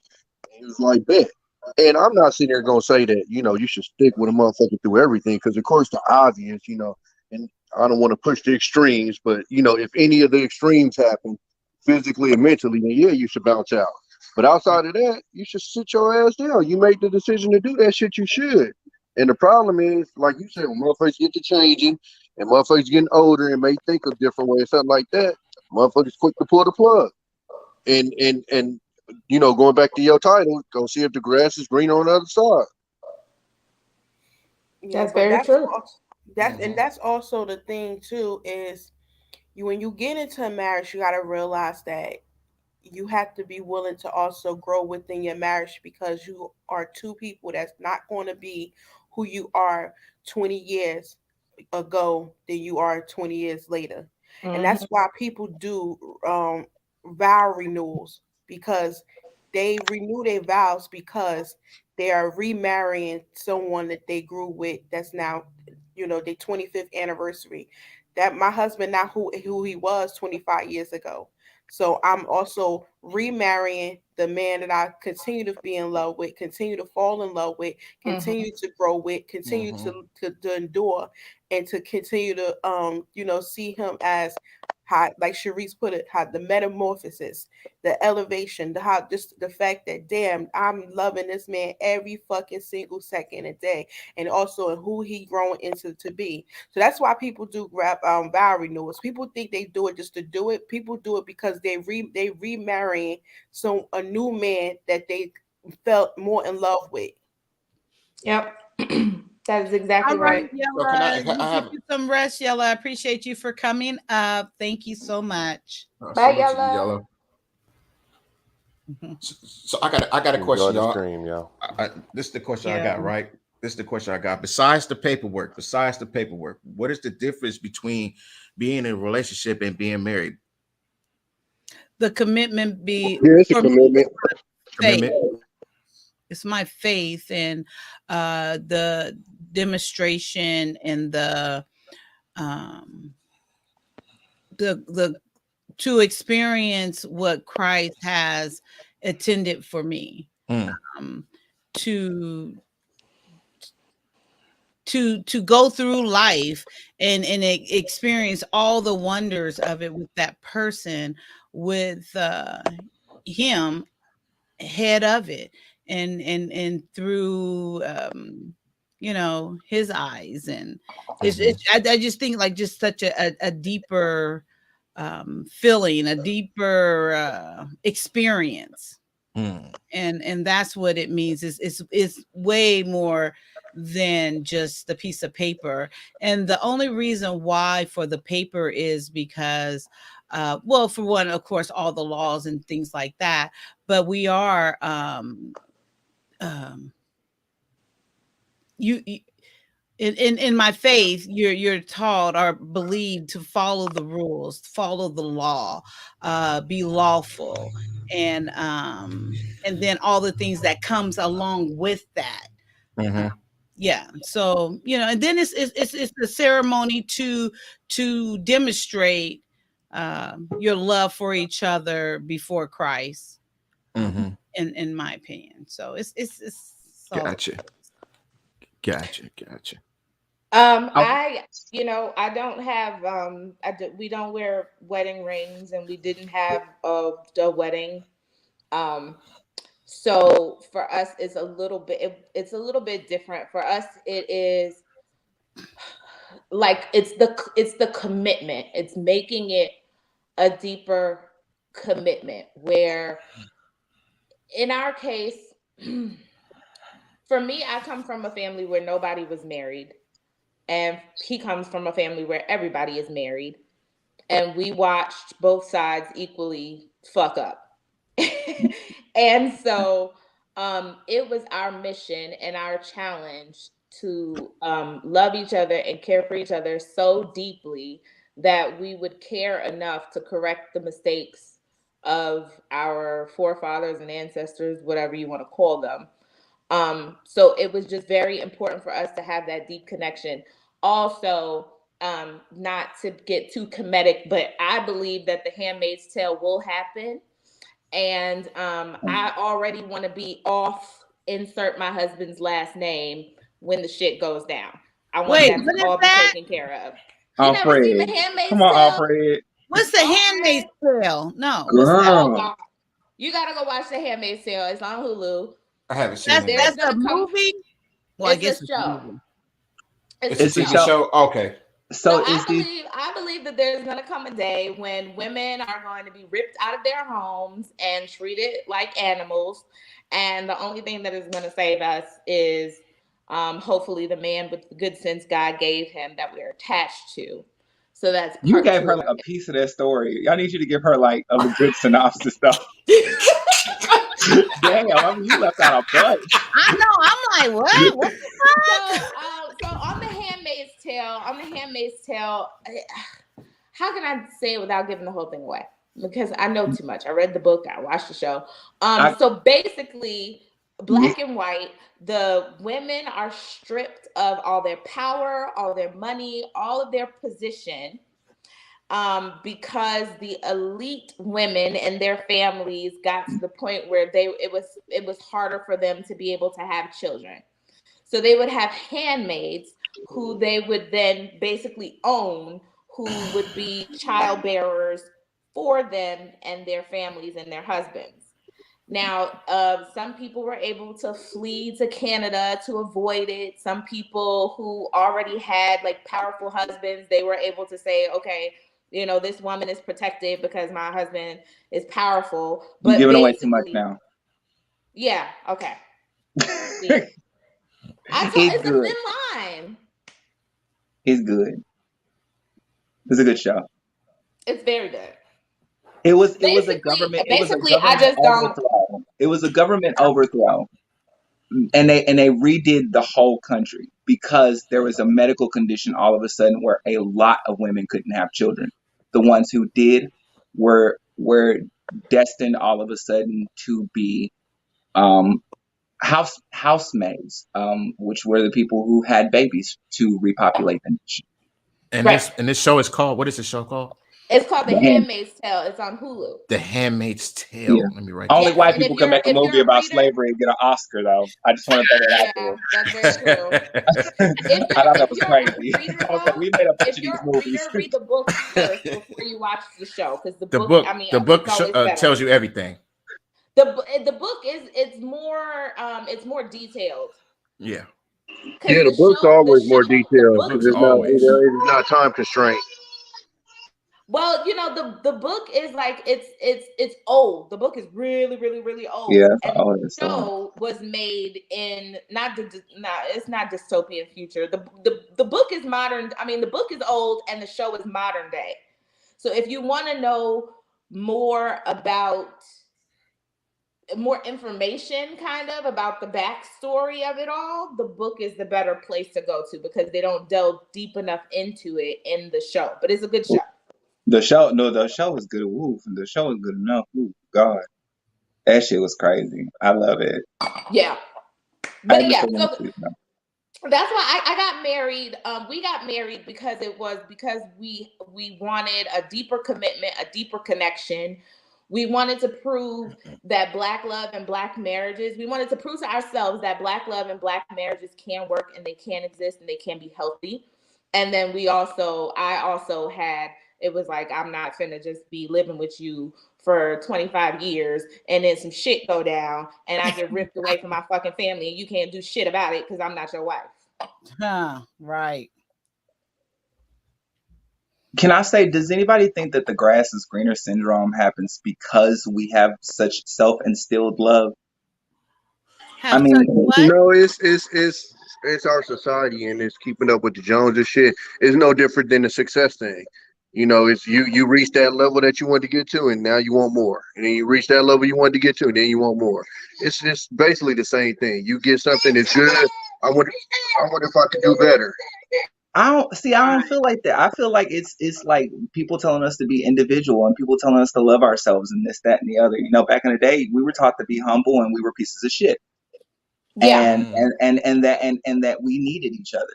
And he was like, bet. And I'm not sitting there gonna say that, you should stick with a motherfucker through everything, because of course the obvious, and I don't want to push the extremes, but if any of the extremes happen physically and mentally, then yeah, you should bounce out. But outside of that, you should sit your ass down. You made the decision to do that shit, you should. And the problem is, like you said, when motherfuckers get to changing and motherfuckers getting older and may think a different way or something like that, motherfuckers quick to pull the plug. And going back to your title, go see if the grass is green on the other side. Yeah, that's very true. And that's also the thing too, is when you get into a marriage, you gotta realize that you have to be willing to also grow within your marriage, because you are two people that's not going to be who you are 20 years ago than you are 20 years later. And that's why people do vow renewals, because they renew their vows, because they are remarrying someone that they grew with, that's now their 25th anniversary. That my husband, not who he was 25 years ago. So I'm also remarrying the man that I continue to be in love with, continue to fall in love with, continue to grow with, continue to endure, and to continue to see him as how, like Sharice put it, how the metamorphosis, the elevation, how just the fact that damn, I'm loving this man every fucking single second a day, and also in who he growing into to be. So that's why people do grab vow renewals. People think they do it just to do it. People do it because they remarrying a new man that they felt more in love with. Yep. That is exactly All right, right. Yella. You get you some rest, Yella. I appreciate you for coming up. Thank you so much. Bye, Yella. So I got a question, Enjoy the y'all. stream, y'all. This is the question I got, right? This is the question I got. Besides the paperwork, what is the difference between being in a relationship and being married? The commitment it's a commitment. Faith. It's my faith and the demonstration and the um the to experience what Christ has intended for me, Mm, um, to to go through life and experience all the wonders of it with that person, with him head of it, and through his eyes, and mhm, I just think like just such a deeper feeling, a deeper experience, mm, and that's what it means. Is way more than just the piece of paper. And the only reason why for the paper is because well, for one, of course, all the laws and things like that, but we are um you in my faith, you're taught or believed to follow the rules, follow the law, be lawful, and then all the things that comes along with that. uh, mhm, yeah, so and then it's the ceremony to demonstrate your love for each other before Christ, mhm. in my opinion. So it's all Gotcha. Gotcha. Oh, I don't have we don't wear wedding rings, and we didn't have a wedding. Um, so for us, it's a little bit different. For us, it is like it's the commitment. It's making it a deeper commitment. Where in our case, for me, I come from a family where nobody was married, and he comes from a family where everybody is married, and we watched both sides equally fuck up. And so it was our mission and our challenge to love each other and care for each other so deeply that we would care enough to correct the mistakes of our forefathers and ancestors, whatever you want to call them. So it was just very important for us to have that deep connection. Also, not to get too comedic, but I believe that the Handmaid's Tale will happen. And I already want to be off, insert my husband's last name when the shit goes down. I want Wait, that to what is all be that? taken care of. You never seen Alfred. the Come Handmaid's on, Tale? Alfred. What's the Handmaid's Okay. Tale? No, what's that? Oh Girl. God. You gotta go watch the Handmaid's Tale. It's on Hulu. I haven't seen That's it There's yet. that's a gonna come. movie? Well, I It's a guess it's a show. movie. It's It's a a It's a TV show. show. show. Okay. So So is the I believe that there's going to come a day when women are going to be ripped out of their homes and treated like animals, and the only thing that is going to save us is hopefully the man with the good sense God gave him that we're attached to. So that's you part gave two her of like a piece of that story. Y'all need you to give her like a good synopsis though. it. Damn, I mean you left out a bunch. I know. I'm like, what? What the So, fuck? so on the Handmaid's Tale, how can I say it without giving the whole thing away? Because I know too much. I read the book, I watched the show. I So basically, black and white, the women are stripped of all their power, all their money, all of their position, because the elite women and their families got to the point where it was harder for them to be able to have children. So they would have handmaids who they would then basically own, who would be child bearers for them and their families and their husbands. Now, some people were able to flee to Canada to avoid it. Some people who already had like powerful husbands, they were able to say, okay, this woman is protected because my husband is powerful. you But giving away too much basically, now. yeah, okay. See, It's it's a good. thin line. It's good. It's a good show. It's very good. It was a Basically, government it was a basically, I government just don't. overthrow. It was a government overthrow. And they redid the whole country because there was a medical condition all of a sudden where a lot of women couldn't have children. The ones who did were destined all of a sudden to be um, housemaids, which were the people who had babies to repopulate the nation. And Right. this show is called, what is the show called? It's called The The hand. Handmaid's Tale. It's on Hulu. The Handmaid's Yeah. Tale. Let me write Only Yes, white and people can make a if movie you're a about reader, slavery and get an Oscar, though. I just want to throw that out yeah, there. that's very true. I thought that If was you're crazy. a reader I was like, though, we made a bunch if of you're these a movies. reader, read the book first before you watch the show because the book. I mean, The book it's always better. tells you everything. The book is it's more detailed Yeah. because Yeah, the book's always more the detailed book because Books always. it is not time constraint. well, the book is like it's old. The book is really really really Yeah, old, and oh, the that's so. show was made in not it's not dystopian future. The book is modern. I mean, the book is old, and the show is modern day. So if you want to know more about more information kind of about the backstory of it all, the book is the better place to go to because they don't delve deep enough into it in the show. But it's a good show. The show, no, the show was good. Woo, the show was good enough. Ooh, God, that shit was crazy. I love it. Yeah. I But just yeah, want so to see that. that's why I got married. We got married because we wanted a deeper commitment, a deeper connection. We wanted to prove that black love and black marriages. We wanted to prove to ourselves that black love and black marriages can work and they can exist and they can be healthy. And then I also had it was like I'm not finna just be living with you for 25 years and then some shit go down and I get ripped away from my fucking family and you can't do shit about it because I'm not your wife. Huh, right. Can I say, does anybody think that the grass is greener syndrome happens because we have such self-instilled love? I Have such mean, what? No, it's our society and it's keeping up with the Joneses shit. It's no different than the success thing. You know, it's you reach that level that you want to get to, and now you want more. And then you reach that level you want to get to, and then you want more. It's just basically the same thing. You get something that's good. I wonder if I could do better. I don't see. I don't Right. feel like that. I feel like it's like people telling us to be individual and people telling us to love ourselves and this, that, and the other. You know, back in the day, we were taught to be humble and we were pieces of shit, Yeah. and that we needed each other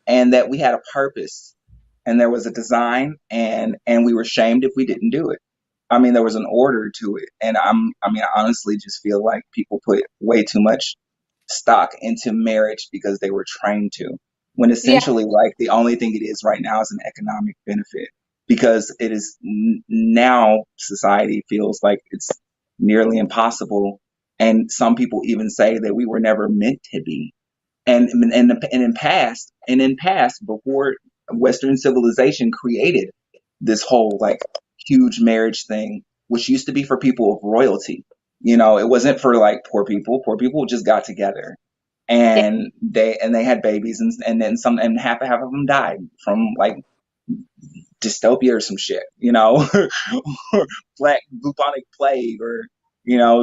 and that we had a purpose and there was a design and we were shamed if we didn't do it. I mean, there was an order to it, and I honestly just feel like people put way too much stock into marriage because they were trained to, when Yeah. essentially, like, the only thing it is right now is an economic benefit because it is now society feels like it's nearly impossible, and some people even say that we were never meant to be, and in past before Western civilization created this whole like huge marriage thing, which used to be for people of royalty. You know, it wasn't for like poor people. Poor people just got together Yeah. and they had babies and then some and half of them died from like dystopia or some shit, you know, or black bubonic plague or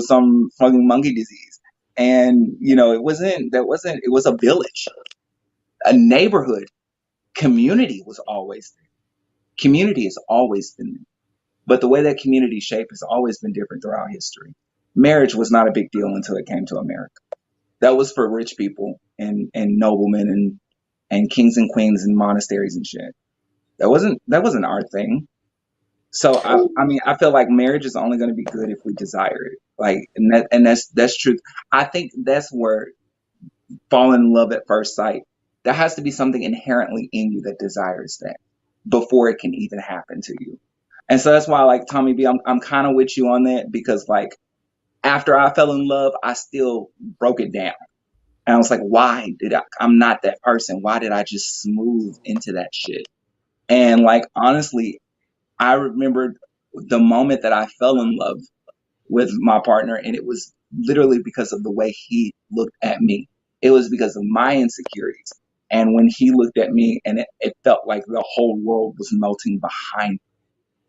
some fucking monkey disease. And it was a village, a neighborhood, community was always there. Community has always been there. But the way that community shape has always been different throughout history. Marriage was not a big deal until it came to America. That was for rich people and noblemen and kings and queens and monasteries and shit. That wasn't our thing. So I feel like marriage is only going to be good if we desire it. Like, that's truth. I think that's where falling in love at first sight. There has to be something inherently in you that desires that before it can even happen to you. And so that's why, like Tommy B, I'm kind of with you on that because, like, after I fell in love, I still broke it down. And I was like, why did I'm not that person. Why did I just smooth into that shit? And, like, honestly, I remembered the moment that I fell in love with my partner, and it was literally because of the way he looked at me. It was because of my insecurities. And when he looked at me, and it felt like the whole world was melting behind me.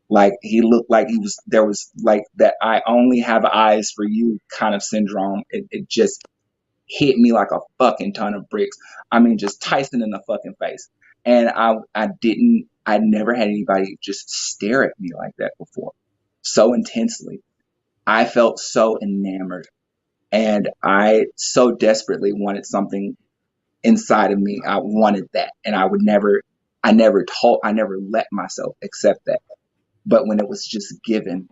Like, he looked like there was like that I only have eyes for you kind of syndrome. It just hit me like a fucking ton of bricks. I mean, just Tyson in the fucking face. And I never had anybody just stare at me like that before so intensely. I felt so enamored and I so desperately wanted something inside of me. I wanted that and I would never I never let myself accept that. But when it was just given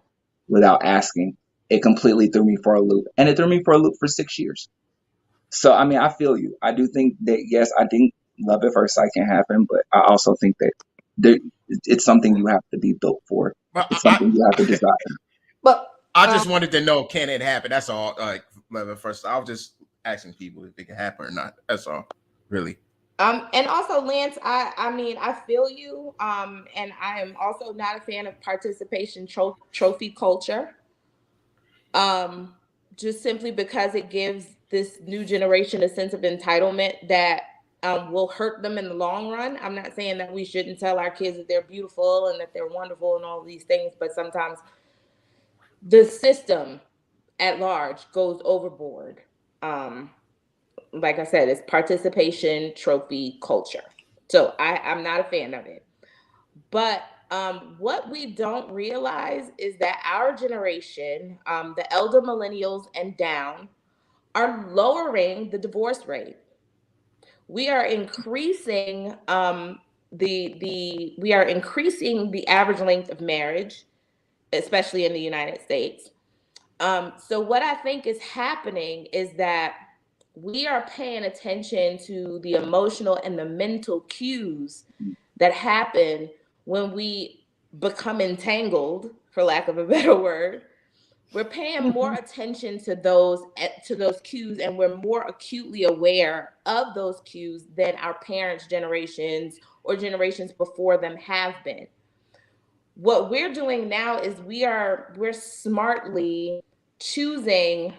without asking, it completely threw me for a loop. And it threw me for a loop for 6 years. So, I mean, I feel you. I do think that, yes, I think love at first sight can happen, but I also think that there, it's something you have to be built for. But It's something you have to desire. But I just wanted to know, can it happen? That's all. Like, first, I was just asking people if it can happen or not. That's all, really. And also Lance, I mean, I feel you. And I am also not a fan of participation trophy culture. Um, just simply because it gives this new generation a sense of entitlement that will hurt them in the long run. I'm not saying that we shouldn't tell our kids that they're beautiful and that they're wonderful and all these things, but sometimes the system at large goes overboard. Like I said, it's participation trophy culture. So I'm not a fan of it. But what we don't realize is that our generation, the elder millennials and down, are lowering the divorce rate. We are increasing we are increasing the average length of marriage, especially in the United States. So what I think is happening is that we are paying attention to the emotional and the mental cues that happen when we become entangled, for lack of a better word. We're paying more attention to those cues, and we're more acutely aware of those cues than our parents' generations or generations before them have been. What we're doing now is we're smartly choosing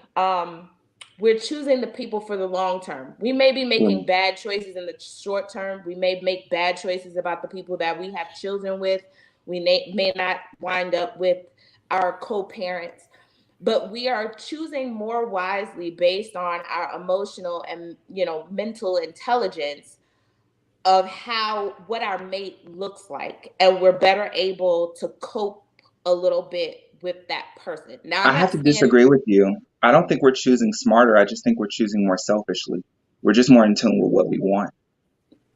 we're choosing the people for the long term. We may be making bad choices in the short term. We may make bad choices about the people that we have children with. We may not wind up with our co-parents, but we are choosing more wisely based on our emotional and mental intelligence of what our mate looks like, and we're better able to cope a little bit with that person. Now, I I'm have not to saying, disagree with you. I don't think we're choosing smarter. I just think we're choosing more selfishly. We're just more in tune with what we want.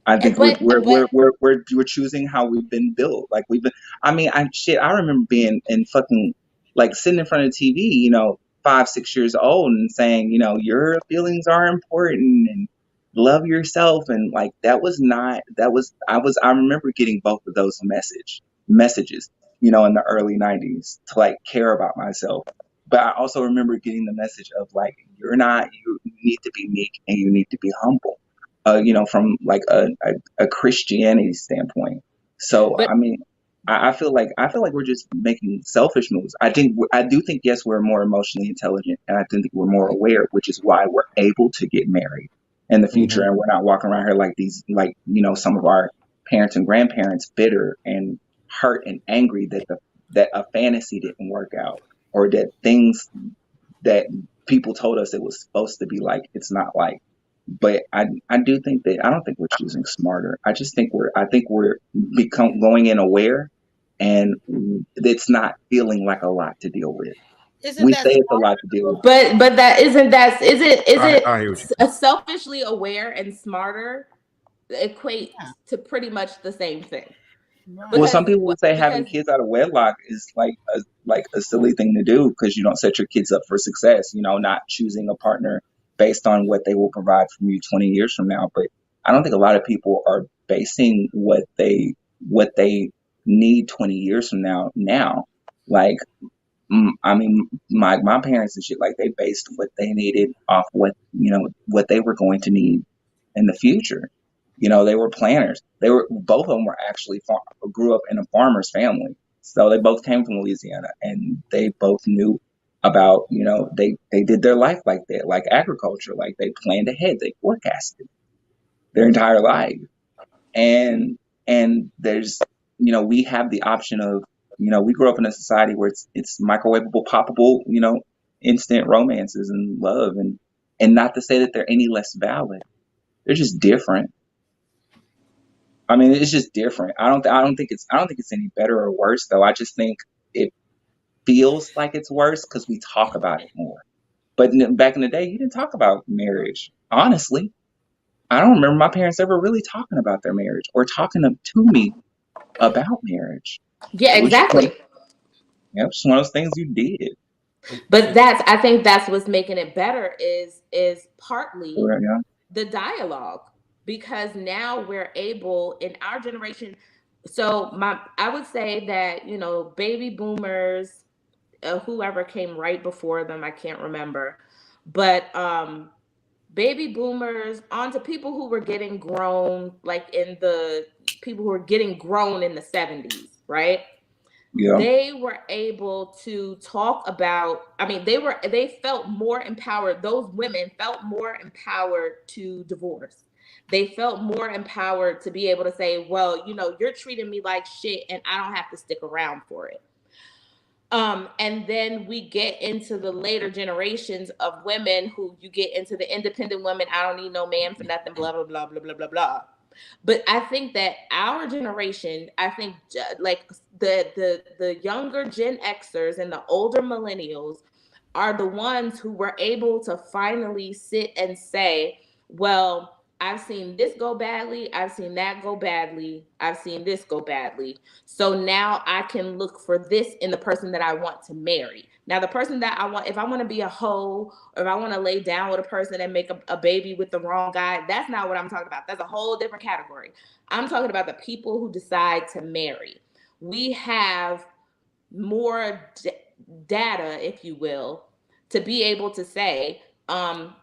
I think we're choosing how we've been built. Like we've been. I mean, I remember being in fucking like sitting in front of the TV, 5, 6 years old, and saying, your feelings are important and love yourself, and like that was not. That was I remember getting both of those messages, in the early '90s to like care about myself. But I also remember getting the message of like, you need to be meek and you need to be humble from like a Christianity standpoint. So but I mean, I feel like we're just making selfish moves. I do think yes, we're more emotionally intelligent, and I think we're more aware, which is why we're able to get married in the future, and we're not walking around here like these, like some of our parents and grandparents, bitter and hurt and angry that a fantasy didn't work out, or that things that people told us it was supposed to be like it's not like. But I do think that I don't think we're choosing smarter. I think we're become going in aware, and it's not feeling like a lot to deal with. Isn't We that say it's a smart? lot to deal with. but that isn't that is I hear what it selfishly aware and smarter equate Yeah, to pretty much the same thing. Well, right. some people would say having kids out of wedlock is like a silly thing to do because you don't set your kids up for success. Not choosing a partner based on what they will provide from you 20 years from now. But I don't think a lot of people are basing what they need 20 years from now. Like, I mean, my parents and shit, like they based what they needed off what they were going to need in the future. They were planners. Both of them were actually grew up in a farmer's family, so they both came from Louisiana, and they both knew about they did their life like that, like agriculture, like they planned ahead, they forecasted their entire life, and there's we have the option of we grew up in a society where it's microwavable, poppable, instant romances and love, and not to say that they're any less valid, they're just different. I mean, it's just different. I don't think it's any better or worse, though. I just think it feels like it's worse because we talk about it more. But back in the day, you didn't talk about marriage, honestly. I don't remember my parents ever really talking about their marriage or talking to me about marriage. Yeah, It was just exactly. just one of those things you did. But I think that's what's making it better is partly Yeah. the dialogue, because now we're able in our generation. So I would say that, baby boomers, whoever came right before them, I can't remember, but baby boomers onto people who were getting grown, like in the people who were getting grown in the 70s, right? Yeah. They were able to talk about, they felt more empowered. Those women felt more empowered to divorce. They felt more empowered to be able to say, well, you're treating me like shit and I don't have to stick around for it. And then we get into the later generations of women who you get into the independent women. I don't need no man for nothing, blah, blah, blah, blah, blah, blah, blah. But I think that our generation, like the younger Gen Xers and the older millennials are the ones who were able to finally sit and say, well, I've seen this go badly. I've seen that go badly. I've seen this go badly. So now I can look for this in the person that I want to marry. Now, the person that I want, if I want to be a hoe, or if I want to lay down with a person and make a baby with the wrong guy, that's not what I'm talking about. That's a whole different category. I'm talking about the people who decide to marry. We have more data, if you will, to be able to say, I'm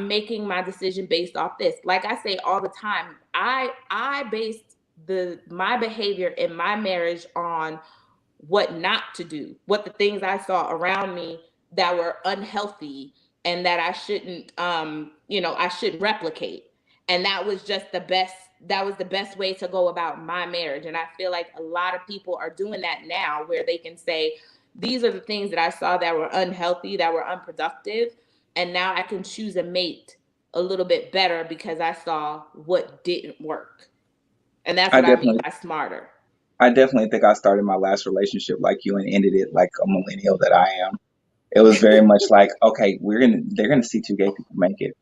making my decision based off this. Like I say all the time, I based my behavior in my marriage on what not to do, what the things I saw around me that were unhealthy and that I shouldn't, I shouldn't replicate. And that was just that was the best way to go about my marriage. And I feel like a lot of people are doing that now, where they can say, these are the things that I saw that were unhealthy, that were unproductive. And now I can choose a mate a little bit better because I saw what didn't work. And that's what I mean by smarter. I definitely think I started my last relationship like you and ended it like a millennial that I am. It was very much like, okay, they're gonna see two gay people make it.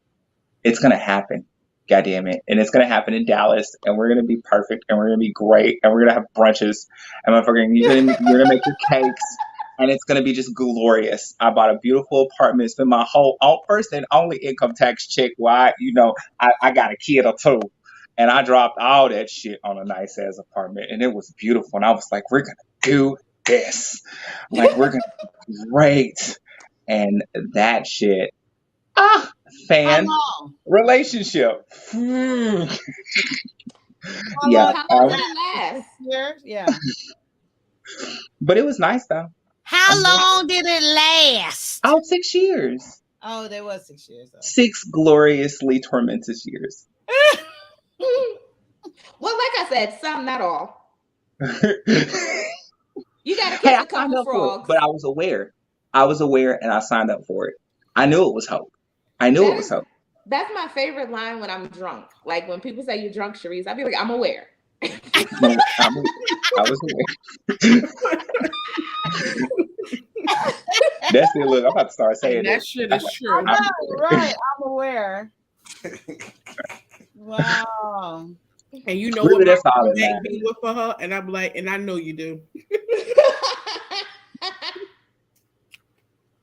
It's gonna happen. God damn it. And it's gonna happen in Dallas, and we're gonna be perfect, and we're gonna be great, and we're gonna have brunches, and you're gonna make your cakes, and it's gonna be just glorious. I bought a beautiful apartment, spent my whole first and only income tax check. Why, I got a kid or two. And I dropped all that shit on a nice ass apartment, and it was beautiful. And I was like, we're gonna do this. Like, we're gonna be great. And that shit. Fan relationship. How Yeah. long did it last? Years? Yeah. But it was nice though. How long did it last? 6 years. Oh, there was 6 years. Though. 6 gloriously tormentous years. Well, like I said, some, not all. You gotta kiss a couple frogs. But I was aware. And I signed up for it. I knew it was hope. It was hope. That's my favorite line when I'm drunk. Like when people say you're drunk, Sharice, I'd be like, I'm aware. I was aware. That's it. Look, I'm about to start saying that shit is true. Right, I'm aware. Wow. And you know what my make me with for her, and I'm like, and I know you do.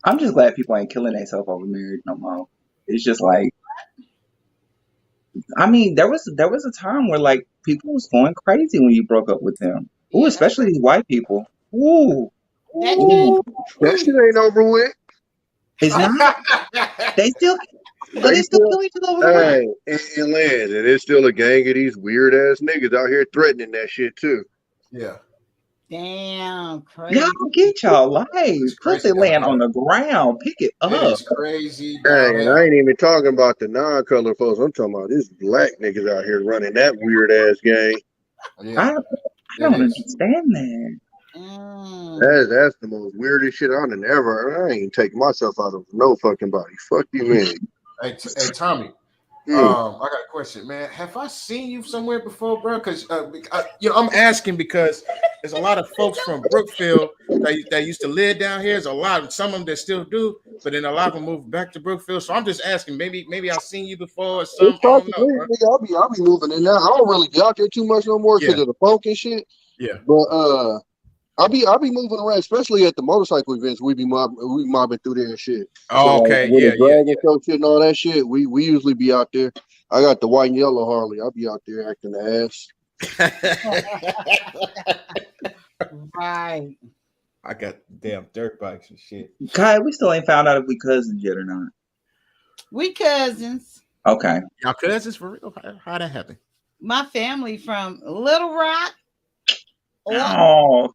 I'm just glad people ain't killing themselves over marriage no more. It's just like, I mean, there was a time where like people was going crazy when you broke up with them. Ooh, especially these white people. Ooh. That shit ain't over with. It's not. They still kill each other over. Hey, and Lance, and there's still a gang of these weird ass niggas out here threatening that shit too. Yeah. Damn, crazy. Y'all get y'all life. Pussy land on the ground. Pick it up. It is crazy. Hey, and I ain't even talking about the non-color folks. I'm talking about these black niggas out here running that weird ass gang. Yeah. I don't understand that. That's the most weirdest shit I've ever. I ain't taking myself out of no fucking body. Fuck you, man. Hey, Tommy. I got a question, man. Have I seen you somewhere before, bro? Because I'm asking because there's a lot of folks from Brookfield that used to live down here. There's a lot of some of them that still do. but then a lot of them moved back to Brookfield. So I'm just asking, maybe I've seen you before or It's something. I don't know, possible, bro. nigga. I'll be moving in now. I don't really get out there too much no more because Yeah, of the funk and shit. yeah. But I'll be moving around, especially at the motorcycle events. We mobbing through there and shit. So Oh, okay, with the yeah, dragon show shit and all that shit, we usually be out there. I got the white and yellow Harley. I'll be out there acting the ass. Right. I got damn dirt bikes and shit. Kai, we still ain't found out if we cousins yet or not. We cousins. Okay. Y'all cousins for real? How that happen? My family from Little Rock. Oh,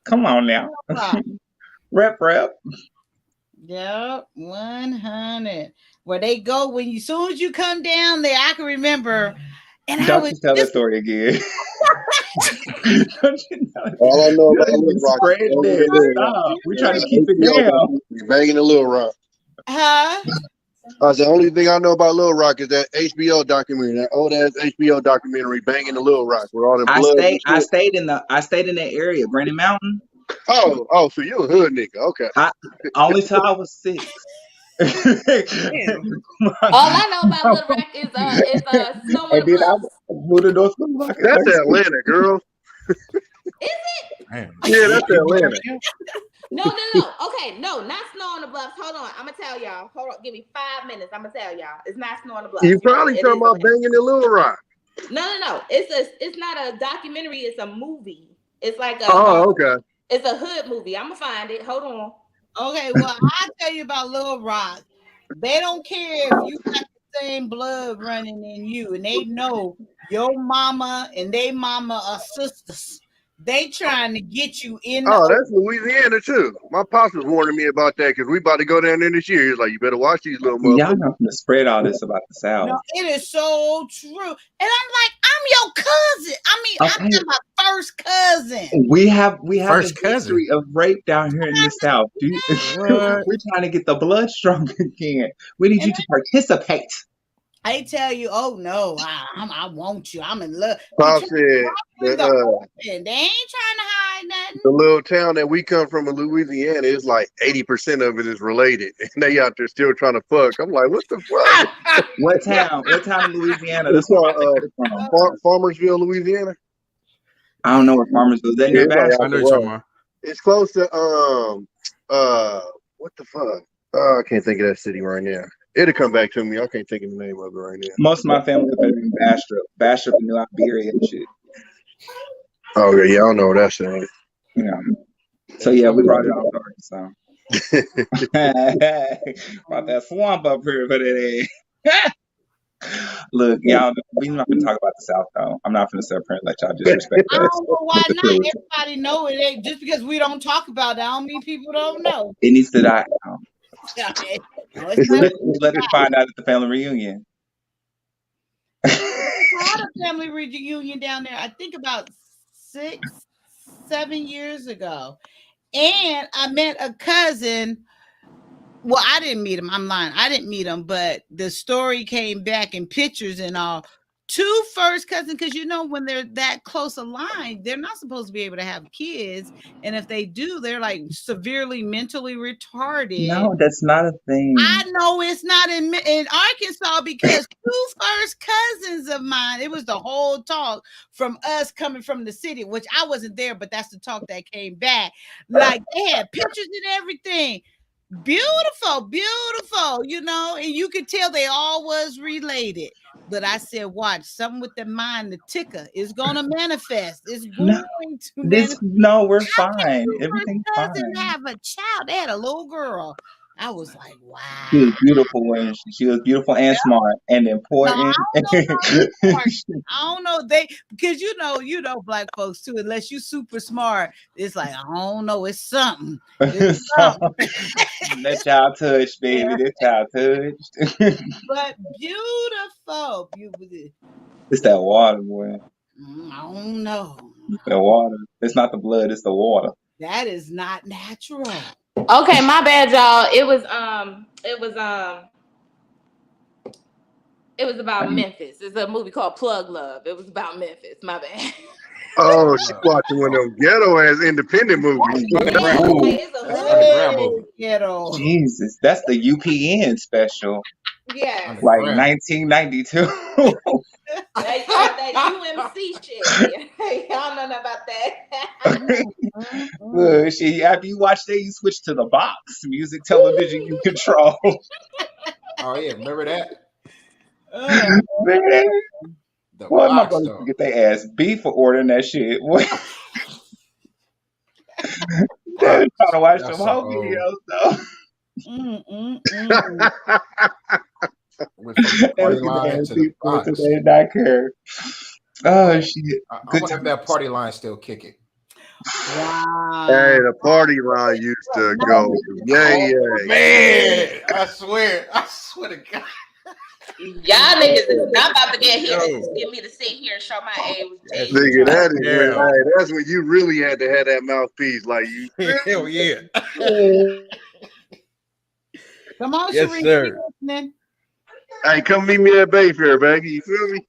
come on now. Rep. Yep, 100. Where they go when you soon as you come down there, I can remember. And Don't you tell that story again. All I know about Little Rock is we trying to keep it down. Banging the Little Rock. Huh? The only thing I know about Little Rock is that HBO documentary, that old ass HBO documentary, Banging the Little Rock, where all them blood. I stayed in that area, Granite Mountain. Oh, so you a hood nigga? Okay. Only till I was 6. All I know about Little Rock is Snow on the Bluff. That's Atlanta, girl. Is it? Yeah, that's Atlanta. No. Okay, no, not Snow on the Bluffs. Hold on, I'm gonna tell y'all. Hold on, give me 5 minutes. I'm gonna tell y'all. It's not Snow on the Bluffs. You probably talking about Banging the Little Rock. No. It's not a documentary. It's a movie. It's like a. Okay. It's a hood movie. I'm gonna find it. Hold on. Okay, well, I'll tell you about Little Rock. They don't care if you got the same blood running in you, and they know your mama and they mama are sisters. They trying to get you in. That's Louisiana too. My pops was warning me about that because we about to go down there this year. He's like, you better watch these little motherfuckers. Y'all not gonna spread all this about the South. No, it is so true. And I'm like, I'm your cousin. I mean, I'm my first cousin. We have First a history of rape down here in the South. We're trying to get the blood strong again. We need you to participate. I tell you, oh no, I want you. I'm in love. Pop said they ain't trying to hide nothing. The little town that we come from in Louisiana is like 80% of it is related, and they out there still trying to fuck. I'm like, what the fuck? What town? What town in Louisiana? That's Farmersville, Louisiana. I don't know where Farmersville is. That near Bash? I know you're talking about. It's close to what the fuck? I can't think of that city right now. It'll come back to me. I can't think of the name of it right now. Most of my family live in Bastrop in New Iberia and shit. Oh yeah, I don't know what that's saying. Yeah. So yeah, we brought it off already. So brought that swamp up here for that. Look, y'all, we're not gonna talk about the South though. I'm not gonna sit up here and let y'all disrespect us. I don't know why not. Everybody know it ain't just because we don't talk about it. I don't mean people don't know. It needs to die now. Let us find out at the family reunion. I had a family reunion down there, I think about 6-7 years ago. And I met a cousin. Well, I didn't meet him. I'm lying. I didn't meet him, but the story came back in pictures and all. 2 first cousins, because when they're that close aligned, they're not supposed to be able to have kids. And if they do, they're like severely mentally retarded. No, that's not a thing. I know it's not in Arkansas because 2 first cousins of mine, it was the whole talk from us coming from the city, which I wasn't there, but that's the talk that came back. Like they had pictures and everything. Beautiful, and you could tell they all was related. But I said, watch, something with the mind, the ticker is gonna manifest. It's going to manifest. No, we're fine. Everything's fine. Have a child. They had a little girl. I was like, wow. She was beautiful when she was beautiful and smart and important. No, I don't know. Because you know black folks too, unless you super smart, it's like, I don't know, it's something. It's something. That child touched, baby. That child touched. But beautiful. It's that water, boy. I don't know. It's that water. It's not the blood, it's the water. That is not natural. Okay, my bad, y'all. It was about Memphis. It's a movie called Plug Love. It was about Memphis. My bad. Oh, she's watching one of them ghetto ass independent movies. Ghetto. Jesus, that's the UPN special, Yes. like Underground. 1992. That UMC shit. Y'all know nothing about that. Look, shit, after you watch that, you switch to the box, music, television, you control. Oh yeah, remember that? Man, The boy, my box brothers though. could get their ass beat for ordering that shit. Boy, they're Box. trying to watch That's some so home old. videos, though. Went from the They party would get their line ass to the beat for it box. today and not care. Oh, shit. I Good wonder if that times. party line still kicking. Hey, Wow. the party line used to No, go yay yay. Man, I swear to God. Y'all niggas is not about to Yo, get me to sit here and show my that age. shit Nigga, got that is when down. hey, that's when you really had to have that mouthpiece. Like you Hell yeah. come on, Yes, Sharif. sir. We listening. hey, come meet me at Bayfair, baby. You feel me?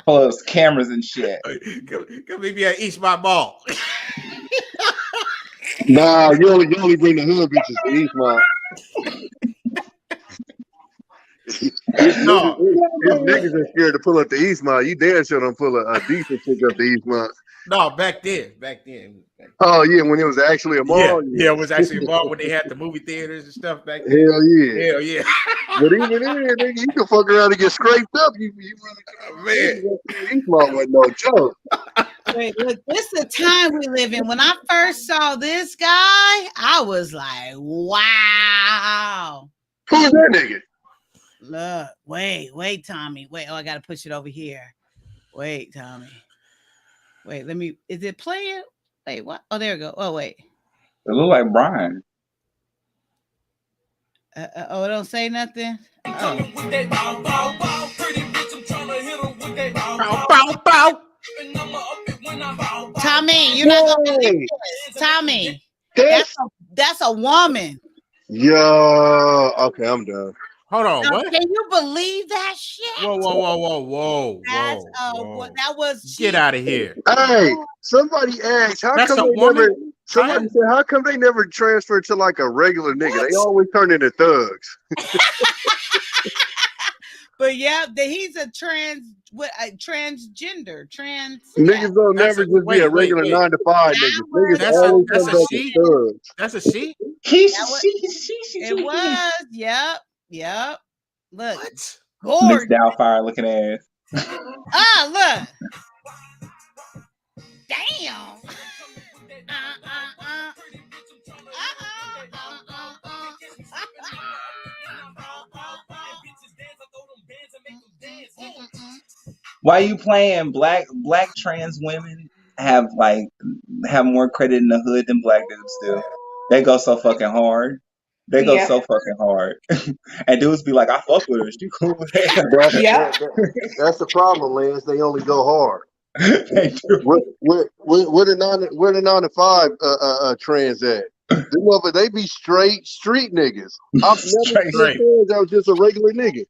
Plus cameras and shit. Come meet me at East My Ball. Nah, you only bring the hood bitches to Eastmont. No. If niggas are scared to pull up the Eastmont, you damn sure don't pull a decent chick up the Eastmont. No, back then. Oh yeah, when it was actually a mall. Yeah, it was actually involved when they had the movie theaters and stuff back then. Hell yeah. Hell yeah. But even then, nigga, you can fuck around and get scraped up. You Man. Eastmont wasn't no joke. Wait, look, this is the time we live in. When I first saw this guy, I was like, wow. Who's that nigga? Look, wait, Tommy. Wait, I gotta push it over here. Wait, Tommy. Wait, let me. Is it playing? Wait, what? Oh, there we go. Oh, wait. It look like Brian. Oh, it don't say nothing. Oh. Bow, bow. Tommy, you're not gonna believe this. Tommy, that's a woman. Yo, okay, I'm done. Hold on, Now, what? can you believe that shit? Whoa. That was. Get out of here. Hey, somebody asked, how That's come a they woman? never? Somebody said, how come they never transferred to like a regular nigga? They always turn into thugs. But yeah, he's a transgender. Niggas don't never just be a regular 9 to 5 niggas. Niggas always come back as thugs. That's a she? It was. Yep. Look. Mixed Gorgeous. Doubtfire looking ass. Look. Damn. Why you playing? Black trans women have more credit in the hood than black dudes do. They go so fucking hard. They go so fucking hard. And dudes be like, I fuck with her. She cool as hell. That's the problem, Lance. They only go hard. They do. Where the 9 to 5 trans at? They be straight street niggas. I've never seen a trans that was just a regular nigga.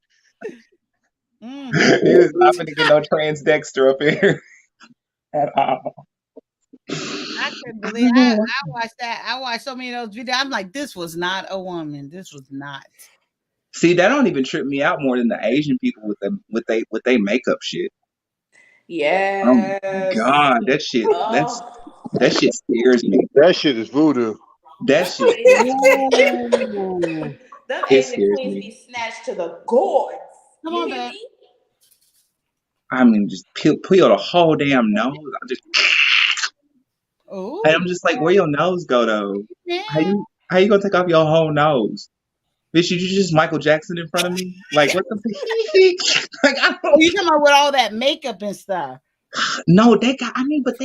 It's not gonna get no trans Dexter up here at all. I couldn't believe I watched that. I watched so many of those videos. I'm like, this was not a woman. This was not. See, that don't even trip me out more than the Asian people with they makeup shit. Yes. Oh my God, that shit scares me. That shit is voodoo. That shit Them it Asian scares queens me. be snatched to the gourds. Come on, babe. I mean, just peel the whole damn nose. And I'm just like, where your nose go though? Yeah. How you gonna take off your whole nose? Bitch, you just Michael Jackson in front of me? Like what the like I don't You talking about with all that makeup and stuff? No, they got plastic,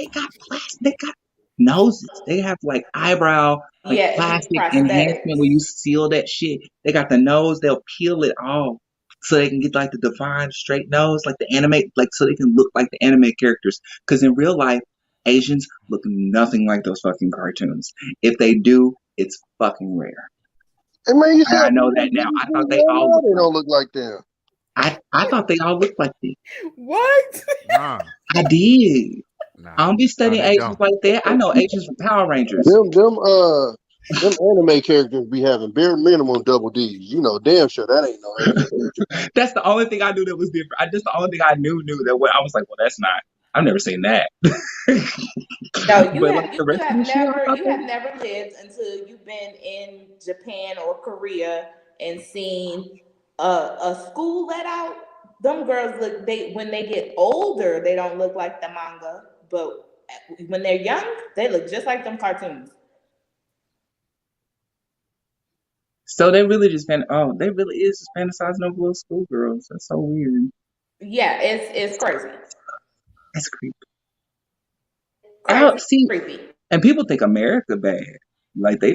they got noses. They have like eyebrow, plastic enhancement where you seal that shit. They got the nose, they'll peel it off so they can get like the defined straight nose, like the anime, like so they can look like the anime characters. Because in real life, Asians look nothing like those fucking cartoons. If they do, it's fucking rare. Hey man, you And I know that now. I thought they all don't look like them. I thought they all looked like that. What? Nah. I did. Nah, I don't be studying they Asians don't. like that. I know Asians from Power Rangers. Them anime characters be having bare minimum double D's. You know, damn sure that ain't no Asian. That's the only thing I knew that was different. That's the only thing I knew that what I was like, well, that's not. I've never seen that. No, But like the rest of the shit, I thought you that. have never lived until you've been in Japan or Korea and seen a school let out. Them girls look they when they get older, they don't look like the manga, but when they're young, they look just like them cartoons. So they really just they really is just fantasizing over little schoolgirls. That's so weird. Yeah, it's crazy. That's creepy. Crazy, See, creepy. and people think America bad. Like they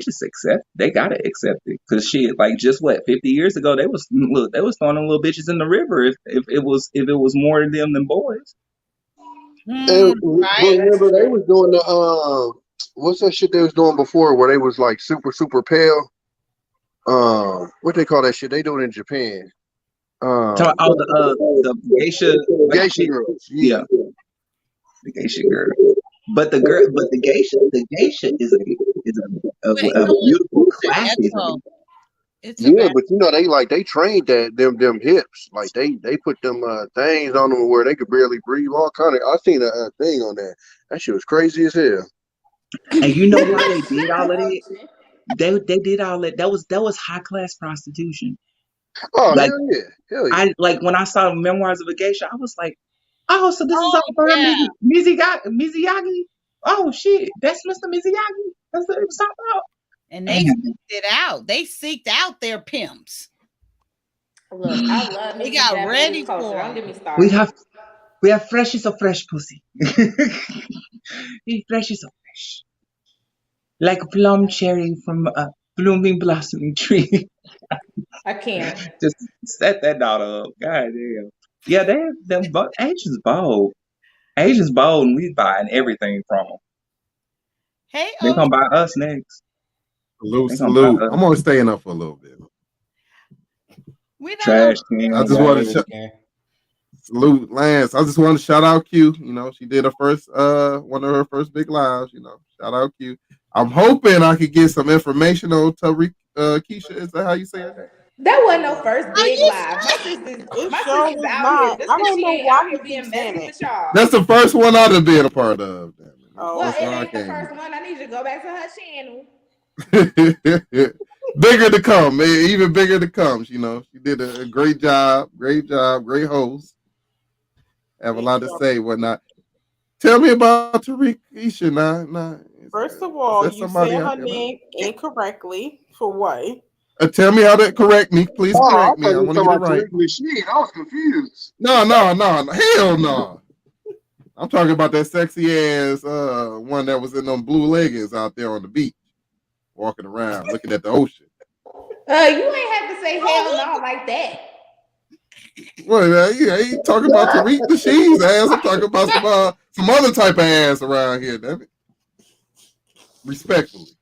gotta accept it. Cause shit, like just what, 50 years ago, they was throwing them little bitches in the river if it was more of them than boys. And Yeah, that's remember they true. was doing the what's that shit they was doing before where they was like super pale? What they call that shit? They do it in Japan. Talking about all the geisha like Geisha shit. girls, Yeah, the geisha girl. But the geisha is Wait, a no, beautiful it's an classy echo. thing. It's a Yeah, bad. but you know they trained them hips like they put them things on them where they could barely breathe. All kind of I seen a thing on that. That shit was crazy as hell. And you know why they did all of that? They did all that. That was high class prostitution. Oh Like hell yeah. I like when I saw Memoirs of a Geisha, I was like, oh, so this is Oh all for her yeah, Mizuyagi? Oh shit, that's Mr. Mizuyagi. That's what it was talking about. and they Damn. seeked it out. They seeked out their pimps. Look, I love They me some got Japanese ready culture. for Don't them. get me started. We have fresh is a fresh pussy. Fresh is a fresh. Like a plum cherry from a blooming blossoming tree. I can't. Just set that daughter up. God damn. Yeah, them Asians bold. Asians bold, and we buying everything from them. Hey, They gonna buy us next. Salute, They gonna buy salute. us. I'm only staying up for a little bit. we're not gonna. Trash I can. just want Davis to can. salute Lance. I just want to shout out Q. You know, she did her first one of her first big lives. You know, shout out Q. I'm hoping I could get some information on Tariq Keisha. Is that how you say it? That wasn't no first Are big you live. It My sure sister's was out here not. just I because don't she know ain't why out he here being keeps saying messy it. with y'all. That's the first one I've been a part of. Damn it. That's the Oh, Well, first it one I ain't the came first one. I need you to go back to her channel. with. Bigger to come, man. Even bigger to come. You know, she did a great job, great host. Have a it lot to sure. say, whatnot. Tell me about Tariq Keisha. Nah, First of is all, that you somebody said I her can know? name incorrectly. For what? Tell me how to correct me. Please Oh, I correct me. thought I you were want to talking get it about right. Tariq Machine. I was confused. No. Hell no. I'm talking about that sexy ass one that was in them blue leggings out there on the beach, walking around, looking at the ocean. You ain't have to say hell no like that. Well, yeah, ain't talking about Tariq Nasheed's ass. I'm talking about some other type of ass around here, damn it. Respectfully.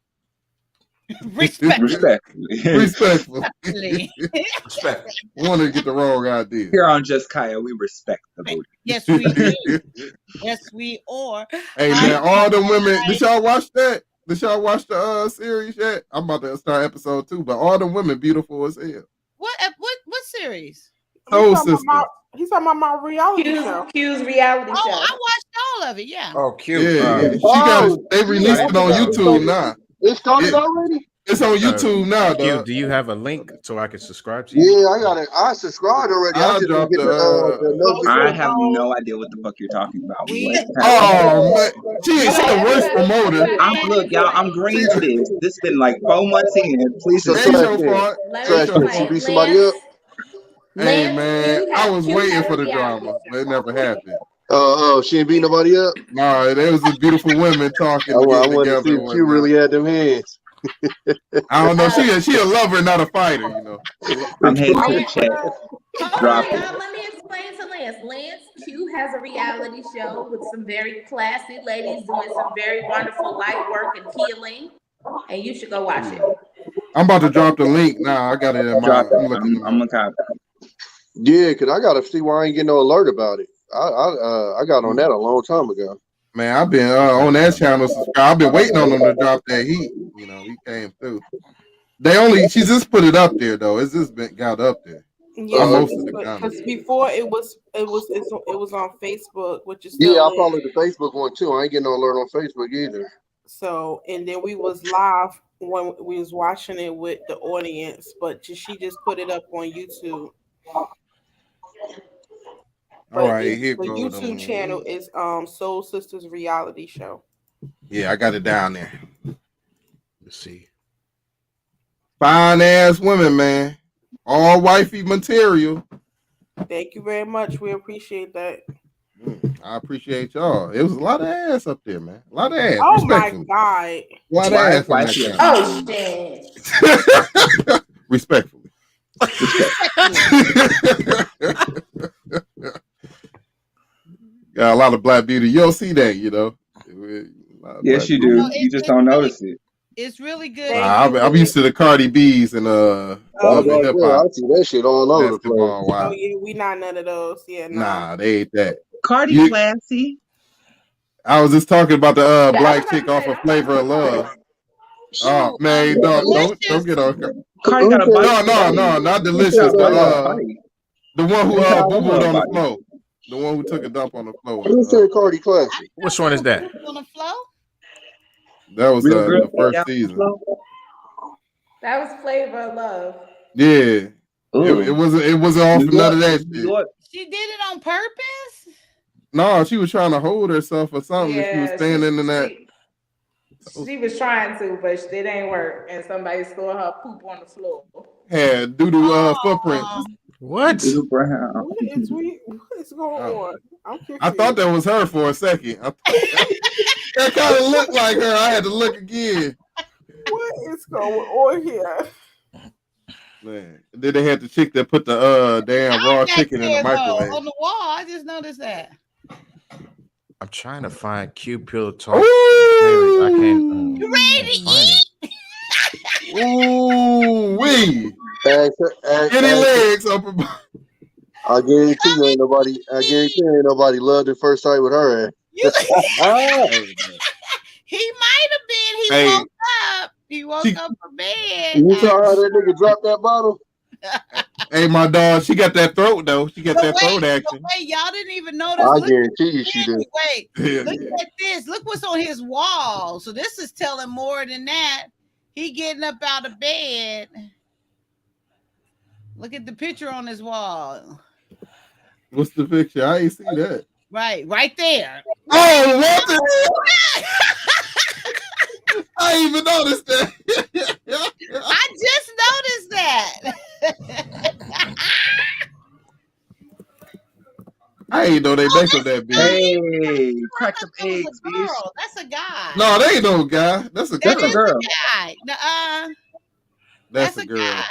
respectfully. Respectfully. Respect. Want to get the wrong idea. Here on Just Kaya, we respect the booty. Yes, we do. Yes, we are. Hey man, all the women. Did y'all watch that? Did y'all watch the series yet? I'm about to start episode 2, but all the women beautiful as hell. What series? Soul Sister. He's talking about my reality show. Q's reality Oh, show. I watched all of it. Yeah. Oh, cute. Yeah. She Oh, they released it on YouTube now. It started already? It's on YouTube now, Q, dog. do you have a link so I can subscribe to you? Yeah, I got it. I subscribed already. I I'll just didn't drop get the I notification. have no idea what the fuck you're talking about. What's Oh man, she Okay, the worst everybody promoter. Look, y'all, I'm green to this. This been like 4 months in. Please So Ain't explain. your fault. Let me Ain't Trash your can she explain. fault. beat somebody up? Hey Lance, man, I was Q waiting has for a the reality drama, but it show. never happened. She ain't beat nobody up? Nah, there was just beautiful women talking, I getting wanted to see together if and Q whatnot. really had them hands. I don't know. She a lover, not a fighter. You know. I'm heading to the Lance, chat. hold Drop on, it. y'all. Let me explain to Lance. Lance Q has a reality show with some very classy ladies doing some very wonderful light work and healing, and you should go watch it. I'm about to drop the link now. I got it in my. Drop it. I'm looking I'm at a cop. Yeah, because I got to see why I ain't getting no alert about it. I got on that a long time ago. Man, I've been on that channel subscribe. I've been waiting on them to drop that heat. You know, he came through. She just put it up there though. It's just got up there Yeah, on Uh, most of the because comments. before it was on Facebook, which is yeah, still I lit. follow the Facebook one too. I ain't getting no alert on Facebook either. So and then we was live when we was watching it with the audience, but she just put it up on YouTube. All But right, here the go YouTube channel them. is Soul Sisters Reality Show. Yeah, I got it down there. Let's see. Fine ass women, man. All wifey material. Thank you very much. We appreciate that. I appreciate y'all. It was a lot of ass up there, man. A lot of ass. Oh my Respectfully. God. A lot of Why ass on that she channel. Oh shit. Respectfully. Got a lot of black beauty. You don't see that, you know. Yes, you do. You just don't notice it. It's really good. I'm used to the Cardi B's and I other was hip like, hop I see that shit all over the basketball. place. Oh Wow. yeah, we not none of those. Yeah, Nah, they ain't that. Cardi classy. I was just talking about the Yeah, I was black about chick to off say, of don't talk Flavor of about Cardi. Love. Oh man, don't get on. Cardi got a body. No, not She delicious. got a body like Cardi. The one who They got boo booed her on the body. floor. The one who took a dump on the floor. Who said Cardi classic? Which one is that? On the flow? That was Real girl the first down season. That was Flavor of Love. Yeah. It wasn't off New none York, of that New shit. York. She did it on purpose? No, she was trying to hold herself or something. She was Yeah, standing in that. she was trying to, but it didn't work, and somebody stole her poop on the floor. Had doo-doo footprints. What? What is going on? I'm confused. I thought that was her for a second. That kind of looked like her. I had to look again. What is going on here? Man. And then they had the chick that put the damn raw Back chicken in the there, though, microwave. on the wall. I just noticed that. I'm trying to find Q Pill Talk. I can't You ready to find it. Ooh, wee. Any legs up above. I guarantee you ain't nobody. I guarantee you ain't nobody loved at first sight with her ass. He might have been. He Hey. woke up. He woke up from bed. You saw how that nigga dropped that bottle? Hey, my dog, she got that throat though. She got But that throat wait, action. y'all didn't even notice. I Look guarantee you she did. Wait, Yeah, look at this. Look what's on his wall. So this is telling more than that. He getting up out of bed. Look at the picture on his wall. What's the picture? I ain't see that. Right there. Oh, what the? I ain't even noticed that. I just noticed that. I ain't know they make them that big. Hey, crack some eggs, bitch. Girl, that's a guy. No, they ain't no guy. That's a girl. That's a girl. Guy. That's a girl. Guy.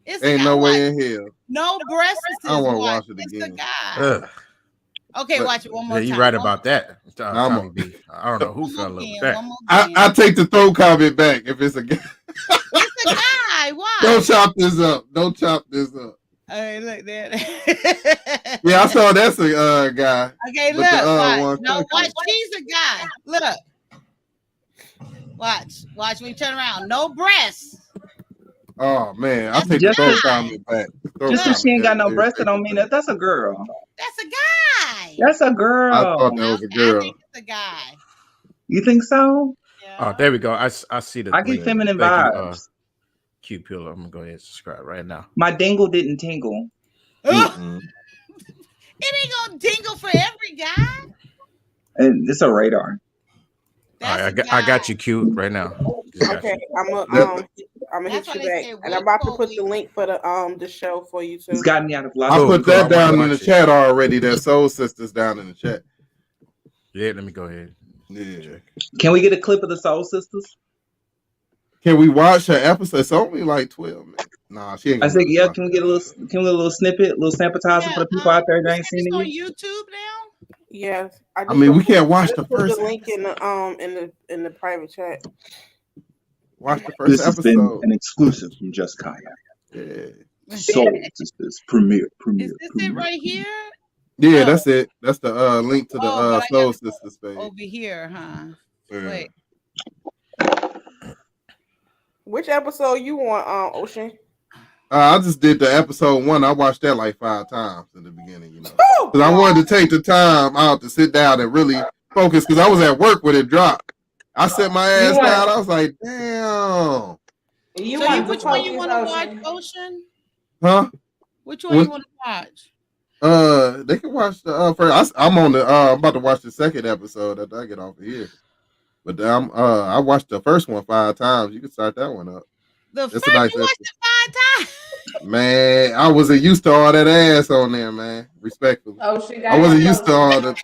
It's Ain't a guy. no way in hell. No breasts. I want to watch it It's again. a guy. Ugh. Okay, But- watch it one more Yeah, time. you right about that. I'm Tommy B. I don't know who fell in love with that. I take the throat comment back if it's a guy. It's a guy. Why? Don't chop this up. Don't chop this up. Hey, look there. Yeah, I saw that's a guy. Okay, But look. the, Watch. one No, country. watch. She's a guy. Look. Watch. Watch me turn around. No breasts. Oh man, I take the Just throat cause- comment back. Just because she ain't got no breast, that don't mean that that's a girl. That's a guy. That's a girl. I thought that was a girl. It's a guy. You think so? Oh, there we go. I see the I get link. feminine Thank vibes. You, Q Pill. I'm gonna go ahead and subscribe right now. My dingle didn't tingle. It ain't gonna tingle for every guy. And it's a radar. All right, I got you, Q, right now. Just got Okay, you. I'm gonna That's hit why you they back, say and I'm about to put the link for the show for you too. It's gotten me out of I lots. put Cool, that I down wanna in the watch it. chat already. That Soul Sisters down in the chat. Yeah, let me go ahead. Yeah. Can we get a clip of the Soul Sisters? Can we watch her episode? It's only like 12 minutes. Nah, she ain't I gonna said, let us yeah. watch Can we that. get a little? Can we get a little snippet, a little sampatizer for the people out there that ain't seen It's on it yet? YouTube now. Yes, I mean, we can't watch the put first the link in the private chat. Watch the first This has been episode. an exclusive from Just Kaya. Yeah. Soul Sisters premiere. Is this it right here? Yeah, Oh, that's it. That's the link to the but I Soul gotta go Sisters page. over here, huh? Yeah. Wait. Which episode you want, Ocean? I just did the episode 1. I watched that like 5 times in the beginning, because Oh, I wanted to take the time out to sit down and really focus. Because I was at work when it dropped. I set my ass down. I was like, damn. Which one you want to watch, Ocean? Huh? Which one you want to watch? They can watch the first. I'm on the. I'm about to watch the second episode after I get off of here. But I watched the first one 5 times. You can start that one up. The It's first a nice you watched it 5 times. Man, I wasn't used to all that ass on there, man. Respectfully. I wasn't used to all the.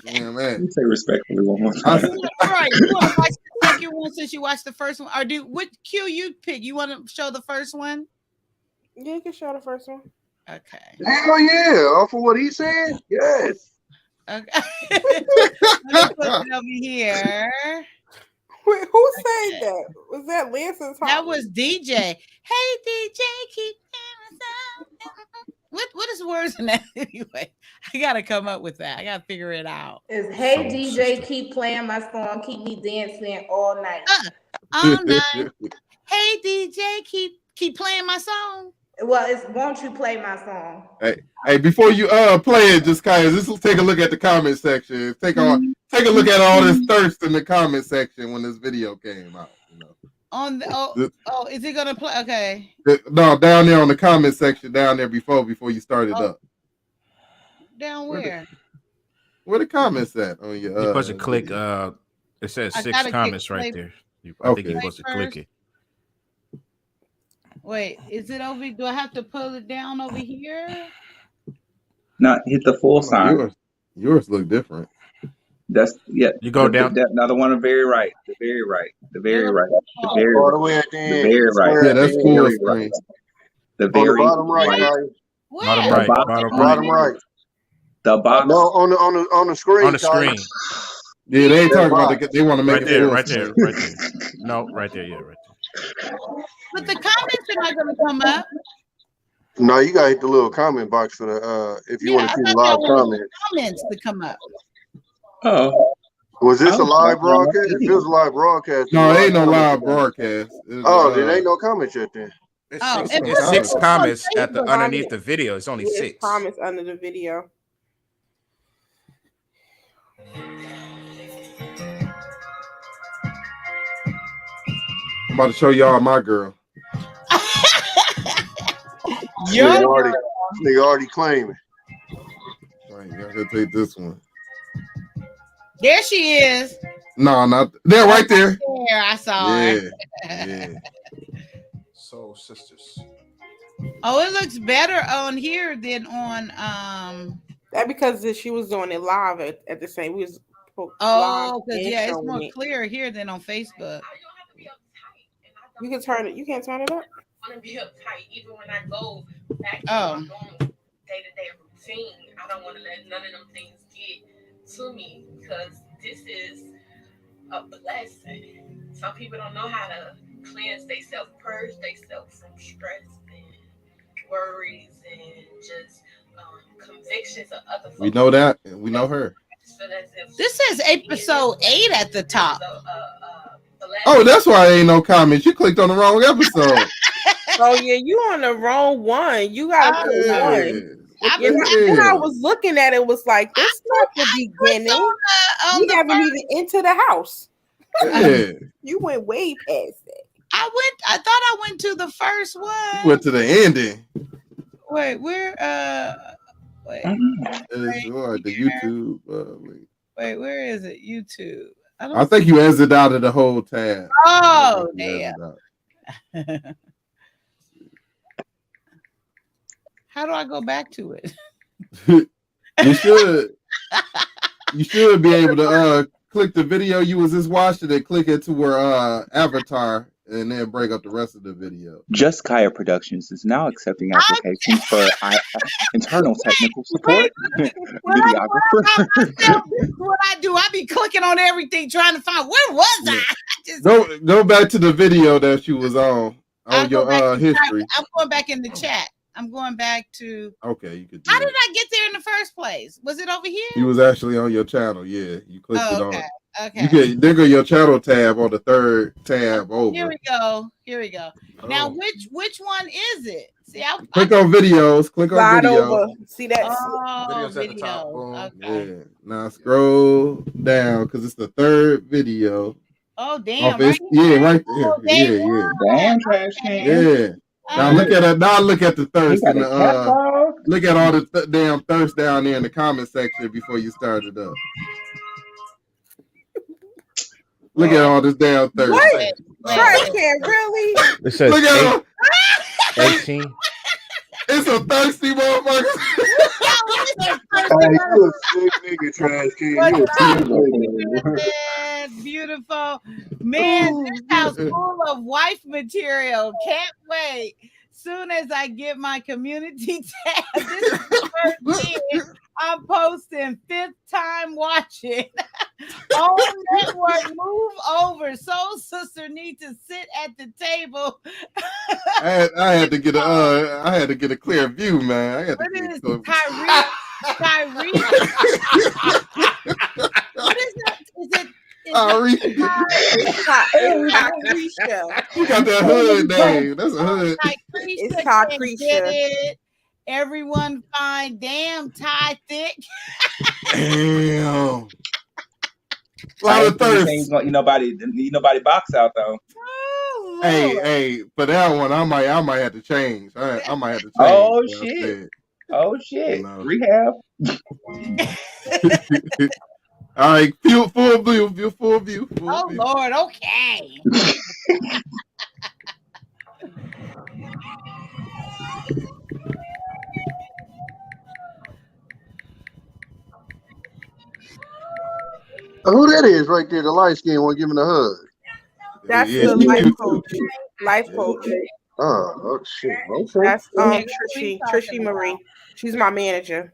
Yeah, man. You say respectfully one more time. Right. You want to watch the second one since you watched the first one, or which cue you pick? You want to show the first one? Yeah, you can show the first one. Okay. Hell yeah! Off of what he said, yes. Okay. Let me put it over here. Wait, who said that? Was that Lance's? That was DJ. Hey DJ, keep what is the words in that anyway? I gotta come up with that. I gotta figure it out. Is hey DJ, keep playing my song, keep me dancing all night. All night. Hey DJ, keep playing my song. Well, it's won't you play my song? Hey, before you play it, just kind of just take a look at the comment section. Take a look at all this thirst in the comment section when this video came out. On the is it gonna play? Okay. No, down there on the comment section, down there before you started up. Down where? Where the comments at on your? You're supposed to click. It says 6 comments right there. I think you're supposed to click it. Wait, is it over? Do I have to pull it down over here? Not hit the full sign. Yours look different. That's You go down. Now the one on the very right, the very right, the very right, the very all the way at the end. very right. Yeah, that's full screen. Right. The very bottom right, bottom right, bottom right. The bottom. No, on the screen. On the screen. Yeah, they ain't talking about they want to make right it there, full right screen. there, right there. No, right there, yeah, right there. But the comments are not gonna come up. No, you gotta hit the little comment box for the if you want to see the live comments to come up. Oh. Was this a live broadcast? If it was a live broadcast. No, it ain't no live broadcast. There ain't no comments yet then. It's 6 comments at the underneath the video. It's only 6 comments under the video. I'm about to show y'all my girl. Nigga already claiming. Right, you gotta take this one. There she is. No, not there. Right there. There, I saw her. Yeah. Soul Sisters. Oh, it looks better on here than on That because she was doing it live at the same. We was because it's more clear here than on Facebook. You can turn it. You can't turn it up. I want to be uptight even when I go back to my own day-to-day routine. I don't want to let none of them things get to me because this is a blessing. Some people don't know how to cleanse themselves, purge themselves from stress and worries and just convictions of other folks. We know that, and we know her. This says episode 8 at the top. Oh, that's why ain't no comments. You clicked on the wrong episode. Oh yeah, you on the wrong one. You got one. When I was looking at it, was like this not the beginning. You haven't even into the house. Yeah. You went way past that. I thought I went to the first one. You went to the ending. Wait, where? Wait. The YouTube link. Wait, where is it? YouTube. I think you exited out of the whole tab. Oh, damn. How do I go back to it? You should be able to click the video you was just watching and click it to where avatar and then break up the rest of the video. Just Kaya Productions is now accepting applications for internal technical support. Videographer. What I do, I be clicking on everything trying to find where was I? Go back to the video that you was on your history. I'm going back in the chat. I'm going back to. Okay, you could do How that. did I get there in the first place? Was it over here? You was actually on your channel. Yeah, you clicked it on. Okay. You can there go your channel tab on the third tab over. Here we go. Here we go. Now, Oh. which one is it? See, I Click on videos. Click on Slide video. over. See that? Oh, Videos at the top. Boom. Okay. Yeah. Now scroll down because it's the third video. Oh, damn! Off Right yeah, right there. Oh, day Yeah. Damn, trash can. Yeah. Now look at it. Now look at the He thirst got in a the cat dog. look at all the damn thirst down there in the comment section before you start it up. Look at all this damn thirst. What? Trash can, really? It says Look at 18. It's a thirsty motherfucker. Hey, you a sick nigga, trash can. You a sick nigga. Beautiful. Man, this house full of wife material. Can't wait. Soon as I get my community tab, this is the first thing I'm posting. 5th time watching. Oh, network, move over. Soul sister need to sit at the table. I had to get a clear view, man. I had to get Tyrese. What is that? Is it? Tyrese. You got that hood name. That's a hood. It's Get it. Everyone fine. Damn, Ty thick. Damn. A lot of thirst. Ain't nobody box out though. Oh, Hey, for that one, I might have to change. I might have to change. Oh shit. Oh shit. You know. Rehab. All right, full view. Full view. Oh Lord, okay. Who that is right there? The light skin one giving a hug. That's the life coach. Life coach. Oh shit. Okay. That's Trishy Marie. She's my manager.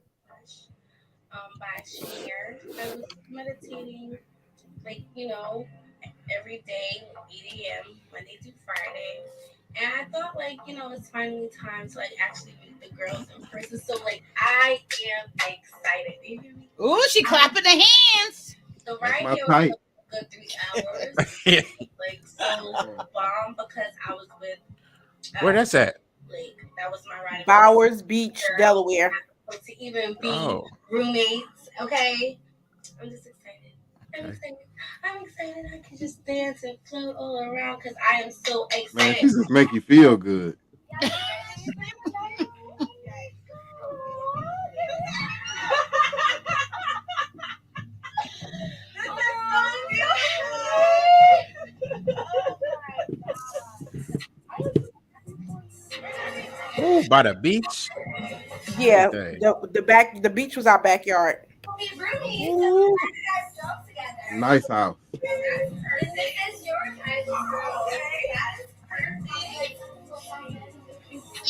By Share. I was meditating, like, every day, 8 a.m., Monday through Friday. And I thought, it's finally time to, actually meet the girls in person. So, I am excited. You hear me? Ooh, she clapping the hands. So, right my here type. was a good 3 hours. So bomb because I was with. Where that's at? That was my ride. Bowers Beach, Delaware. To even be roommates, okay? I'm just excited. I'm excited. I can just dance and float all around because I am so excited. Man, she just make you feel good. Ooh, by the beach. Yeah, Okay. the beach was our backyard. Ooh. Nice house.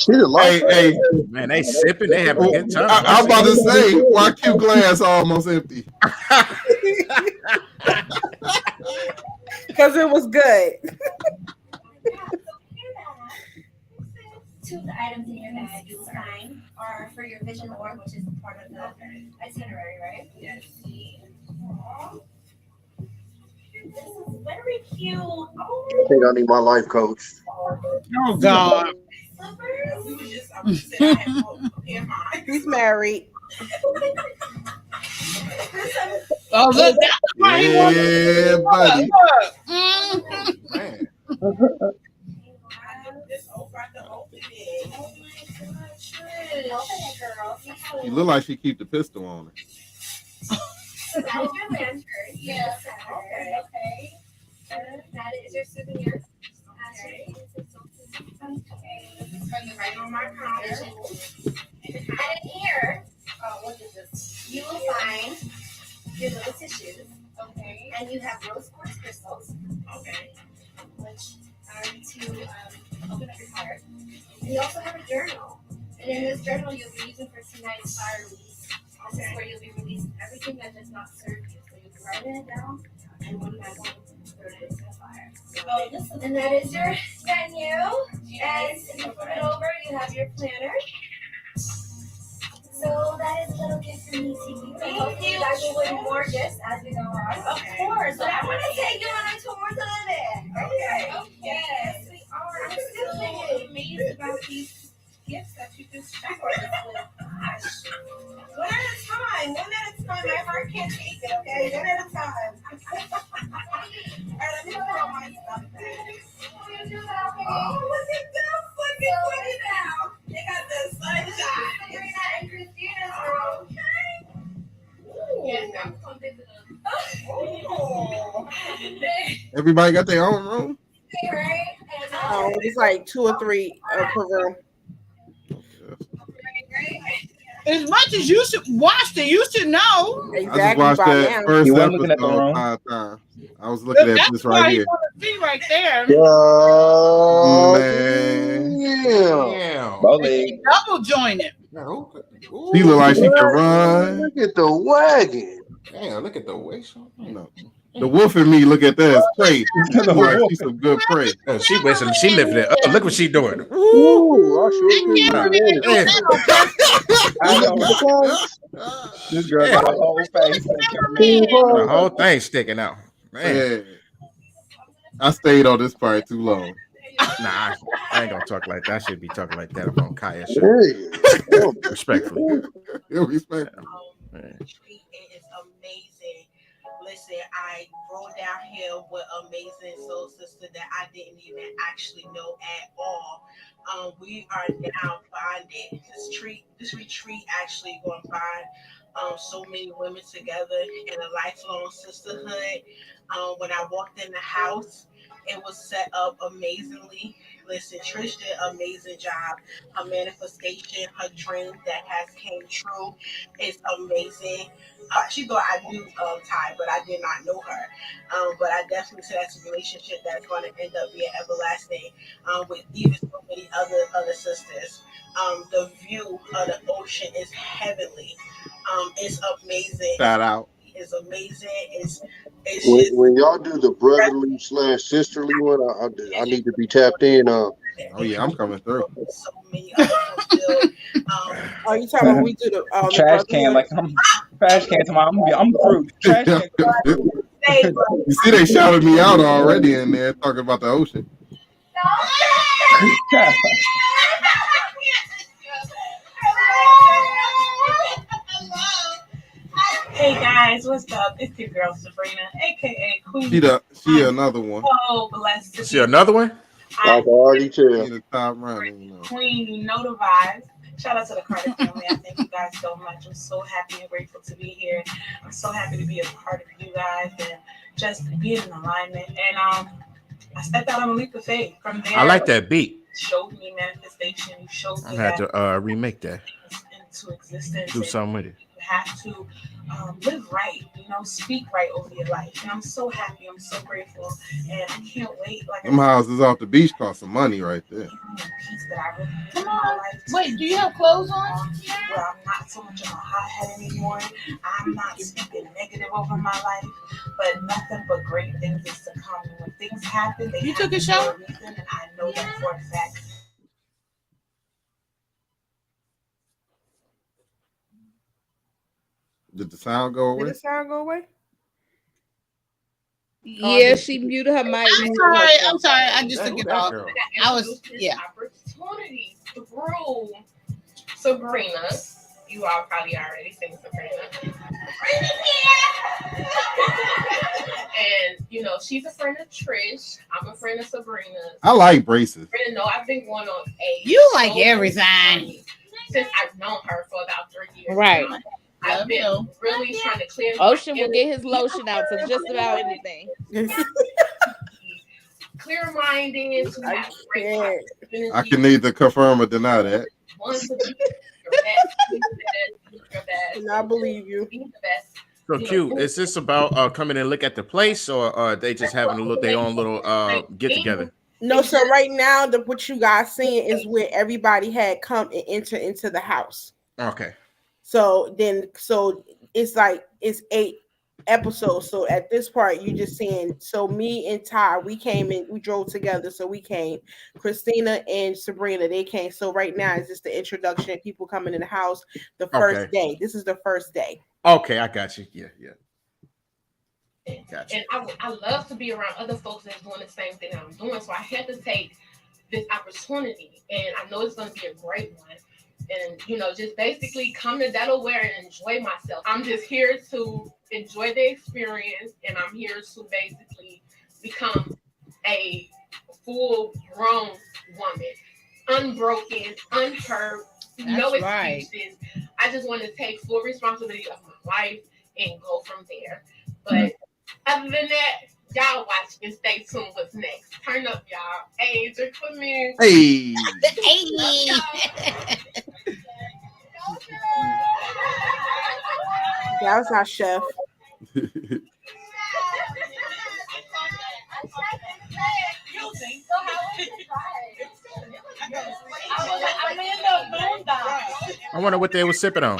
Hey, man, they sipping. They having a good time. I'm about to say, why Q glass almost empty? Because it was good. 2 of the items in your bag you sign are for your vision board, which is part of the itinerary, right? Yes. This is very cute. Oh, I think I need my life coach. Oh God. He's married. Oh look, that's why he wants Yeah, to buddy. Man. You look like she keep the pistol on her. So that is your lantern. Yes. Okay. That is your souvenir. Okay. Right on my counter. And in here, what is this? You will find your little tissues. Okay. And you have rose quartz crystals. Okay. Which are to open up your heart. And you also have a journal. And in this journal, you'll be using for tonight's fire release. This is where you'll be releasing everything that does not serve you. So you'll be writing it down, and one by one, throw it into the fire. And that is your menu. And if you flip it over, you have your planner. So that is a little gift from me to you. And hopefully you guys will win more gifts as we go on. Of course. But I want to take you on a tour to live in. Okay. Yes, we are. I'm so amazed about these gifts that you just shared us with. Gosh. One at a time. One at a time. My heart can't take it, okay? One at a time. All right, let me put all my stuff back. Oh, look at this. Look at now. They got the sunshine. Serena and Christina's room. Yes, I'm going to visit them. Everybody got their own room. It's like 2 or 3 per room. As much as you should watch it, you should know. I just watched that first He wasn't looking at the episode room. 5 times. I was looking at this right here. See right there. Man. Bowling. Double jointed. She look like she can run. Look at the wagon. Damn, look at the waist. No. The wolf in me, look at that as prey. Like she's some good prey. Oh, she basically she lifted it up. Look what she doing. Ooh, I sure can. I know. This girl got a whole face. The whole thing sticking out. Man. Yeah. I stayed on this part too long. Nah, I ain't gonna talk like that. I should be talking like that on Kaya's show. Respectfully. Respectfully. It is amazing. Listen, I rolled downhill with amazing soul sister that I didn't even actually know at all. We are now bonded. This retreat actually going to bind so many women together in a lifelong sisterhood. When I walked in the house, it was set up amazingly. Listen, Trish did an amazing job. Her manifestation, her dream that has came true is amazing. She thought I knew Ty, but I did not know her. But I definitely said that's a relationship that's going to end up being everlasting with even so many other sisters. The view of the ocean is heavenly. It's amazing. Shout out. It's amazing. It's When y'all do the brotherly / sisterly one, I need to be tapped in. Oh yeah, I'm coming through. So many other still. Are you talking about we do the trash can like I'm trash can tomorrow? I'm through. Trash can. You see, they shouted me out already in there talking about the ocean. Hey guys, what's up? It's your girl Sabrina, aka Queen. She another one. So blessed to See another one? I can already tell. The top running, you know. Queen, you know the vibes. Shout out to the Carter family. I thank you guys so much. I'm so happy and grateful to be here. I'm so happy to be a part of you guys and just be in alignment. And I stepped out on a leap of faith. From there, I like that beat. Showed me manifestation. You showed me I had that to remake that. into existence. Do something with it. You have to live right, speak right over your life. And I'm so happy, I'm so grateful, and I can't wait. Like Them houses off the beach cost some money right there. Come on. Wait, do you have clothes on? Where I'm not so much of a hothead anymore. I'm not speaking negative over my life, but nothing but great things is to come. And when things happen, they took a shower? for a reason, and I know that for a fact. Did the sound go away? Did the sound go away? Yeah, she muted her mic. I'm sorry. I just took it off. I was, yeah. Opportunity through Sabrina. You all probably already seen Sabrina. And, she's a friend of Trish. I'm a friend of Sabrina. I like braces. Sabrina, no, I've been going on You like everything. Since I've known her for about 3 years. Right. I've been really trying to clear. Ocean will get his lotion out to just about anything. Clear-minded. To have great I can neither confirm or deny that. And I believe you. So Q, is this about coming and look at the place, or are they just having their own little get together? No, so right now what you guys seeing is where everybody had come and enter into the house. Okay. So it's like it's 8 episode. So at this part, you just saying, so me and Ty, we came in, we drove together. So we came, Christina and Sabrina, they came. So right now it's just the introduction, people coming in the house the Okay. first day. This is the first day. Okay, I got you. Yeah, yeah. Gotcha. And I love to be around other folks that's doing the same thing I'm doing. So I had to take this opportunity, and I know it's going to be a great one. And just basically come to Delaware and enjoy myself. I'm just here to enjoy the experience, and I'm here to basically become a full-grown woman, unbroken, unhurt, no That's right. excuses. I just want to take full responsibility of my life and go from there. But other than that, y'all watch and stay tuned what's next. Turn up, y'all. Hey, drink for me. Hey. That was our chef. I wonder what they were sipping on.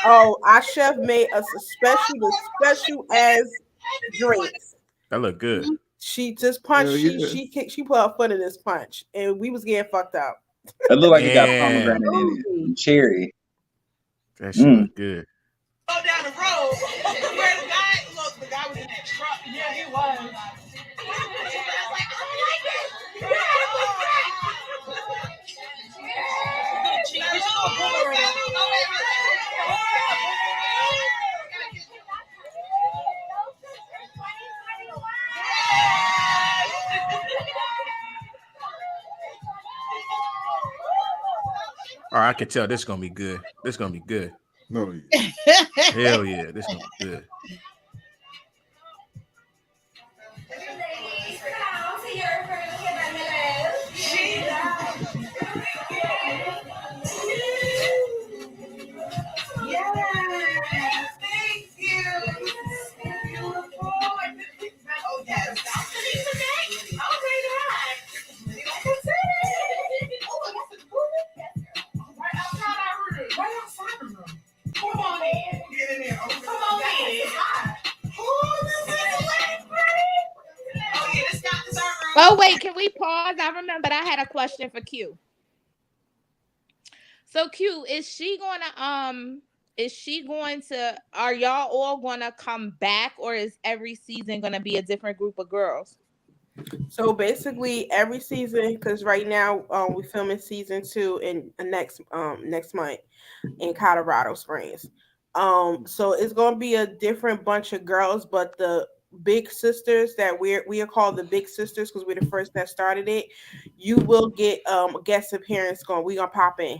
Oh, our chef made us a special as drinks. That looked good. She just punched. Hell yeah. She put her foot in this punch, and we was getting fucked up. It looked like it got Man, pomegranate in it. And cherry. that shit looked good. Go down the road. Where the guy was in that truck. Yeah, he was. All right, I can tell this is gonna be good. This is gonna be good. No, yeah. Hell yeah, this is gonna be good. Come on in. Get in there. Come on in. Oh, yeah, this got this our room. Oh wait, can we pause? I remembered I had a question for Q. So Q, is she going to are y'all all gonna come back, or is every season gonna be a different group of girls? So basically, every season, because right now we're filming season 2 in next month in Colorado Springs. So it's gonna be a different bunch of girls, but the big sisters that we are called the big sisters because we're the first that started it. You will get a guest appearance. We gonna pop in.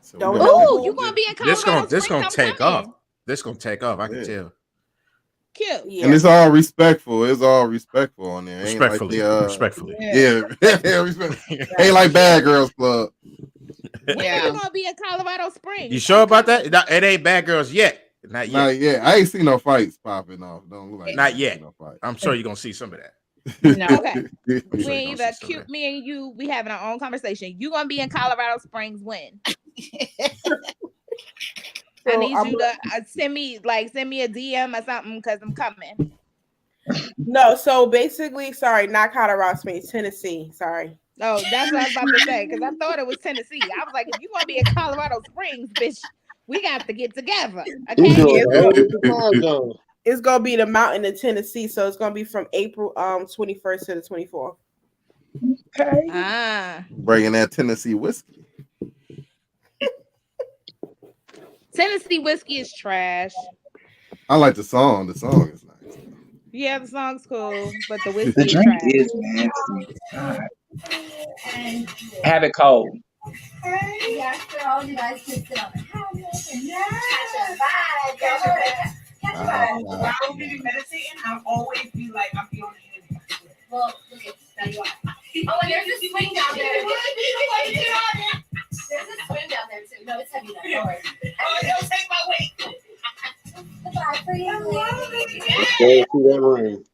So Don't we know gonna- Ooh, who. you gonna be in This Colorado gonna Springs? I'm take coming. off. This gonna take off. I can Yeah. tell. Cute. Yeah. And it's all respectful. It's all respectful on there. Ain't like Respectfully. the Respectfully. yeah, respect. Ain't like Bad Girls Club. When Yeah. you gonna be in Colorado Springs? You sure about that? It ain't Bad Girls yet. Not yet. Not yet. I ain't seen no fights popping off. Don't look like Not I ain't yet. seen no fight. I'm sure you're gonna see some of that. No. Okay. I'm We sure you're ain't gonna either see some of cute. that. Me and you, we having our own conversation. You gonna be in Colorado Springs when? I So need I'm you to send me a DM or something because I'm coming. No, so basically, sorry, not Colorado Springs, Tennessee. Sorry. Oh, that's what I was about to say because I thought it was Tennessee. I was like, if you want to be in Colorado Springs, bitch, we got to get together. You Okay. doing all with the time zone. It's gonna be the mountain in Tennessee, so it's gonna be from April 21st to the 24th. Okay. Ah, Bringing that Tennessee whiskey. Tennessee whiskey is trash. I like the song. The song is nice. Yeah, the song's cool, but the The whiskey is drink trash. is nasty. God. Have it cold. Yes, girl, you guys can sit on the couch and catch a vibe. Catch a vibe. While I'm really meditating, I'll always be like, I'm the only enemy. Well, look at now you are. Oh, and there's a swing down there. There's a swing down there too. No, it's heavy though. Don't worry. Oh, it'll take my weight. Goodbye for you. Let's go see that ring.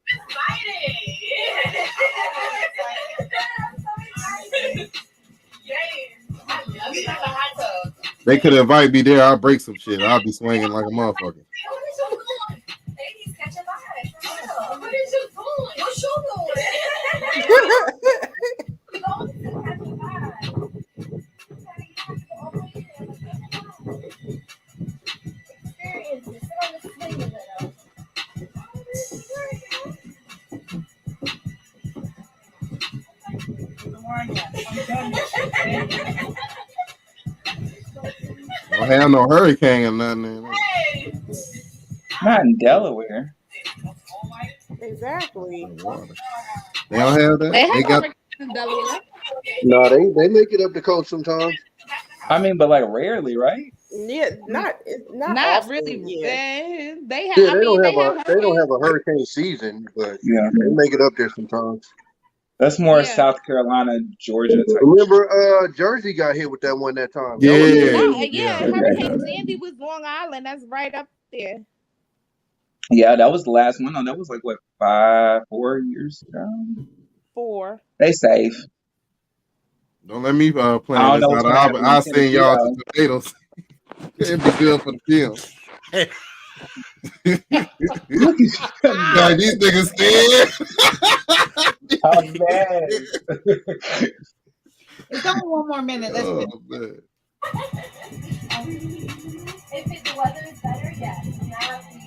They could invite me there. I'll break some shit. I'll be swinging like a motherfucker. he's catching vibes. What is you doing? What's you doing? He's always catching vibes. Experience it. Sit on the swing a little. Don't have no hurricane or nothing. Not in Delaware. Exactly. They don't have that. They have They got. hurricanes in Delaware. No, they make it up the coast sometimes. I mean, but like rarely, right? Yeah, not Not often, really. yeah. They have. Yeah, I mean, they have they don't hurricanes. have a hurricane season, but Yeah. they make it up there sometimes. That's more Yeah. South Carolina, Georgia type. Remember, Jersey got hit with that one that time. That was Yeah, Hurricane Sandy was Long Island. That's right up there. Yeah, that was the last one. No, that was like what 4 years ago. 4. They safe. Don't let me plan I don't know this what's out. gonna happen in I'll send Tennessee, y'all though. some tomatoes. It'd be good for the film. Like, these niggas scared. I'm mad. It's only one more minute. Let's Oh, do man. If the weather is better, yes. Now we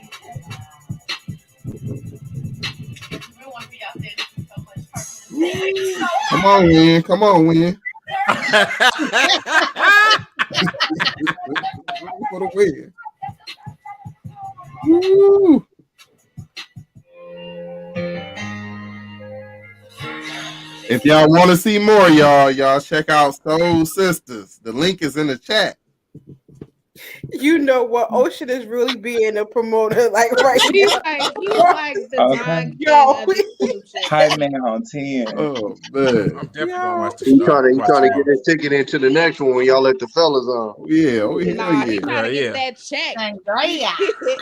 don't want to be out there doing so much. Come on, Win. Come on, Win. For the win. Woo. If y'all want to see more, y'all check out Soul Sisters. The link is in the chat. You know what? Ocean is really being a promoter, like right He's now. like the Okay. Don King Yo. of the YouTube shit. Hype man on 10. Oh, man. I'm definitely gonna watch this He stuff. trying to get his ticket into the next one when y'all let the fellas on. Yeah, oh, hell Nah, he yeah. trying to get Yeah. that check. Sangria.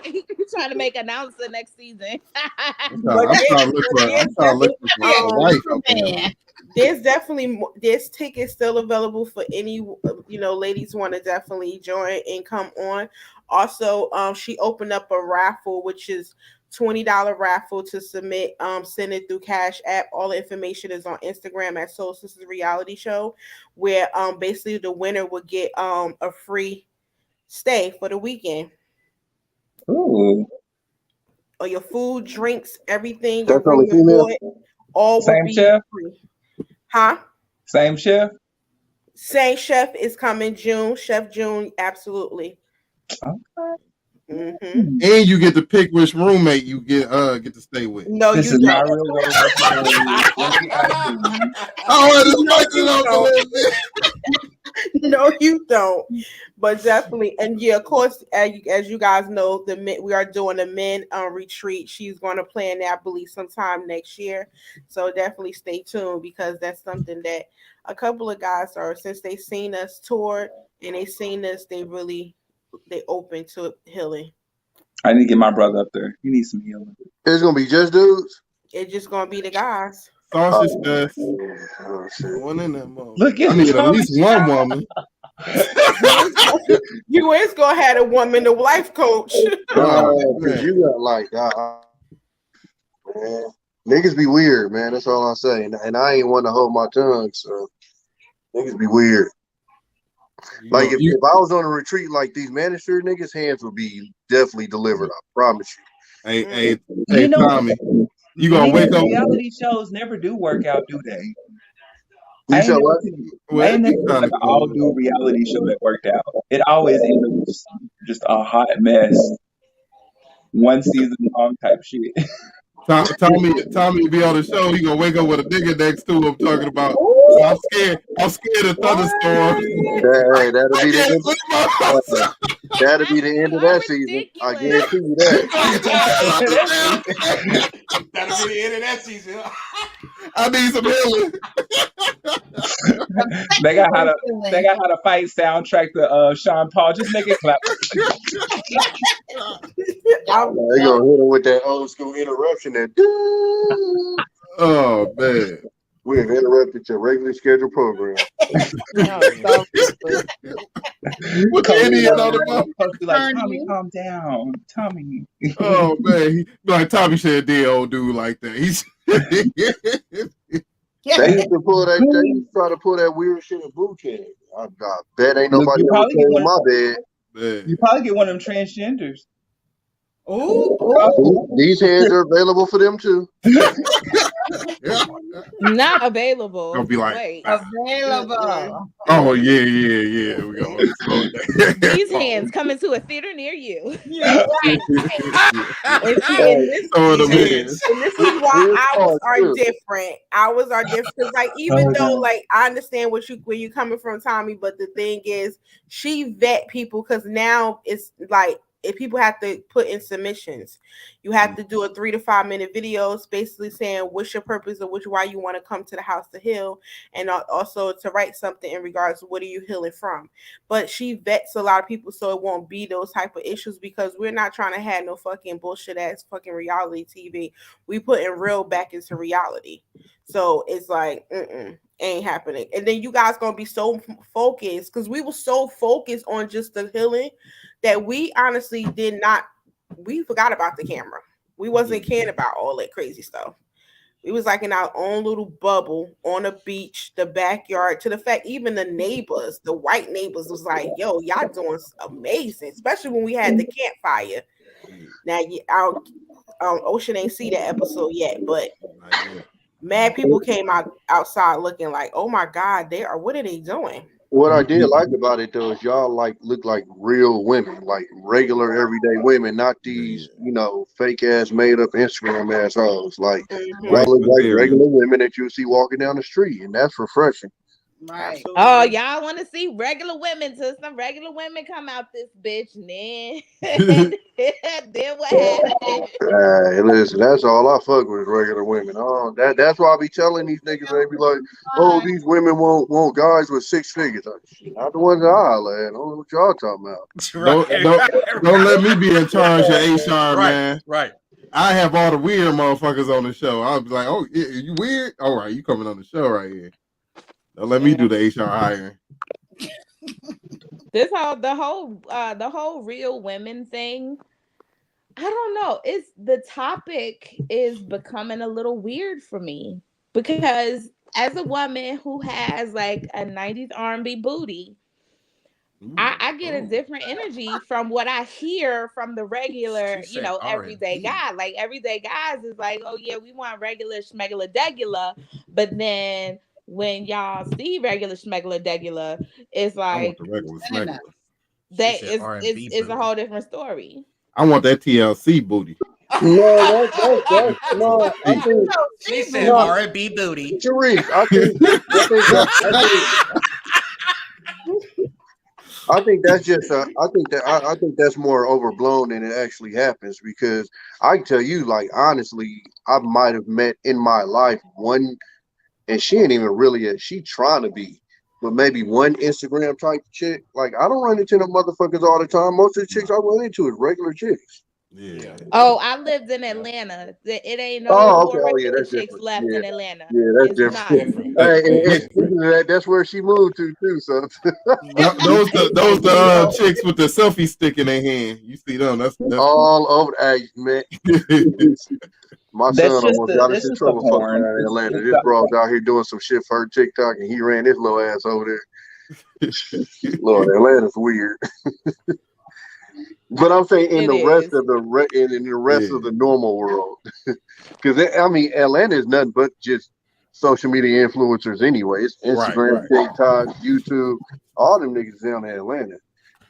He's trying to make announcer next season. I'm trying to look for a wife out there. There's definitely there's tickets still available for any ladies want to definitely join and come on. Also, she opened up a raffle, which is $20 raffle to submit. Send it through Cash App. All the information is on Instagram at Soul Sisters Reality Show, where basically the winner would get a free stay for the weekend. Ooh. Or your food, drinks, everything, your That's only room and female? board, all Same would be chef? free. Huh? Same chef? Same chef is coming June. Chef June, absolutely. Okay. Mm-hmm. And you get to pick which roommate you get to stay with. No, This you is don't. not real world versus Oh, just lighten it up a little bit. No, you don't. But definitely, and yeah, of course, as you guys know, we are doing a men retreat. She's going to plan that, I believe, sometime next year. So definitely stay tuned, because that's something that a couple of guys are, since they seen us tour and they seen us, they open to healing. I need to get my brother up there. He needs some healing. It's gonna be just dudes. It's just gonna be the guys. Sausage fest. Oh, shit. One in that mode. Look at I need at least one woman. You is gonna have a woman, a life coach. Because you got like, man, niggas be weird, man. That's all I say. And I ain't want to hold my tongue, so niggas be weird. Like if I was on a retreat like these Manister niggas, hands would be definitely delivered. I promise you. Hey, You know, Tommy, you gonna wake up? Reality shows never do work out, do they? You said what? I ain't never seen like an all-do reality show that worked out. It always ends up with just a hot mess. One season long type shit. Tommy be on the show. He gonna wake up with a nigga next to him talking about, I'm scared of thunderstorm. That'll be the end of that season. I guarantee you that. That'll be the end of that season. I need some healing. They got how to fight soundtrack to Sean Paul. Just make it clap. They gonna hit him with that old school interruption. That oh man. We have interrupted your regularly scheduled program. Oh, so Put the Indian on the phone. Supposed to be like, Turn Tommy, you. calm down. Tommy. Oh man, like Tommy said, dead old dude like that. He's They used to pull that. They used to try to pull that weird shit in boot camp. I bet ain't Look, nobody you ever probably get came in one my of bed. you probably get one of them transgenders. Oh, These hands are available for them too. not available. Gonna be like, Wait. available. oh yeah. We gonna slow it down. These hands coming to a theater near you. Yeah, right. And see, and this Some of These them hands. and this is why Real ours talk, are too. different. Ours are different because, like, even though, like, I understand where you coming from, Tommy, but the thing is, she vet people because now it's like if people have to put in submissions, you have to do a 3 to 5 minute videos, basically saying what's your purpose or why you want to come to the house to heal, and also to write something in regards to what are you healing from. But she vets a lot of people so it won't be those type of issues because we're not trying to have no fucking bullshit ass fucking reality TV. We putting real back into reality. So it's like, ain't happening. And then you guys gonna be so focused because we were so focused on just the healing that we honestly did not. We forgot about the camera. We wasn't caring about all that crazy stuff. We was like in our own little bubble on a beach, the backyard. To the fact, even the neighbors, the white neighbors, was like, "Yo, y'all doing amazing," especially when we had the campfire. Now, our Ocean ain't see that episode yet, but mad people came outside looking like, "Oh my God, they are! What are they doing?" What I did like about it though is y'all like look like real women, like regular everyday women, not these fake ass made up Instagram assholes. Like y'all White look like material. regular women that you see walking down the street, and that's refreshing. Right. Oh, y'all want to see regular women till some regular women come out this bitch, and then what happened? Listen, that's all I fuck with is regular women. Oh, that's why I be telling these niggas. They be like, "Oh, these women want guys with 6 figures." Not the ones that I holla at. I don't know what y'all talking about. Don't let me be in charge of HR, Right, man. right. I have all the weird motherfuckers on the show. I'll be like, oh, yeah, you weird? All right, you coming on the show right here. Don't let me do the HR hiring. The whole real women thing. I don't know. It's the topic is becoming a little weird for me because as a woman who has like a 90s R&B booty, I get a different energy from what I hear from the regular, She said everyday R&B. guy. Like everyday guys is like, oh yeah, we want regular schmegular degular, but then when y'all see regular schmegular degular, it's I want like the regular smack. that said is R&B is a booty. whole different story. I want that TLC booty. No, that's no. I think She said no, R&B booty. Therese. I think that's just. I think that's more overblown than it actually happens because I can tell you, like honestly, I might have met in my life one, and she ain't even really she trying to be, but maybe one Instagram type chick. Like I don't run into them motherfuckers all the time. Most of the chicks I run into is regular chicks. Yeah. Oh, I lived in Atlanta. It ain't no Oh, okay. more Oh, yeah, regular that's chicks different. left Yeah, in Atlanta. yeah, that's It's different. not. Hey, and speaking of that, that's where she moved to too. So Those the chicks with the selfie stick in their hand. You see them? That's all over. Hey, man, my son almost got us That's in just the trouble fucking porn. around in Atlanta. It's This broad's out here doing some shit for her TikTok, and he ran his little ass over there. Lord, Atlanta's weird. But I'm saying in It the rest is. of in the rest of the normal world, because I mean Atlanta is nothing but just social media influencers anyway. It's Instagram, TikTok, YouTube, all them niggas down in Atlanta.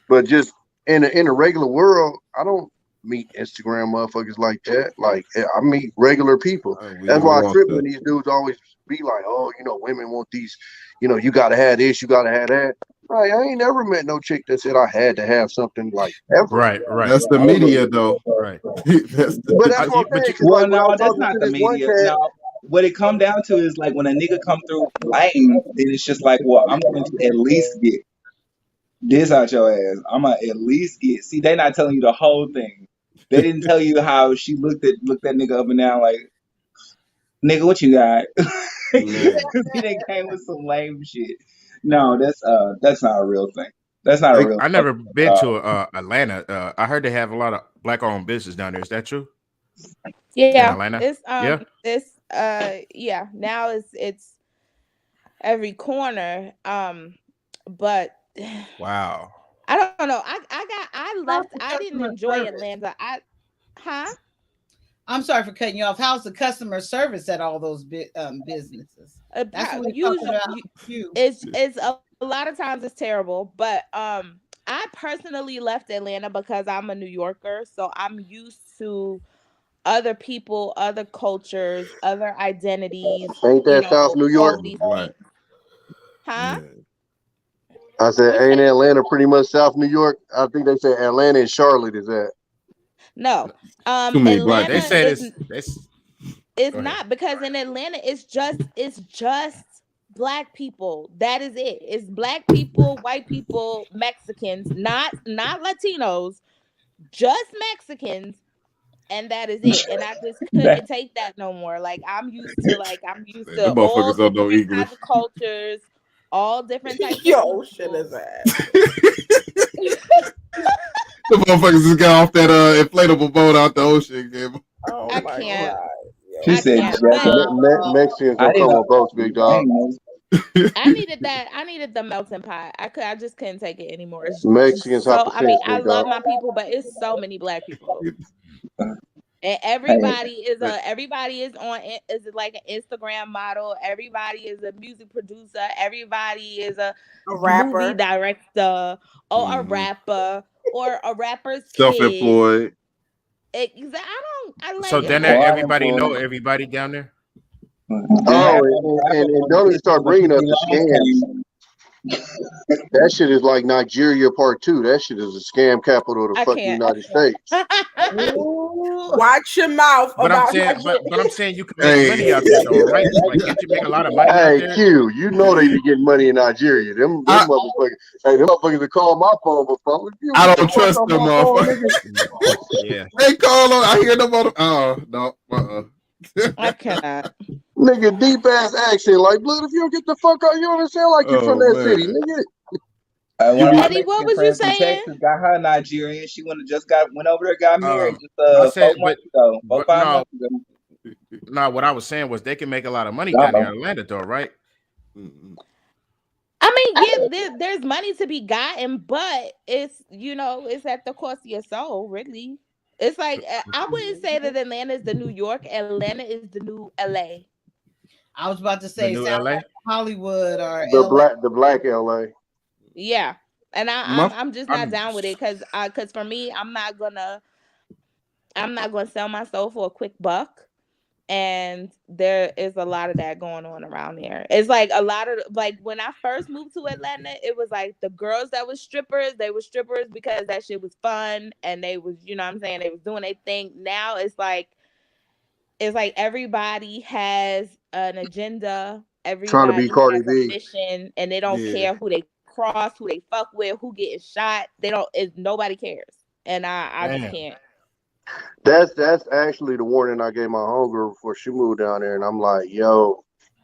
But just in a regular world, I don't meet Instagram motherfuckers like that. Like I meet regular people. That's why I trip when these dudes always be like, "Oh, women want these. You gotta have this, you gotta have that." Right? I ain't never met no chick that said I had to have something like ever. Right. That's the media, though. Right. But that's what I'm saying. Well, When I no, was that's talking not to the this one media. cat, No, what it come down to is like when a nigga come through lame, then it's just like, well, I'm going to at least get this out your ass. I'm gonna at least get. See, they not telling you the whole thing. They didn't tell you how she looked that nigga up and down like, nigga, what you got? Man. Because he done came with some lame shit. No, that's not a real thing. That's not a real I never thing. been to Atlanta. I heard they have a lot of black-owned business down there. Is that true? In Yeah, Atlanta? Yeah. yeah, now it's every corner. But Wow. I don't know. I How's left. the I didn't customer enjoy service? Atlanta. Huh? I'm sorry for cutting you off. How's the customer service at all those businesses? That's what we're talking about. You. It's a lot of times it's terrible, but I personally left Atlanta because I'm a New Yorker, so I'm used to other people, other cultures, other identities, Ain't you that South know, New all York? of these Black. things. Huh? I said, You ain't said Atlanta pretty much South New York? I think they said Atlanta and Charlotte is that. no. Too many black They Atlanta people. said is it's. it's Go ahead. not, because in Atlanta it's just black people. That is it. It's black people, white people, Mexicans, not Latinos, just Mexicans, and that is it. And I just couldn't That- take that no more. I'm used Man, them them all motherfuckers don't know different English. type of cultures, all different types of Yo, shit people. is that? The motherfuckers just got off that inflatable boat out the ocean. Game. Oh I my can't. god. She Yo. I said, can't. "Just But Mexicans I don't didn't come know. on boats, big I dog. didn't know. I needed that. I needed the melting pot. I just couldn't take it anymore. It's Mexicans just hot so. I mean, percent, I big dog. love my people, but it's so many black people, and Hey, everybody is on is like an Instagram model. Everybody is a music producer. Everybody is a A movie rapper. director or a Mm-hmm. rapper or a rapper's kid. Self-employed. Exactly. I So like then well, I everybody know employed. everybody down there. Oh, I and employed don't even people start when bringing up PPP the loans scams. came. That shit is like Nigeria part two. That shit is a scam capital of the I fucking can't. United States. Ooh. Watch your mouth But I'm about saying, Nigeria. but I'm saying you can make Hey, money out there though, right? Like, can't you make a lot of money out Hey, there? Q, you know they be getting money in Nigeria. Them I motherfuckers. Hey, them motherfuckers that call my phone before. You I get the don't fuck trust off them my phone, motherfuckers. nigga. Yeah. They call on. I hear them on. Oh no. I cannot. Nigga, deep ass accent. Like, blood, if you don't get the fuck out, you don't sound like you're from Oh that city, man. nigga. You One of be my Eddie, what Mexican was you friends from saying? Texas got her Nigerian. She went over there, got married just I 4 said, months ago, but 5 no, months ago. no. What I was saying was they can make a lot of money down there No, in Atlanta, though, right? I mean, yeah, there's money to be gotten, but it's at the cost of your soul, really. It's like I wouldn't say that Atlanta is the New York. Atlanta is the new LA. I was about to The say, new sound LA. like Hollywood or The LA. black LA. Yeah, and My I'm just not I'm down with it because for me, I'm not gonna sell my soul for a quick buck. And there is a lot of that going on around there. It's like a lot of like when I first moved to Atlanta, it was like the girls that was strippers, they were strippers because that shit was fun and they was, you know what I'm saying, they was doing their thing. Now it's like everybody has an agenda, Trying to be everybody Cardi has a B. mission, and they don't yeah. care who they cross, who they fuck with, who getting shot. They don't nobody cares. And I just damn. can't. That's actually the warning I gave my homegirl before she moved down there, and I'm like, yo,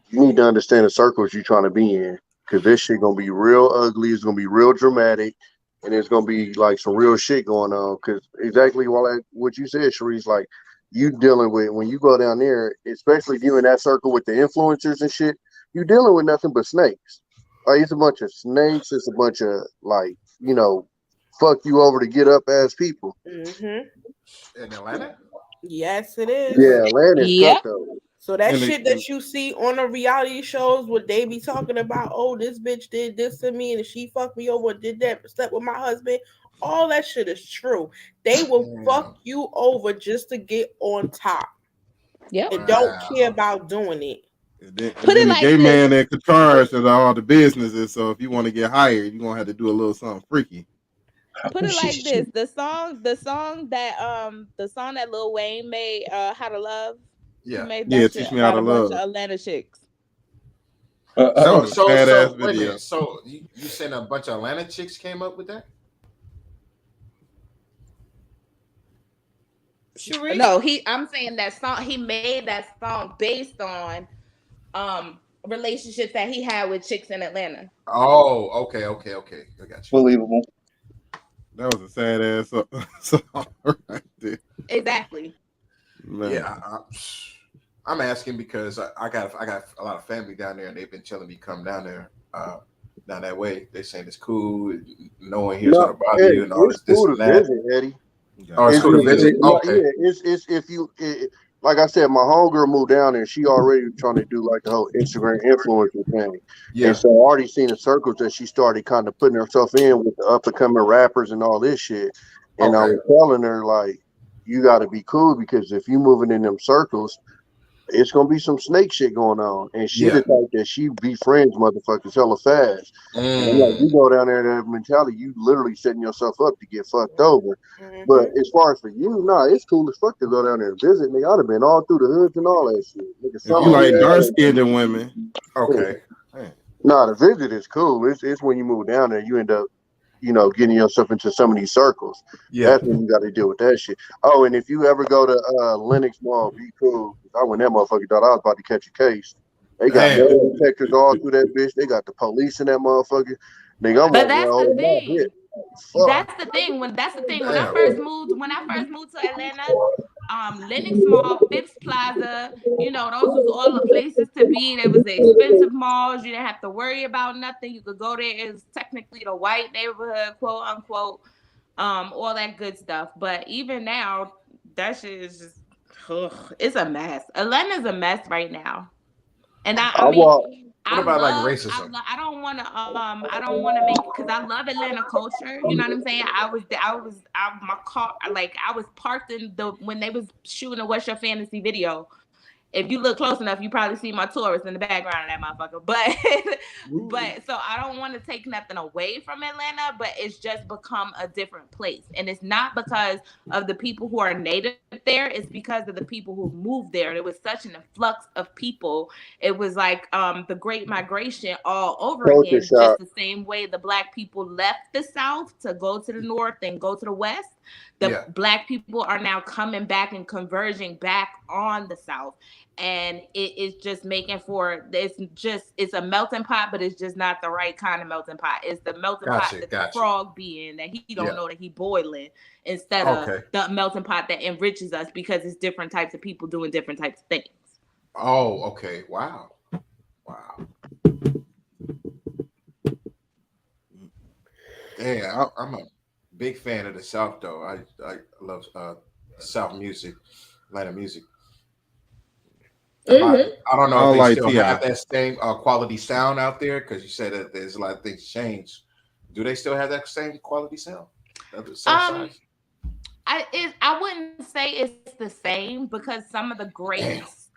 you need to understand the circles you're trying to be in, because this shit gonna be real ugly. It's gonna be real dramatic, and it's gonna be like some real shit going on. Because exactly what you said, Sharice, like you dealing with when you go down there, especially if you in that circle with the influencers and shit, you dealing with nothing but snakes. Like it's a bunch of snakes. It's a bunch of like fuck you over to get up ass people. Mm-hmm. In Atlanta. Yes, it is. Yeah, land is Yep. cutthroat. So that And they, shit that you see on the reality shows where they be talking about, oh, this bitch did this to me and she fucked me over, did that, slept with my husband. All that shit is true. They will fuck you over just to get on top Yep. and don't care about doing it. and Put then it the like gay this. man in charge of all the businesses. So if you want to get hired, you're gonna have to do a little something freaky. Put it like this. The song that Lil Wayne made, How to Love. He Yeah. made Yeah, that shit teach me how about to a bunch of love. Atlanta chicks. That So was a so badass so wait a video. minute. So you saying a bunch of Atlanta chicks came up with that? Sharice? No, I'm saying that song. He made that song based on relationships that he had with chicks in Atlanta. Oh, okay. I got you. Believable. That was a sad ass song right there. Exactly. Man. Yeah, I'm asking because I got a lot of family down there, and they've been telling me come down there, down that way. They saying it's cool, no one here's No, gonna bother Eddie, you, and all it's this cool to and that. visit, Eddie. Oh, it's It's cool to just, visit. no, Okay. yeah, it's if you like I said, my homegirl moved down there. She already trying to do like the whole Instagram influencer thing, and Yeah. so I already seen the circles that she started kind of putting herself in with the up and coming rappers and all this shit. And I Okay. was telling her like, you got to be cool because if you moving in them circles, it's gonna be some snake shit going on. And she the Yeah. type that she befriends motherfuckers hella fast. And I'm like, you go down there that mentality, you literally setting yourself up to get fucked over. But as far as for you, nah, it's cool as fuck to go down there and visit. Nigga, I'd have been all through the hoods and all that shit. Nigga, If you like dark skinned women, Okay. nah, the visit is cool. It's when you move down there, you end up, getting yourself into some of these circles. Yeah. That's when you got to deal with that shit. Oh, and if you ever go to Lenox Mall, be cool. I went that motherfucker thought I was about to catch a case. They got Damn. metal detectors all through that bitch. They got the police in that motherfucker. Nigga, I'm But like, that's well, the I'm not thing. hit. Fuck. That's the thing. When I Damn. first moved to Atlanta, Lenox Mall, Phipps Plaza, those was all the places to be. There was the expensive malls. You didn't have to worry about nothing. You could go there. It was technically the white neighborhood, quote unquote, all that good stuff. But even now, that shit is just, it's a mess. Atlanta's a mess right now. And I walk. What about like racism? I don't want to make, because I love Atlanta culture. You know what I'm saying? My car, like I was parked in when they was shooting a What's Your Fantasy video. If you look close enough, you probably see my tourist in the background of that motherfucker. But so I don't want to take nothing away from Atlanta, but it's just become a different place. And it's not because of the people who are native there, it's because of the people who moved there. There was such an influx of people. It was like the Great Migration all over Culture again, shock. just the same way the black people left the South to go to the North and go to the West. The black people are now coming back and converging back on the South. And it is just making for it's a melting pot, but it's just not the right kind of melting pot. It's the melting pot that the frog be in, that he don't know that he boiling, instead of the melting pot that enriches us because it's different types of people doing different types of things. Oh, okay. Wow. Yeah, I'm a big fan of the South, though. I love South music, Atlanta music. I don't know if they still have that same quality sound out there, because you said that there's a lot of things changed. Do they still have that same quality sound? I wouldn't say it's the same, because some of the greats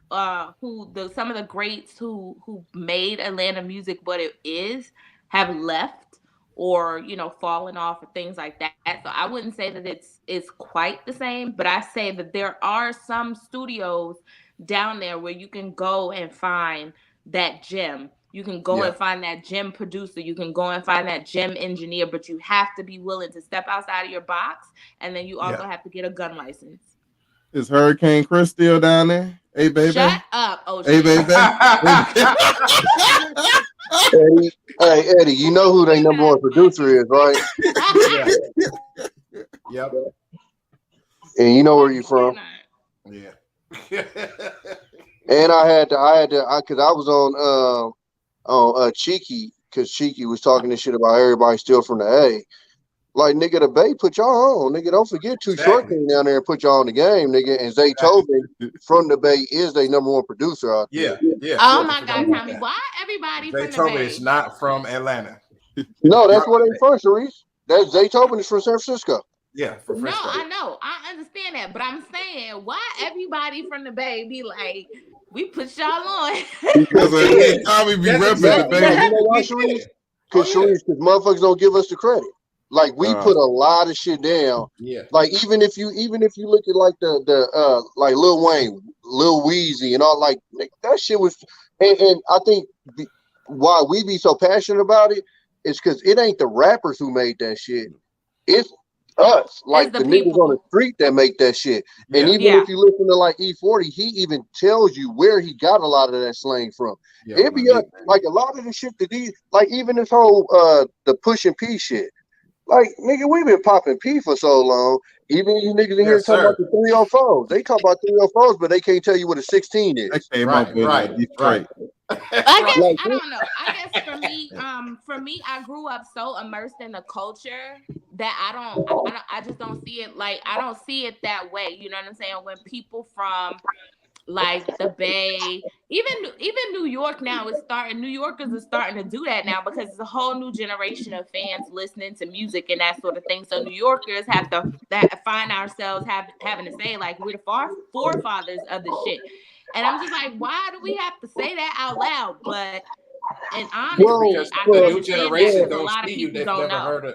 who made Atlanta music what it is have left, or fallen off, or things like that. So I wouldn't say that it's quite the same, but I say that there are some studios down there where you can go and find that gem. You can go and find that gem producer. You can go and find that gem engineer, but you have to be willing to step outside of your box, and then you also have to get a gun license. Is Hurricane Chris still down there? Hey, baby. Shut up. Oh, hey, baby. Eddie, you know who their number one producer is, right? Yep. And you know where you from. Yeah. And I had to, because I was on Cheeky, because Cheeky was talking this shit about everybody still from the A. Like, nigga, the Bay put y'all on. Nigga, don't forget Too Short came down there and put y'all on the game, nigga. And Zay Tobin from the Bay is their number one producer out there. Yeah. Oh my God, Tommy, why everybody from the Bay? Is not from Atlanta. No, that's where they from, Sharice. That Zay Tobin is from San Francisco. Yeah, from Frisco. No, I know. I understand that. But I'm saying, why everybody from the Bay be like, we put y'all on? Because Tommy be repping the Bay. You know why, Sharice? Because motherfuckers don't give us the credit. Like, we put a lot of shit down. Yeah. Like, even if you look at like the like Lil Wayne, Lil Weezy, and all, like, that shit was, and I think why we be so passionate about it is because it ain't the rappers who made that shit. It's us, like the the niggas on the people. street that make that shit. And Yeah. even Yeah. if you listen to like E40, he even tells you where he got a lot of that slang from. Yeah, It my be up big like a lot of the shit that these, like even this whole the push and P shit. Like nigga, we've been popping P for so long. Even you niggas in here yes, talking about sir. the 304s. They talk about 304s, but they can't tell you what a 16 That is. came Right, up in right, Detroit. I guess Like I don't know. I guess for me, I grew up so immersed in the culture that I just don't see it like I don't see it that way. You know what I'm saying? When people from like the Bay, even New York now is starting. New Yorkers are starting to do that now because it's a whole new generation of fans listening to music and that sort of thing. So New Yorkers have to find ourselves having to say like we're the forefathers of the shit. And I'm just like, why do we have to say that out loud? But and honestly, well, Because I the can well, new understand that generation because a don't lot of see you. people They've don't never know. heard of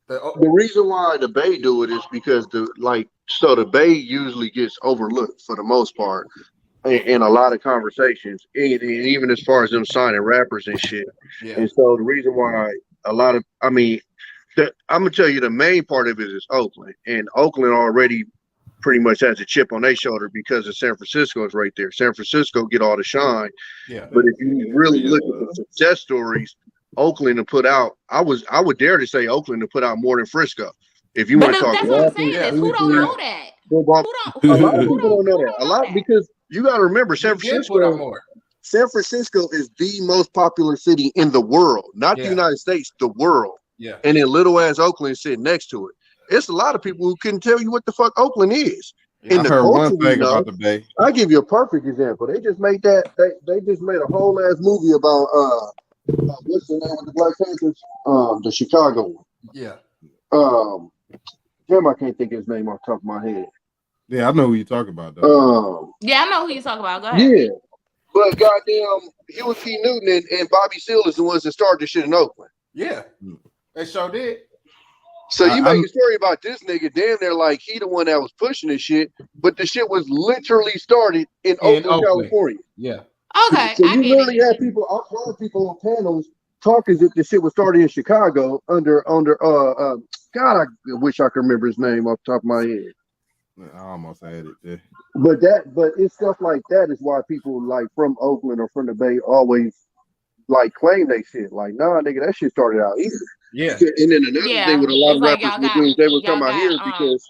the. the reason why the Bay do it is because the Bay usually gets overlooked for the most part in a lot of conversations, and even as far as them signing rappers and shit. Yeah. And so the reason why a lot of, I mean, I'm gonna tell you the main part of it is Oakland, and Oakland already pretty much has a chip on their shoulder because of San Francisco is right there. San Francisco get all the shine, Yeah. but if you really look at the success stories, Oakland to put out, I would dare to say Oakland to put out more than Frisco. If you But want to talk that's what I'm rappers, saying Yeah. is who don't producers, know that? football, a lot of people don't know Who that. don't A know lot that? because you got to remember You did put out more. San Francisco is the most popular city in the world, not the Yeah. United States, the world. Yeah. And then little ass Oakland sitting next to it. It's a lot of people who couldn't tell you what the fuck Oakland is. Yeah. In I the heard one culture, we thing about know. the Bay. I'll give you a perfect example. They just made they just made a whole ass movie about what's the name of the Black Panthers? The Chicago one. Yeah. Um damn, I can't think of his name off the top of my head. Yeah, I know who you talking about though. Yeah, I know who you talking about. Go ahead. Yeah. But goddamn, Huey P. Newton and Bobby Seale is the ones that started the shit in Oakland. Yeah. They sure did. So you make I'm a story about this nigga, damn near like he the one that was pushing this shit, but the shit was literally started in In Oakland, Oakland. California. Yeah. Okay, So I you get literally it. had people, I've heard people on panels talk as if the shit was started in Chicago under God, I wish I could remember his name off the top of my head. I almost had it. Yeah. But it's stuff like that is why people like from Oakland or from the Bay always like claim they shit. Like, nah, nigga, that shit started out here. Yeah. And then another thing Yeah, with a lot it's of like rappers would do is they would come out here because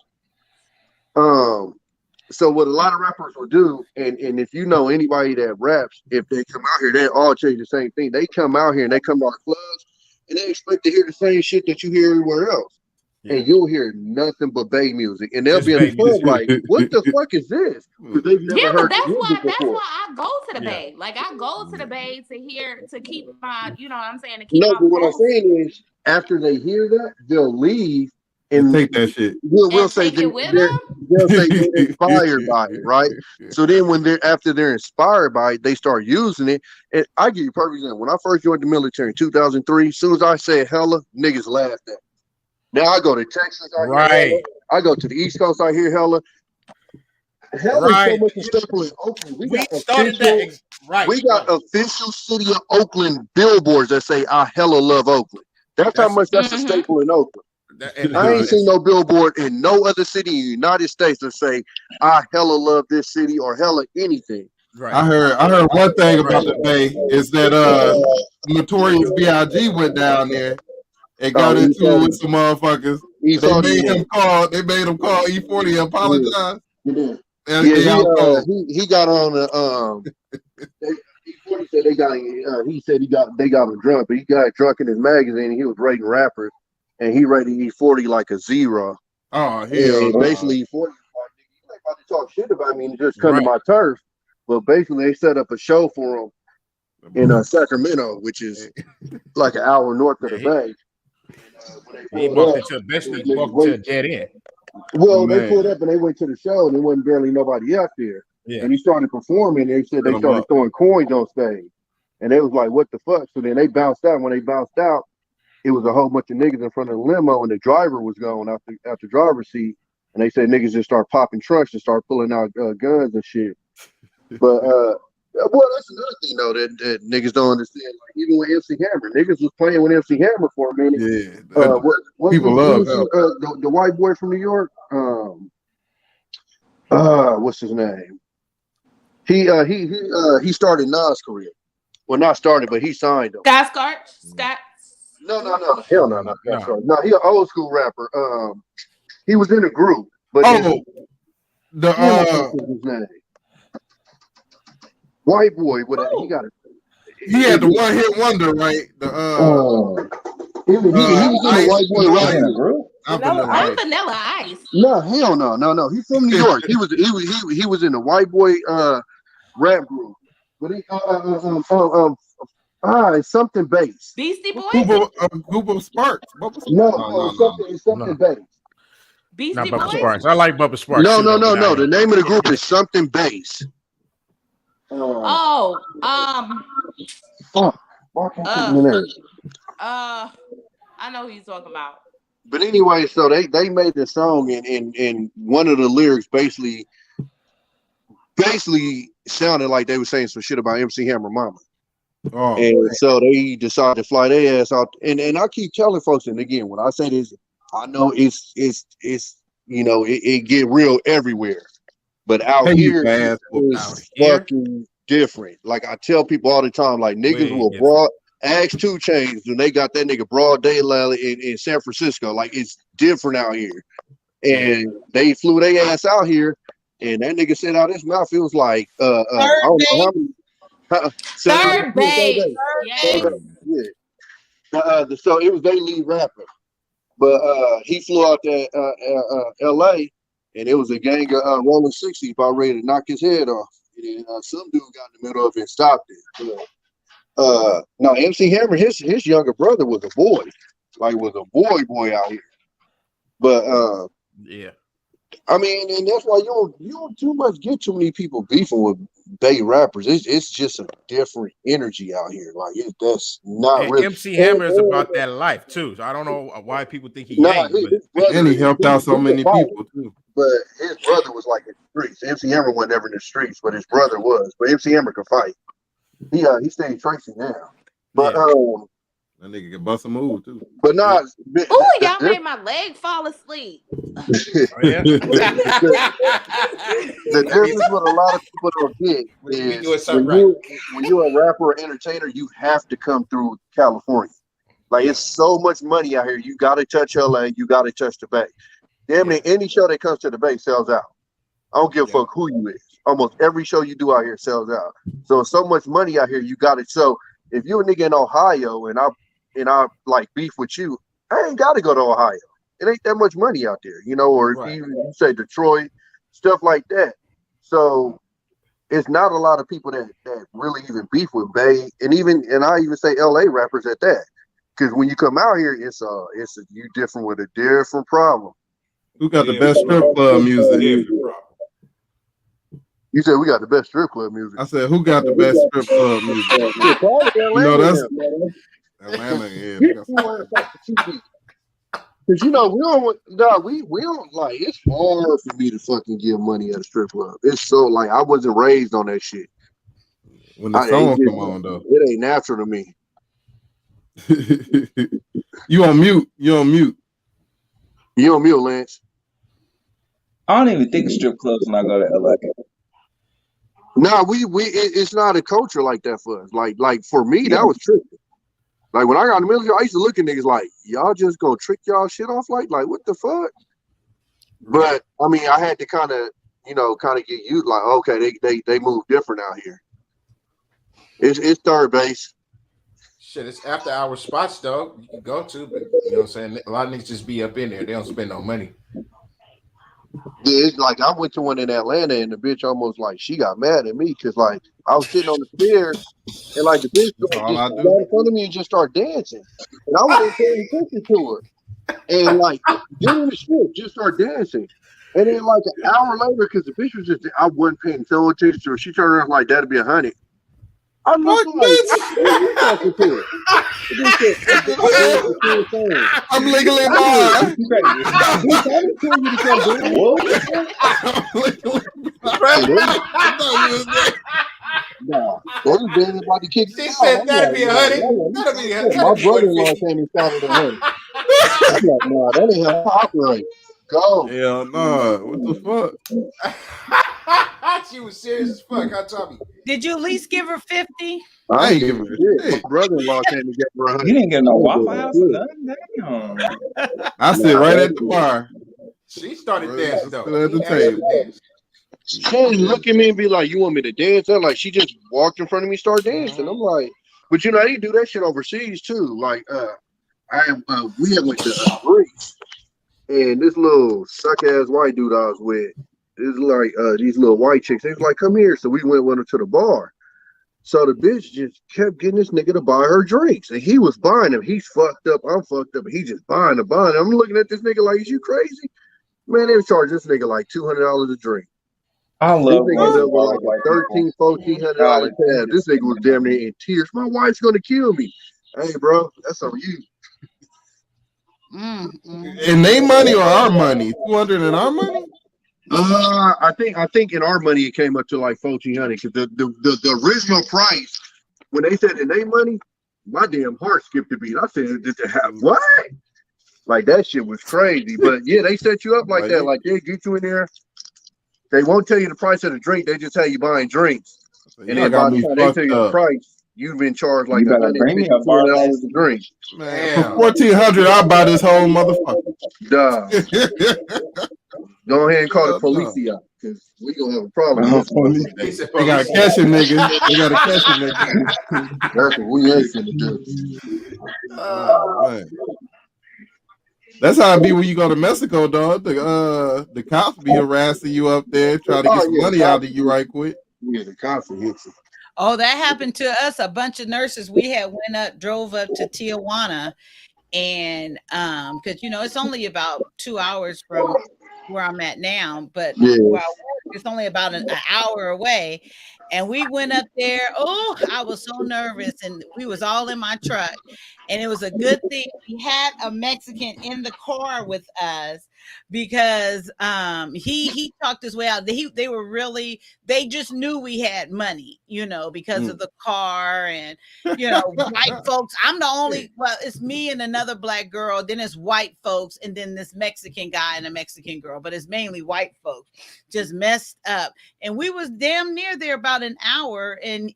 so what a lot of rappers will do, and if you know anybody that raps, if they come out here, they all tell you the same thing. They come out here and they come to our clubs and they expect to hear the same shit that you hear everywhere else. Yeah. And you'll hear nothing but Bay music. And they'll Just be in the Bay club music. like, what the fuck is this? Because they've Yeah, never but heard the music that's before. why I go to the Yeah. Bay. Like I go to the Bay to keep my, you know what I'm saying, to keep No, my but what I'm pulse saying is after they hear that, they'll leave And and take that shit. we'll and say take it with they'll say they're inspired by it, right? So then when they're inspired by it, they start using it. And I give you a perfect example. When I first joined the military in 2003, as soon as I said hella, niggas laughed at me. Now I go to Texas, I hear hella. Right. I go to the East Coast, I hear hella. Hella is so Right. much a staple in Oakland. We started that. Right. We got Right. official city of Oakland billboards that say I hella love Oakland. That's how much that's a staple in Oakland. And I ain't seen it's, no billboard in no other city in the United States that say I hella love this city or hella anything. right. I heard one thing about Right. the Bay is that Notorious B.I.G. went down there and got Oh, into it with some motherfuckers. They made him call E40 and apologize. Yeah, They out cold. he got on the E40 said they got he said they got him drunk, but he got drunk in his magazine and he was rating rappers and he rated E40 like a 0. Oh, hell and no. basically E40 was like, you ain't about to talk shit about me and just come to my turf. But basically they set up a show for him in Sacramento, which is like an hour north of the Bay. He walked into a dead end. Well, they pulled up and they went to the show and there wasn't barely nobody out there. Yeah. And he started performing. They said they started throwing coins on stage. And they was like, what the fuck? So then they bounced out. When they bounced out, it was a whole bunch of niggas in front of the limo and the driver was going out the driver's seat. And they said niggas just start popping trunks and start pulling out guns and shit. But Well, that's another thing though that niggas don't understand. Like even with MC Hammer, niggas was playing with MC Hammer for a minute. Yeah, What people love him. the white boy from New York? What's his name? He started Nas' career. Well, not started, but he signed him. Scott. No, hell no, not Scott Storch. No, he an old school rapper. He was in a group, but his name? White boy with he got it. He had the one hit wonder, right? He was in the white boy rap group. I'm Vanilla Ice. No, hell no. He's from New York. He was in the white boy rap group. But he something bass. Beastie Boys. Bubba Sparks. Something bass. Beastie Not Bubba Boys. Sparks. I like Bubba Sparks. No. The name of the group is something bass. I know who you're talking about. But anyway, so they made the song and one of the lyrics basically sounded like they were saying some shit about MC Hammer Mama. So they decided to fly their ass out. And I keep telling folks, and again, when I say this, I know it's it get real everywhere. But out here it's fucking different. Like I tell people all the time, like niggas will ask 2 Chainz when they got that nigga broad daylight in San Francisco. Like it's different out here. And they flew their ass out here, and that nigga said out his mouth, it was like I don't know how many Third base. Yeah. So it was their lead rapper. But he flew out to LA, and it was a gang of Rolling 60 about ready to knock his head off. And some dude got in the middle of it and stopped it. Now MC Hammer, his younger brother was a boy, boy out here. But yeah, I mean, and that's why you don't too much get too many people beefing with Bay rappers. It's just a different energy out here. Like that's not really. MC Hammer is about that life too. So I don't know why people think he ain't. And he helped out so many people too. But his brother was like in the streets. MC Hammer wasn't ever in the streets, but his brother was. But MC Hammer could fight. He stayed Tracy now. But that nigga can bust a move too. But nah. Y'all made my leg fall asleep. The difference what a lot of people don't get is when you're a rapper or entertainer, you have to come through California. Like it's so much money out here. You gotta touch LA, you gotta touch the Bay. Damn near any show that comes to the Bay sells out. I don't give a fuck who you is. Almost every show you do out here sells out. So much money out here, you got it. So if you a nigga in Ohio and I like beef with you, I ain't gotta go to Ohio. It ain't that much money out there, or if you say Detroit, stuff like that. So it's not a lot of people that really even beef with Bay and I even say LA rappers at that. Because when you come out here, you different with a different problem. Who got the best strip club music? You said we got the best strip club music. I said, who got the best strip club music? That's Atlanta. Yeah. Because we don't like. It's hard for me to fucking give money at a strip club. It's so like I wasn't raised on that shit. When the song come on though, it ain't natural to me. You on mute, Lance. I don't even think strip clubs when I go to LA. No, it's not a culture like that for us. Like for me, that was tripping. Like when I got in the military, I used to look at niggas like, y'all just gonna trick y'all shit off like what the fuck? But I mean, I had to kind of get used. Like, okay, they move different out here. It's third base. Shit, it's after hour spots though. You can go to, but you know what I'm saying. A lot of niggas just be up in there. They don't spend no money. Yeah, it's like I went to one in Atlanta and the bitch almost like she got mad at me because like I was sitting on the stairs and like the bitch got in front of me and just started dancing. And I wasn't paying attention to her. And like during the strip, just started dancing. And then like an hour later, because the bitch was just I wasn't paying so attention to her, she turned around like that'd be 100. I looked like I'm legally blind. been about to kick me She out. said I'm that'd like, be a nah, hundred. you That'll be fucked up. My that'll be brother-in-law 150. came and shouted at her. I'm like, nah, that ain't how I operate. Go. Hell no. What the fuck? She was serious as fuck, huh, Tommy? Did you at least give her 50? I I ain't ain't giving giving her shit. My shit. brother-in-law came and gave her You 100. didn't get I no ain't Waffle giving House or shit. nothing. Damn. I sit Nah, right that at the shit. bar. She started Right, dancing just though. sit at She the asked her to table. dance. She didn't Yeah. look at me and be like, "You want me to dance?" I'm like, she just walked in front of me, start dancing. I'm like, but you know, they do that shit overseas too. Like, we had went to Greece, and this little suck ass white dude I was with, is like these little white chicks. They was like, "Come here." So we went with her to the bar. So the bitch just kept getting this nigga to buy her drinks, and he was buying them. He's fucked up. I'm fucked up. And he just buying them, buying them. I'm looking at this nigga like, "Is you crazy?" Man, they charge this nigga like $200 a drink. I This love nigga going ended to up with bar like with a white people. $1,300, $1,400 God, they tab. This nigga was damn near in tears. My wife's gonna kill me. Hey, bro, that's on you. And they money or our money? 200 and our money? I think in our money it came up to like 1,400 because the original price when they said in their money, my damn heart skipped a beat. I said, "Did they have what?" Like that shit was crazy. But yeah, they set you up like Like, that. Like they get you in there. They won't tell you the price of the drink. They just tell you buying drinks. And y'all then got by the me time they tell fucked you the up. price, you've been charged like You better $150, bring me a bar $200 last a drink. Man, for Damn. 1,400, I'll buy this whole motherfucker. Duh. Go ahead and call the Hell police no. out because we gonna have a problem with this motherfucker. He said They gotta police. catch a nigga. They gotta catch a nigga. That's what we ain't finna do. Oh man. That's how it be when you go to Mexico, dog. The cops be harassing you up there, trying to get Oh some yeah, the money out cops of you right quick. yeah, the cops will hit you. Oh, that happened to us. A bunch of nurses. We had drove up to Tijuana, and because it's only about 2 hours from where I'm at now, but Yeah. where I work, it's only about an hour away. And we went up there. Oh, I was so nervous, and we was all in my truck. And it was a good thing we had a Mexican in the car with us because he talked his way out. They just knew we had money, because of the car and white folks. I'm the only it's me and another black girl, then it's white folks, and then this Mexican guy and a Mexican girl, but it's mainly white folks just messed up. And we was damn near there about an hour, and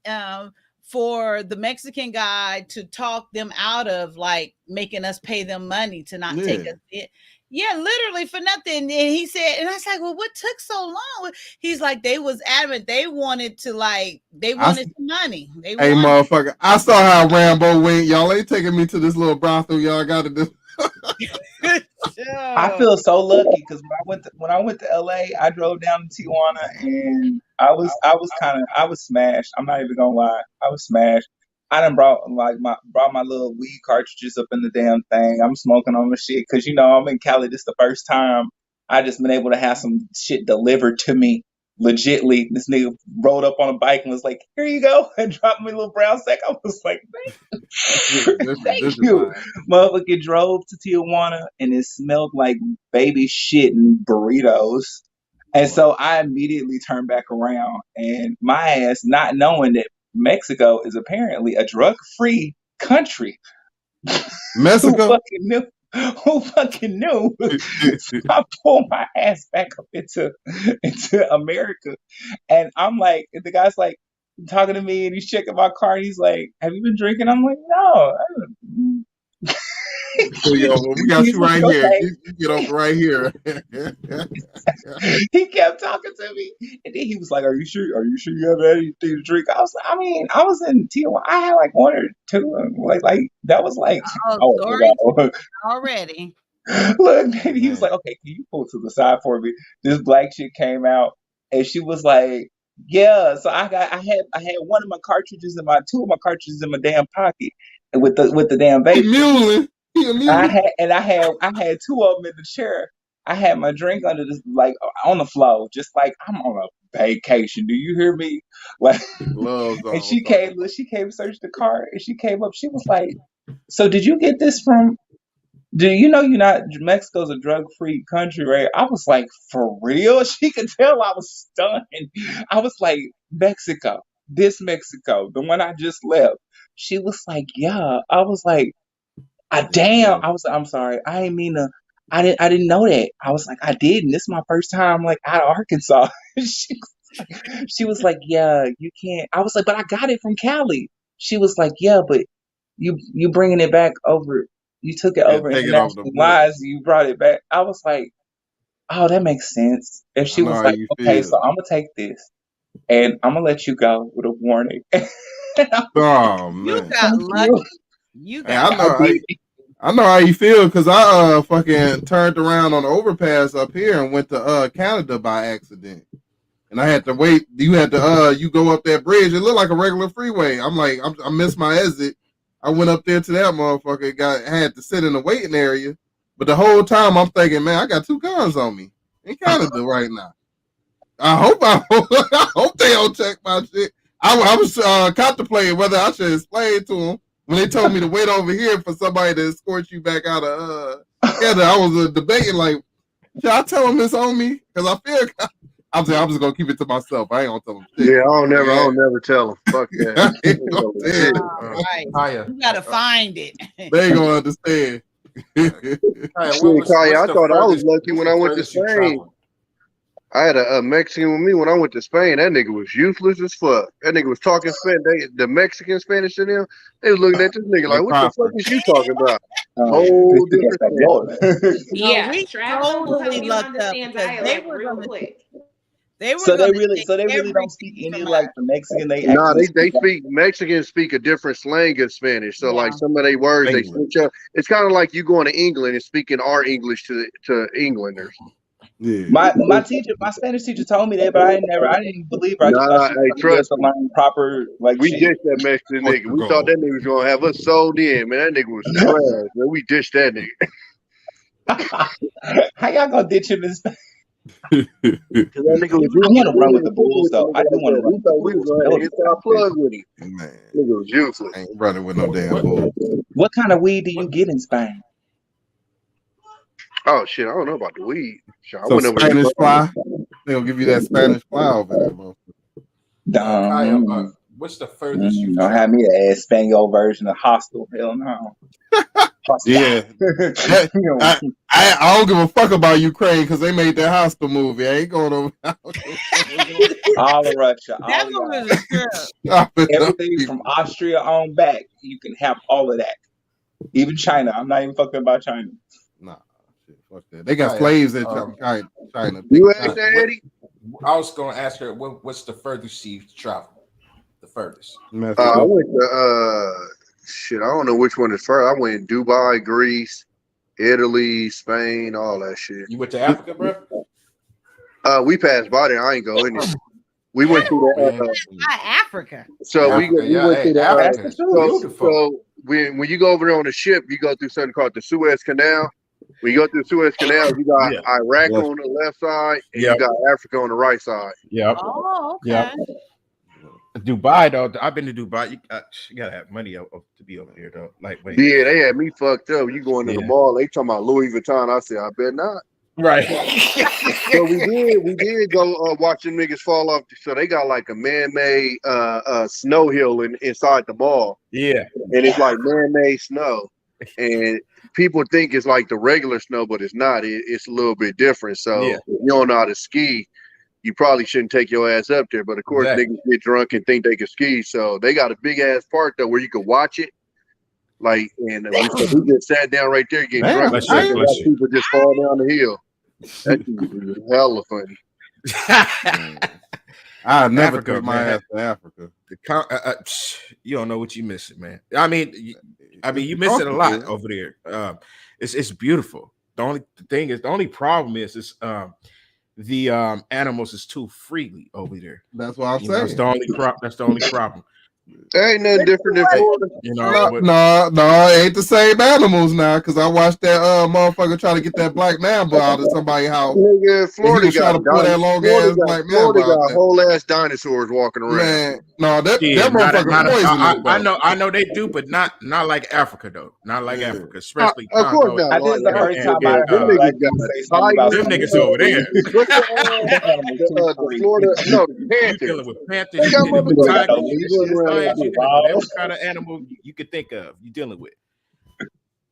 for the Mexican guy to talk them out of like making us pay them money to not take us in. Yeah, literally for nothing. And he said, and I was like, well, what took so long? He's like, they was adamant. They wanted some money. They Hey, wanted. motherfucker. I saw how Rambo went. Y'all ain't taking me to this little brothel. Y'all got to do. I feel so lucky because when I went to LA, I drove down to Tijuana and I was smashed. I'm not even gonna lie, I was smashed. I done brought my little weed cartridges up in the damn thing. I'm smoking on the shit because I'm in Cali. This the first time I just been able to have some shit delivered to me legitly. This nigga rolled up on a bike and was like, "Here you go," and dropped me a little brown sack. I was like, thank you. Motherfucker drove to Tijuana and it smelled like baby shit and burritos. And so I immediately turned back around and my ass, not knowing that Mexico is apparently a drug-free country. Who Mexico? fucking knew? Who fucking knew? So I pulled my ass back up into America. And I'm like, the guy's like talking to me and he's checking my car and he's like, "Have you been drinking?" I'm like, "No, I haven't." We got He's you like, right here. "Okay." You get over right here. He kept talking to me, and then he was like, "Are you sure? Are you sure you have anything to drink?" I was like, "I mean, I was in Tijuana. I had like one or two. Like that was like, Oh, oh, story no." already. Look, and he was like, "Okay, can you pull to the side for me?" This black chick came out, and she was like, "Yeah." So I had one of my cartridges in my two of my cartridges in my damn pocket, and with the damn He vape. muling. He a mule. I had two of them in the chair. I had my drink under this, like on the floor, just like I'm on a vacation. Do you hear me? Like, Gloves and on. she came search the car, and she came up. She was like, "So did you get this from? Do you know you're not Mexico's a drug free country, right?" I was like, "For real?" She could tell I was stunned. I was like, "Mexico." this Mexico, the one I just left. She was like, yeah. I was like, damn. I was like, I'm sorry. I didn't mean to. I didn't know that. I was like, I didn't. This is my first time like out of Arkansas. she was like, yeah, you can't. I was like, but I got it from Cali. She was like, yeah, but you bringing it back over. You took it Yeah, over take it over the international border. lines. You brought it back. I was like, oh, that makes sense. And I she know was how like, you okay, feel. so I'm gonna take this and I'm gonna let you go with a warning. Oh You man. got Thank lucky. you. You Hey, got lucky. I know how you feel because I fucking turned around on the overpass up here and went to Canada by accident. And I had to wait. You had to you go up that bridge. It looked like a regular freeway. I'm like, I missed my exit. I went up there to that motherfucker. Had to sit in the waiting area. But the whole time I'm thinking, man, I got 2 guns on me in Canada right now. I hope I hope they don't check my shit. I was contemplating whether I should explain to them when they told me to wait over here for somebody to escort you back out of Canada. I was debating like, should I tell them it's on me? Because I feel I'm just gonna keep it to myself. I ain't gonna tell them shit. Yeah, I don't never tell them. Fuck that. Right. You gotta find it. They ain't gonna understand. Shit, Kaya, I thought I was lucky when I went to Spain. I had a Mexican with me when I went to Spain. That nigga was useless as fuck. That nigga was talking Spanish. The Mexican Spanish to them, they was looking at this nigga like, "What the fuck is you talking about?" Whole different Spanish. No, Yeah, we traveling will help totally you lucked up understand because they dialect were real gonna quick. So they really take don't everything speak any from like us. the Mexican. They Nah, actually they speak like, speak Mexicans speak a different slang of Spanish. So like Yeah. some of their words they England. switch up. It's kind of like you going to England and speaking our English to Englanders. Yeah. my teacher, my Spanish teacher told me that, but I didn't believe her. I just thought Nah, she was hey, telling me trust to me. learn proper like We shit. ditched that Mexican nigga. We thought Portugal. that nigga was gonna have us sold in, man. That nigga was trash, man. We ditched that nigga. How y'all gonna ditch him in Spanish? Cause that nigga was I want useless. to We run with didn't the fuck bulls with the though. nigga I do like want to that. run We with the thought we was bulls. gonna That have would an be inside kind of plug with him. Man, Nigga was useless. ain't running with no damn bull. What kind of weed do you get in Spain? Oh shit, I don't know about the weed. Shit, I So went over there. Spanish fly, they gonna give you that Spanish fly over there, bro. Kyle, Um, what's the furthest you've don't have traveled? me an Espanol version of hostel. Hell no. Yeah. That- You know, I don't give a fuck about Ukraine because they made that hostile movie. I ain't going over. all of Russia, all That of movie y'all. was a trip. Stop it, Everything from Austria on back, you can have all of that. Even China. I'm not even fucking about China. Nah, shit, fuck that. They got Kyle, slaves in China. You China. asked that, Eddie? I was going to ask her what's the furthest you've traveled? The furthest. I Mexico. went to shit. I don't know which one is first. I went Dubai, Greece, Italy, Spain, all that shit. You went to Africa, bro? We passed by there. I ain't go in there. We went through the Africa. so we Africa, we went hey, through the Africa is beautiful. so when you go over there on the ship, you go through something called the Suez Canal. When you go through the Suez Canal, you got Yeah. Iraq Yes. on the left side and Yep. you got Africa on the right side. Yep. Oh, okay. Yep. Dubai, though. I've been to Dubai. You gotta have money to be over there, though. Like, wait. Yeah, they had me fucked up. You going to the Yeah. mall, they talking about Louis Vuitton. I said, I bet not. Right. So we did go watch them niggas fall off. So they got like a man-made snow hill inside the mall. Yeah. And it's like man-made snow. And people think it's like the regular snow, but it's not. It's a little bit different. So Yeah. if you don't know how to ski, you probably shouldn't take your ass up there. But of course, Exactly. niggas get drunk and think they can ski. So they got a big ass part though where you can watch it. Like, and we just sat down right there getting Damn, drunk. Bless you, And bless watch you. people just fall down the hill. That shit was hella funny. I never Africa, take my man. ass to Africa. You don't know what you missing, man. I mean, you miss it a lot over there. It's beautiful. The only problem is the animals is too freely over there. That's what I'm You know, saying. that's the only problem. Ain't nothing different than Florida. You know, No, but no, it ain't the same animals now. Cause I watched that motherfucker try to get that black mamba out of somebody's house, Nigga, and he Florida was trying to pull that long ass black mamba out there. whole ass dinosaurs walking around. Man, no, that yeah, motherfucker poisonous though. I know they do, but not like Africa though. Not like Africa, especially Of course Congo. not. I this is the Like first time Africa. I Them heard black niggas people got say something about tigers. Them niggas something. over there. What's That animal too the crazy. Florida? No, the You Panthers. dealing with panthers, They you got dealing with motherfuckers tigers, running around that lions, you bitch. dealing with every kind of animal you could think of. You dealing with.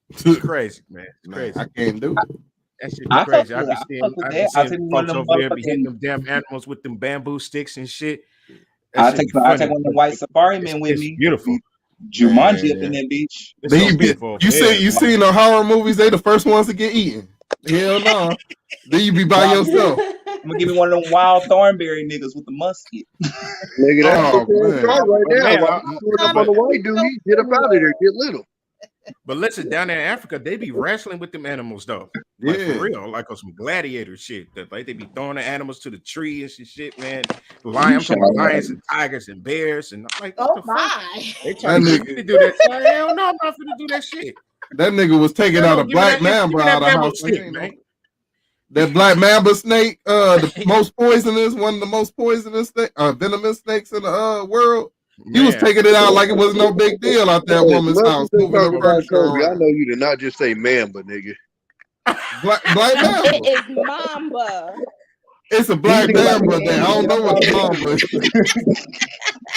It's crazy, man. It's crazy. I can't do it. That shit be I fuck crazy. with I be that. I take seeing one of folks them over there be hitting motherfucking. them damn animals with them bamboo sticks and shit. That I shit take be funny. one of them white safari men with It's me. beautiful. Jumanji up in Man. that beach. It's Then so you beautiful. you seen the horror movies? They the first ones to get eaten. Hell no. Then you be by yourself. I'm gonna give me one of them wild thornberry niggas with the musket. Nigga, that's Oh what they're man. trying right But now. man, While you pulling up on the white dude, he get up out of there, get little. But listen, down there in Africa, they be wrestling with them animals though. Like Yeah. for real, like on some gladiator shit. That like they be throwing the animals to the tree and shit, man. I'm talking about lions and tigers and bears and like what Oh the fuck? my. They trying to get me to do that. Hell no, I'm not finna do that shit. That nigga was taking Hell out no, a give me black that, give mamba me out that of the bamboo house. Like, stick, ain't man. that black mamba snake, the most poisonous, one of the most poisonous venomous snakes in the world. He was Man. taking it out like it was no big deal out that As woman's much house, as they moving talk her about furniture Kobe, I around. know you did not just say mamba, nigga. Black mamba. It is Mamba. It's a black mamba there. I don't know what the mamba is.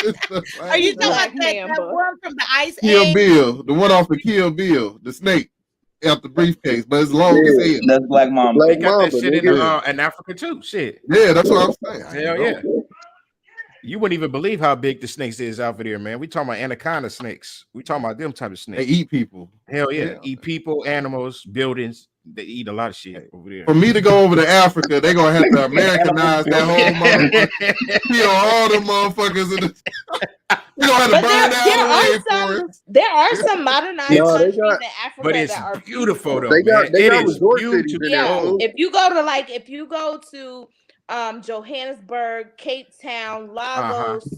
It's the Are you talking Black about that Mamba. one from the Ice Kill Age? Bill, the one off the Kill Bill, the snake out the briefcase, but it's long as Yeah, hell. That's Black Mamba. black They got that mamba, shit nigga. in Africa too. Shit. Yeah, that's what I'm saying. I Hell know. yeah. You wouldn't even believe how big the snakes is out there, man. We talking about anaconda snakes. We talking about them type of snakes. They eat people. Hell yeah. Eat people, animals, buildings. They eat a lot of shit over there. For me to go over to Africa, they gonna have to Americanize that whole motherfucker. Kill all the motherfuckers in the. We gonna have to But burn down the rainforest. there are some modernized No, they countries got, in Africa But it's that are beautiful though, they got, man. they It got is resort cities in beautiful. there, Yeah, fool. if you go to Johannesburg, Cape Town, Lagos,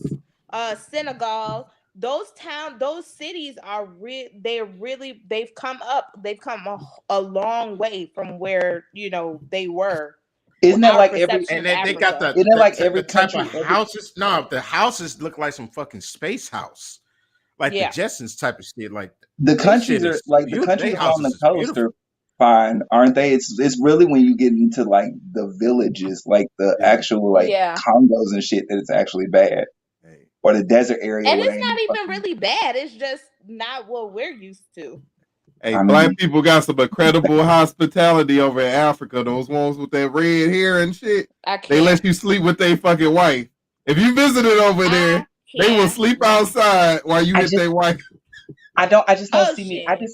Senegal, those cities are they've come a long way from where they were. Isn't that Our like every? perception And of they got Africa. Isn't that like the every type country? of houses. No, the houses look like some fucking space house. Like Yeah. the Jetsons type of shit. Like The they countries shit are is like the beautiful. countries They along the houses is coast beautiful. are fine, aren't they? It's really when you get into like the villages, like the actual like Yeah. Congos and shit, that it's actually bad, or the desert area And where it's they not ain't even really bad. It's just not what we're used to. Hey, I black mean, people got some incredible hospitality over in Africa. Those ones with that red hair and shit. I They let can't. you sleep with their fucking wife. If you visited over there, they will can't. sleep outside while you hit their wife. I just don't Oh, see me. shit.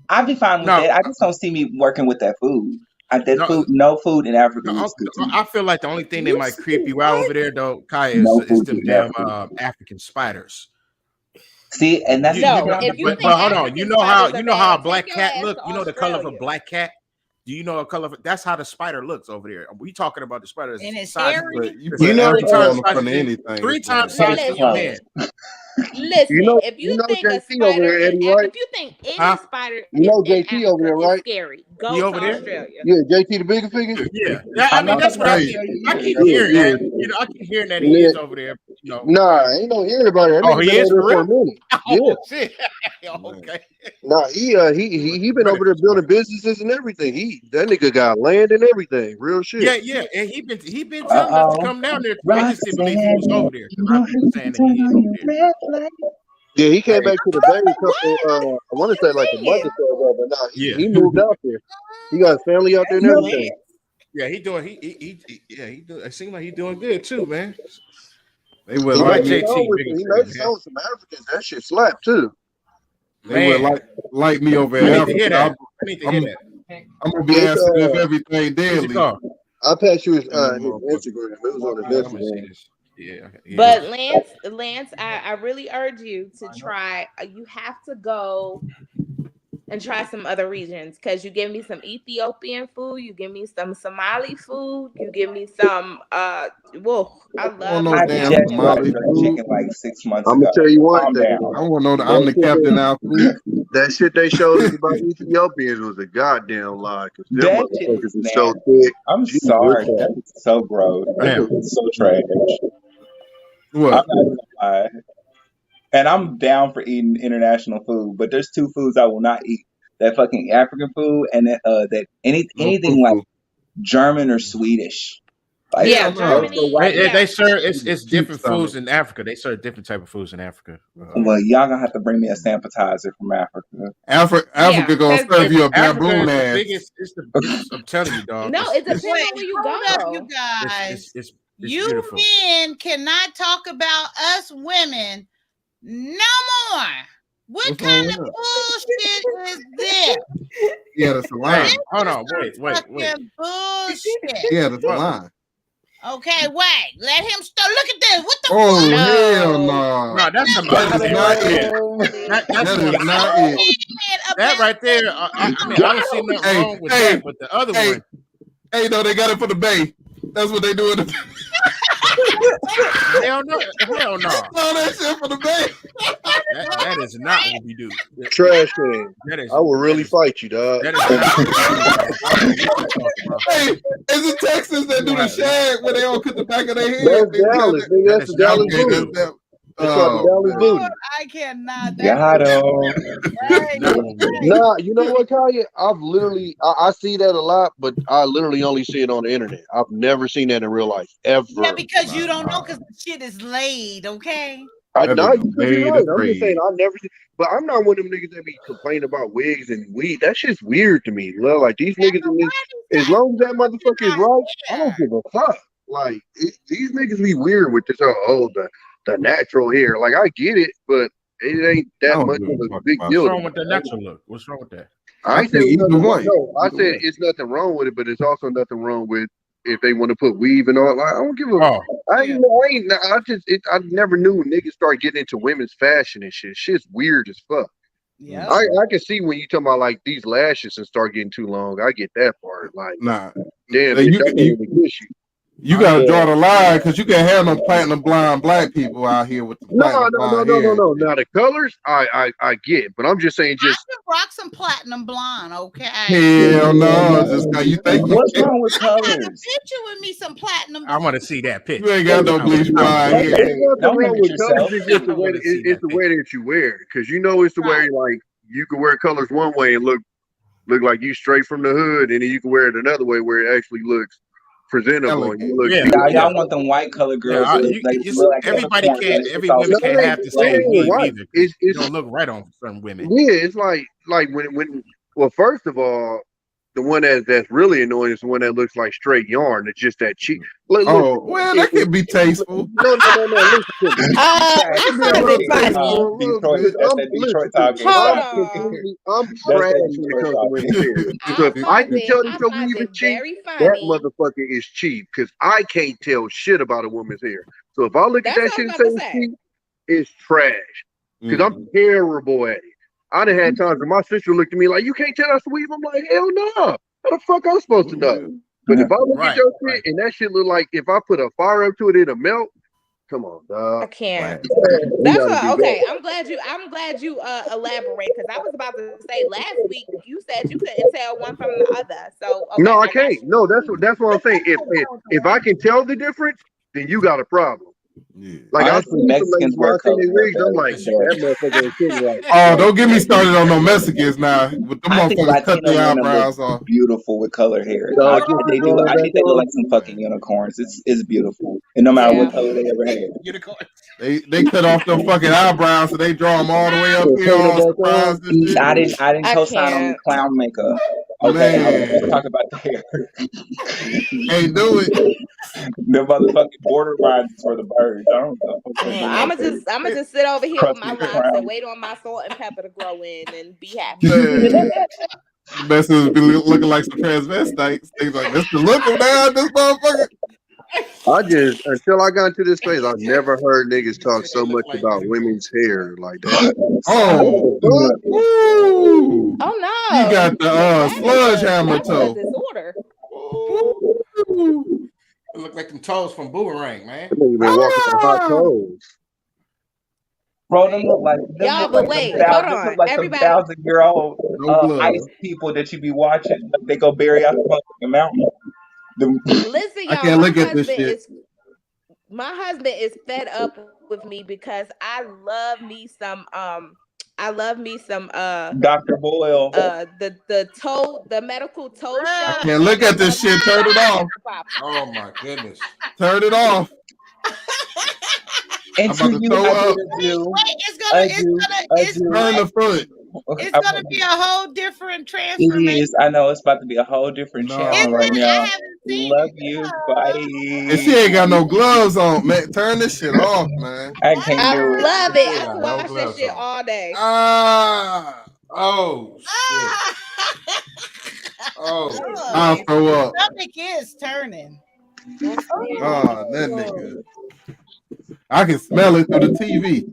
I'd be fine with No, that. I just don't see me working with that food. no, No food in Africa no. looks good to me. I feel like the only thing that might creep you out over there, though, Kai, No is food them in damn Africa. African spiders. See, and that's You No, know, if you but think hold on. African You know how spiders are bad, a black take your cat ass look. to You know the color of a Australia. black cat. Do you know a color? That's how the spider looks over there. We talking about the spider And it's size hairy. You You put know, Africa on the size front of than anything. three it's like- times size than your Listen, hand. listen. If you you know think a JT over spider there, in Eddie, right? if you think any Huh? spider You is know in JT over Africa there, is right? scary, He go to over there? Australia. Yeah, JT the bigger figure. Yeah. I I mean, know that's that's what I right. keep. I keep Yeah, hearing yeah. that. You know, I keep hearing that he Yeah. is over there. You know. Nah, ain't no hearing about it. That Oh, nigga he been is over for there for a real. minute. Yeah. Oh shit. Okay. Nah, he been over there building businesses and everything. That nigga got land and everything. Real shit. Yeah, and he been telling us to come down there. They just didn't believe he was Roxanne, over there. you I know been how saying you that turn he is on over your there. red light. Yeah, he came Hey, back to the Bay a couple. I want to say like a month or so ago, but nah, yeah, he moved out there. He got his family out there and No, everything. yeah, he doing. He do. It seems like he doing good too, man. They would He All right, made like a me. song JT, with big he and made a pretty, song with some Africans. That shit slapped too. They would man. like me over in I need to hear Africa. that. I need to hear that. I'm gonna be It's asking if everything What's it daily. called? I passed you his Motherfucker. Instagram. It was on his I'm gonna see Instagram. this. Yeah. But Lance, I really urge you to try. You have to go and try some other regions. Because you give me some Ethiopian food, you give me some Somali food, you give me some whoa, I love no I damn just started Somali grilled food. chicken like 6 months I'm gonna ago. tell you one Calm thing. down. I want to know that I'm That the shit captain they, now. Food. that shit they showed us about Ethiopians was a goddamn lie. Cause them That shit motherfuckers is is so nasty. thick. I'm Jesus sorry. Christ. That is so gross. Damn. It's so trash. I'm What? not gonna lie. And I'm down for eating international food, but there's two foods I will not eat. That fucking African food and No anything like fufu. German or Swedish. Like yeah, Hell no. Germany, They yeah. serve it's Cute different stomach. foods in Africa. They serve different type of foods in Africa. well, y'all gonna have to bring me a appetizer from Africa. Africa Yeah, gonna because serve you a Africa baboon is the ass. biggest. It's I'm telling you, dog. no, it depends Wait, on where you hold up, you go. guys. It's You beautiful. men cannot talk about us women no more. What What's kind wrong with of that? bullshit is this? Yeah, that's a Hey, lie. hold This on, is wait. fucking bullshit. Yeah, that's a Well, lie. Okay, wait. Let him start. Look at this. What the Oh fuck? hell No, no. no, that's some That other is shit Got right not it. there. him. That's That some is other shit. not it. That About right there, I mean, I don't see nothing Hey, wrong with hey, that, but the other hey, one, hey, no, they got it for the bay. That's what they do in the hell no. no, that shit for the bay. That is not what we do. Trash can. That is I will really fight you, dog. that is not what we do, dog. I don't know what you're talking about. Hey, is it Texas that do the shag where they all cut the back of their head? That's They got Dallas, that. nigga. That That's is the not Dallas what we Okay, that's booty. do. that. That's called the Oh Dallas man. booty. I cannot. That Got is him. That is right. not what we do. Nah, you know what, Kanye? I've literally, I see that a lot, but I literally only see it on the internet. I've never seen that in real life, Yeah, ever. because you don't know because the shit is laid, okay? I That know nigga you could be made right. a I'm just saying trade. I never see, but I'm not one of them niggas that be complaining about wigs and weed. That shit's weird to me. Well, like these niggas in this, as long as that motherfucker is right, I don't give a fuck. Like these niggas be weird with this the natural hair. Like I get it, but it ain't I that don't much give of a a fuck big about What's deal it. to wrong me. with the natural look? What's wrong with that? I I ain't say saying either nothing wrong. way. No, I Either said way. it's nothing wrong with it, but it's also nothing wrong with if they want to put weave and all. Like, I don't give a. Oh, I ain't. I ain't. I just. I never knew niggas start getting into women's fashion and shit. Shit's weird as fuck. Yeah. I can see when you talking about like these lashes and start getting too long. I get that part. Like, Nah. damn, Now, bitch, I don't even kiss you. you gotta draw the line because you can't have no platinum blonde black people out here with the No, platinum blonde hair. Now the colors, I get, but I'm just saying, just I can rock some platinum blonde, okay? Hell no, just how you think you What's can. wrong with I got a colors? picture with me some platinum I blonde. want to see that You picture. ain't got no bleach blonde Okay, hair. There's nothing don't wrong limit with colors. yourself. It's just I the way want to see it's that the way that you wear it. Because you know it's the way like you can wear colors one way and look like you straight from the hood, and then you can wear it another way where it actually looks presentable and you Elegant. look Yeah, Y'all, beautiful. y'all want them white color yeah. girls that like look like Everybody unicorns can't. and it's Every all women No, can't together. have the it same ain't weave white. either because you It's don't look right on certain women. yeah. It's like when well, first of all, the one that's really annoying is the one that looks like straight yarn. It's just that cheap. Oh, well, that could be tasteful. No. Listen to me. Trash. I can be a That's little Detroit, tasteful a little Detroit. because That's that Detroit listen to me. talking. Hold Stop on. it. I'm That's trash that when it Detroit comes to women's talking. hair. So if I can tell that I your find weave is it cheap, very that funny. motherfucker is cheap because I can't tell shit about a woman's hair. So if I look at That's that what I shit was and say about to it's say. cheap, it's trash because I'm terrible at it. I done had times where my sister looked at me like, "You can't tell us weave." I'm like, "Hell no! How the fuck I'm supposed to know?" But if I look at Right, your shit right. and that shit look like if I put a fire up to it, it'll melt. Come on, I dog. can't. You That's gotta what. do Okay, that. I'm glad you elaborate because I was about to say last week you said you couldn't tell one from the other. So okay, No, I I got can't. you. No, that's what I'm saying. If I can tell the difference, then you got a problem. Yeah. Like I've Honestly, seen some ladies Mexicans when wear I seen color their hair wigs, I'm better like, for sure. that motherfucker ain't sitting right. Oh, don't get me started on no Mexicans now. With them I think motherfuckers cut Latino their women look eyebrows off. beautiful with color hair. So I just think to they draw do. it I back think they look on. like some fucking unicorns. It's beautiful. And no matter Yeah. what color they ever had. Unicorn. They cut off them fucking eyebrows, so they draw them all the way up So here, paint them all back on. surprised and shit. I didn't I co-sign on the can't. clown makeup. Okay, let's Man, talk about the hair. can't do it. The motherfucking border lines is for the birds. I don't know what they do I'm up gonna there. just sit over here with Crusty my locks and crown. wait on my salt and pepper to grow in and be happy. Man, the best is be looking like some transvestites. They like, let's look them down, this motherfucker. I just until I got into this space, I've never heard niggas He talk said they so look much like about you. women's hair like that. Oh, woo! Oh He no, got the sledgehammer that's a toe. disorder. Woo! It look like them toes from Boomerang, man. That nigga been walking on hot coals. Bro, them look Y'all, but like them wait, hold them look on, like some everybody. 1,000-year-old No ice gloves. people that you be watching. They go bury out the motherfucking mountain. Them- Listen, I y'all, can't look at this shit. my husband is fed up with me because I love me some Dr. Boyle. the medical toe I show, can't look and I at this love me shit. Turn it off. Oh my goodness. Turn it off. And I'm about to throw up. Turn the foot. It's gonna be a whole different It transformation. is. I know it's about to be a whole different channel No. right now. I haven't seen Love it. you. And she Bye. ain't got no gloves on, man. Turn this shit off, man. I can't I do it. love it. She I got can no watch that gloves shit on. all day. Oh shit. Oh I'll shit. throw up. Stomach is turning. Oh, that nigga. I can smell it through the TV.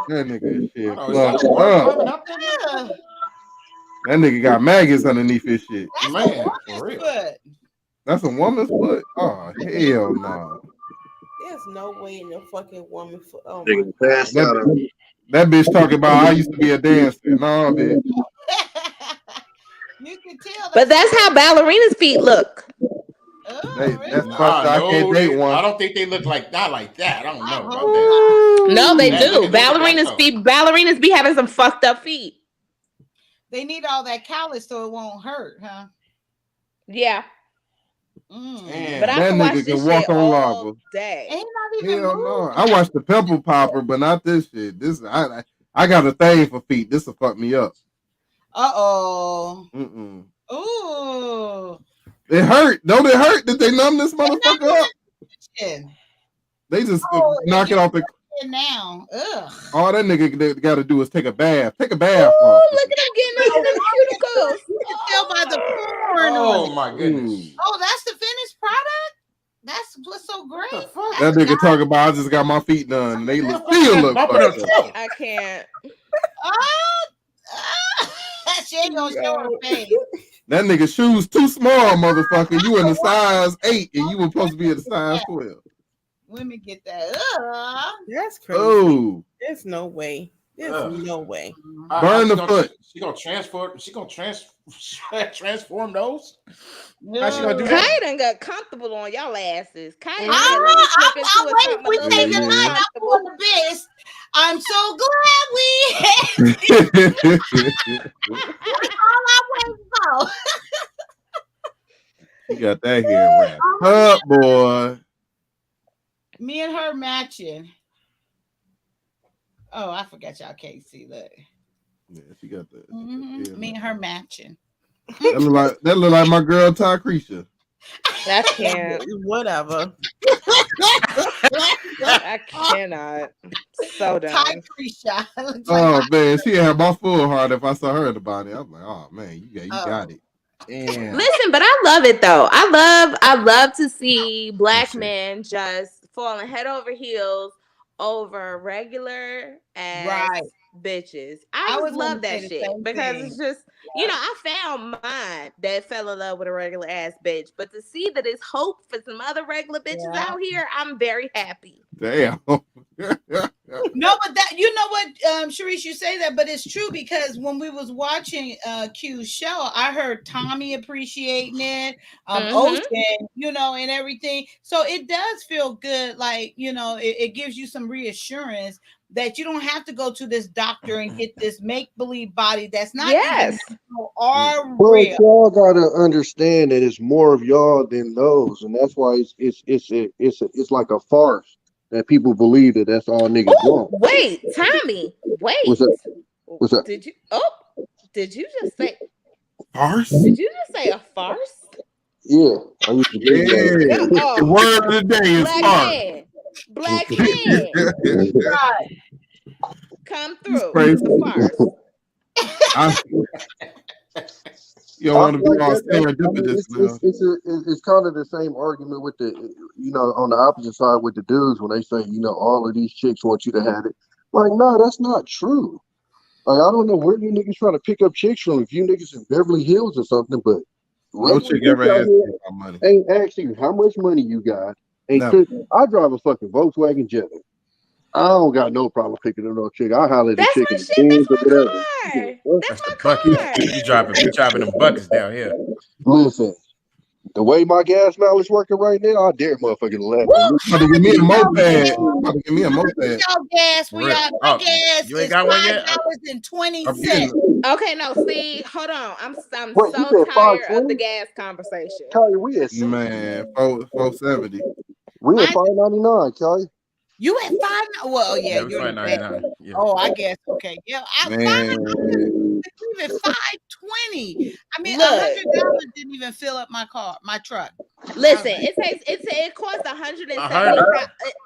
That nigga shit Oh, is that a fucked worm up. climbing up there? That nigga got maggots underneath his shit. Man, for real. Foot. That's a woman's foot? Oh, hell no. There's no way in the fucking woman foot. Oh my Nigga passed That, out on that bitch talking about I used to be a dancer. No, bitch. You can tell. But that's how ballerinas' feet look. That's fucked up. I can't date one. I don't think they look like not like that. I don't know about that. No, they Man, do. look at that Ballerinas be having some fucked up feet. They need all that callus so it won't hurt, huh? Yeah. Man, But I that can watch nigga this can walk shit on all lava. day. Ain't not even Hell no. I watched the pimple popper, but not this shit. I got a thing for feet. This will fuck me up. Uh-oh. Ooh. It hurt. Don't it hurt that they numb this motherfucker up? They just knock it off the. Now. Ugh. All that nigga got to do is take a bath. Take a bath. Ooh, look at him getting under them cuticles. You can tell by the porn Oh on it. my goodness. Oh, that's the finished product? That's what's so great. That nigga talking about I just got my feet done. And they still look fucked up. I can't. She ain't gonna show her face. That nigga shoes too small, motherfucker. You in the size 8 and you were supposed to be in the size 12. Women get that. That's crazy. Oh. There's no way. There's no way. Burn the foot. She gonna transform. She gonna transform those. No. How she gonna do Kaya that? done got comfortable on y'all asses. Kaya said, I'm let me slip into waiting. something a We little take bit a more night. I'm comfortable. doing the best. I'm so glad we That's all I'm waiting for. You got that hair wrapped up, boy. Me and her matching. Oh, I forgot y'all can't see. Look. Yeah, she got that. Me and her matching. That look like my girl Tycretia. I can't. Whatever. I cannot. So dumb. Tycretia. Oh man, she had my full heart if I saw her at the body. I'm like, oh man, you got it. Damn. Listen, but I love it though. I love to see black men just falling head over heels over regular ass bitches. I was just love gonna say that the shit same because thing. it's just, you know, I found mine that fell in love with a regular ass bitch. But to see that it's hope for some other regular bitches out here, I'm very happy. Damn. No, but that you know what, Sharice, you say that, but it's true because when we was watching Q's show, I heard Tommy appreciating it, Ocean, you know, and everything. So it does feel good, like, you know, it gives you some reassurance that you don't have to go to this doctor and get this make-believe body that's not even natural or But real. y'all gotta understand that it's more of y'all than those, and that's why it's like a farce that people believe that that's all niggas want. Wait, Tommy, wait. What's up? What's up? Did you just say farce? Did you just say a farce? Yeah, I used to drink that. The word of the day is Black farce. man. Come through. Crazy. The farce. You don't want to be all I mean, serendipitous now. it's kind of the same argument with the, on the opposite side with the dudes when they say, all of these chicks want you to have it. Like, no, that's not true. Like, I don't know where you niggas trying to pick up chicks from. If you niggas in Beverly Hills or something, but No regular chick bitch ever out asked here me about money. ain't asking how much money you got. Ain't Never. I drive a fucking Volkswagen Jetta. I don't got no problem picking up no chick. I holler at the That's chick my in the shit. Benz or That's my whatever. car. That's That's the my bucket. car. We driving them buckets down here. Listen, the way my gas mileage working right now, I dare motherfucker to laugh at me. I'm about to give me a moped. I'm about to give me a moped. Y'all gas For for real. y'all. My Oh, gas you ain't is got one yet? $5.20. I'm getting Okay, no, see, hold on. I'm Wait, you so said tired of 520? the gas conversation. Kelly, we at 6. man 470. We at My 599, Kelly. You at five? Well, yeah, Yeah, we you're in find the bed. 99. Yeah. Oh, I guess okay. Yeah, Man, even $5.20. I mean, Look, $100 didn't even fill up my truck. listen, it costs $170.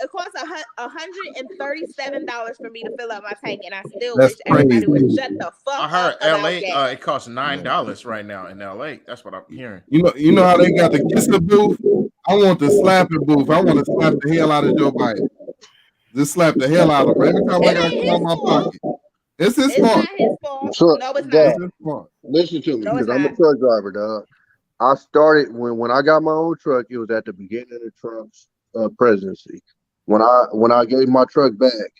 It costs $137 for me to fill up my tank, and I still that's wish everybody would crazy. shut the fuck I heard up about LA. gas. It costs $9 right now in LA. That's what I'm hearing. You know how they got the kisser booth? I want the slapping booth. I want to slap the hell out of Joe Biden. Just slap the hell out of him every time I got to come out my pocket. It's his It's fault. not his fault. So, No, it's dog, not. It's his fault. listen to me, No, it's because I'm a not. truck driver, dog. I started when I got my own truck. It was at the beginning of Trump's presidency. When I gave my truck back,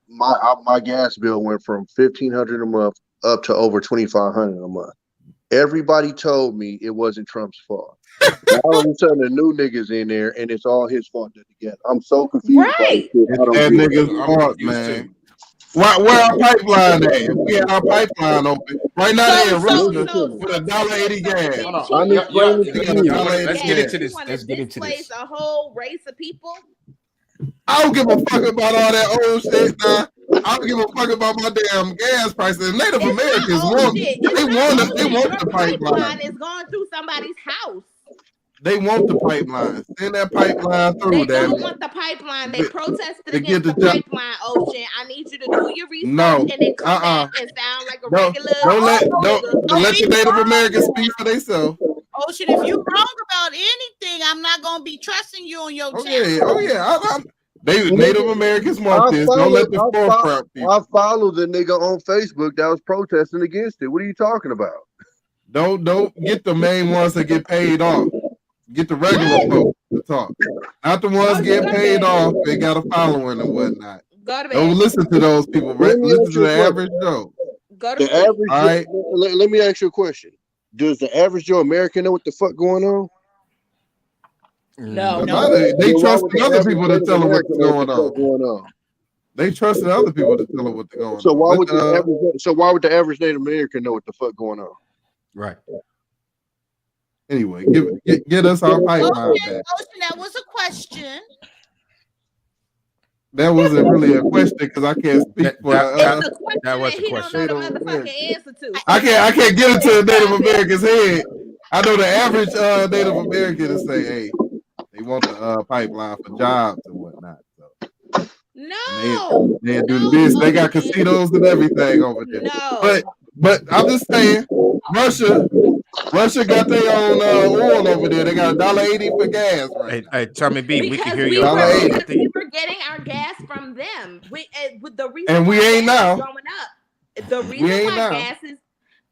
my gas bill went from $1,500 a month up to over $2,500 a month. Everybody told me it wasn't Trump's fault. Now all of a sudden, the new niggas in there, and it's all his fault again. I'm so confused by this Right. shit. I It's don't that get it. nigga's I'm fault, confused man. too. Where our pipeline at? If we had our pipeline open right now, they in Russia with $1.80 gas. Hold on. I'm Yeah, yeah, explaining They to got you. $1.80 let's get into gas. this. Let's get into Displace this. a whole race of people. I don't give a fuck about all that old shit. Nah, I don't give a fuck about my damn gas prices. Native It's Americans not old want shit. they It's not want old they shit. want Your the pipeline. pipeline is going through somebody's house. They want the pipeline. Send that pipeline through, They damn don't it. want the pipeline. They protested To get against the the job. pipeline, Ocean. I need you to do your research No. and then come back and sound like a Don't regular let the nigga. Native Americans speak for themselves. Ocean, if you wrong about anything, I'm not gonna be trusting you on your channel. Oh yeah. Native Americans want I this. Don't let the forefront people. I follow the nigga on Facebook that was protesting against it. What are you talking about? Don't get the main ones that get paid off. Get the regular folks to talk. Not the ones getting paid off. They got a following and whatnot. Go to bed. Don't listen to those people. Let me Listen ask to you a the question. average Joe. Go to The sleep. average All right. let me ask you a question. Does the average Joe American know what the fuck going on? No. They Then why trust would the the other average people to Native tell them American what's know what going the on. fuck going on? They trust the other people to tell them what's going So on. why would the average Native American know what the fuck going on? Right. Anyway, get us our pipeline back. Ocean, that was a question. That wasn't really a question because I can't speak for. It's a question that was that a he question. don't know the motherfucking answer to. I can't get into a Native American's head. I know the average Native American to say, hey, they want the pipeline for jobs and whatnot. So No. they do this. They got casinos and everything over there. No. But I'm just saying, Russia got their own oil over there. They got $1.80 for gas right now. Hey, Tommy B, we can Because hear we your phone. were getting our gas from them. With the reason And we why ain't gas now. is going up.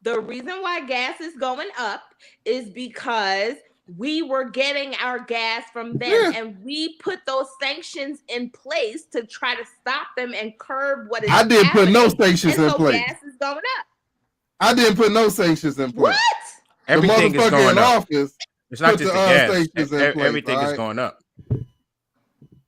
The reason why gas is going up is because we were getting our gas from them, and we put those sanctions in place to try to stop them and curb what is I didn't put no happening. sanctions And in so place. gas is going up. I didn't put no sanctions in place. What? Everything the is motherfucker going in up. office It's not put just the the gas. sanctions in place. Everything is going up.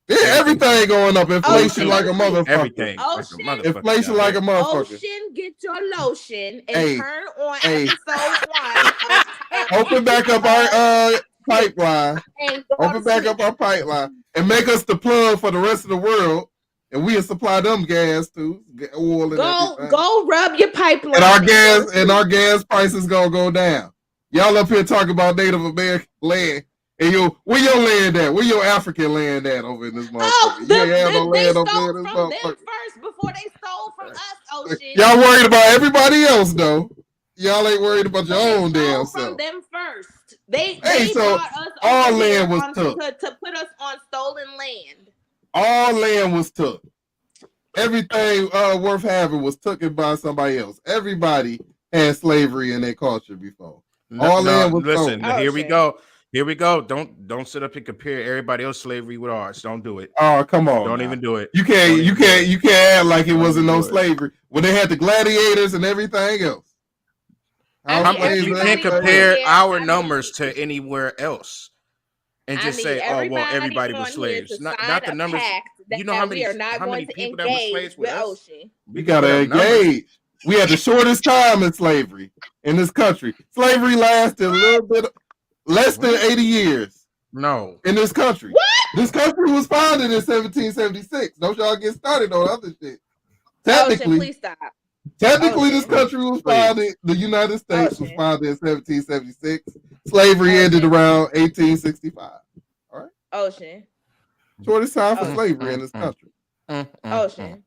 Yeah, everything going up. Inflation like a motherfucker. Everything. Ocean, like a motherfucker. Inflation like a motherfucker. Ocean, get your lotion and Hey, turn on hey. episode 1 of Open back up our pipeline. and go Open to back sleep. up our pipeline and make us the plug for the rest of the world, and we'll supply them gas too, oil and everything. Go rub your pipeline. And our gas prices gonna go down. Y'all up here talking about Native American land. And where your land at? Where your African land at over in this motherfucker? You ain't have no land over there in this from them motherfucker. first before they stole from us, Ocean. Y'all worried about everybody else though. Y'all ain't worried about your own damn from self. them first. They So brought us all over here land was took. to put us on stolen land. All land was took. Everything worth having was taken by somebody else. Everybody had slavery in their culture before. All land was listen. stolen. Here we go. Here we go. Don't sit up and compare everybody else's slavery with ours. Don't do it. Oh, come on. Don't now. even do it. You can't act like it wasn't no do it. slavery when they had the gladiators and everything else. You can't compare our numbers to anywhere else and just say, "Oh, well, everybody was slaves." Not the numbers. You know how many people that were slaves with us? Ocean. We gotta engage. We had the shortest time in slavery in this country. Slavery lasted a little bit less than 80 years. No, in this country. What? This country was founded in 1776. Don't y'all get started on other shit. Technically, Ocean, please stop. Technically, this country was founded. The United States was founded in 1776. Slavery ended around 1865. All right. Ocean. Shortest time for slavery in this country. Ocean.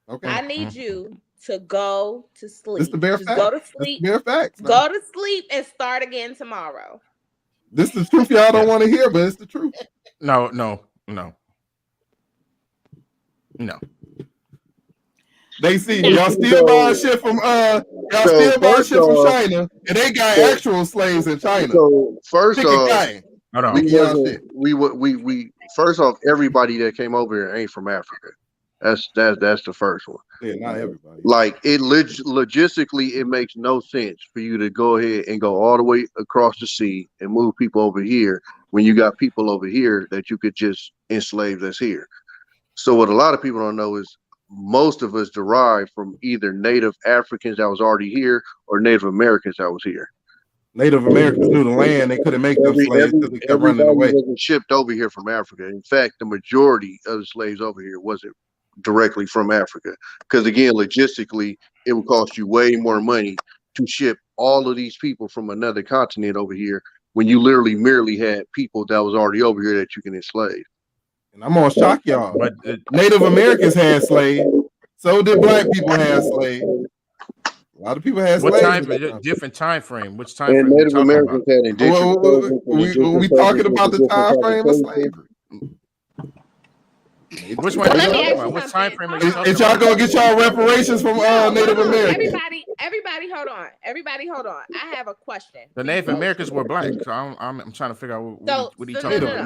Okay. I need you to go to sleep. This the bare Just fact. go to sleep. Bare facts. Go to sleep and start again tomorrow. This is the truth y'all don't want to hear, but it's the truth. No. They see y'all still buying shit from China, and they got actual slaves in China. So first off, we first off, everybody that came over here ain't from Africa. That's the first one. Yeah, not everybody. Like it logistically, it makes no sense for you to go ahead and go all the way across the sea and move people over here when you got people over here that you could just enslave that's here. So what a lot of people don't know is most of us derive from either Native Africans that was already here or Native Americans that was here. Native Americans knew the land; they couldn't make them slaves because they kept running away. Wasn't shipped over here from Africa. In fact, the majority of the slaves over here wasn't directly from Africa, because again, logistically, it would cost you way more money to ship all of these people from another continent over here when you literally merely had people that was already over here that you can enslave. And I'm gonna shock y'all, but Native Americans had slaves, so did Black people have slaves. A lot of people had slaves. Different time frame. Which time frame? Native Americans had indentured we talking about the time frame of slavery. Which one? What time frame are you talking about? Y'all gonna get y'all reparations from Native Americans? Everybody, hold on. Everybody, hold on. I have a question. The Native Americans were Black, so I'm trying to figure out what he talking about.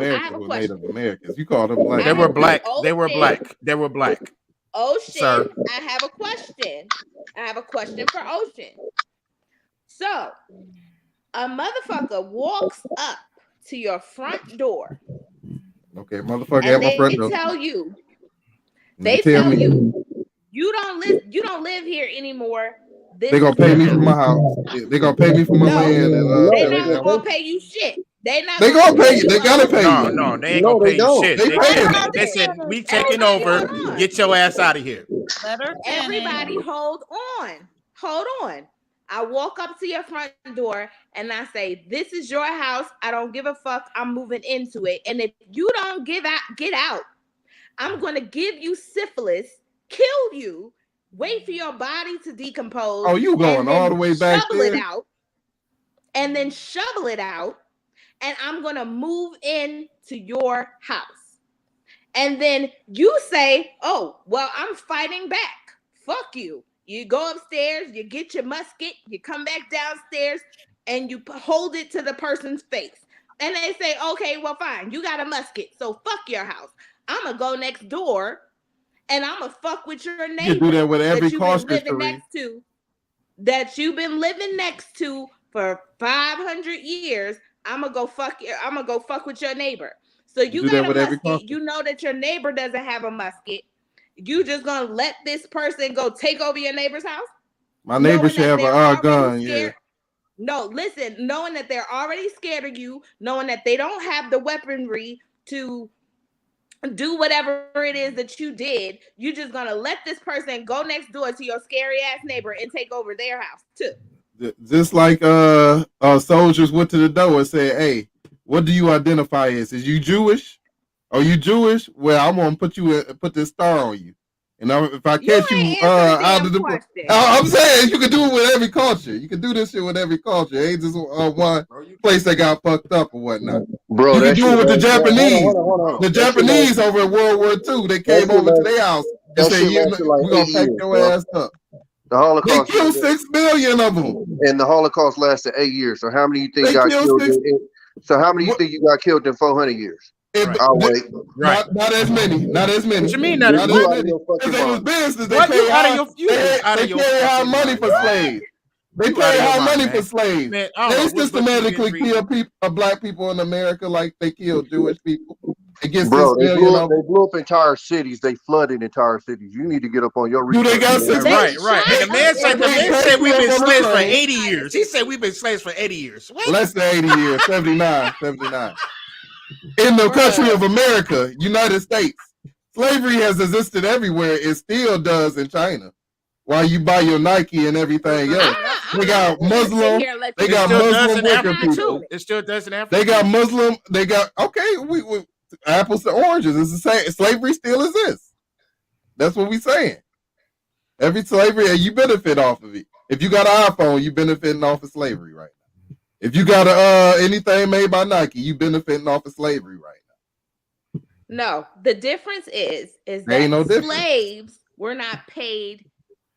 Native Americans. You call them Black? They were Black. They were Black. They were Black. Ocean, sir. I have a question. I have a question for Ocean. So, a motherfucker walks up to your front door. Okay, motherfucker at my front door. They tell you, you don't live here anymore. They're gonna pay me for my house. Yeah, they're gonna pay me for my land. They're not gonna pay you shit. They gonna pay you. They gotta pay you. No, they ain't gonna pay you shit. They said we taking over. Get your ass out of here. Everybody, hold on. I walk up to your front door and I say, "This is your house. I don't give a fuck. I'm moving into it. And if you don't get out, I'm gonna give you syphilis, kill you, wait for your body to decompose. Oh, you going all the way back shovel there? it out, and then shovel it out, and I'm gonna move into your house. And then you say, oh, well, I'm fighting back. Fuck you. You go upstairs, you get your musket, you come back downstairs, and you hold it to the person's face. And they say, okay, well, fine. You got a musket, so fuck your house. I'm going to go next door, and I'm going to fuck with your neighbor. You do that with every that you've been living next to for 500 years. I'm going to go fuck with your neighbor. So you got a musket. You know that your neighbor doesn't have a musket. You just gonna let this person go take over your neighbor's house? My neighbor should have a gun, yeah. No, listen, knowing that they're already scared of you, knowing that they don't have the weaponry to do whatever it is that you did, you just gonna let this person go next door to your scary ass neighbor and take over their house too. Just like soldiers went to the door and said, "Hey, what do you identify as? Is you Jewish? Are you Jewish? Well, I'm gonna put this star on you, And if I You catch ain't you answer the out damn of the, question. I'm saying you can do it with every culture. You can do this shit with every culture. It ain't just one place that got fucked up or whatnot. Bro, You can that do shit. it with the Hold Japanese. on, hold on. The That shit Japanese lasted. over in World War II, they That came shit over to lasted. their house and That said, shit lasted like we're going 8 to pack years, your bro. ass up. The They Holocaust. killed 6 million of them. And the Holocaust lasted 8 years. So how many you think They got killed killed? 6. So how many you think you got killed in 400 years? Right. I'll wait. Right. Not as many. Not as many. What you mean You not as out many? of your Because fucking they was mind. business. They What? paid high. You is out They of your paid high fucking money mind, for dog. slaves. They You out paid of your high mind, money man. for slaves. Man, I don't They know what book you been systematically reading. kill people, black people in America, like they kill Jewish people. They get 6 Bro, they million of them. blew up entire cities. They flooded entire cities. You need to get up on your Do they research. got 6 Right, right. And the man said we've been on the slaves for train. 80 years. He said we've been slaves for 80 years. What? Less than 80 years, 79. In the country of America, United States, slavery has existed everywhere. It still does in China. While you buy your Nike and everything else, they got Muslim. They got Muslim wicked people. It still does in Africa. They got Muslim. They got we apples to oranges. It's the same. Slavery still exists. That's what we saying. Every slavery, and you benefit off of it. If you got an iPhone, you benefiting off of slavery right now. If you got anything made by Nike, you benefiting off of slavery right now. No, the difference is There ain't no that difference. slaves were not paid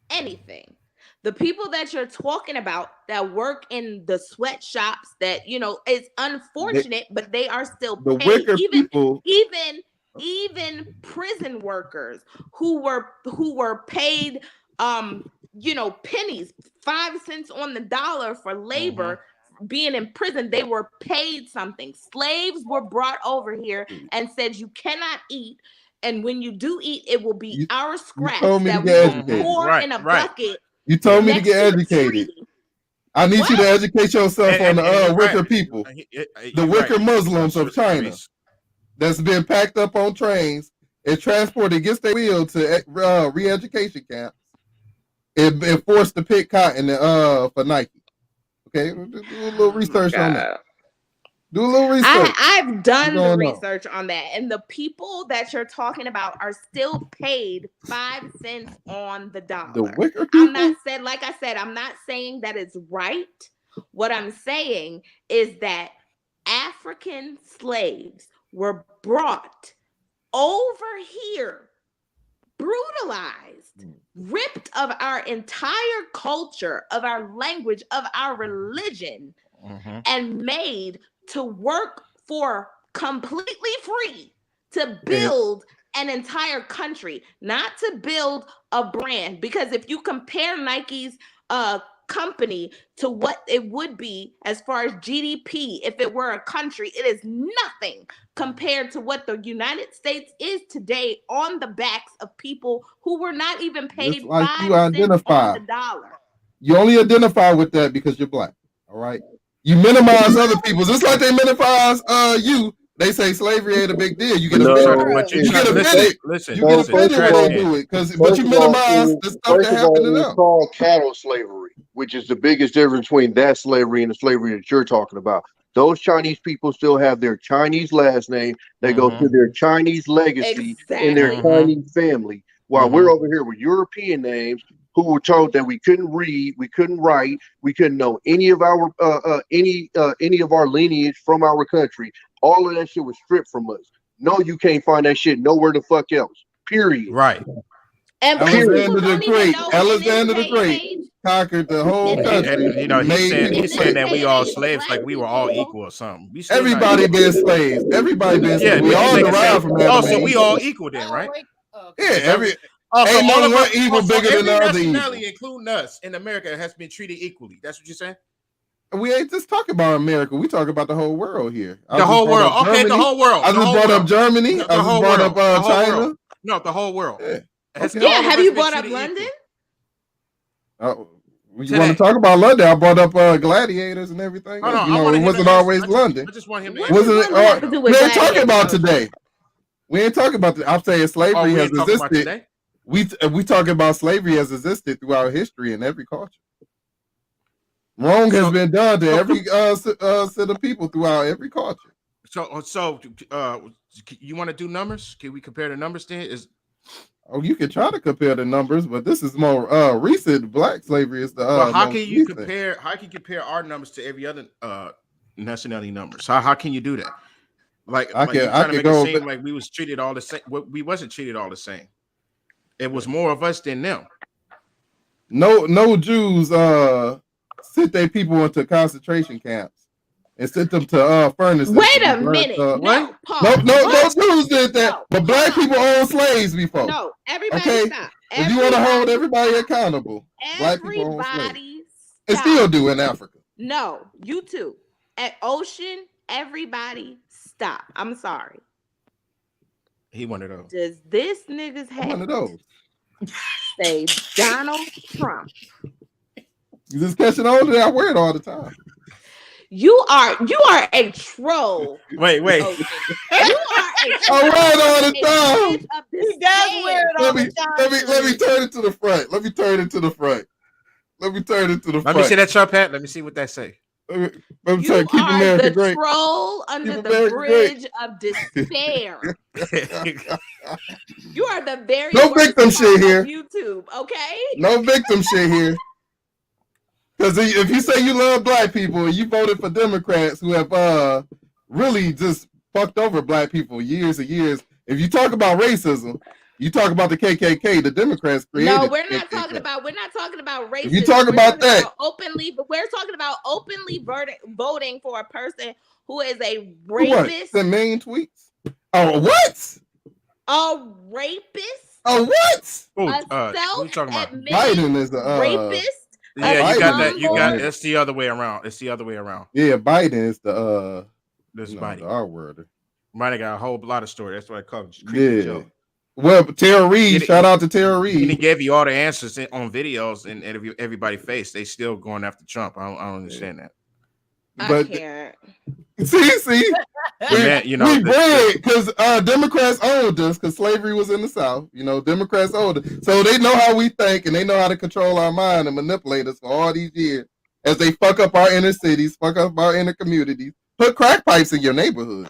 anything. The people that you're talking about that work in the sweatshops, that it's unfortunate, but they are still The paid. wicker people. Even prison workers who were paid pennies, 5 cents on the dollar for labor. Being in prison, they were paid something. Slaves were brought over here and said you cannot eat, and when you do eat, it will be our scraps that we will pour in a bucket. You told me to next get to the educated. tree. I need you to educate yourself on the wicker right. people, the You're wicker right. Muslims of China that's been packed up on trains and transported against their will to re-education camps and forced to pick cotton for Nike. Okay, do a little research on that. Do a little research. I've done the research on that, and the people that you're talking about are still paid 5 cents on the dollar. The wicker people. Like I said, I'm not saying that it's right. What I'm saying is that African slaves were brought over here, brutalized, ripped of our entire culture, of our language, of our religion, and made to work for completely free to build an entire country, not to build a brand. Because if you compare Nike's company to what it would be as far as GDP, if it were a country, it is nothing compared to what the United States is today on the backs of people who were not even paid like 5 you cents identify. on the dollar. You only identify with that because you're black. All right. You minimize other people. Just like they minimize you. They say slavery ain't a big deal. You get offended. You get offended. Listen, you get offended when they do it but you minimize the stuff that happened to them. It's called cattle slavery, which is the biggest difference between that slavery and the slavery that you're talking about. Those Chinese people still have their Chinese last name. They go through their Chinese legacy in their Chinese family. While we're over here with European names, who were told that we couldn't read, we couldn't write, we couldn't know any of our lineage from our country. All of that shit was stripped from us. No, you can't find that shit nowhere the fuck else. Period. Right. And Alexander the Great conquered the whole country. He's saying that we all slaves, like we were all equal or something. Everybody been slaves. Everybody been slaves. We all derived from Adam. So we all equal then, right? Yeah, so ain't all no of one us, evil bigger than the other evil. nationality, including us in America, has been treated equally. That's what you're saying? We ain't just talking about America. We talk about the whole world here. The whole world. Okay, the whole world. I just brought up Germany. I just brought up China. No, the whole world. Yeah, have you brought up London? You want to talk about London? I brought up gladiators and everything. It wasn't always London. I just want him to answer. We ain't talking about today. We ain't talking about. I'm saying slavery has existed. We talking about slavery has existed throughout history in every culture. Wrong has been done to every set of people throughout every culture. So you want to do numbers? Can we compare the numbers then? Oh, you can try to compare the numbers, but this is more recent. Black slavery is the But how most can you recent. compare? How can you compare our numbers to every other nationality numbers? How can you do that? Like you're trying to make it seem like we was treated all the same. We wasn't treated all the same. It was more of us than them. No Jews sent their people into concentration camps and sent them to furnaces. Wait a minute. No, Paul. No Jews did that. But black people owned slaves before. No, everybody stop. If you want to hold everybody accountable, black people own slaves. And still do in Africa. No, you too. At Ocean, everybody stop. I'm sorry. He one of those. Does this nigga's head one of those say Donald Trump? You just catching on to that word all the time. You are a troll. Wait. You are a troll. I wear it all the time. He does wear it all the time. Let me turn it to the front. Let me see that Trump hat. Let me see what that say. You are the troll under the bridge of despair. You are the very no victim shit here. YouTube, okay? No victim shit here. Because if you say you love black people and you voted for Democrats who have really just fucked over black people years and years, if you talk about racism, you talk about the KKK. The Democrats created. No, we're not talking about racism. If you talk about that, we're talking about openly voting for a person who is a rapist. The main tweets. Oh, what? A rapist. Oh, what? What you talking about? Biden is a rapist. Yeah, you got that. You got it's the other way around. Yeah, Biden is the Biden. The R word. Biden got a whole lot of story. That's what I call it. Yeah. Well, Tara Reid, shout out to Tara Reid. He gave you all the answers on videos and everybody face. They still going after Trump. I don't understand that. I can't. See, we bred because Democrats owned us because slavery was in the South. Democrats owned us, so they know how we think and they know how to control our mind and manipulate us for all these years as they fuck up our inner cities, fuck up our inner communities, put crack pipes in your neighborhood,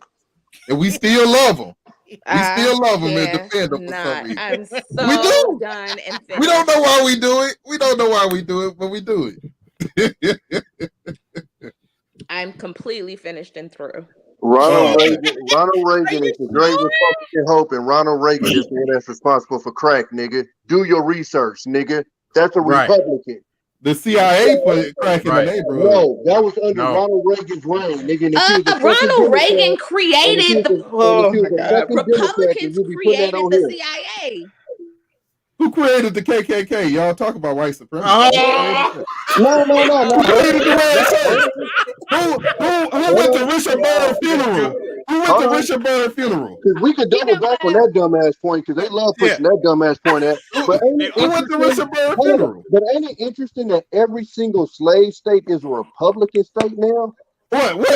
and we still love them. We still love them and defend them for some reason. I'm so we do. done and finished. We don't know why we do it. But we do it. I'm completely finished and through. Ronald Reagan is the great Republican hope, and Ronald Reagan is the one that's responsible for crack, nigga. Do your research, nigga. That's a Republican. The CIA put crack in the neighborhood. No, that was under Ronald Reagan's reign, nigga. Ronald Reagan created Republicans created the CIA. Who created the KKK? Y'all talk about white supremacy. No. Who went to Richard Burr funeral? Because we could double back on that dumbass point because they love pushing that dumbass point at. But who went to Richard Burr funeral? But ain't it interesting that every single slave state is a Republican state now? What? What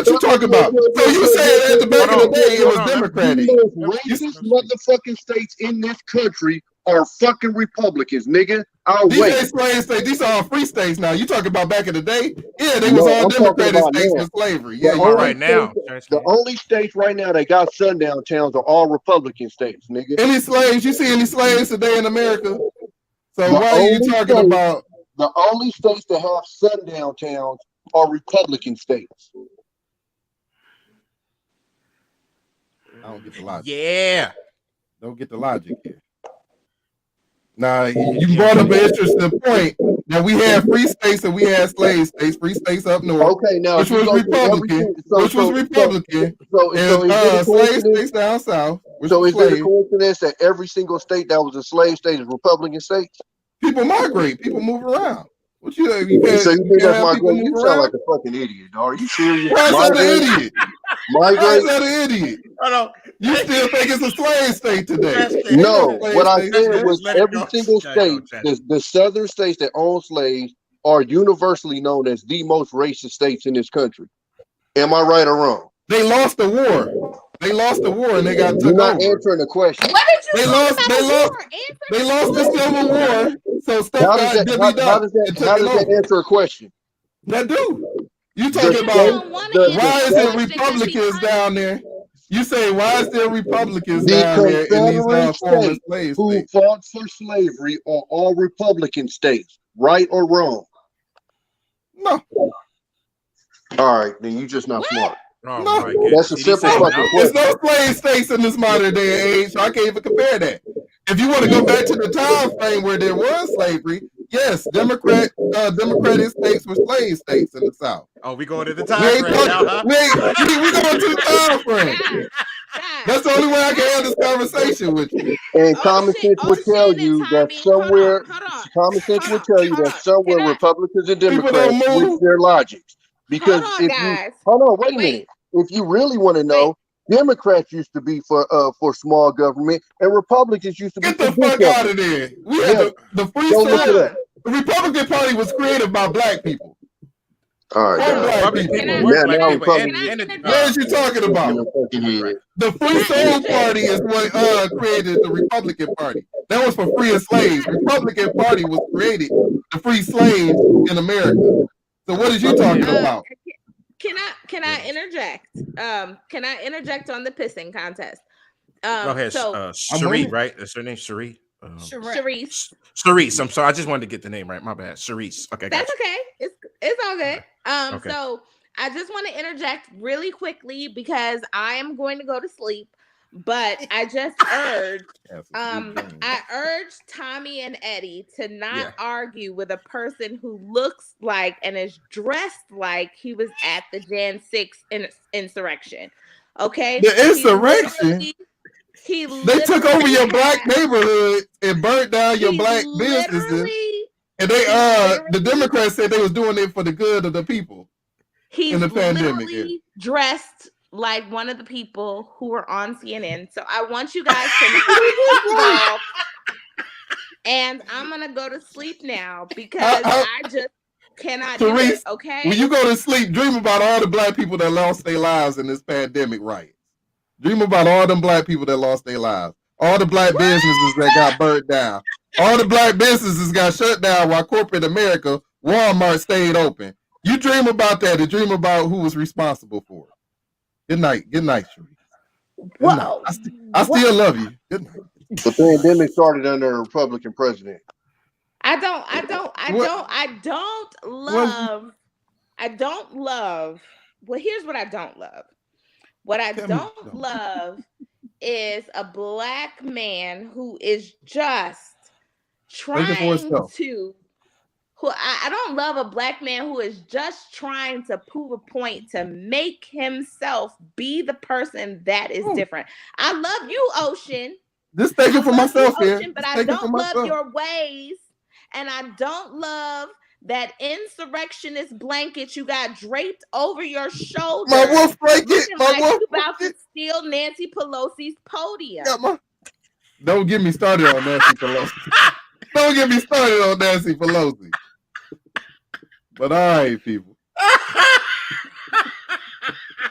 you talking about? So you saying at the back of the day it was Democratic? The most racist motherfucking states in this country are fucking Republicans, nigga. These are all free states now. You talking about back in the day? Yeah, they was all Democratic states with slavery. Yeah, right now. The only states right now that got sundown towns are all Republican states, nigga. Any slaves? You see any slaves today in America? So why are you talking about? The only states that have sundown towns are Republican states. I don't get the logic. Yeah. Don't get the logic here. Now, you brought up an interesting point that we had free states and we had slave states, free states up north, okay, now, which was Republican, and slave states down south. So is it a coincidence that every single state that was a slave state is Republican states? People migrate. People move around. What you so you think that's migrate? You sound like a fucking idiot, dog. Are you serious? Why is that an idiot? Why is that an idiot? You still think it's a slave state today? No, what I said was every single state, the southern states that own slaves are universally known as the most racist states in this country. Am I right or wrong? They lost the war. They lost the war and they got took You're not over. answering the question. What did you They lost the Civil War. So stuff got divvied up. How does that answer a question? That do. You talking about why is it Republicans down there? You say why is there Republicans The down there in these Confederate former states slave who states? fought for slavery are all Republican states, right or wrong? No. All right, then you just not smart. Oh No. my goodness. That's a Did he simple say fucking no? There's question. no slave states in this modern day and age, so I can't even compare that. If you want to go back to the time frame where there was slavery, yes, democratic states were slave states in the South. Oh, we going to the We time ain't frame now, talking. huh? We going to the time frame. That's the only way I can have this conversation with you. And common sense would tell you that somewhere, common sense would tell you that somewhere Republicans and People don't Democrats switch move. their logics. Because Hold on, if you guys. hold on, wait a minute. If you really want to know, Democrats used to be for small government, and Republicans used to be Get for the big fuck out of government. there. We Yeah, had the free go look it soul. up. The Republican Party was created by black people. All right, For guys. black Public people. people Now, work black now people and Republicans What is you talking in about? your fucking head. right. The Free Soul Party is what created the Republican Party. That was for freeing slaves. Republican Party was created to free slaves in America. So what is you talking about? Can I interject? Can I interject on the pissing contest? Go ahead, So Cherie, right? That's her name, Cherie. Sharice. Cerise. I'm sorry. I just wanted to get the name right. My bad. Cerise. Okay, That's gotcha. okay. It's all good. Okay. So I just want to interject really quickly because I am going to go to sleep. But I just urged, I urged Tommy and Eddie to not argue with a person who looks like and is dressed like he was at the Jan 6 insurrection. Okay, The insurrection. They took over your black neighborhood and burnt down your black businesses. And they the Democrats said they was doing it for the good of the people in the pandemic. Dressed like one of the people who were on CNN. So I want you guys to not involved. And I'm gonna go to sleep now because I just cannot do it. Okay. When you go to sleep, dream about all the black people that lost their lives in this pandemic riots. Dream about all them black people that lost their lives. All the black businesses that got burnt down. All the black businesses got shut down while corporate America, Walmart stayed open. You dream about that and dream about who was responsible for it. Good night, Sheree. Whoa. I still love you. Good night. The pandemic started under a Republican president. I don't love. Well, here's what I don't love. What I don't love is a black man who is just trying to. I don't love a black man who is just trying to prove a point to make himself be the person that is different. I love you, Ocean. Just take it for myself here. But I don't love your ways, and I don't love that insurrectionist blanket you got draped over your shoulder. My wolf blanket. My wolf. You about to steal Nancy Pelosi's podium. Yeah, don't get me started on Nancy Pelosi. Don't get me started on Nancy Pelosi. But all right, people.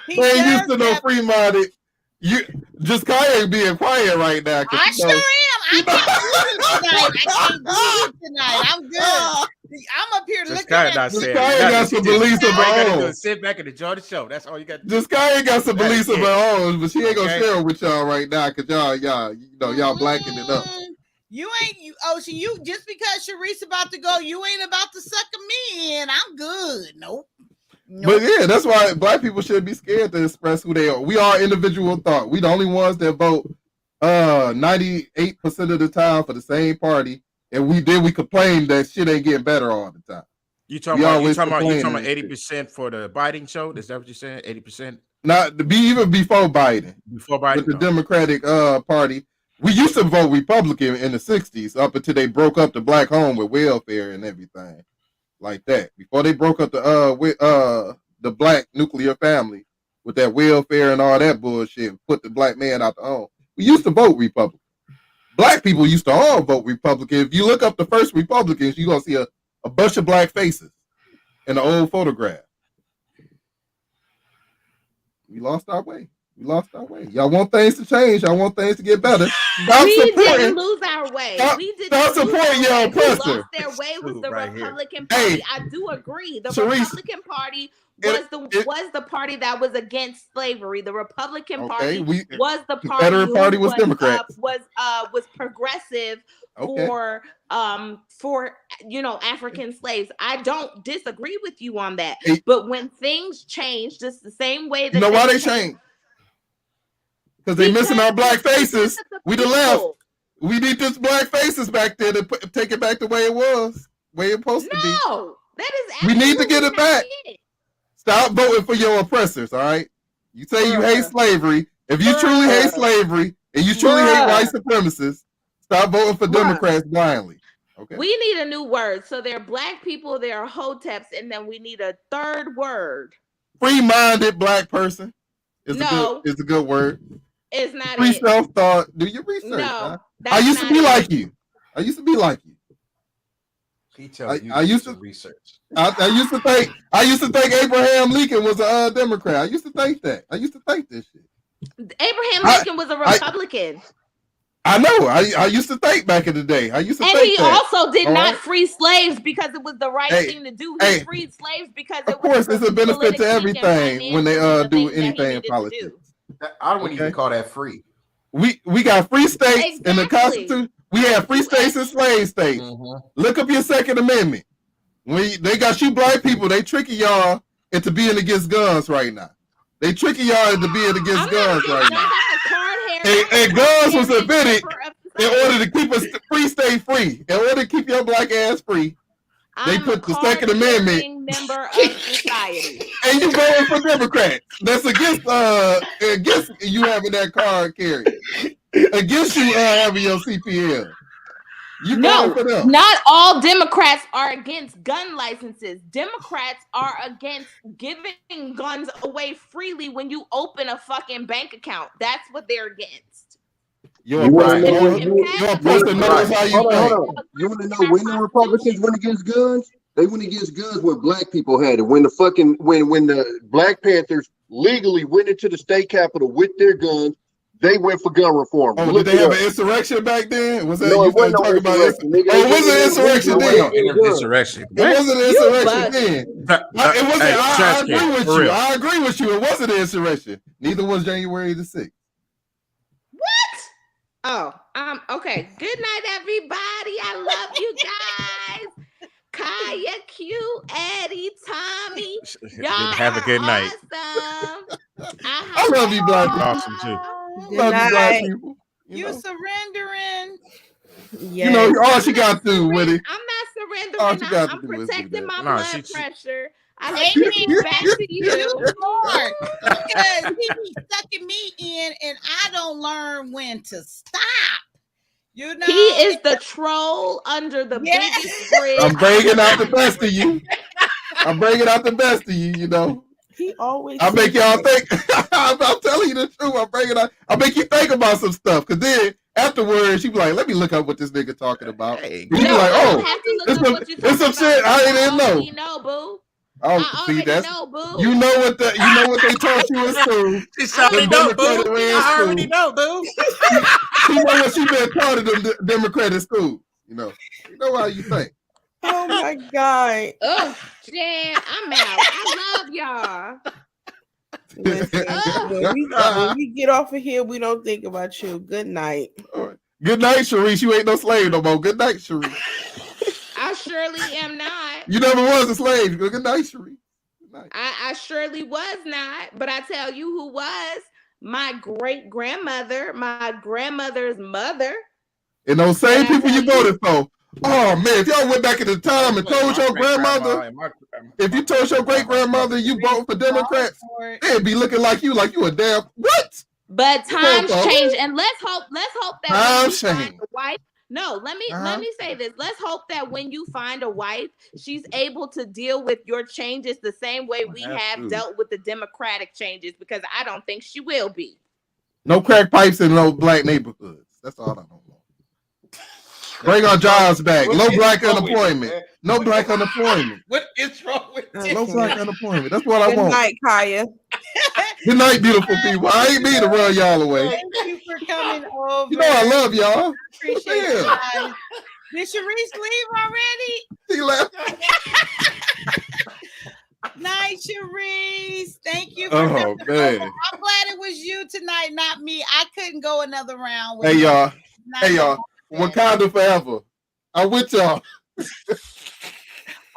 They ain't used to no free-minded. You just Kanye being quiet right now. I sure am. I can't breathe tonight. I'm good. I'm up here looking at Kanye got some beliefs of her own. Sit back and enjoy the show. That's all you got to do. Just Kanye got some beliefs of her own, but she ain't gonna share it with y'all right now because y'all blacking it up. You Ocean, you just because Sharice about to go, you ain't about to sucker me in. I'm good. Nope. But yeah, that's why black people should be scared to express who they are. We are individual thought. We the only ones that vote 98% of the time for the same party, and we complain that shit ain't getting better all the time. You talking about 80% for the Biden show? Is that what you're saying? 80%? Not to be even before Biden. Before Biden, with the Democratic Party. We used to vote Republican in the 60s up until they broke up the black home with welfare and everything like that. Before they broke up the black nuclear family with that welfare and all that bullshit, put the black man out the home. We used to vote Republican. Black people used to all vote Republican. If you look up the first Republicans, you're going to see a bunch of black faces in the old photograph. We lost our way. Y'all want things to change. Y'all want things to get better. We didn't lose our way. Stop supporting your oppressor. Who lost their way was the Republican Party. I do agree. The Republican Party was the party that was against slavery. The Republican Party Okay, was the party Confederate who Party was Democrat. was progressive Okay. for African slaves. I don't disagree with you on that. But when things change, just the same way that You know why they change? Because they missing our black faces. We the left. We need this black faces back there to take it back the way it was, way it's supposed to be. No, that is we need to get it back. Stop voting for your oppressors, all right? You say you hate slavery. If you truly hate slavery and you truly hate white supremacists, stop voting for Democrats blindly. Okay. We need a new word. So there are black people, there are hoteps, and then we need a third word. Free-minded black person is a good word. It's not free self-thought. Do your research. No, I used to be like you. I used to be like you. He tells you I used to research. I used to think Abraham Lincoln was a Democrat. I used to think that. I used to think this shit. Abraham Lincoln was a Republican. I know. I used to think back in the day. I used to think he that. also did not free slaves because it was the right thing to do. He freed slaves because of course it's a benefit to everything when they do anything in politics. I wouldn't even call that free. We got free states in the Constitution. We have free states and slave states. Look up your Second Amendment. When they got you black people, they tricking y'all into being against guns right now. They tricking y'all into being against guns right now. And guns was invented in order to keep us free, stay free. In order to keep your black ass free, they put the Second Amendment. Member of society. And you voting for Democrats. That's against you having that card carried. Against you having your CPL. No, not all Democrats are against gun licenses. Democrats are against giving guns away freely when you open a fucking bank account. That's what they're against. You want to know when the Republicans went against guns? They went against guns when black people had it. When the Black Panthers legally went into the state capitol with their guns, they went for gun reform. Oh, did they have an insurrection back then? Was that no, you it wasn't talking about? insurrection. Oh, it wasn't an insurrection then. Insurrection. It wasn't an insurrection then. It wasn't. I agree with you. I agree with you. It wasn't an insurrection. Neither was January the 6th. What? Oh, okay. Good night, everybody. I love you guys. Kaya, Q, Eddie, Tommy. Y'all have a good night. Awesome. I love you, black people. Awesome too. Love you, black people. You surrendering. Yes. You know, all she got to do with it. I'm not surrendering. I'm protecting my blood pressure. I Amy, it back to you. Smart, because he be sucking me in, and I don't learn when to stop. You know, he is the troll under the biggest bridge. I'm bringing out the best of you. I'm bringing out the best of you. You know. He always. I make y'all think. I'm telling you the truth. I'm bringing out. I make you think about some stuff, because then afterwards you be like, "Let me look up what this nigga talking about." You be like, "Oh, it's some shit I didn't know." You know, boo. Oh, see, that's you know what they taught you in school. I already know, boo. You know what you been taught in the Democratic school. You know how you think. Oh my God. Oh, Jan, I'm out. I love y'all. Listen, when we get off of here, we don't think about you. Good night. Right. Good night, Sharice. You ain't no slave no more. Good night, Sharice. I surely am not. You never was a slave. Good night, Sharice. Good night. I surely was not. But I tell you who was. My great-grandmother, my grandmother's mother. And those same people you voted for. Oh man, if y'all went back in the time and told your grandmother, if you told your great-grandmother you vote for Democrats, they'd be looking like you a damn what? But times change, and let's hope that times change. No, let me say this. Let's hope that when you find a wife, she's able to deal with your changes the same way we have dealt with the Democratic changes, because I don't think she will be. No crack pipes in no black neighborhoods. That's all I don't want. Bring our jobs back. No black unemployment. No black unemployment. What is wrong with this? No black unemployment. That's what I want. Good night, Kaya. Good night, beautiful people. I ain't mean to run y'all away. Thank you for coming over. You know I love y'all. I appreciate you guys. Did Sharice leave already? She left. Night, Sharice. Thank you for Oh coming over. man. I'm glad it was you tonight, not me. I couldn't go another round with Hey you. y'all. Not Hey gonna y'all. happen. Wakanda forever. I'm with y'all.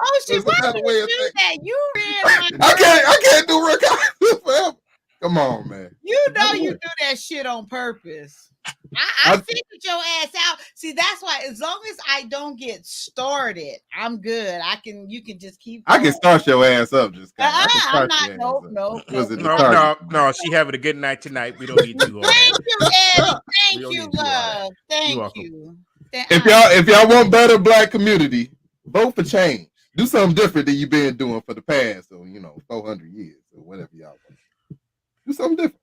Oh shit! There's Why another you way of do thinking. that? You read my I can't do Wakanda forever. Come on, man. You know Another you way. do that shit on purpose. I figured your ass out. See, that's why as long as I don't get started, I'm good. You can just keep I going. can start your ass up, just kind. I can I'm start not. your ass Nope, up. nope, Was nope. it the No, target? no, no. She having a good night tonight. We don't need to do all that. Thank you, Eddie. We Thank don't you, need to do all that. love. You're Thank welcome. you. If y'all want better black community, vote for change. Do something different than you've been doing for the past, or 400 years or whatever y'all want. Do something different.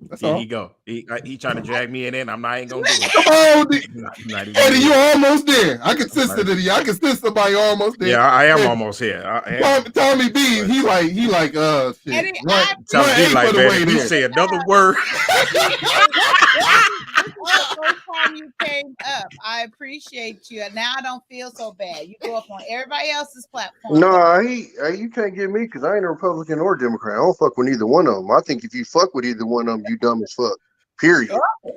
That's Here all. he go. He trying to drag me in. I ain't gonna do it. Come on, I'm not even Eddie, doing you it. almost there. I can sense it in you. I can sense somebody almost there. Yeah, I am Hey, almost here. I am. Tommy B, he like shit. Eddie, One Tell me eighth like, of the man, way if you there. say another word. This is the first time you came up. I appreciate you. And now I don't feel so bad. You go up on everybody else's platform. Nah, you can't get me because I ain't a Republican or Democrat. I don't fuck with either one of them. I think if you fuck with either one of them, you dumb as fuck. Period.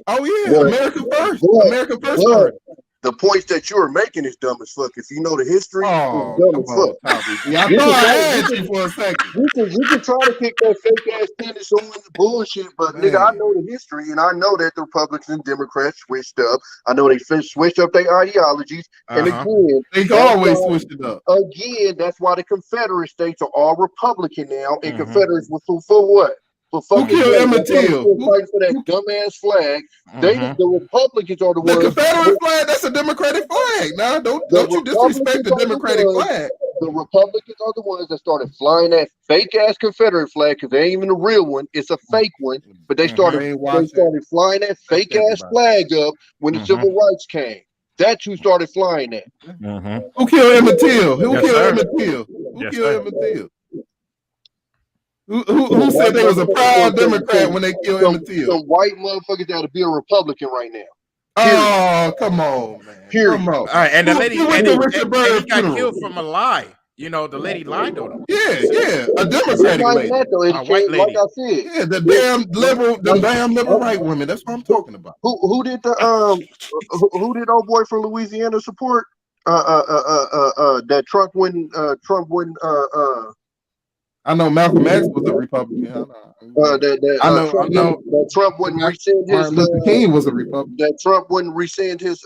Oh yeah, But, America first. but, America first. but the points that you are making is dumb as fuck. If you know the history, it's Oh, dumb come as fuck. on, Tommy B. I You thought can try, I you had can, you for a second. you can try to kick that fake ass tennis on the bullshit, but nigga, I Man. know the history, and I know that the Republicans and Democrats switched up. I know they switched up their ideologies, and again, They that's always why, switched it up. again, that's why the Confederate states are all Republican now, and Mhm. Confederates were for what? For Who fucking killed what? Emmett That's why they Till? still fighting for that dumbass flag. They, the Republicans, are the The ones. Confederate flag, that's a Democratic flag. Now, don't you disrespect the Democratic flag. The Republicans are the ones that started flying that fake ass Confederate flag because they ain't even a real one. It's a fake one. But they started flying that fake ass flag up when the civil rights came. That's who started flying that. Who killed Emmett Till? Who Yes, killed sir. Emmett Till? Who Yes, killed sir. Emmett Till? Who said they was a proud Democrat when they killed Emmett Till? Some white motherfuckers that'll be a Republican right now. Oh, come on, man. Period. Come on. All right, and the lady, Who went to Richard Byrd's he got funeral? killed from a lie. You know, the lady lied on him. Yeah, a It's Democratic not lady. that though. It A white came, like lady. I said. Yeah, the damn liberal right women. That's what I'm talking about. Who did the who did old boy from Louisiana support? That Trump wouldn't I know Malcolm X was a Republican. that Trump wouldn't rescind his Martin Luther King was a Republican. that Trump wouldn't rescind his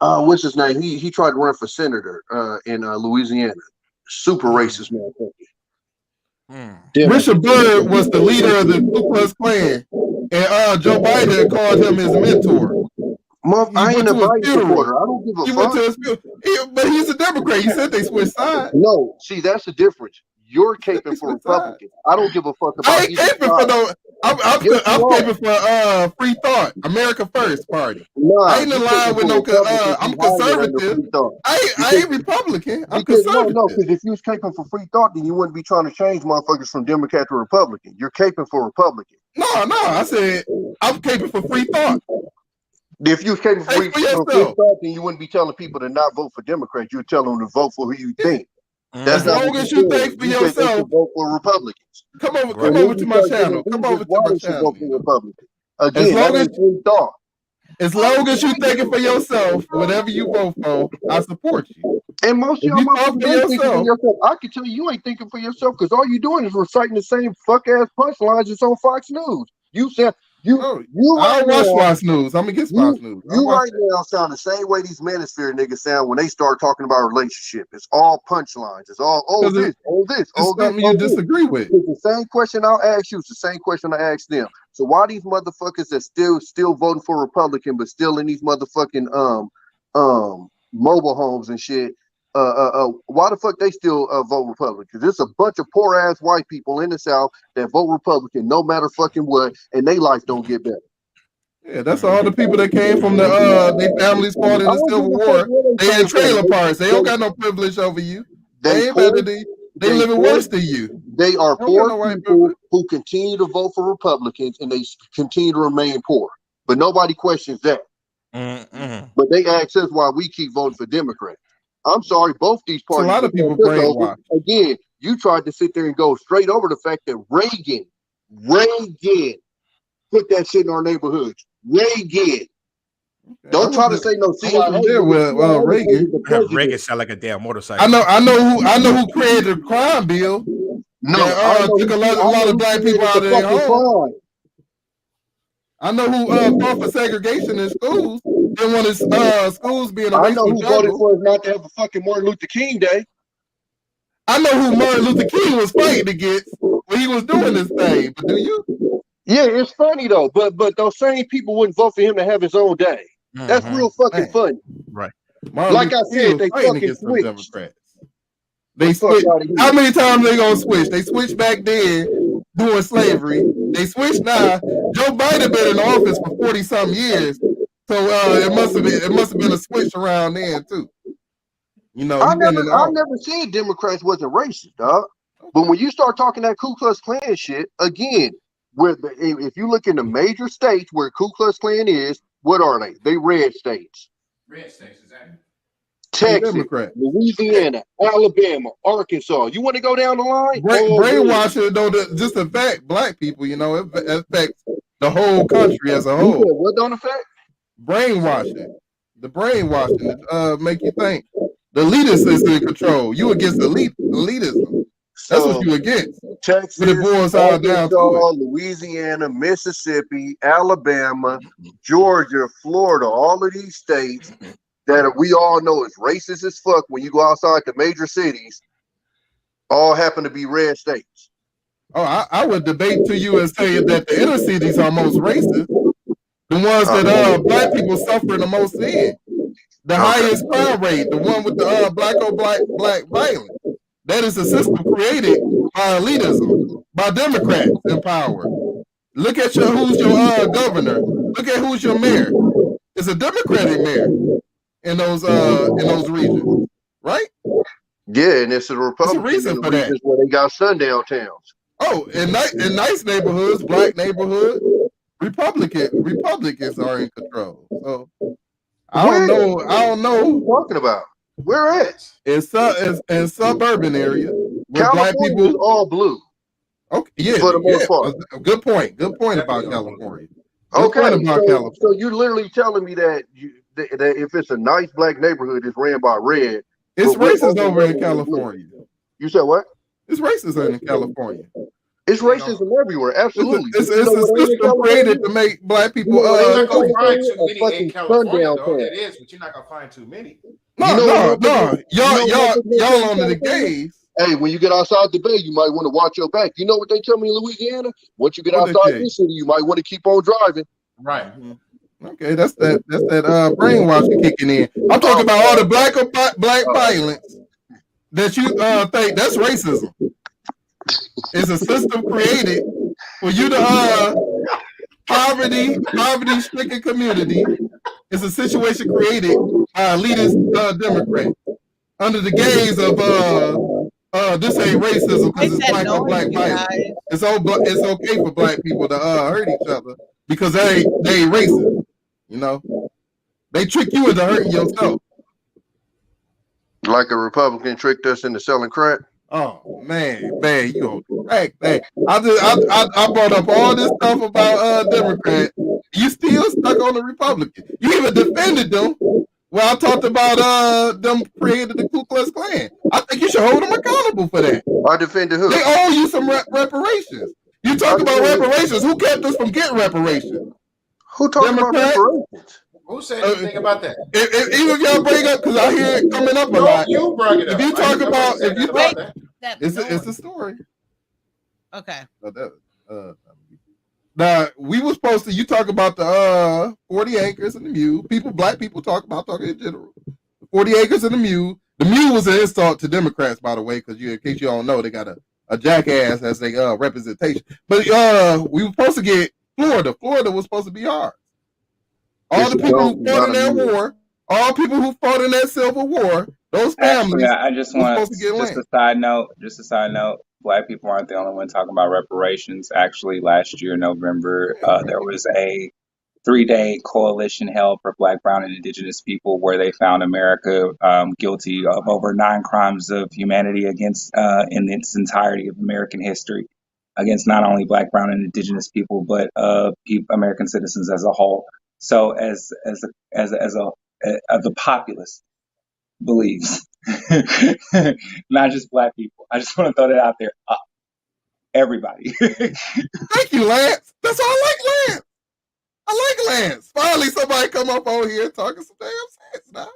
what's his name? He tried to run for senator in Louisiana. Super racist motherfucker. Richard Byrd was the leader of the Ku Klux Klan, and Joe Biden called him his mentor. I ain't a Biden funeral. supporter. I don't give a fuck. Went to his but he's a Democrat. You said they switched sides. No, see, that's the difference. You're caping for Republicans. I don't give a fuck about I ain't caping for no. I'm caping for free thought, America First Party. I ain't in line with no. I'm conservative. I ain't Republican. I'm conservative. No, because if you was caping for free thought, then you wouldn't be trying to change motherfuckers from Democrat to Republican. You're caping for Republican. No. I said I'm caping for free thought. If you was caping for free thought, then you wouldn't be telling people to not vote for Democrats. You would tell them to vote for who you think. That's as long as you think for yourself. Vote for Republicans. Come over to my channel. Come over to my channel. Vote for Republicans. Again, that ain't free thought. As long as you thinking for yourself, whatever you vote for, I support you. And most of y'all motherfuckers ain't thinking for yourself. I can tell you ain't thinking for yourself because all you doing is reciting the same fuck ass punchlines that's on Fox News. You said I don't watch Fox News. I'm against Fox News. You right now sound the same way these manosphere niggas sound when they start talking about relationship. It's all punchlines. It's all this. Something you disagree with. It's the same question I'll ask you. It's the same question I ask them. So why these motherfuckers that still voting for Republican but still in these motherfucking mobile homes and shit? Why the fuck they still vote Republican? There's a bunch of poor ass white people in the South that vote Republican no matter fucking what, and their life don't get better. Yeah, that's all the people that came from their families fought in the Civil War. They in trailer parks. They don't got no privilege over you. They ain't better than they living worse than you. They are poor people who continue to vote for Republicans and they continue to remain poor. But nobody questions that. But they ask us why we keep voting for Democrats. I'm sorry, both these It's a parties lot were of people took over. brainwashed. Again, you tried to sit there and go straight over the fact that Reagan put that shit in our neighborhoods. Reagan. Don't try to say no I CIA. wasn't there with Reagan. The president. Reagan sound like a damn motorcycle. I know who created the crime bill. No, that took a lot of black people out of their home. I know who fought for segregation in schools. Didn't want his schools being a I racial know who jungle. voted for us not to have a fucking Martin Luther King Day. I know who Martin Luther King was fighting against when he was doing this thing. But do you? Yeah, it's funny though. But those same people wouldn't vote for him to have his own day. That's real fucking funny. Right. Martin Like Luther I King said, was they fighting fucking against the switched. Democrats. They switched. How many times they gonna switch? They switched back then doing slavery. They switched now. Joe Biden been in office for 40-something years, so it must have been a switch around then too. You know, I never said Democrats wasn't racist, dog. But when you start talking that Ku Klux Klan shit again, if you look in the major states where Ku Klux Klan is, what are they? They red states. Red states, exactly. Texas, Louisiana, Alabama, Arkansas. You want to go down the line? Brainwashing don't just affect black people. You know, it affects the whole country as a whole. What don't affect? Brainwashing. The brainwashing make you think the elitist is in control. You against elitism. That's what you against. Texas, but it boils all down to it. Louisiana, Mississippi, Alabama, Georgia, Florida, all of these states that we all know is racist as fuck when you go outside the major cities, all happen to be red states. Oh, I would debate to you and say that the inner cities are most racist. The ones that black people suffer the most in. The highest crime rate, the one with the black violence. That is a system created by elitism, by Democrats in power. Look at who's your governor. Look at who's your mayor. It's a Democratic mayor in those regions, right? Yeah, and it's a Republican reason for that. Where they got sundown towns. Oh, in nice neighborhoods, black neighborhoods, Republicans are in control. So I don't know. What are you talking about? Where at? It's in suburban area where California black people is all blue. Okay, yeah, for the most part. Good point. Good point about California. So you're literally telling me that that if it's a nice black neighborhood, it's ran by red. It's racist over in California. You said what? It's racist in California. It's racism everywhere. Absolutely. It's a system created to make black people. You're not gonna find too many in California, though. It is, but you're not gonna find too many. No. Y'all under the gays. Hey, when you get outside the bay, you might want to watch your back. You know what they tell me in Louisiana? Once you get outside this city, you might want to keep on driving. Right. Okay, that's that brainwashing kicking in. I'm talking about all the black violence that you think that's racism. It's a system created for you to poverty-stricken community. It's a situation created by elitist Democrats under the gaze of this ain't racism because it's black on black violence. It's okay for black people to hurt each other because they ain't racist. You know, they trick you into hurting yourself. Like a Republican tricked us into selling crack. Oh man, you on crack, man. I brought up all this stuff about Democrat. You still stuck on the Republican. You even defended them. Well, I talked about them created the Ku Klux Klan. I think you should hold them accountable for that. I defended who? They owe you some reparations. You talk about reparations. Who kept us from getting reparations? Who talked about reparations? Who said anything about that? Even if y'all bring up, because I hear it coming up a lot. You brought it up. If you talk about, it's a story. Okay. Now we were supposed to. You talk about the 40 acres and the mule. Black people talking in general. 40 acres and the mule. The mule was an insult to Democrats, by the way, because in case you don't know, they got a jackass as a representation. But we were supposed to get Florida. Florida was supposed to be ours. All the people who fought in that war, all people who fought in that Civil War, those families. Actually, I just want just a side note. Black people aren't the only one talking about reparations. Actually, last year, November, there was a 3-day coalition held for Black, Brown, and Indigenous people, where they found America guilty of over 9 crimes of humanity against, in its entirety of American history, against not only Black, Brown, and Indigenous people, but American citizens as a whole. So, as the populace believes, not just Black people. I just want to throw that out there. Everybody. Thank you, Lance. That's all I like, Lance. I like Lance. Finally, somebody come up on here talking some damn sense now.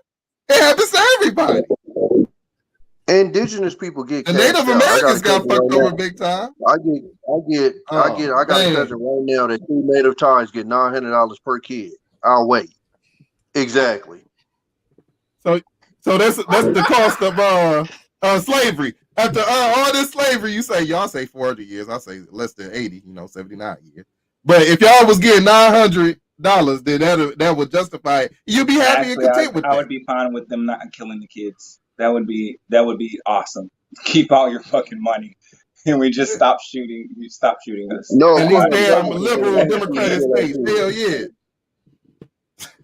It happens to everybody. Indigenous people get the cashed Native out. Americans got fucked right over now. big time. I got a cousin right now that 2 native ties get $900 per kid. I'll wait. Exactly. So that's the cost of slavery. After all this slavery, y'all say 400 years. I say less than 80. 79 years. But if y'all was getting $900, then that would justify it. You'd be happy and content with that. I would be fine with them not killing the kids. That would be awesome. Keep all your fucking money, and we just stop shooting. You stop shooting us. No, in these damn liberal democratic states. Hell yeah.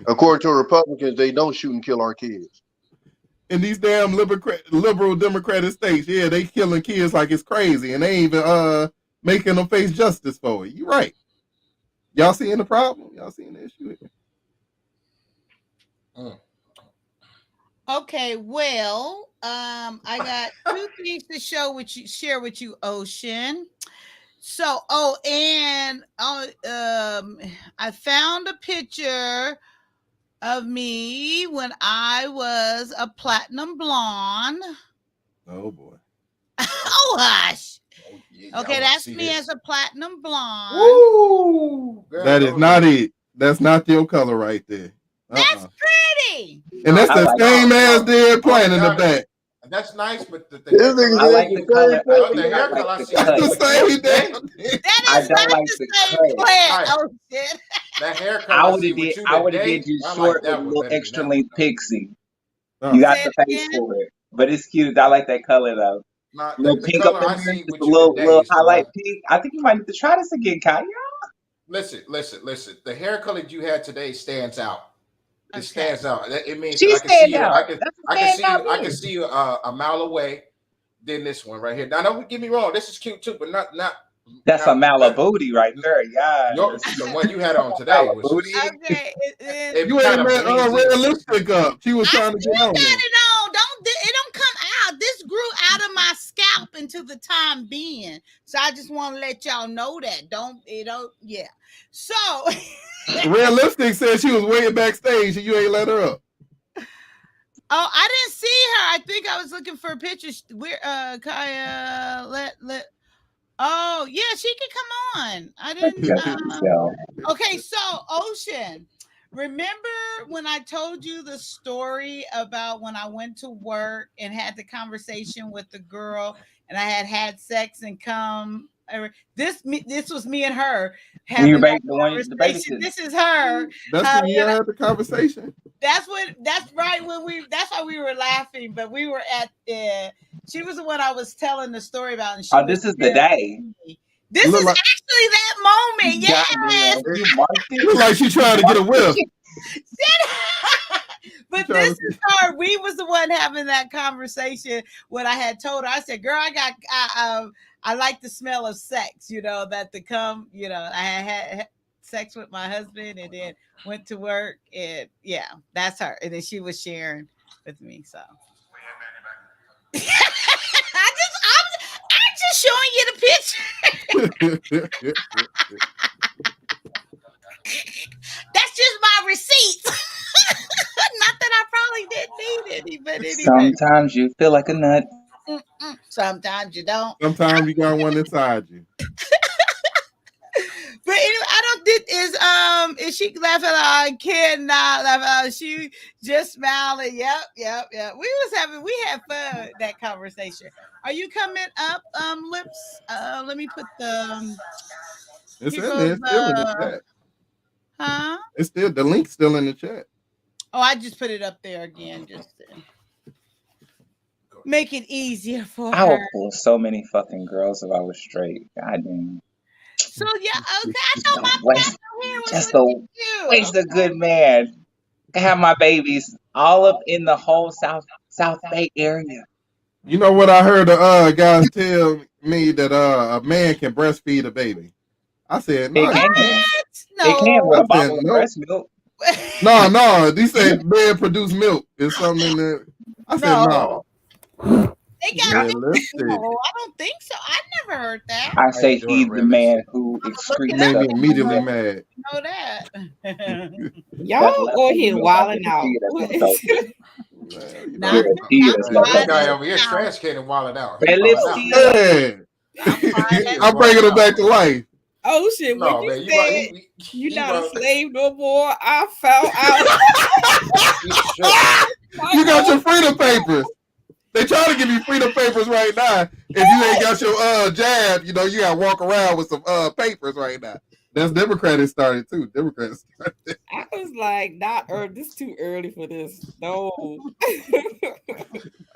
According to Republicans, they don't shoot and kill our kids. In these damn liberal democratic states, yeah, they killing kids like it's crazy, and they ain't even making them face justice for it. You right. Y'all seeing the problem? Y'all seeing the issue here? Okay, well, I got 2 things to share with you, Ocean. So, and I found a picture of me when I was a platinum blonde. Oh boy. Oh hush. Oh, yeah, okay, that's me as a platinum blonde. Woo! That is not it. That's not your color right there. That's pretty. And that's the same ass dead plant in the back. That's nice, but the hair color. I like the color. The hair color. I see the same damn. That is not like the same plant. Oh shit. That hair color. I would have did you short with a little extra length pixie. You got the face for it, but it's cute. I like that color though. Little pink up in there, just a little highlight pink. I think you might need to try this again, Kanye. Listen. The hair color you had today stands out. It stands out. It means She I can see you. out. I can see you a mile away. Than this one right here. Now, don't get me wrong. This is cute too, but not. That's a Malibu right there. Yeah. The one you had on today was. Okay. You ain't met red lipstick up. She was trying to get on. It don't come out. This grew out of my scalp into the time being. So I just want to let y'all know that. Yeah. So Red Lipstick said she was waiting backstage and you ain't let her up. Oh, I didn't see her. I think I was looking for a picture. Where Kaya let oh yeah, she can come on. I didn't okay, so Ocean. Remember when I told you the story about when I went to work and had the conversation with the girl and I had sex and come? This was me and her having that conversation. This is her. That's when you had the conversation. That's why we were laughing, but we were at she was the one I was telling the story about. And this is the day. This is actually that moment. Yes. It looks like she's trying to get a whiff. But this is her. We was the one having that conversation when I had told her. I said, "Girl, I like the smell of sex. That the cum. I had sex with my husband and then went to work, and yeah, that's her. And then she was sharing with me. So I'm just showing you the picture. That's just my receipt. Not that I probably didn't need any, but anyway. Sometimes you feel like a nut. Sometimes you don't. Sometimes you got one inside you. But anyway, I don't think is she laughing out? I cannot laugh out. She just smiling. Yep. We had fun that conversation. Are you coming up, Lips? Let me put the it's in there, it's still in the chat. Huh? It's still the link's still in the chat. Oh, I just put it up there again just to make it easier for her. I would pull so many fucking girls if I was straight. God damn. So yeah, okay. I thought my Waste, hair was just looking a cute. waste a good man. I have my babies all up in the whole South Bay area. You know what I heard guys tell me that a man can breastfeed a baby. I said, It no, he can. can't. It can No. with I a said, bottle of nope. breast milk. No. They said man produce milk. It's something that I said, no. No. They got Man, me. listen. No, I don't think so. I never heard that. I How you say doing, he's the Revis? man who I'm gonna look It it excretes made up the me and immediately milk. mad. know that. Y'all over here Milk, I wilding can out. see it as What left is over. Man, you Yeah, Not know, me. he I'm is Hey, left this over. guy quiet over here now. trash canning wilding out. He wilding out. Felicity. man. I'm quiet He as is I'm bringing wilding it out, back to man. life. Oh shit! When No, you man, you right. said you're He not a right. slave no more, I found out. He shook. You got your freedom papers. They trying to give you freedom papers right now. If you ain't got your jab, you know, you gotta walk around with some papers right now. That's Democrats started too. Democrats started. I was like, not early. This too early for this. No.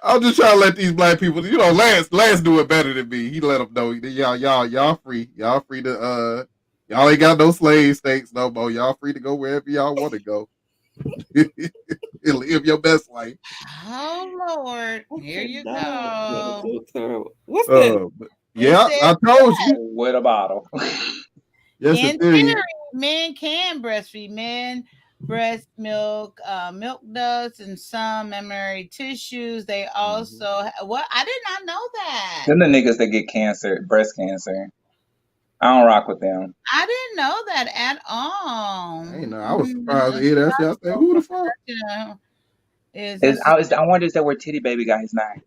I'm just trying to let these black people, you know, Lance do it better than me. He let them know y'all free. Y'all free to y'all ain't got no slave states no more. Y'all free to go wherever y'all want to go. Live your best life. Oh Lord, here you No, that is go. so terrible. What's this? But It yeah, says I told you. With a bottle. Yes, in in theory. theory, men can breastfeed. Men breast milk, milk ducts, and some mammary tissues. They also what? I did not know that. Them the niggas that get cancer, breast cancer. I don't rock with them. I didn't know that at all. I ain't know. I was surprised to hear that shit. I said, who the fuck? Is this? I wonder is that where Titty Baby got his name?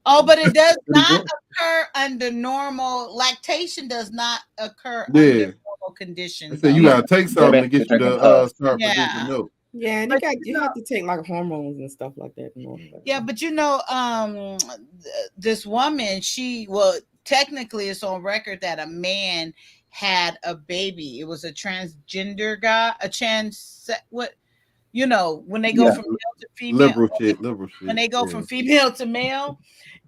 Oh, but it does Pretty not good. occur under normal lactation. Does not occur Yeah. under normal They conditions. said you Yeah. gotta take They something to basically get you drinking to puff. start Yeah. producing milk. Yeah, and But you have to take like hormones and stuff like that in order for that. Yeah, but you know, this woman, technically it's on record that a man had a baby. It was a transgender guy, what, you know, when they go Yeah. from male to female, Liberal shit. when they go Yeah. from female to male,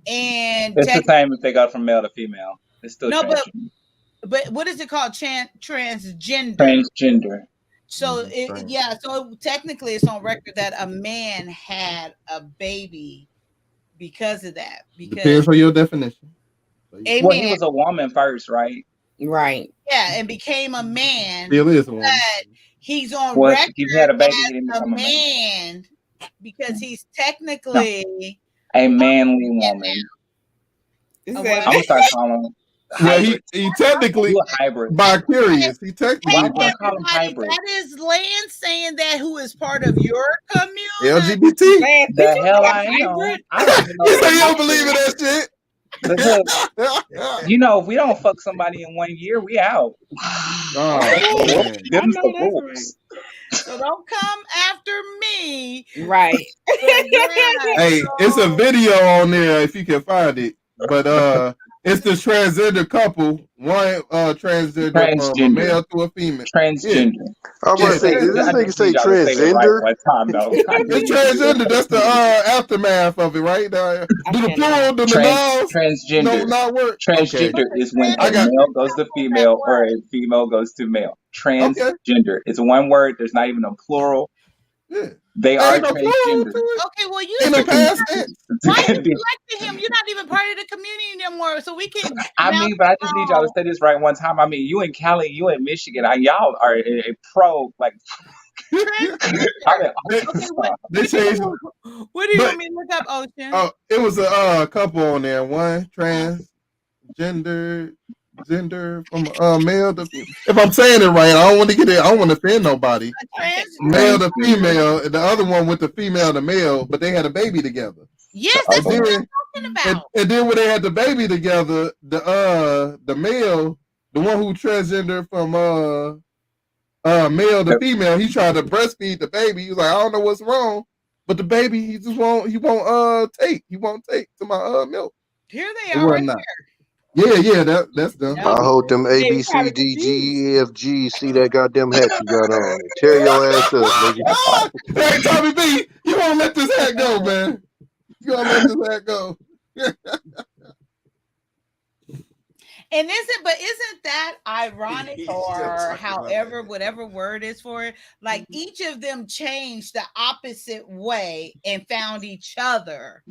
and It's the same if they go from male to female. It's still no, transgender. but what is it called? Transgender. Transgender. So so technically it's on record that a man had a baby because of that. Because Depends on your definition. a Well, he man, was a woman first, right? Right. yeah, and became a man. Still is a woman. But he's on Well, record if he had a baby, he as didn't a become a man. man because he's No, technically a manly woman. a I'm what? gonna start calling him Well, hybrid. he technically You a hybrid. vicarious. He Hey, Why technically do I call him everybody, hybrid? that is Lance saying that who is part of your community. LGBT. Man, The hell I am. hybrid? I don't even know You what say you it don't believe in is. that shit? Because you know, if we don't fuck somebody in 1 year, we out. Oh man. Them's I the know that's rules. So don't come after me. Right. But yeah, Hey, it's a video on there if you can find it. But it's this transgender couple, one transgender from a Transgender. male to a female. Yeah. Transgender. I'm about to say, did this I nigga just say need y'all to say it right transgender? one time, though. It's transgender. That's the aftermath of it, right? Do the plural, do the nouns Transgender. not work? Okay. Transgender is when I a got male goes to female or a female goes to male. okay. Transgender. It's one word. There's not even a plural. Yeah. They are Ain't no plural transgender. to it. okay, well, you Ain't no past why tense. you selecting him? You're not even part of the community anymore, so we can't I pronounce mean, but I it just need y'all to wrong. say this right one time. I mean, you in Cali, you in Michigan, y'all are a pro. Like, I'm Transgender. in They, Arkansas. they changed. What do you But want me to look up, Ocean? it was a couple on there. One transgender, gender from male to female. If I'm saying it right, I don't want to get it. I don't want to offend nobody. Male to female, and the other one with the female to male, but they had a baby together. Yes, that's And what then, I'm talking about. and then when they had the baby together, the male, the one who transgender from male to female, he tried to breastfeed the baby. He was like, I don't know what's wrong, but the baby he won't take to my milk. Here they It are right wasn't not. Yeah, that's them. I hope them A, B, C, D, G, E, F, G see that goddamn hat you got on. Tear your ass up, nigga. Hey, Tommy B, you won't let this hat go, man. You gonna let this hat go. And isn't that ironic He's still or talking about however, whatever word is for it? Like each of them changed the opposite way and found each other.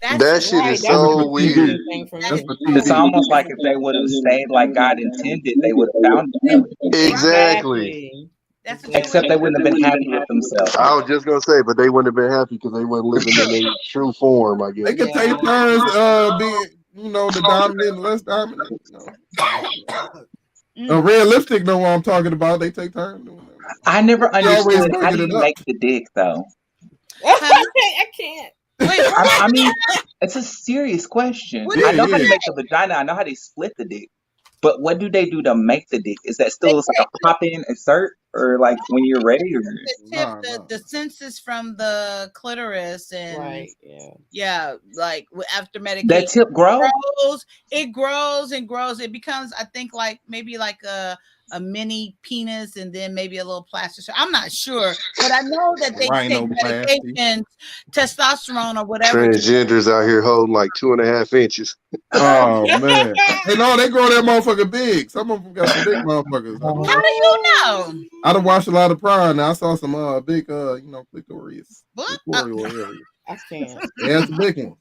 That shit is so weird. It's almost like if they would have stayed like God intended, they would have found each other. Exactly. Except they wouldn't have been happy with themselves. I was just gonna say, but they wouldn't have been happy because they weren't living in their true form. I guess They could take turns being, the dominant and less dominant. Red lipstick know what I'm talking about. They take turns. I never They always understood how bringing do it you up. make the dick though. I can't. I mean, it's a serious question. Yeah, I know how yeah. to make the vagina. I know how they split the dick. But what do they do to make the dick? Is that still like a pop in insert, or like when you're ready? Or The senses from the clitoris and like after medication, that tip grow? It grows and grows. It becomes, I think, like maybe like a mini penis and then maybe a little plastic. I'm not sure, but I know that they take Rhinoplasty. medications, testosterone or whatever. Transgenders out here holding like 2.5 inches. Oh man! Hey, no, they grow that motherfucker big. Some of them got some big motherfuckers. How do you know? I done watched a lot of Pride. Now I saw some big clitoris. Areas. I can't. Yeah, it's a big one.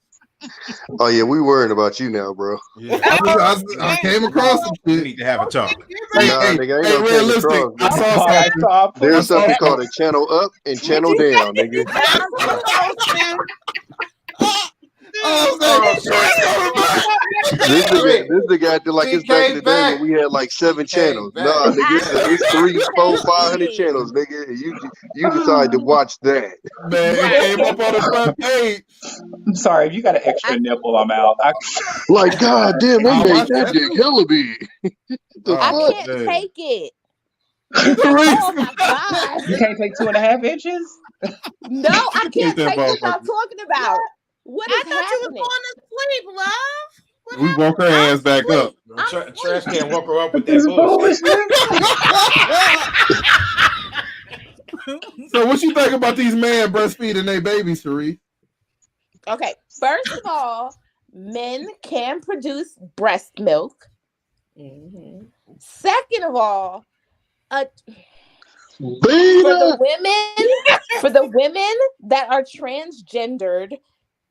Oh yeah, we worrying about you now, bro. Yeah. I came across some shit. We need to have a talk. Nah, nigga, ain't no came realistic. across, I nigga. saw something. There's something called a channel up and channel down, nigga. This nigga acting like it's back in the day when we had like 7 channels. Nah, nigga, it's 3, 4, 500 channels, nigga. And you decide to watch that. Man, it came up on the front page. I'm sorry, if you got an extra nipple, I'm out. Like, god damn, they made that dick hella big. I can't take it. Oh my god! You can't take 2.5 inches? No, I can't that take what y'all motherfucker. talking about. What is I thought happening? you was going to sleep, love. We woke her ass back up. Trash can woke her up with that bullshit. So what you think about these men breastfeeding their babies, Cherie? Okay, first of all, men can produce breast milk. Second of all, for the women that are transgendered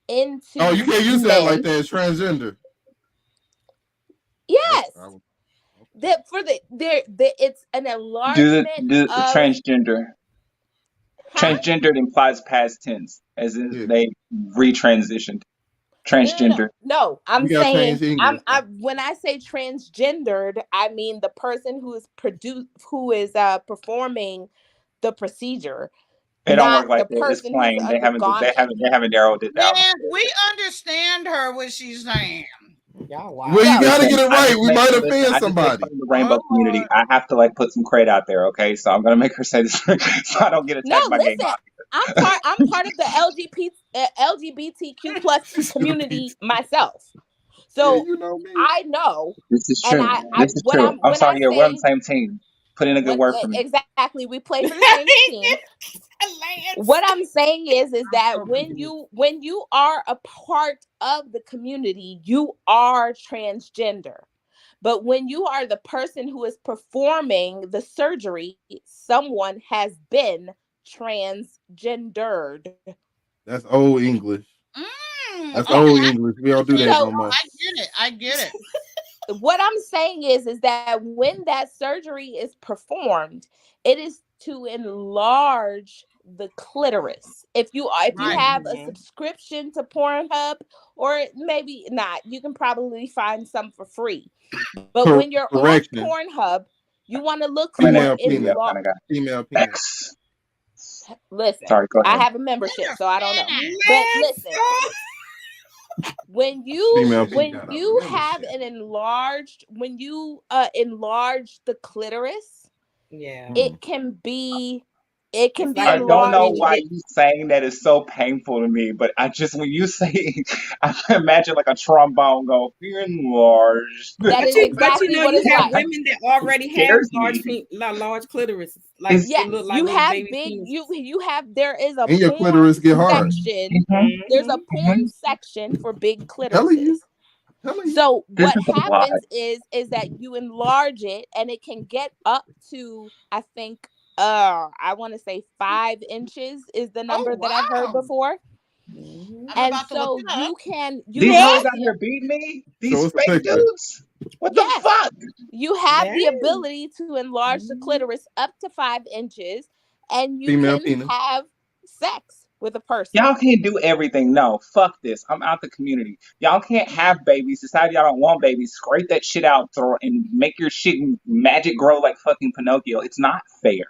into you can't use that like that. It's transgender. Yes. That for it's an enlargement Do of transgender. Transgendered implies past tense, as in they retransitioned. Transgender. No, I'm You gotta saying change English, when I say transgendered, I mean the person who is performing the procedure. It don't not work like the that. It's person plain. who's They haven't undergone narrowed it down. Man, we understand her what she's saying. Y'all Well, you gotta get it right. We might offend somebody. The rainbow community. I have to put some credit out there, okay? So I'm gonna make her say this so I don't get attacked by gay mom. I'm part of the LGBTQ plus community myself. So I know. This is and true. This is true. I'm sorry. Yeah, we're on the same team. Put in a good word for me. Exactly. We play for the same team. What I'm saying is that when you are a part of the community, you are transgender. But when you are the person who is performing the surgery, someone has been transgendered. That's old English. That's old English. We don't do that no more. I get it. What I'm saying is that when that surgery is performed, it is to enlarge the clitoris. If you have a subscription to Pornhub, or maybe not, you can probably find some for free. But when you're on Pornhub, you want to look for female penis. Listen, sorry, go ahead. I have a membership, so I don't know. But listen. When you have an enlarged, when you enlarge the clitoris, it can be I don't know why you saying that is so painful to me, but when you say, I can imagine like a trombone go enlarged. That is exactly you what it's have like. women that already have large clitoris. Like yes, look like you have baby big. penis. You have. There is a and your porn clitoris get hard. section. There's a porn section for big clitorises. So This what is a lot. happens is that you enlarge it, and it can get up to, I think, I want to say 5 inches is the number that I've heard before. And so you can These hoes have out the, here beating me. Show These us the fake picture. dudes. What the yes, fuck? you have the ability to enlarge the clitoris up to 5 inches, and you Female can penis. have sex with a person. Y'all can't do everything. No, fuck this. I'm out the community. Y'all can't have babies. Decide y'all don't want babies. Scrape that shit out, throw and make your shit magic grow like fucking Pinocchio. It's not fair,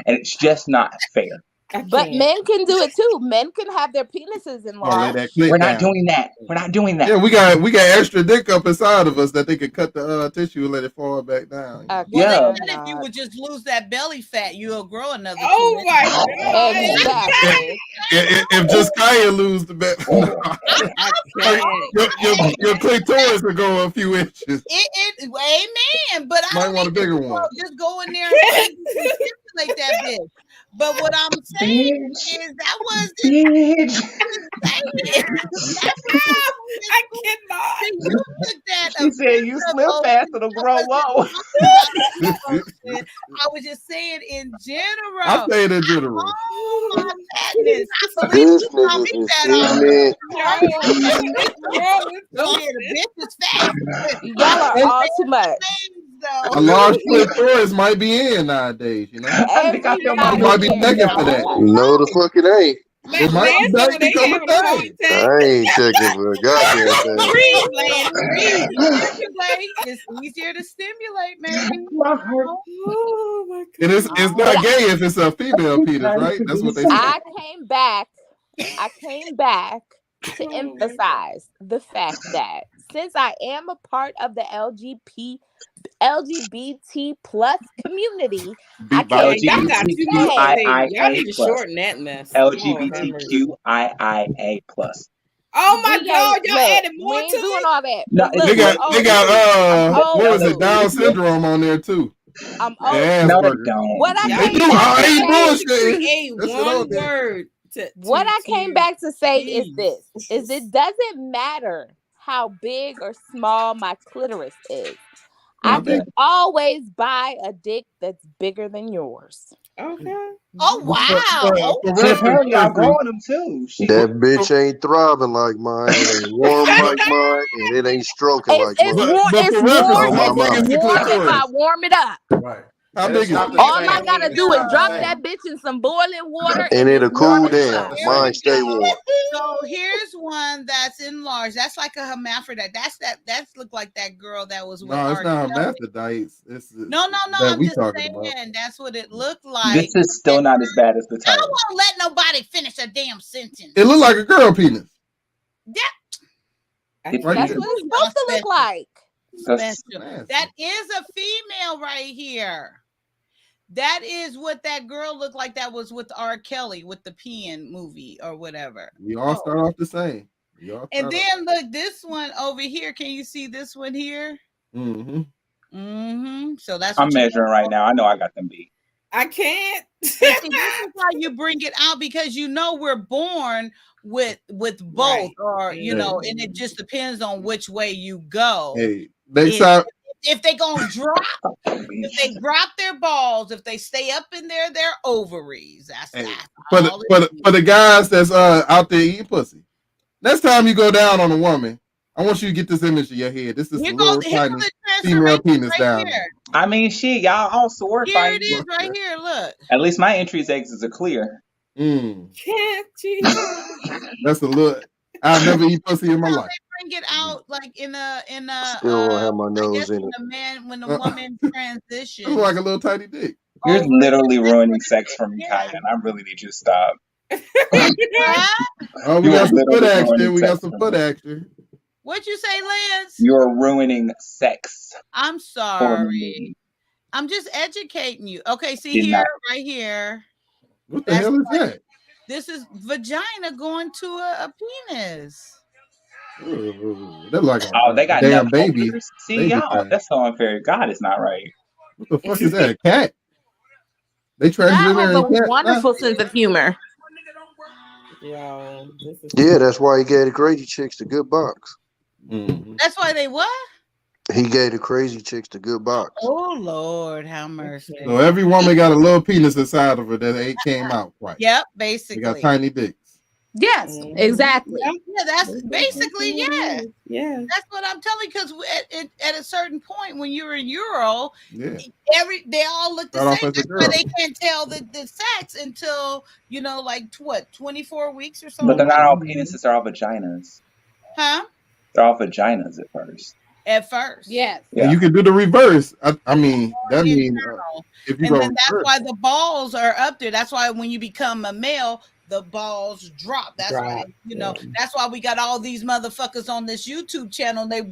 and it's just not fair. But men can do it too. Men can have their penises Oh, lay enlarged. that clit We're not down. doing that. We're not doing that. Yeah, we got extra dick up inside of us that they could cut the tissue and let it fall back down. Well, Yeah. they said if you would just lose that belly fat, you'll grow another 2 Oh my inches. God. Exactly. If just Kaya lose the bet, your clitoris will go a few inches. Amen. But I Might don't want a need bigger you to one. just go in there and stimulate that bitch. But what I'm saying is that was I cannot. you took that She said you slim fast, it'll grow low. I was just saying in general. I say it in general. Oh my goodness. I believe This you call nigga me is fat ignorant. Go ahead, the bitch is fat. Y'all are all too much. A large clitoris might be in nowadays, you know. Everybody You might be here begging for knows that. that. No, the fuck it ain't. It might be back become a thing. I ain't checking for a goddamn thing. Breathe, Lance, breathe. Stimulate. It's easier to stimulate, maybe. Oh my God. And it's not gay if it's a female penis, right? That's what they say. I came back to emphasize the fact that since I am a part of the LGBT plus community, I came Y'all got too much to say. Y'all need to plus. shorten that mess. LGBTQIIA plus. Oh my God, y'all look, added more we to ain't doing it. all that. No, But look, They got I'm what was it, old Down school. syndrome on there too. I'm And old No, they Asperger's. don't. What I They came do. back I to ain't say, bullshitting. Create That's what one on there. word. what I came back to say is this: is it doesn't matter how big or small my clitoris is. I can always buy a dick that's bigger than yours. Okay. Oh wow. For See, apparently y'all reference, growing them too. That bitch ain't throbbing like mine. It ain't warm like mine, and it ain't stroking like It's mine. warm. but It's for warm. reference, On my how big is mind. the Warm if clitoris? I warm it up. Right. How And big it's is not it? the All same. I gotta do is It's not drop the same. that bitch in some boiling water, And and it's it'll warm cool as down. fuck. Mine stay warm. So here's one that's enlarged. That's like a hermaphrodite. That's look like that girl that was with No, it's R. not Kelly. hermaphrodites. It's No. that I'm we just talking saying about. that's what it looked This like. is still not as bad as the I title. won't let nobody finish a damn sentence. It looked like a girl penis. It's Right That's there. what it's supposed to look like. That's Special. That is a female right here. That is what that girl looked like that was with R. Kelly with the Peeing movie or whatever. We all start off the same. And then look, this one over here. Can you see this one here? Mm-hmm. So that's I'm what you measuring right now. I know I got them beat. I can't. See, this is how you bring it out because you know we're born with both, or you know, and it just depends on which way you go. Hey, next time. If they gonna drop, if they drop their balls, if they stay up in their ovaries, that's For the guys that's out there eating pussy, next time you go down on a woman, I want you to get this image in your head. This is a little tiny female penis down there. I mean, shit, y'all all sword Here fighting. it is, right here. Look. At least my entries exits are clear. That's a look. I've never eaten pussy in my life. Bring it out like in a Still won't have my I nose guess in when it. the man when the woman transitions. It looks like a little tiny dick. You're literally ruining sex for me, Kaya, and I really need you to stop. Oh, we got some foot action. We got some foot action. What'd you say, Lance? You're ruining sex. I'm sorry. I'm just educating you. Okay, see You're here, not. right here. What the hell is that? This is vagina going to a penis. They're like they got damn enough baby. holders. See, Baby y'all, thing. that's so unfair. God is not right. What the fuck is that? A cat? They God transgender has a and cat. wonderful sense of humor. Yeah, that's why he gave the crazy chicks the good box. That's why they what? He gave the crazy chicks the good box. Oh Lord, have mercy. So every woman got a little penis inside of her that ain't came out right. Yep, They basically. got tiny dicks. Yes, exactly. Yeah, that's basically yeah. Yeah. That's what I'm telling you. Because at a certain point, when you're in Euro, Yeah. they all look the Start off same. as a That's why girl. they can't tell the sex until like what 24 weeks or so. But they're not all penises; they're all vaginas. Huh? They're all vaginas at first. At first, yes. And you can do the reverse. I mean, that means if you and go then that's reverse. why the balls are up there. That's why when you become a male, the balls drop. That's why that's why we got all these motherfuckers on this YouTube channel. They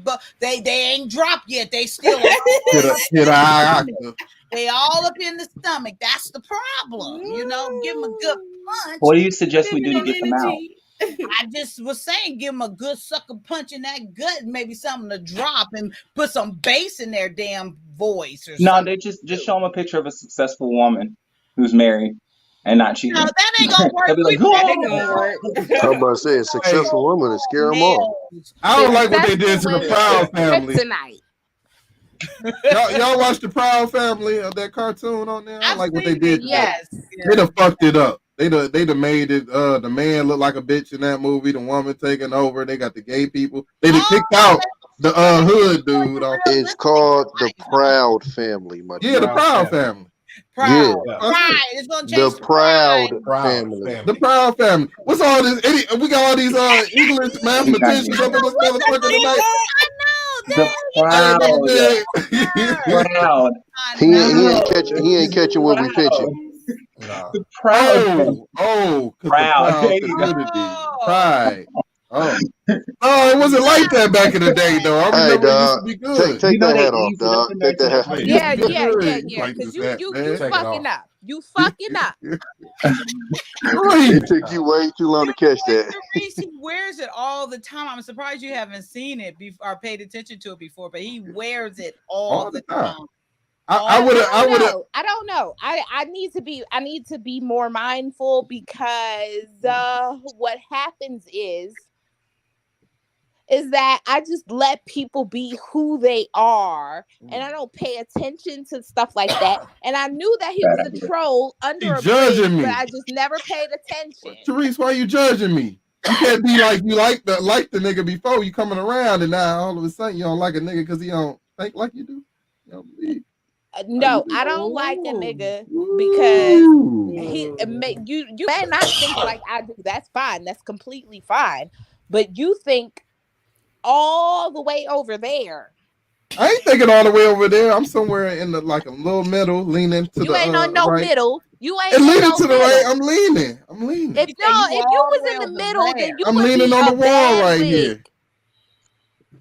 ain't dropped yet. They still hit a high octave. they all up in the stomach. That's the problem. Give them a good punch. What do you suggest we do to get them out? I just was saying, give them a good sucker punch in that gut, and maybe something to drop, and put some bass in their damn voice or No, something. they just show them a picture of a successful woman who's married and not cheating. No, that ain't gonna work. They'll be like, That ain't gonna work. I'm about to say a successful woman to scare them off. I don't like what they did to the Proud Family. Tonight. Y'all watch the Proud Family of that cartoon on there? I don't like what they did. Yes. They done fucked it up. They done made it. The man look like a bitch in that movie. The woman taking over. They got the gay people. They done kicked out the hood dude. It's called the Proud Family. The Proud Family. Yeah. Pride. It's gonna change The Proud Family. The Proud Family. What's all this? We got all these English mathematicians up in this motherfucker tonight. The Proud. Proud. He ain't catching what we pitching. The Proud. Proud community. Pride. Oh, it wasn't like that back in the day, though. I remember it used to be good. Take that hat off, dog. Take that hat off. Yeah. Because you fucking up. You fucking up. It took you way too long to catch that. He wears it all the time. I'm surprised you haven't seen it or paid attention to it before, but he wears it all the time. I don't know. I need to be more mindful because what happens is that I just let people be who they are, and I don't pay attention to stuff like that. And I knew that he was a troll under a bridge, but I just never paid attention. Therese, why you judging me? You can't be like you like the nigga before you coming around, and now all of a sudden you don't like a nigga because he don't think like you do. You don't believe. No, I don't like a nigga because you may not think like I do. That's fine. That's completely fine. But you think all the way over there. I ain't thinking all the way over there. I'm somewhere in the like a little middle, leaning to you the ain't on no right. middle. You ain't and leaning no to the middle. right. I'm leaning. If you was in the middle, then you I'm would leaning be on a the wall bad right wig. here.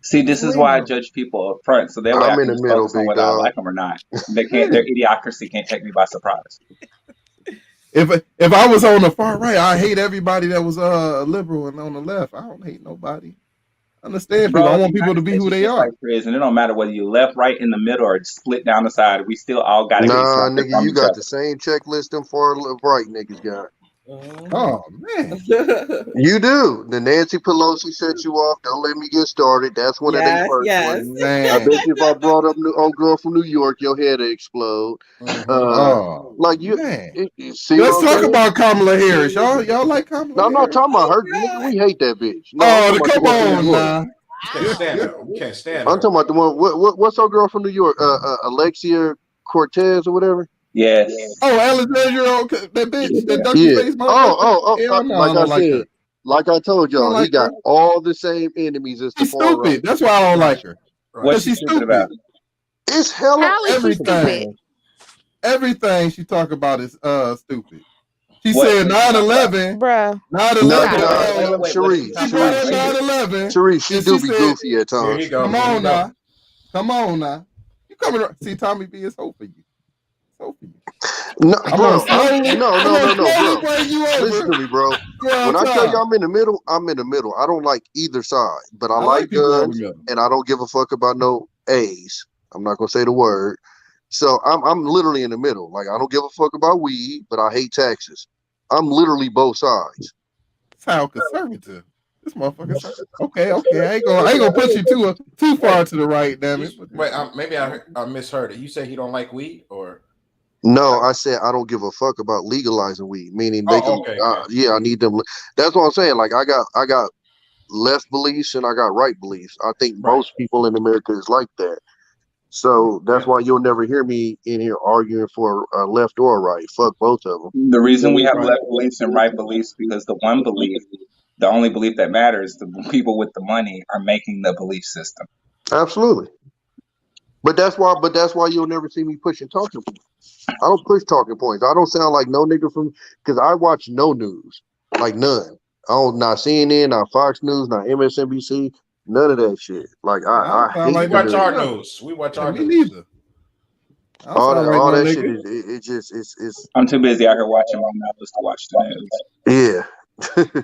See, this is why I judge people up front, so that way I I'm in can the just middle, focus on big whether I dog. like them or not. Their idiocracy can't take me by surprise. If I was on the far right, I hate everybody that was liberal, and on the left, I don't hate nobody. Understand people. I want people to be who they are. Like prison. It don't matter whether you left, right, in the middle, or split down the side. We still all got to Nah, nigga, you got the same checklist them far right niggas got. Oh man, you do. The Nancy Pelosi set you off. Don't let me get started. That's one of their first ones. I bet you if I brought up old girl from New York, your head would explode. Like you. See let's talk about Kamala Harris. Y'all like Kamala? No, I'm not talking about her. Nigga, we hate that bitch. No, come on now. Can't stand her. We can't stand her. I'm talking about the one. What's our girl from New York? Alexia Cortez or whatever. Yes. Oh, Alexandria, that bitch, that ducky face motherfucker. Like I told y'all, he got all the same enemies as the far right. Stupid. That's why I don't like her. What's she stupid about? It's hella everything. Everything she talk about is stupid. She said 9/11, bruh. 9/11. Sharice, she do be goofy at times. Come on now. You coming? See, Tommy B is hope for you. No, bro. No. Listen to me, bro. When I tell you I'm in the middle, I'm in the middle. I don't like either side, but I like guns, and I don't give a fuck about no A's. I'm not gonna say the word. So I'm literally in the middle. Like I don't give a fuck about weed, but I hate taxes. I'm literally both sides. Sound conservative. This motherfucker said, okay, I ain't gonna put you too far to the right, damn it. Wait, maybe I misheard it. You say he don't like weed, or No, I said I don't give a fuck about legalizing weed. Meaning they can. okay. Yeah, I need them. That's what I'm saying. Like I got left beliefs and I got right beliefs. I think most people in America is like that. So that's why you'll never hear me in here arguing for left or right. Fuck both of them. The reason we have left beliefs and right beliefs because the only belief that matters, the people with the money are making the belief system. Absolutely. But that's why you'll never see me pushing talking points. I don't push talking points. I don't sound like no nigga from because I watch no news, like none. I don't not CNN, not Fox News, not MSNBC, none of that shit. Like I hate we the watch news. our news. We watch our me news. neither. All that shit is it's. I'm too busy out here watching my numbers to watch the news. Yeah.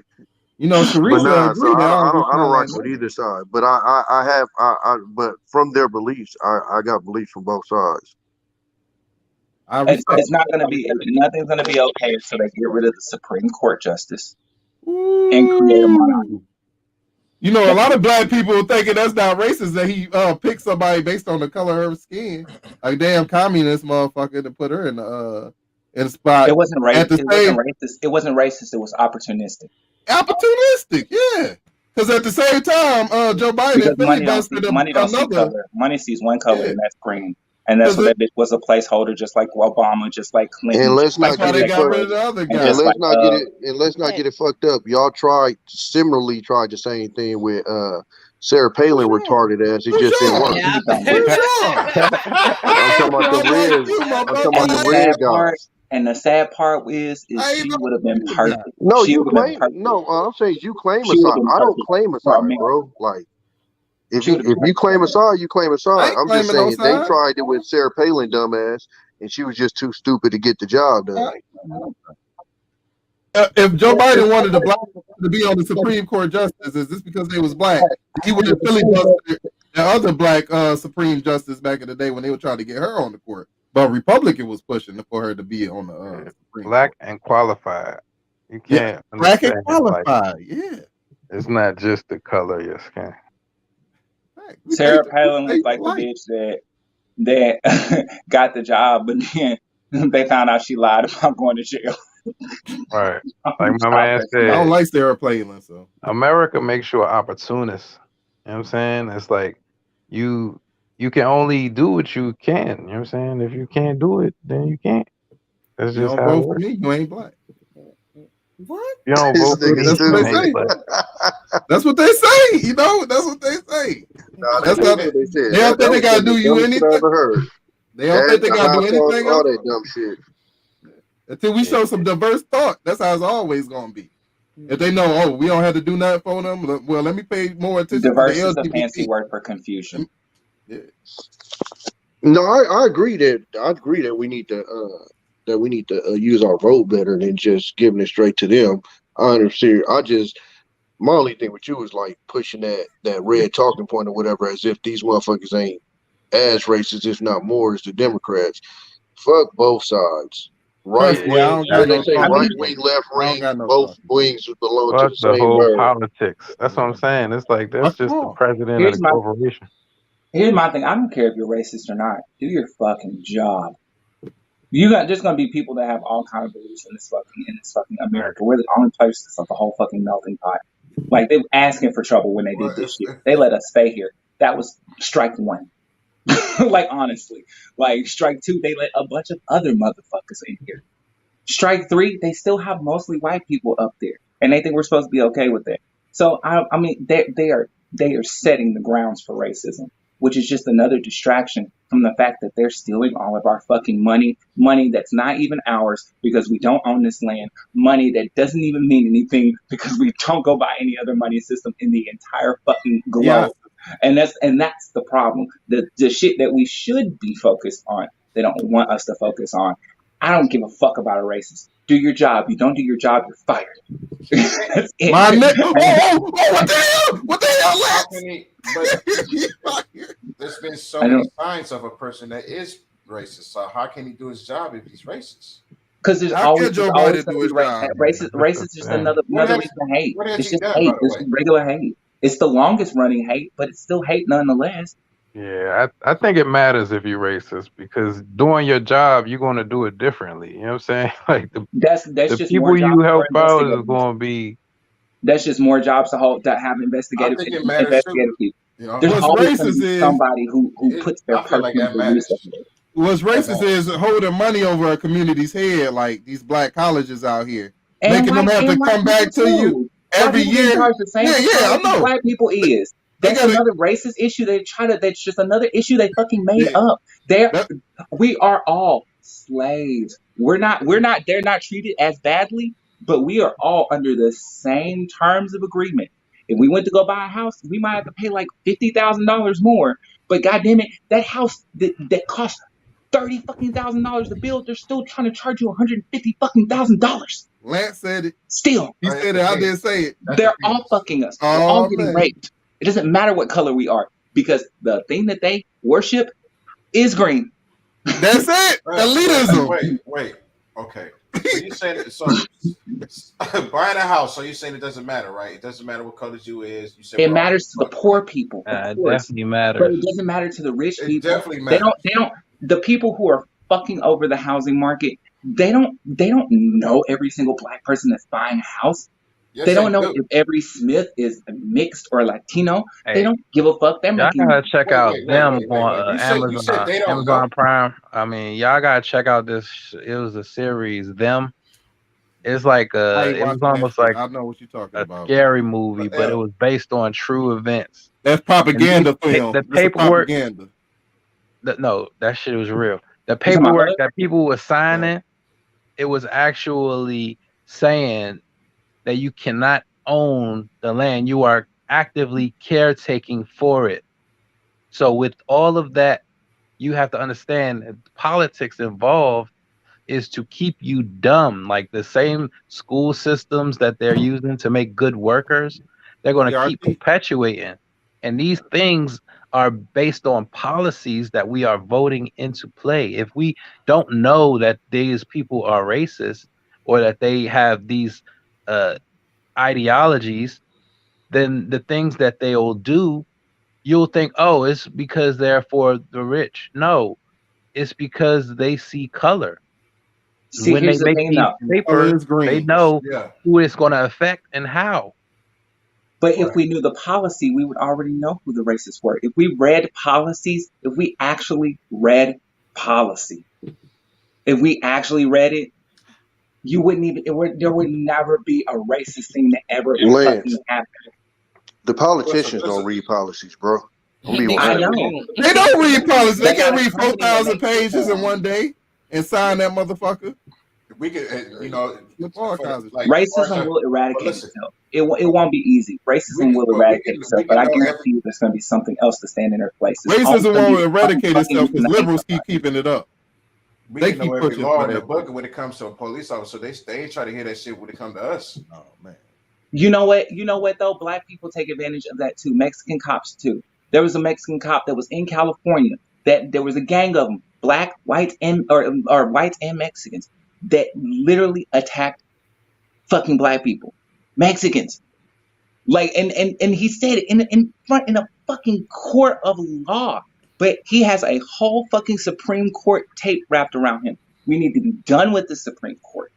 You know, But Teresa nah, agreed. so I don't sound rock like with either side. But I but from their beliefs, I got beliefs from both sides. It's not going to be, nothing's going to be okay until they get rid of the Supreme Court justice and create a monarchy. You know, a lot of black people thinking that's not racist that he picked somebody based on the color of her skin, like damn communist motherfucker, to put her in the spot. It wasn't At the same, racist. It wasn't racist. It was opportunistic. Opportunistic, yeah. Because at the same time, Joe Biden Because filibustered money don't see another. color. Money sees one color, and that's green. And that's what that bitch was, a placeholder, just like Obama, just like Clinton. And let's not That's why they got rid of the other guy. And let's not get it fucked up. Y'all tried the same thing with Sarah Palin retarded ass. It just didn't work. I'm talking about the red guys. And the sad part is she would have been perfect. No, she you would have been claim. perfect. No, I'm saying you claim a She would've side. been I don't perfect claim a for side, America. bro. Like if you claim a side, you claim a side. I'm just saying they tried it with Sarah Palin, dumbass, and she was just too stupid to get the job done. If Joe Biden wanted the black to be on the Supreme Court justice, is this because they was black? He would have filibustered the other black Supreme Justice back in the day when they were trying to get her on the court. But Republican was pushing for her to be on the Supreme black and qualified. You can't black and understand it like qualified. Yeah, it's not just the color of your skin. Sarah Palin was like the bitch that got the job, but then they found out she lied about going to jail. Right. Like my man said, I don't like Sarah Palin, so America makes you an opportunist. You know what I'm saying? It's like you can only do what you can. You know what I'm saying? If you can't do it, then you can't. That's you just don't how it vote for works. me, you ain't black. What? You don't vote for me, That's you what ain't they say. black. That's what they say. You know, that's what they say. That's not what they said. They don't think they gotta do you anything. They don't think they gotta do anything all else. that dumb shit. Until we show some diverse thought, that's how it's always gonna be. If they know, we don't have to do nothing for them, well, let me pay more attention Diverse to the is a LGBT. fancy word for confusion. Yeah. No, I agree that we need to use our vote better than just giving it straight to them. I understand. My only thing with you is like pushing that red talking point or whatever, as if these motherfuckers ain't as racist, if not more, as the Democrats. Fuck both sides. Right Trust me, I wing, don't got they no say thought. right wing, left I don't wing, got no both thought. wings belong to Fuck the the same whole bird. politics. That's what I'm saying. It's like that's just the president Here's and the my corporation. Here's my thing. I don't care if you're racist or not. Do your fucking job. There's gonna be people that have all kind of beliefs in this fucking America. We're the only place that's like a whole fucking melting pot. Like they were asking for trouble when they did this shit. They let us stay here. That was strike one. Like honestly. Like strike two, they let a bunch of other motherfuckers in here. Strike three, they still have mostly white people up there. And they think we're supposed to be okay with that. So I mean they are setting the grounds for racism, which is just another distraction from the fact that they're stealing all of our fucking money that's not even ours because we don't own this land, money that doesn't even mean anything because we don't go by any other money system in the entire fucking globe. Yeah. And that's the problem. The shit that we should be focused on, they don't want us to focus on. I don't give a fuck about a racist. Do your job. You don't do your job, you're fired. That's it. What the hell? What the hell, Lex? But there's been so many signs of a person that is racist. So how can he do his job if he's racist? Because there's How can Joe always Biden going do to his be job? racist is just another What has, reason to hate. what has It's he just done, by hate. the It's way? just regular hate. It's the longest running hate, but it's still hate nonetheless. Yeah, I think it matters if you're racist because doing your job, you're going to do it differently. You know what I'm saying? Like That's the just more people you jobs for help out is investigators. going to be. That's just more jobs to have I investigative think it matters too. people. You know, There's What's always going to racist be is somebody who puts their I feel like personal that beliefs matters. ahead. what's That racist is matters. holding money over a community's head, like these black colleges out here, And making them have to white come people back to you too. White every people getting year. charged the same Yeah, for yeah, I college as know. black people is. They That's got it. another racist issue that's just another issue they fucking made Yeah, up. We are all slaves. They're not treated as badly, but we are all under the same terms of agreement. If we went to go buy a house, we might have to pay like $50,000 more. But goddamn it, that house that cost $30,000 to build, they're still trying to charge you $150,000. Lance said it. Still, He said it. I didn't say it. they're all fucking us. We're all Oh getting man, raped. It doesn't matter what color we are because the thing that they worship is green. that's it. Elitism. Wait. Okay. So you saying buying a house? So you saying it doesn't matter, right? It doesn't matter what color you is. You said It matters to the poor people, of It course, definitely but matters. it doesn't matter to the rich It people. definitely They matters. don't. The people who are fucking over the housing market, they don't know every single black person that's buying a house. Yes, They don't know do. if every Smith is mixed or Latino. They Hey, don't give a fuck. They're y'all making. gotta check out them on You said they don't Amazon know. Prime. I mean, y'all gotta check out this. It was a series. Them. It's like I ain't it was watching that almost shit. like I know what you're talking a about. scary movie, but it was based on true events. That's And propaganda film. the That's a paperwork. propaganda. No, that shit was real. The You talking about paperwork Us? that people were signing, it was actually saying that you cannot own the land. You are actively caretaking for it. So with all of that, you have to understand that politics involved is to keep you dumb. Like the same school systems that they're using to make good workers, they're going to keep perpetuating. And these things are based on policies that we are voting into play. If we don't know that these people are racist or that they have these ideologies, then the things that they'll do, you'll think, oh, it's because they're for the rich. No, it's because they see color. See, When they here's the make thing these though. papers, they know who it's going to affect and how. But if we knew the policy, we would already know who the racists were. If we read policies, if we actually read policy, if we actually read it, you wouldn't even. There would never be a racist thing that ever Lance, fucking happened. the politicians don't read policies, bro. I'm be I 100 know. with you. They don't read policies. They They got can't a read company that 4,000 makes it pages for in one day and sign that motherfucker. We could, all kinds of like racism will eradicate listen, itself. It won't be easy. Racism will eradicate itself, but I guarantee you there's going to be something else to stand in their place. It's always Racism gonna won't be eradicate fucking itself because euthanizing liberals keep somebody. keeping it up. we They can know keep every pushing law for in the that. book when it comes to a police officer. They ain't try to hear that shit when it comes to us. Oh man. You know what? You know what though? Black people take advantage of that too. Mexican cops too. There was a Mexican cop that was in California that there was a gang of them, black, whites, and or whites and Mexicans that literally attacked fucking black people, Mexicans. Like and he said it in a fucking court of law. But he has a whole fucking Supreme Court tape wrapped around him. We need to be done with the Supreme Court.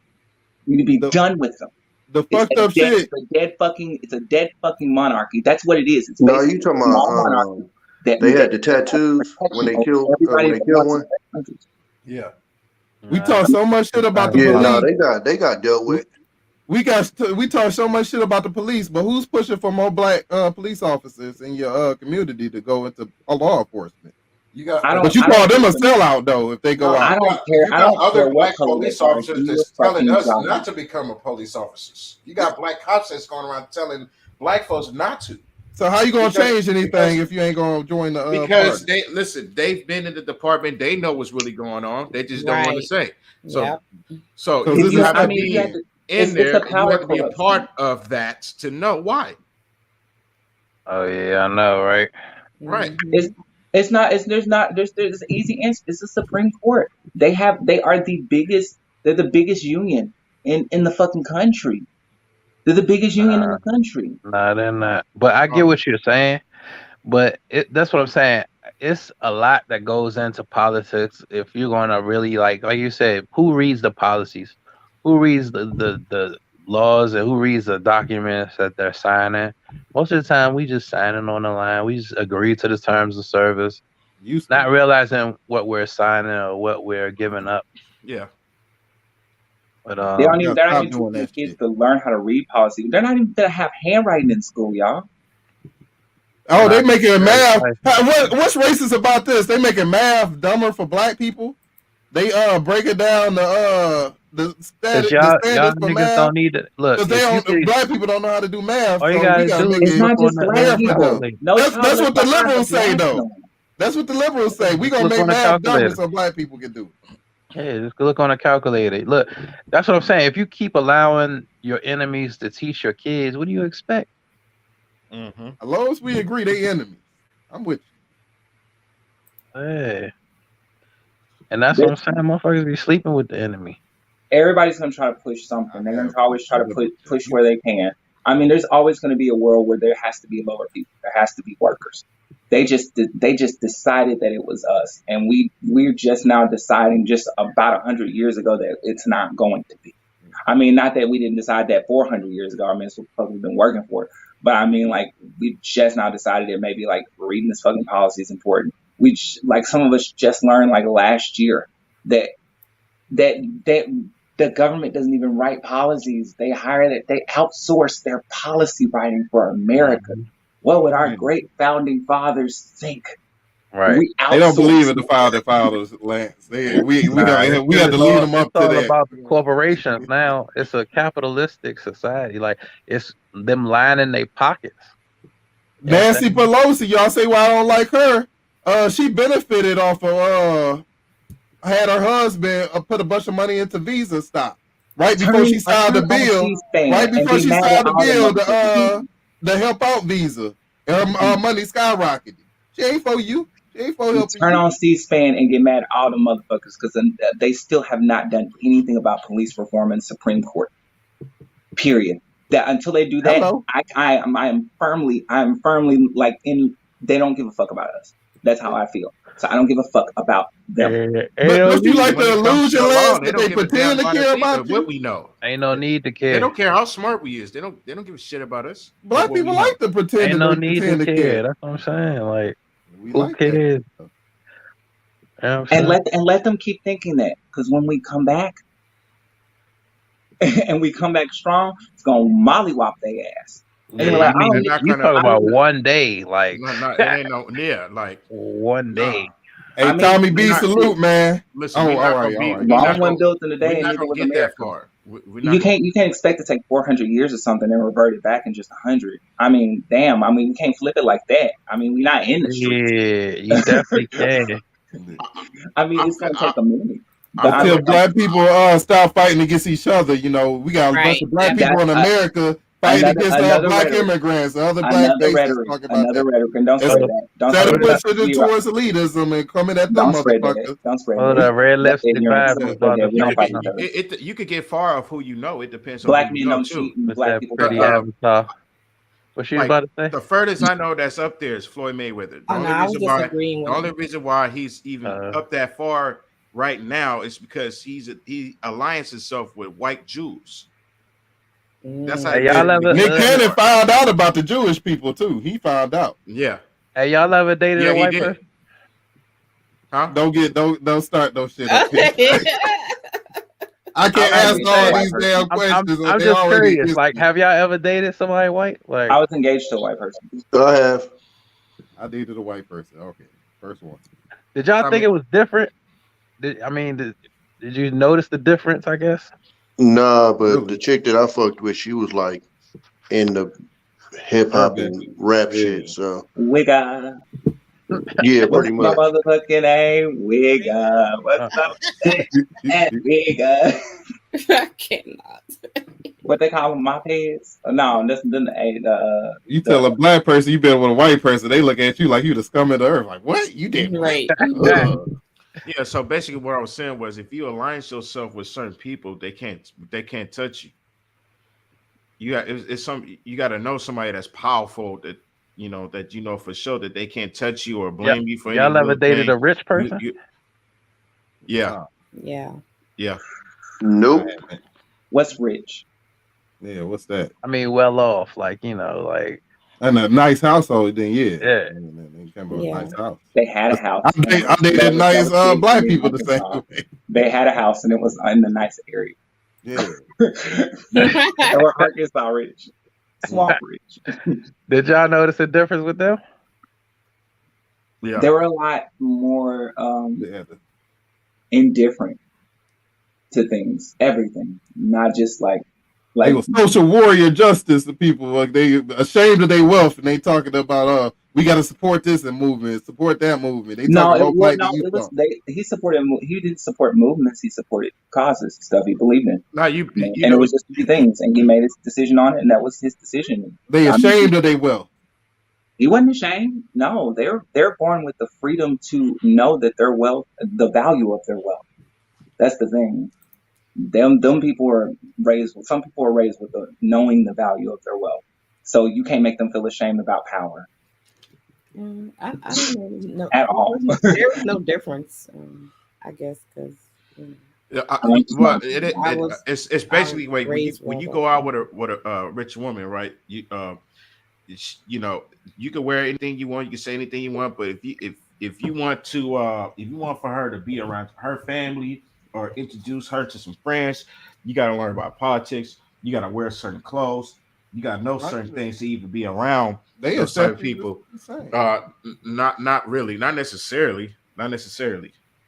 We need to be done with them. The fucked up shit. It's a dead fucking monarchy. That's what it is. It's No, basically you talking a small about monarchy that they had that the tattoos when protection they over killed everybody that wants one. to take countries. Yeah. We talk so much shit about the Yeah, police. no, they got dealt with. We talk so much shit about the police, but who's pushing for more black police officers in your community to go into law enforcement? You got, but you call them a sellout though if they go out. You got other what black color police they are. officers Do that's your telling fucking us job. not to become a police officers. You got black cops that's going around telling black folks not to. So how you gonna change anything if you ain't gonna join the because party? they've been in the department, they know what's really going on. They just don't want to say. So Yep. so If you you- have I to mean, be you have to- in it's there a and you power have to be a corruption. part of that to know why. Oh yeah, I know, right? Right. There's an easy answer. It's the Supreme Court. They are the biggest They're the biggest union in the fucking country. They're the biggest union in the country. Nah, they're not. But I get what you're saying. But that's what I'm saying. It's a lot that goes into politics. If you're going to really like you said, who reads the policies? Who reads the laws and who reads the documents that they're signing? Most of the time, we just signing on the line. We just agree to the terms of service, not realizing what we're signing or what we're giving up. Yeah. But They're not even teaching kids to learn how to read policy. They're not even gonna have handwriting in school, y'all. Oh, they making math. What's racist about this? They making math dumber for black people. They breaking down the standards y'all for niggas math. don't need to look. Because black people don't know how to do math. All you so gotta we gotta do make is it look on the fair for them. calculator. That's what the liberals say, though. That's what the liberals say. We gonna Look make on the math dumber calculator. so black people can do it. Yeah, just look on a calculator. Look, that's what I'm saying. If you keep allowing your enemies to teach your kids, what do you expect? As long as we agree, they enemies. I'm with you. Hey. And that's what I'm saying. Motherfuckers be sleeping with the enemy. Everybody's gonna try to push something. They're gonna always try to push where they can. I mean, there's always gonna be a world where there has to be lower people. There has to be workers. They just decided that it was us, and we're just now deciding just about 100 years ago that it's not going to be. I mean, not that we didn't decide that 400 years ago. I mean, it's what we've been working for. But I mean, like, we just now decided that maybe like reading this fucking policy is important. Like some of us just learned like last year that the government doesn't even write policies. They they outsource their policy writing for America. What would our great founding fathers think? Right. They don't believe in the founding fathers, Lance. We have to lead them up to all that. about the corporations now. It's a capitalistic society. Like it's them lining their pockets. Nancy Pelosi, y'all say why I don't like her. She benefited off of had her husband put a bunch of money into Visa stock right before she signed the bill. Right before she signed the bill to help out Visa. And her money skyrocketed. She ain't for you. She ain't for helping Turn you. on C-SPAN and get mad at all the motherfuckers because they still have not done anything about police reform in the Supreme Court. Period. That until they do that, I am firmly like they don't give a fuck about us. That's how I feel. So I don't give a fuck about them. But you like the illusion, Lance, that they pretend to care about you? What we know. Ain't no need to care. They don't care how smart we is. They don't give a shit about us. Black people like to pretend. Ain't no need to care. That's what I'm saying. Like, who cares? And let them keep thinking that, because when we come back and we come back strong, it's gonna mollywop their ass. Yeah, you talking about one day, like it ain't no like one day. Hey, Tommy B, salute, man. Listen, all right. Rome wasn't built in a day, we're and not neither gonna was get America. that far. You can't expect to take 400 years or something and revert it back in just 100. I mean, damn. I mean, we can't flip it like that. I mean, we're not in the streets. Yeah, you definitely can. I mean, it's gonna take a minute. Until black people stop fighting against each other, you know, we got a bunch of black people in America fighting against black immigrants, other black faces talking about that. Rhetoric, and don't spread that. Instead of pushing it towards elitism and coming at them motherfuckers. Don't spread that. The red lipstick vibe was about to you could get far off who you know. It depends on black who men you know don't too. cheat. Black people pretty avatar. What she about to say? The furthest I know that's up there is Floyd Mayweather. The only reason why he's even up that far right now is because he aligns himself with white Jews. That's how Nick Cannon found out about the Jewish people too. He found out. Yeah. Hey, y'all ever dated a white person? Huh? Don't start no shit. I can't ask all these damn questions. I'm just curious. Like, have y'all ever dated somebody white? Like, I was engaged to a white person. I have. I dated a white person. Okay, first one. Did y'all think it was different? Did you notice the difference? I guess. Nah, but the chick that I fucked with, she was like in the hip hop and rap shit. So Wigga. Yeah, pretty much. My motherfucking name, Wigga. What's up? At Wigga. I cannot. What they call them, mopeds? No, this you tell a black person you been with a white person, they look at you like you the scum of the earth. Like, what? You did right. Yeah, so basically what I was saying was if you align yourself with certain people, they can't touch you. It's some you got to know somebody that's powerful that that for sure that they can't touch you or Yeah, blame you for any y'all ever little dated thing. a rich You, person? you yeah, Yeah. yeah. Nope. What's rich? Yeah, what's that? I mean, well off, like like And a nice household, then yeah. yeah. They came from a Yeah. nice house. They had a house. And I dated that nice was big for black me in people the same Arkansas. way. They had a house and it was in a nice area. Yeah. They were Arkansas rich, swamp rich. Did y'all notice a difference with them? Yeah. They were a lot more Yeah. indifferent to things, everything, not just They were social warrior justice. The people like they ashamed of their wealth and they talking about we got to support this and movement, support that movement. They talking overnight the youth it was on. he supported. He didn't support movements. He supported causes, stuff he believed in. Now you And it was just a few things, and he made his decision on it, and that was his decision. They ashamed of their wealth. He wasn't ashamed. No, they're born with the freedom to know that their wealth, the value of their wealth. That's the thing. Them people were raised. Some people are raised with knowing the value of their wealth. So you can't make them feel ashamed about power. I don't know At all. There was no difference. I guess because. It's basically like when you go out with a rich woman, right? You can wear anything you want, you can say anything you want, but if you want for her to be around her family or introduce her to some friends, you got to learn about politics. You got to wear certain clothes. You got to know certain things to even be around those certain people. Not really, not necessarily.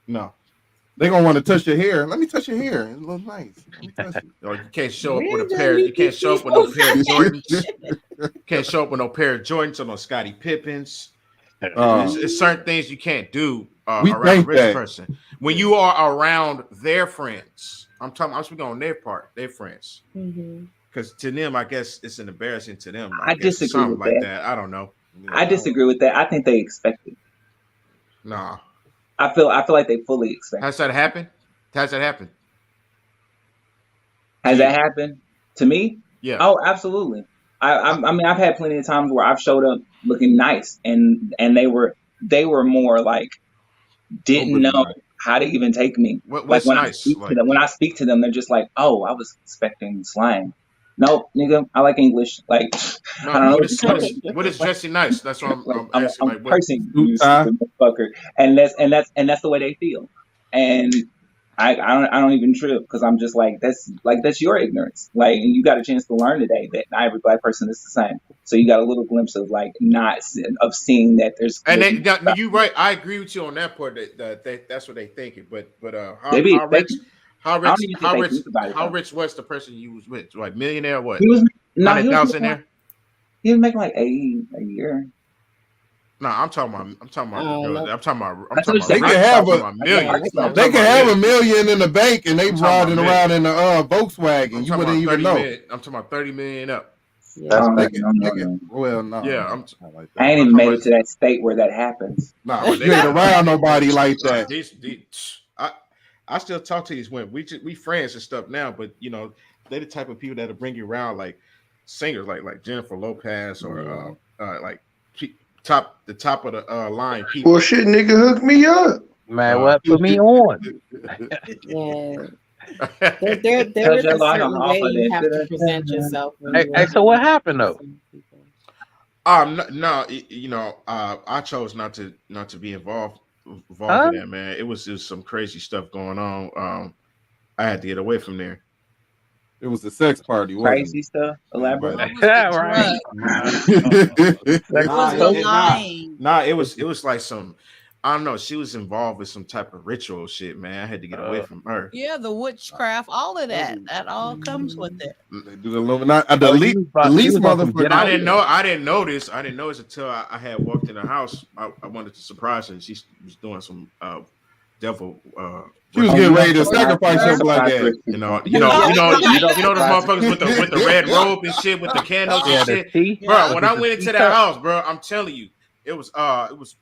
No. They gonna want to touch your hair. Let me touch your hair. It looks nice. Let me touch it. You can't show up with a pair. You can't show up with no pair of Jordans. Can't show up with no pair of Jordans or no Scottie Pippens. It's certain things you can't do around a rich person. When you are around their friends, I'm speaking on their part, their friends. Because to them, I guess it's an embarrassing to them. I disagree with like that. I don't know. I disagree with that. I think they expect it. Nah. I feel like they fully expect. Has that happened? Has that happened? Has that happened to me? Yeah. Oh, absolutely. I mean, I've had plenty of times where I've showed up looking nice, and they were more like didn't know how to even take me. What's when nice? When I speak to them, they're just like, "Oh, I was expecting slang." No, nigga, I like English. Like, no, I don't know. What is dressing nice? That's what I'm asking. I'm cursing, you stupid motherfucker, and that's the way they feel. And I don't even trip because I'm just like that's your ignorance. Like, and you got a chance to learn today that not every black person is the same. So you got a little glimpse of seeing that there's. And you right. I agree with you on that part. That's what they thinking. But how rich was the person you was with? Like millionaire? What? He was $100,000 He was making like $80 a year. No, I'm talking about. I'm talking about. They can have a million in the bank and they riding around in the Volkswagen. You wouldn't even know. I'm talking about 30 million up. Well, no. Yeah, I ain't even made it to that state where that happens. Nah, you ain't around nobody like that. I still talk to these women. We friends and stuff now, but they're the type of people that'll bring you around like singers like Jennifer Lopez or like the top of the line people. Well, shit, nigga, hook me up. Man, what put me on? Yeah. There is a certain way you have to present yourself. Hey, so what happened though? No, I chose not to be involved in that, man. It was just some crazy stuff going on. I had to get away from there. It was a sex party, wasn't crazy stuff. Elaborate. Yeah, right. Nah, it was like some. I don't know. She was involved with some type of ritual shit, man. I had to get away from her. Yeah, the witchcraft, all of that. That all comes with it. They do the Illuminati. The least motherfucker. I didn't know this until I had walked in the house. I wanted to surprise her. She was doing some devil. She was getting ready to sacrifice her black ass. You know those motherfuckers with the red robe and shit with the candles and shit. Bro, when I went into that house, bro, I'm telling you, It was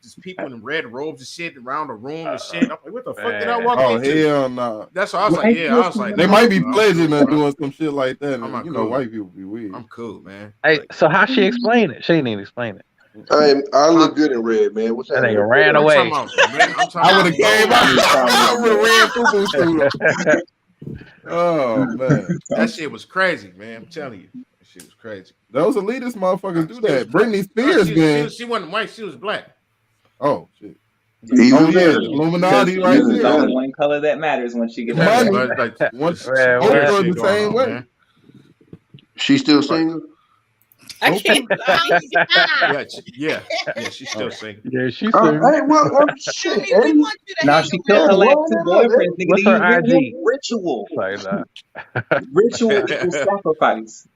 just people in red robes and shit around the room and shit. I'm like, what the fuck did I walk Oh into? hell no! That's why I was like, yeah, I was like, they nah, might be bro, I'm pledging cool, or bro. doing some shit like that, I'm and not you know, cool. white people be weird. I'm cool, man. Hey, so how she explain it? She didn't even explain it. I look good in red, man. What's That happening? nigga ran I'm away. talking about red. I'm talking I would about have came out. I would have ran poo poo suit on. That Oh man, that shit was crazy, man. I'm telling you, that shit was crazy. those elitist motherfuckers do She was that. black. Britney No, Spears, man. she wasn't white. She was black. Oh shit. Even Oh yeah, better. Illuminati right Because it's there. only one color that matters when she gets Exactly, Money. but like, One there's some Man, weird Oprah shit the going same on, way. man. She still single? I can't. Yeah, she's still single. Yeah, she's Hey, single. well, shit, Tommy, we Eddie. want you to Now hang she killed around. her last Why two not, boyfriends. Nigga, What's do you her hear me? IG? Ritual. Like that. Ritual equals sacrifice.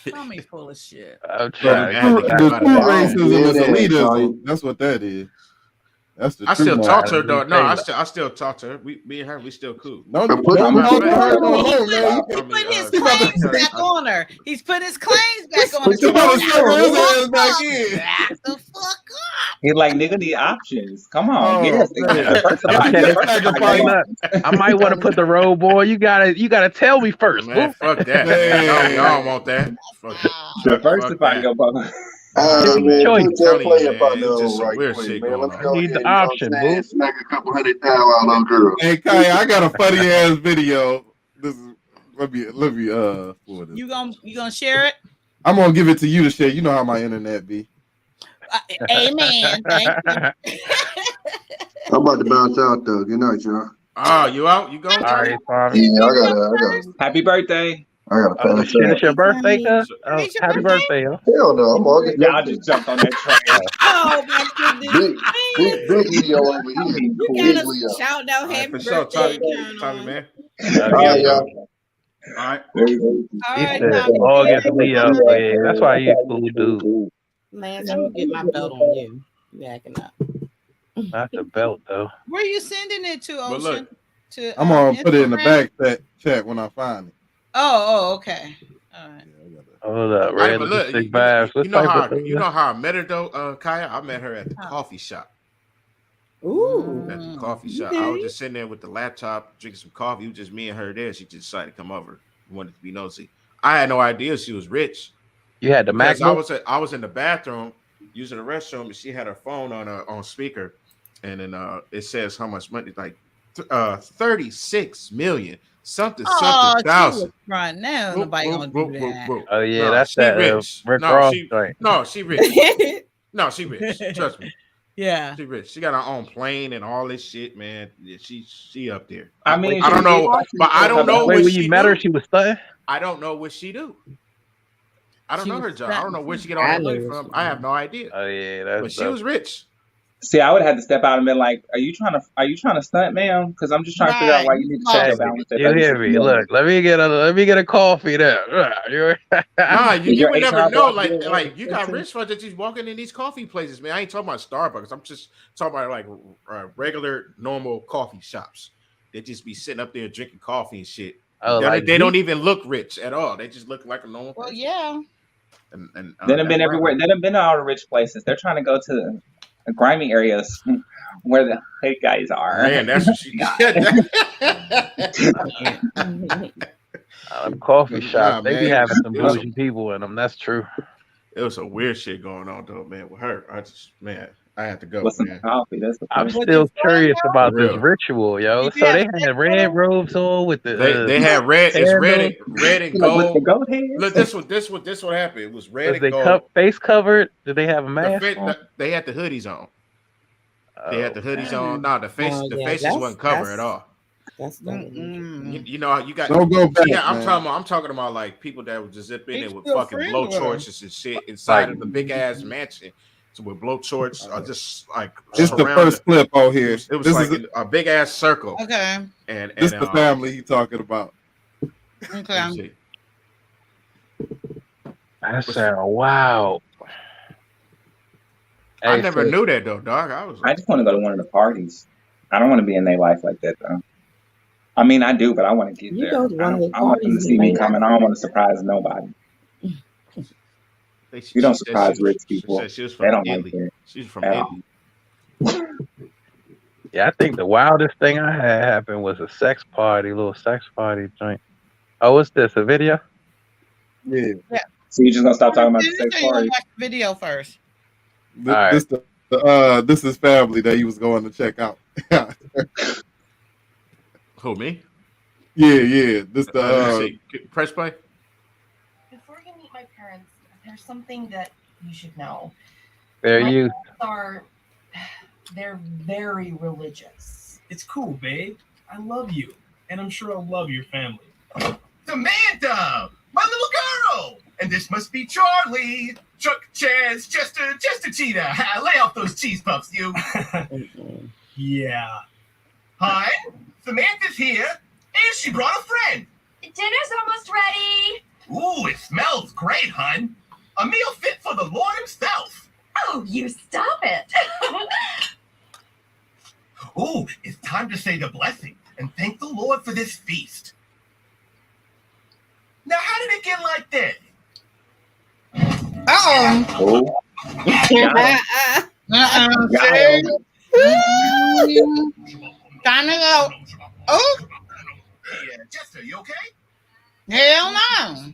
Tommy full of shit. I'm So trying to I had to get get back. him the out of true that. Wow, racism is dead ass, elitism. Tony. That's what that is. That's the I true still talk to her Trying though. to No, be I still talk to her. Me and her, we still cool. Don't Put don't Matter of talk to fact, her no He more, man. put, he I mean, put his He about to claims back on her. He's put his claims back on her. Put your he about to phone sucker on, his nigga. ass back in. Back the fuck He's like, nigga, need options. Come on, Oh yes. man, I Diversify, might have to diversify. tighten up. I might want to put the road, boy. You gotta tell me first, man, boo. fuck that, man. Y'all don't want that. Fuck Diversify that. your brother. Give Hey, me man, choice. put I'm that telling you, player man, partner it's just on some right weird quick, shit man. going Let me I on. go need ahead the and, you know what option, I'm boo. saying, smack a couple $100,000 out on girls. hey Kai, I got a funny ass video. This is let me for this. You gonna share it? I'm gonna give it to you to share. You know how my internet be. Amen. Thank you. I'm about to bounce out though. Good night, y'all. Oh, you out? You going, All Tommy? right, Tommy. Yeah, I Happy birthday. gotta pass Shit, it's out. your birthday, cuz? Oh, It's your happy birthday, yo. Hell no, I'm August Yeah, I 13th. just jumped on that train. Oh my goodness. Big Leo over here. You Big gotta Leo. shout out All right, happy for sure, birthday, Tommy, man. All right, y'all. All right. All He right, said Tommy. August Leo. So yeah, that's why you a cool dude. Lance, I'm gonna get my belt on you. You acting up. Not the belt though. Where you sending it to, But Ocean? look, To I'm gonna put it in the Instagram? back chat when I find it. Oh, okay. All right. Hold up, I red but look, lipstick vibes. What know type how of you know how I met her though, Kaya. I met her at the coffee shop. Ooh. At the coffee shop, I was just sitting there with the laptop, drinking some coffee. It was just me and her there. She just decided to come over. Wanted to be nosy. I had no idea she was rich. You had the Because MacBook? I was in the bathroom using the restroom, and she had her phone on speaker, and then it says how much money, like 36 million something Oh, she thousand. was front. Now nobody gonna do that. Oh yeah, No, that's she that rich. Rick No, Ross she joint. no, she rich. No, she rich. Trust me. Yeah, she rich. She got her own plane and all this shit, man. Yeah, she up there. I mean, I don't know, but I don't know Wait, what when she you met do. her, she was stunting? I don't know what she do. I don't She know her was job. I don't know where she get all I that money know from. I have no idea. Oh yeah, that's But she was rich. See, I would have had to step out and be like, "Are you trying to stunt, ma'am? Because I'm just trying to figure out why you need to check your balance at You hear 36 me? million." Look, let me get a coffee there. Nah, you would never know. boss Like you got rich folks that just walking in these coffee places, man. I ain't talking about Starbucks. I'm just talking about like regular, normal coffee shops. They just be sitting up there drinking coffee and shit. Oh, They don't even look rich at all. They just look like a normal well, person. yeah. And They done that's been why everywhere. They done been to all the rich places. They're trying to go to the grimy areas where the hate guys are. Man, that's what she. Coffee shops, Nah, they be man, having some it was bougie people in them. That's true. It was some weird shit going on though, man. With her, I had to go, With some man. coffee. That's the I'm thing. still curious about For this real. ritual, yo. So they had red robes on with the They had red. It's candles. red and Like with the gold. goat heads. Look, this what happened. It was red Was and they gold. face covered? Did they have a mask on? They had the hoodies on. They had the hoodies on. man. No, the faces wasn't covered at all. That's You know, you got. Don't go back, Yeah, man. I'm talking about like people that would just zip in there with still fucking friends blow with her. torches and shit inside Like- of the big ass mansion. So with blow torch, just like It's the surround first clip out It here. was, This like is a big ass circle. Okay. And this the family he talking about. Okay. That sound wow. I Hey, never so- knew that though, dog. I was I just want to go to one of the parties. I don't want to be in their life like that though. I mean, I do, but I want to get You there. go to one of the I want them to parties, see you me may not coming. I don't want to surprise nobody. You don't surprise rich people. She was They from don't like Italy. that. She's from Indy. Yeah, I think the wildest thing I had happen was a little sex party joint. Oh, what's this? A video? Yeah. Yeah. So you just gonna stop talking about the Finish sex or you want party? to watch the video first? This, All right. this is family that he was going to check out. Who, me? Yeah. This Let me see. Press play. Before you meet my parents, there's something that you should know. There My you. parents they're very religious. It's cool, babe. I love you, and I'm sure I'll love your family. Samantha, my little girl, and this must be Charlie. Chuck, Chaz, Chester, Cheetah. Lay off those cheese puffs, you. Yeah. Hi, Samantha's here, and she brought a friend. Dinner's almost ready. Ooh, it smells great, hun. A meal fit for the Lord himself. Oh, you stop it. Ooh, it's time to say the blessing and thank the Lord for this feast. Now, how did it get like this? Oh. Time to go. Oh. Hey, Jester, you okay? Hell no.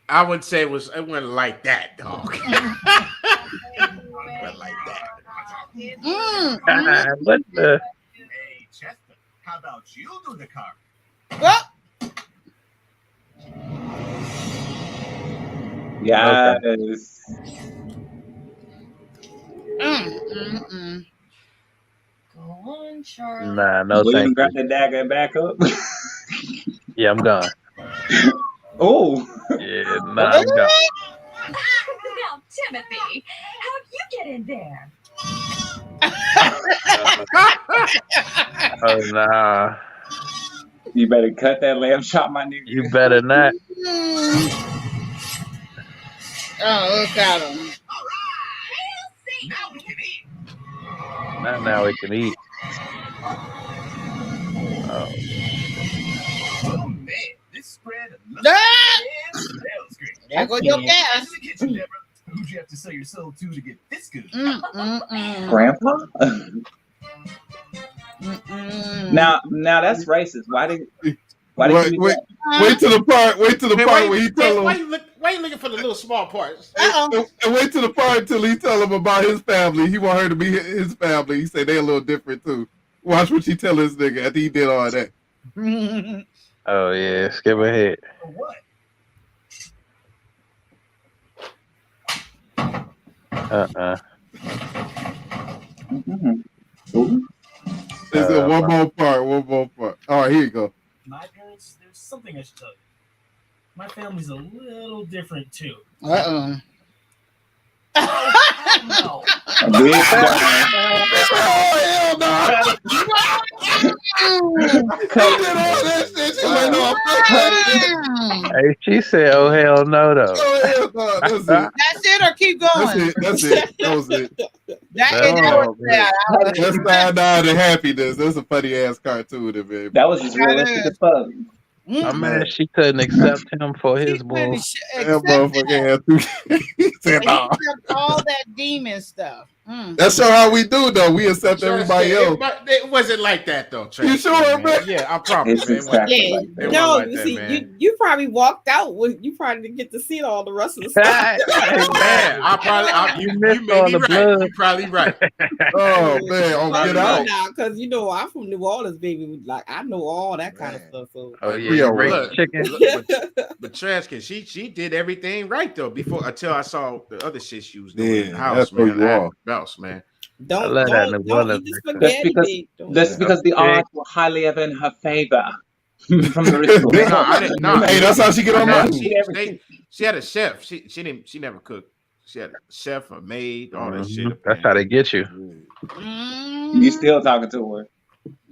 I would say it went like that, dog. It went like that. What the? Hey, Chester, how about you do the car? Well. Yes. Go on, Charlie. Nah, no William thank got you. the dagger back up. Yeah, I'm gone. Oh. Yeah, nah, I'm gone. Now, Timothy, how'd you get in there? Oh nah. You better cut that lamb chop, my nigga. You better not. Oh, look at him. Now we can eat. Not now we can eat. Oh. Oh, man, this spread smells great. There goes your gas. To the kitchen, Deborah. Who'd you have to sell your soul to get this good? Grandpa? Now that's racist. Why did you wait till the part where he tell him. Why you looking for the little small parts? And wait till the part till he tell him about his family. He want her to be his family. He say they a little different too. Watch what she tell this nigga after he did all that. Oh yeah, skip ahead. For what? Is it one more part? All right, here you go. My parents, there's something I should tell you. My family's a little different too. Uh-oh. No. Hell no! Hey, she said, "Oh hell no, though." That's it. That's it, or keep going. That's it. That was it. That's Let's down to happiness. That's a funny ass cartoon, baby. That was just realistic as fuck. I'm mad she couldn't accept him for his bull. That motherfucker had to. He said, "No." All that demon stuff. That's sure how we do, though. We accept everybody else. It wasn't like that, though. You sure, man? Yeah, I promise, man. No, you see, you probably walked out with you probably didn't get to see all the rest of the stuff. Man, you may be right. You're probably right. Oh man, get out now, because you know I'm from New Orleans, baby. Like I know all that kind of stuff. So oh yeah, look, chicken. But Trashkin, she did everything right though until I saw the other shit she was doing in the house, that's man. what you are. Bounce, man. Don't eat the spaghetti. That's because the odds were highly ever in her favor. From the ritual. Hey, that's how she get on my. She had a chef. She never cooked. She had a chef, a maid, all that shit. That's how they get you. You still talking to her?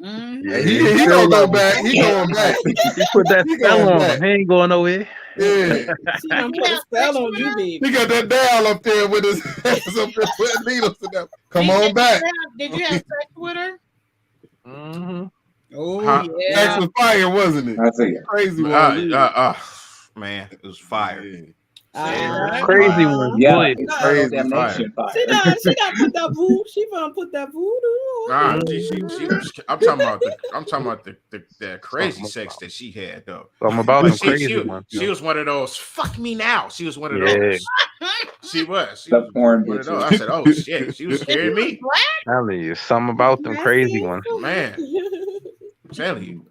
Yeah, he gonna go back. He going back. He put that spell on him. He ain't going nowhere. Yeah. She done put a spell on you, baby. He got that dial up there with his hands up there putting needles in them. Come on back. Did you have sex with her? Mm-hmm. Oh yeah. Sex was fire, wasn't it? I see. Crazy one. Man, it was fire. Crazy ones, Yeah, boy. eternal Crazy. damnation fire. She done put that voodoo. She done put that voodoo on. Nah, I'm talking about the crazy sex that she had though. I'm about But them crazy ones. she was one of those. Fuck me now. She was one of Yeah. those. She was. She The was porn one of those. bitches. I said, oh shit. She was scaring me. Telling you, something about them crazy ones. Man, I'm telling you.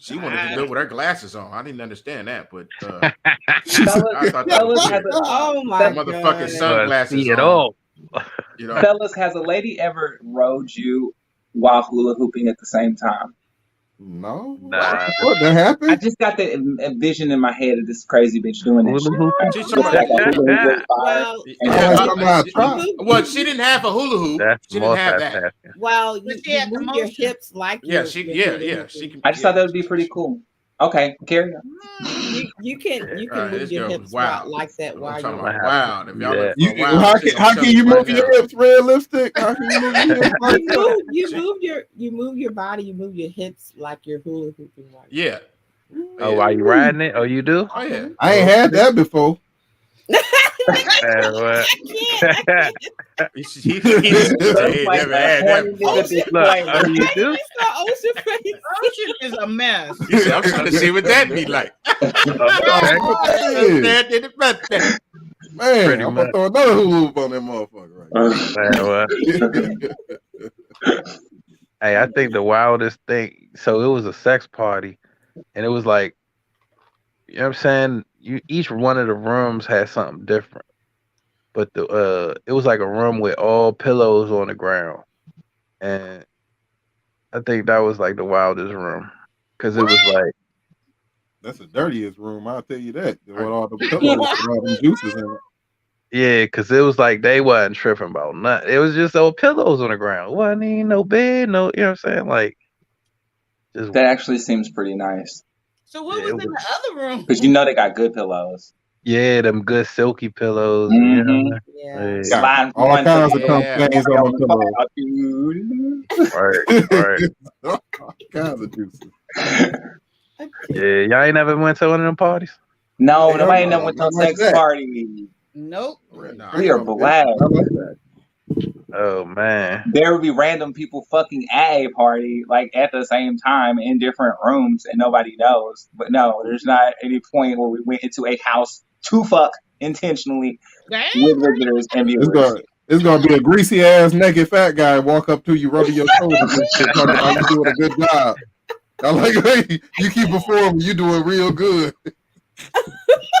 She wanted to do it with her glasses on. I didn't understand that, but I thought that was weird. Oh my That motherfucking sunglasses see it on. all. You know, Fellas, has a lady ever rode you while hula hooping at the same time? No. Nah. What that happened? I just got the vision in my head of this crazy bitch doing that shit. She's With talking like a hula hoop with fire. Well, she didn't have a hula hoop. That's She didn't have that. multitasking. Well, you move your hips like Yeah, you're she can. I just thought that would be pretty cool. Okay, carry on. You can move this your girl hips was wild. like that I'm while talking you're about wild. If y'all look for You, a wild, how can you move your hips realistic? How can you move your hips like that? you move your body, you move your hips like you're hula hooping. Right? Yeah. Oh, while you riding it? Oh, you do? Oh yeah. I ain't had that before. What? He never had that before. Look, oh, you do? Ocean face. Ocean is a mess. He said, I'm trying to see what that be like. Man, Pretty I'm much. gonna throw another hula hoop on that motherfucker right Hey, I think the wildest thing. So it was a sex party, and it was like, you know what I'm saying? Each one of the rooms had something different, but it was like a room with all pillows on the ground, and I think that was like the wildest room because it was like, That's the dirtiest room, I'll tell you that. With all the pillows with all them juices in it. yeah, because it was like they wasn't tripping about nothing. It was just old pillows on the ground. Wasn't even no bed, no, you know what I'm saying? Like, just That actually seems pretty nice. So what was in the other room? Because you know they got good pillows. yeah, them good silky pillows. Mhm. Yeah. Sliding from All one kinds to of the complaints other. on the pillows. Right. All kinds of juices. Yeah, y'all ain't never went to one of them parties? No, Hell nobody no, never went to a not like sex that. party. Nope. We are black. Not like that. Oh man. There would be random people fucking at a party, like at the same time in different rooms, and nobody knows. But no, there's not any point where we went into a house to fuck intentionally with visitors and viewers. It's gonna be a greasy ass naked fat guy walk up to you, rubbing your shoulders and shit, talking about you doing a good job. I like, hey, you keep performing, you doing real good.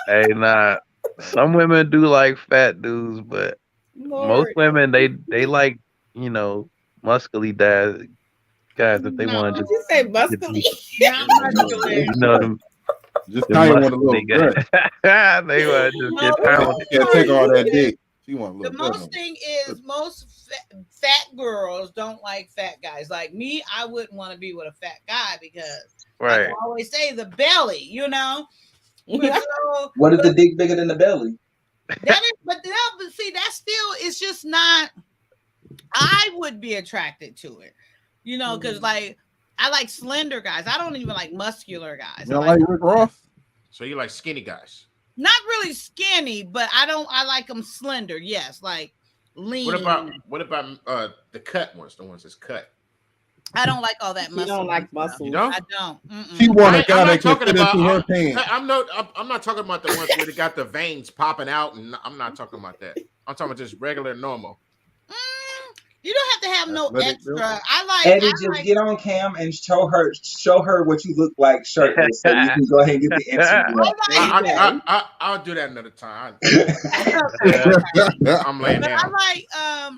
Hey, nah. Some women do like fat dudes, but most women they like, you know, muscly guys if they want to Did you say muscly? you know them. Just them Kaya want a muscly little guys. breath. They want to just get pounded. Can't take all that dick. She want a The little most thing is most fat girls don't like fat guys. Like me, I wouldn't want to be with a fat guy because Right. like I always say the belly, you know. But, so, What is the dick bigger than the belly? that is, but see, that still is just not. I would be attracted to it, you know, because like I like slender guys. I don't even like muscular guys. You don't like Rick Ross? So you like skinny guys? Not really skinny, but I like them slender. Yes, like lean. What about the cut ones? The ones that's cut. I don't like all that muscle. You don't like muscle. You don't? I don't. She want a I'm guy not that can talking fit about. into her pants. I'm not talking about the ones where they got the veins popping out, and I'm not talking about that. I'm talking about just regular, normal. You don't have to have no extra. Eddie, just get on cam and show her what you look like shirtless, so you can go ahead and get the Instagram. I'll do that another time. I'm laying But down. I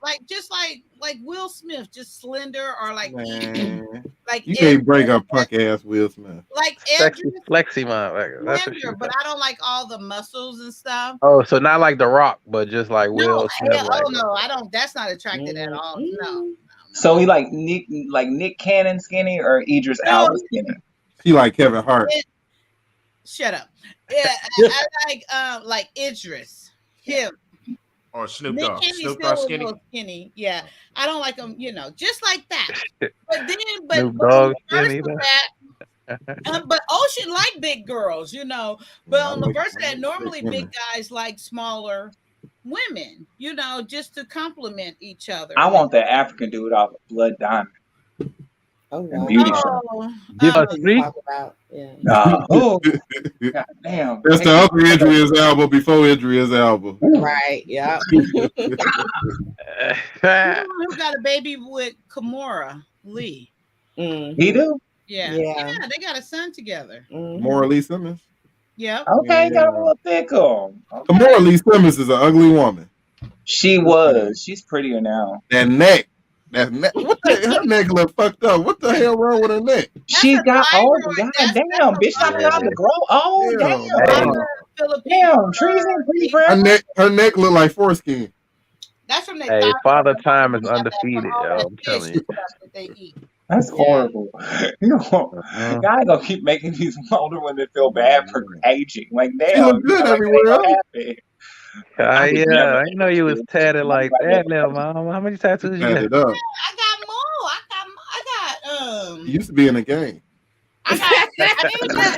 like just like Will Smith, just slender or like like You can't break up punk ass Will Smith. like Sexy flexy motherfucker. That's what she slender, but I don't like all the muscles and stuff. Oh, so not like The Rock, but just like Will Smith. No, I don't. That's not attracted at all. No. So he like Nick Cannon skinny or Idris Elba skinny? She like Kevin Hart. Shut up. Yeah, I like Idris. Him. Or Snoop Nick Dogg. Cannon's Snoop still Dogg a skinny. little skinny. Yeah, I don't like him. You know, just like that. But then, Snoop but Dogg when he skinny, first was though. fat, But Ocean like big girls, you know. But on the verse that normally big guys like smaller women, you know, just to complement each other. I want that African dude off of Blood Diamond. Oh And wow. Beauty Show. Give us What you three. talk about? Yeah. Oh, God damn. That's the other Idris album before Idris album. Right. Yeah. You know who got a baby with Kimora Lee? He do? Yeah. Yeah. Yeah, they got a son together. Tamora Lee Simmons. Yep. Okay, got a little thicker. Tamora Lee Simmons is an ugly woman. She was. She's prettier now. That neck. That neck. What the, her neck look fucked up. What the hell wrong with her neck? She got old. God damn, bitch, I'm allowed to grow old. Damn. Damn, trees ain't pretty forever. Her neck look like foreskin. That's from their Hey, Father Time is undefeated, yo. I'm telling you. that they eat. That's horrible. You know, y'all gonna keep making these older women feel bad for aging. Like, damn, She look good everywhere else. I would Yeah, never I didn't know you was do tatted it. like that, little mom. How many tattoos you got? Tatted up. I got more. I got She used to be in the game. I got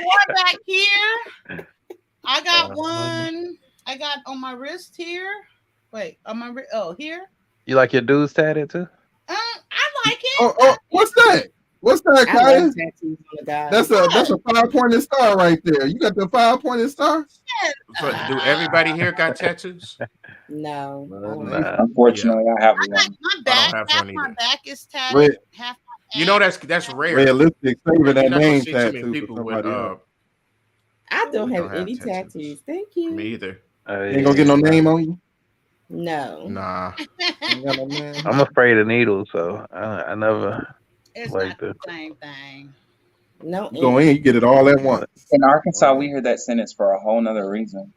one back here. I got one. I got on my wrist here. Wait, on my wrist. Oh, here. You like your dudes tatted too? I like it. Oh, what's that? What's that, I Kaya? love tattoos on the guy. That's a 5-pointed star right there. You got the 5-pointed star? So, do everybody here got tattoos? No. Unfortunately, I have one. My back, I don't have half one my either. back is tatted. Red. Half You know that's rare. Realistic, saving You're that not gonna name see too many tattoo people for with somebody else. I don't have don't have any tattoos. Thank you. me either. Ain't gonna get no name on you? No. Nah. Ain't got no name. I'm afraid of needles, so I never It's like not the the same thing. No. You go in, you get it all at once. In Arkansas, we hear that sentence for a whole nother reason.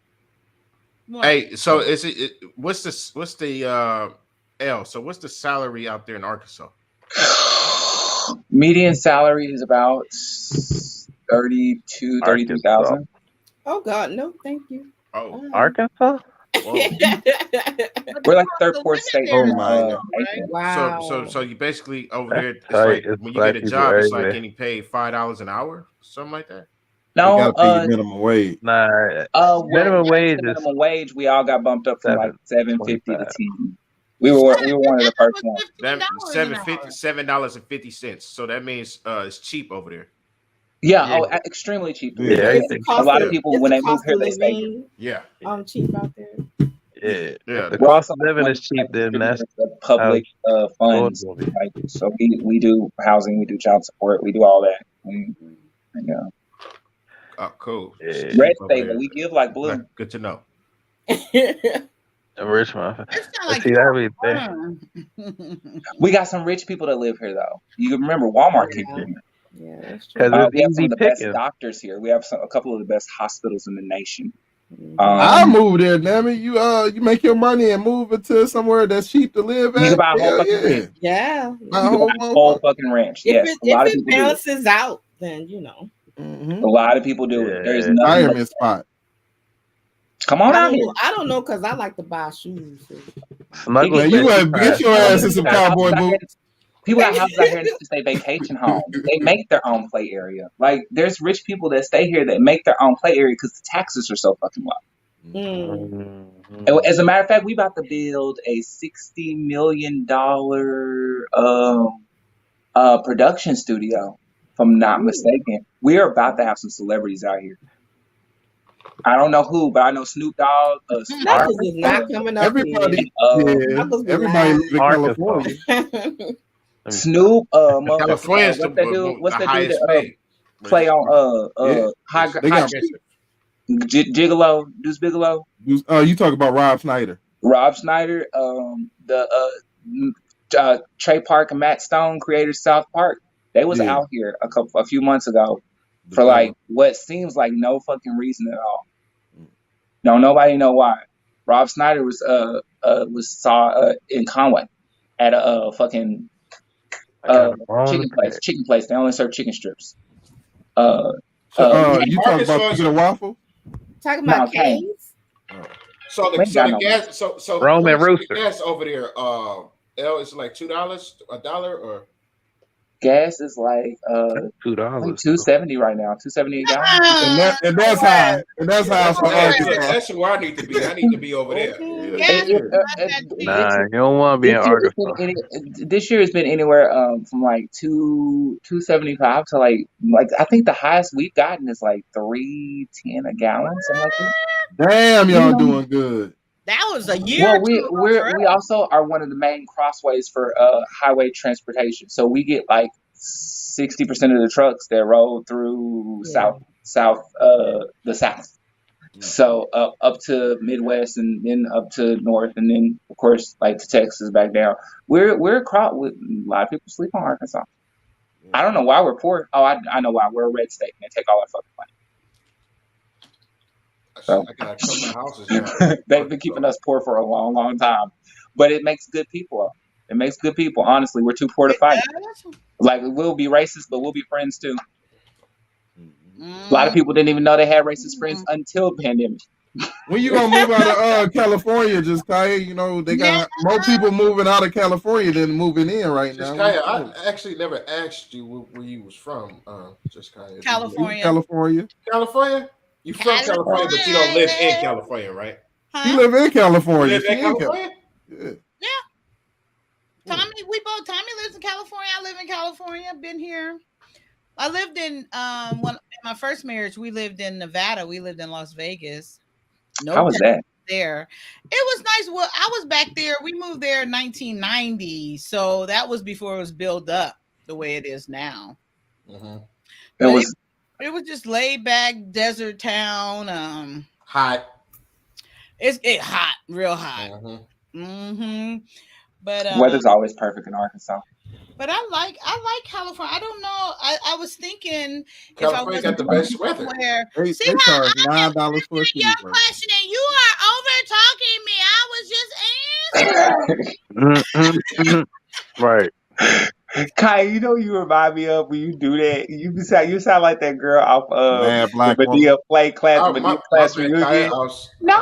Hey, so is it what's the L? So what's the salary out there in Arkansas? Median salary is about 33,000. Oh God, no, thank you. Oh, Arkansas? We're like the third, fourth state. Oh my God. Wow. So you basically over there. It's tight. like It's when you black get a people job, it's like everywhere. getting paid $5 an hour, something like that. They No, gotta pay you minimum wage. Nah, well, minimum yes, wage the is minimum wage. We all got bumped up from like 7.50 to 7.25. 10. We were one of the first ones. That $7.50. So that means it's cheap over there. Yeah, Yeah. extremely cheap. Yeah, Yeah, everything. a lot of people when they move cost here, of they stay here. living Yeah. cheap out there. Yeah. Yeah. If the We're cost also of living one is of cheap, the then that's distributors of public funds. affordable. Like, so we do housing, we do child support, we do all that. Oh, cool. Yeah. Red Over state, there. but we give like blue. Good to know. A rich motherfucker. Like See that be We got some rich people that live here, though. You can remember Walmart came here. Yeah, that's true. because it's We have some easy of the best picking. doctors here. We have a couple of the best hospitals in the nation. I'll move there, damn it. You make your money and move it to somewhere that's cheap to live You at. can buy a whole Hell fucking yeah. ranch. Yeah. You can buy a whole fucking ranch. If Yes, a lot of it people do it. balances out, then you know. A lot of people do it. There's nothing. Retirement spot. Come on out here. I don't know because I like to buy shoes. Snuggle Man, you gotta get your ass in some cowboy boots. People got houses out here that just say vacation home. They make their own play area. Like, there's rich people that stay here that make their own play area because the taxes are so fucking low. As a matter of fact, we about to build a $60 million production studio, if I'm not mistaken. We are about to have some celebrities out here. I don't know who, but I know Snoop Dogg. Knuckles is not coming up Everybody, here. everybody live in California. Snoop, California's what's that dude? What's the that dude highest that paid. play on They got Gigolo, Deuce Bigelow? You talk about Rob Schneider. Rob Schneider, Trey Park and Matt Stone, creators of South Park. They was out here a few months ago for like what seems like no fucking reason at all. No, nobody know why. Rob Schneider was saw in Conway at a fucking chicken place. They only serve chicken strips. You talking about Chicken and Waffle? Talking about Cane's? So the gas, so Roman the Rooster. gas over there, L is like $2, $1, or gas is like $2. $2.70 right now, $2.70 a gallon. And that's high. And that's high for Arkansas. That's where I need to be. I need to be over there. Nah, you don't want to be in Arkansas. This year it's been anywhere from like 2.75 to like I think the highest we've gotten is like $3.10 a gallon, something like that. Damn, y'all doing good. That was a year. Well, we also are one of the main crossways for highway transportation. So we get like 60% of the trucks that roll through the South. So up to Midwest and then up to North and then of course like to Texas back down. We're a crowd with a lot of people sleep on Arkansas. I don't know why we're poor. Oh, I know why. We're a red state and they take all our fucking money. So I got a couple of houses. they've been keeping us poor for a long, long time. But it makes good people up. It makes good people. Honestly, we're too poor to fight. Like we'll be racist, but we'll be friends too. A lot of people didn't even know they had racist friends until the pandemic. When you gonna move out of California, just Kaya? You know they got more people moving out of California than moving in right now. Kaya, I actually never asked you where you was from. Just Kaya. California. California. You from California, but you don't live in California, right? He live in California. You live in California? Yeah. Tommy lives in California. I live in California. I've been here. I lived in in my first marriage, we lived in Nevada. We lived in Las Vegas. How was that? There. It was nice. Well, I was back there. We moved there in 1990. So that was before it was built up the way it is now. It was just laid back desert town. Hot. It's hot, real hot. But weather's always perfect in Arkansas. But I like California. I don't know. I was thinking California got the best weather. They charge $9 for a your question and you are over talking me. I was just answering. Right. Kai, you know you remind me of when you do that. You sound like that girl off the Medea play class. Medea class reunion. No, I'm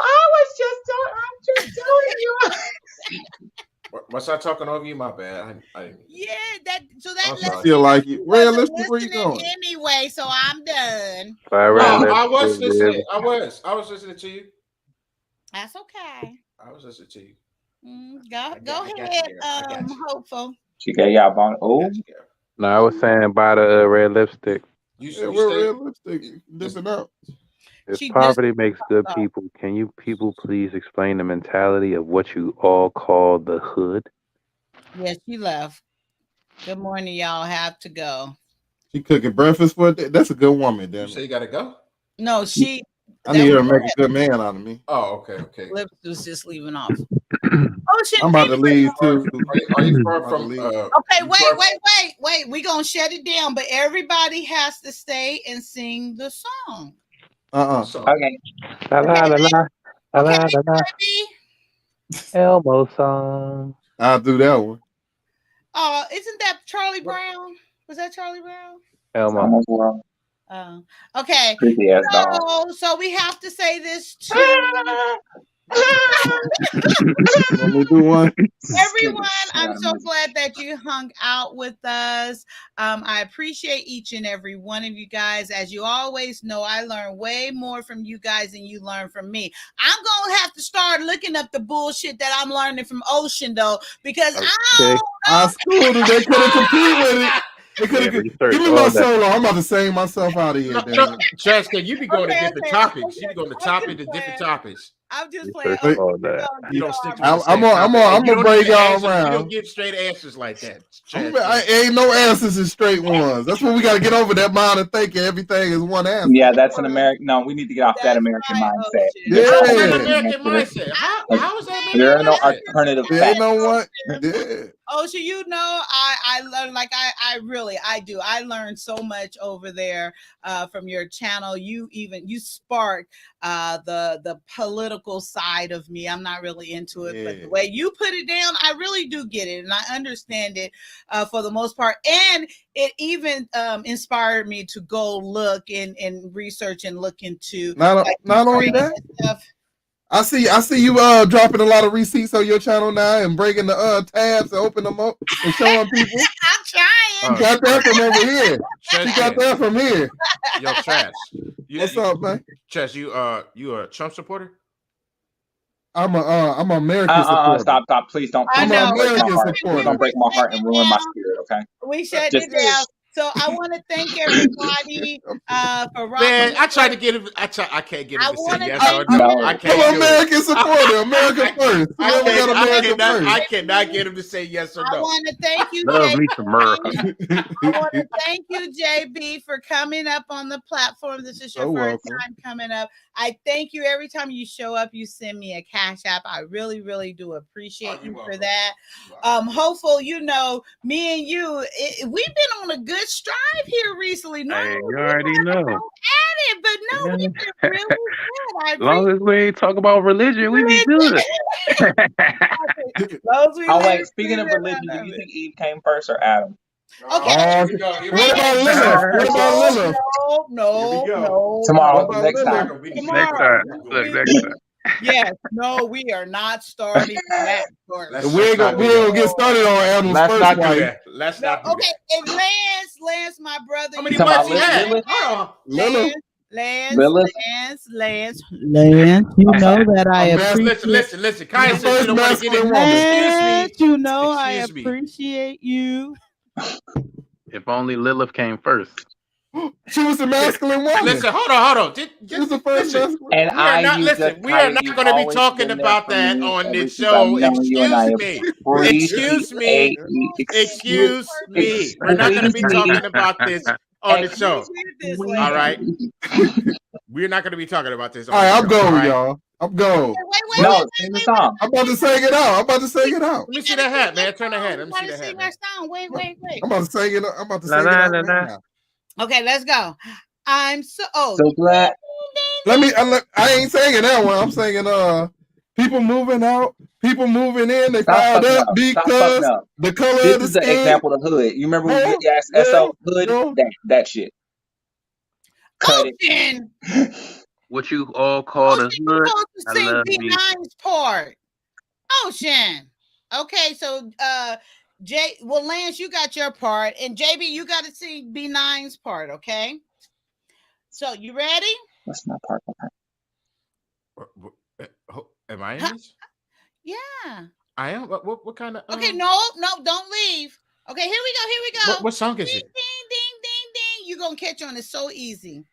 just telling you. Was I talking over you? My bad. Yeah, that feel like you. Realistic, where you going? Anyway, so I'm done. I was listening. I was listening to you. That's okay. I was listening to you. Go ahead, hopeful. She got y'all on. Oh, no, I was saying buy the red lipstick. We're red lipstick. Dipping out. If poverty makes good people, can you people please explain the mentality of what you all call the hood? Yeah, she left. Good morning, y'all. Have to go. She cooking breakfast for it. That's a good woman, damn. You say you gotta go? No, she. I need her to make a good man out of me. Oh, okay. Lips was just leaving off. I'm about to leave too. Are you far from? Okay, wait. We gonna shut it down, but everybody has to stay and sing the song. Okay. La la la la la la la. Elmo song. I'll do that one. Isn't that Charlie Brown? Was that Charlie Brown? Elmo. Okay. Creepy ass dog. So we have to say this too. Let me do one. Everyone, I'm so glad that you hung out with us. I appreciate each and every one of you guys. As you always know, I learn way more from you guys than you learn from me. I'm going to have to start looking up the bullshit that I'm learning from Ocean, though, because I schooled them. They couldn't compete with it. Give me my solo. I'm about to sing myself out of here. Jessica, you be going to different topics. You be going to different topics. I'm just playing. You don't stick to I'm gonna break y'all around. You don't give straight answers like that. Ain't no answers in straight ones. That's what we got to get over, that mind of thinking everything is one answer. Yeah, that's an American. No, we need to get off that American mindset. Yeah, American mindset. How is that? There are no alternative facts. You know what? Yeah. Ocean, you know, I learned I learned so much over there from your channel. You sparked the political side of me. I'm not really into it, but the way you put it down, I really do get it and I understand it for the most part. And it even inspired me to go look and research and look into not only that stuff. I see you dropping a lot of receipts on your channel now and breaking the tabs and open them up and showing people. I'm trying. She got that from over here. Trash She got man. that from here. Yo, Trash. What's up, man? Trash, you a Trump supporter? I'm an American supporter. Stop, please don't. I Please know. don't break my heart. We- Please don't break my heart and ruin my now. spirit. Okay. We shut Just- it down. So I want to thank everybody for rocking. Man, I tried to get him. I can't get him I to say wanna yes thank or no. you. I can't I'm do American it. supporter. America first. Whoever got America first. I cannot get him to say yes or I no. want to thank you, Love JB. me some America. I want to thank you, JB, for coming up on the platform. This is your So first welcome. time coming up. I thank you every time you show up. You send me a cash app. I really, really do appreciate you for that. Hopeful, you know, me and you, we've been on a good stride here recently. No, Hey, you already know. at it, but no, we've been really good. I As long as we ain't talk about religion, we be good. Oh wait, speaking of religion, do you think Eve came first or Adam? Okay. What about Lilith? What about Lilith? No. Tomorrow, What about next Lilith? time. Next time. Look, next time. Yes, no, we are not starting that. We ain't gonna get started on Adam's Let's first not do wife. that. Let's not do Okay, that. and Lance, my brother. How many Come wives on, he had? Lilith. Hold on. Lilith. Lance, Lilith. you know that I Listen. Kaya The said she first don't want to get it. masculine woman. Excuse me. you know Excuse me. appreciate you. If only Lilith came first. She was a masculine woman. Listen, hold on. She was the first Listen. masculine. And We are not you've going to be always talking been there about for that me on ever this since I've show. known you, and I Excuse me. Excuse me. We're not going to be talking about this on the show. All right. We're not going to be talking about this on All the right, show. I'm going, all right? y'all. I'm going. No, sing the song. I'm about to sing it out. Let me see that hat, man. Turn the hat. Let me see that hat, man. Wait. I'm about to sing it. I'm about to La, sing la, it out la, right la. now. Okay, let's go. I'm so So glad. I ain't singing that one. I'm singing people moving out, people moving in. They Stop fired fucking up up. Stop because fucking up. the color This of the is the skin. example of the hood. You remember when we asked SO hood? That shit. Cut it. What you all call the hood? Supposed to I sing love me. B9's part. Ocean. Okay, so Lance, you got your part, and JB, you got to sing B9's part. Okay. So you ready? That's my part. Am I in this? Yeah. I am. What kind of? Okay, no, don't leave. Okay, here we go. What song is it? Ding, ding. You're gonna catch on. It's so easy.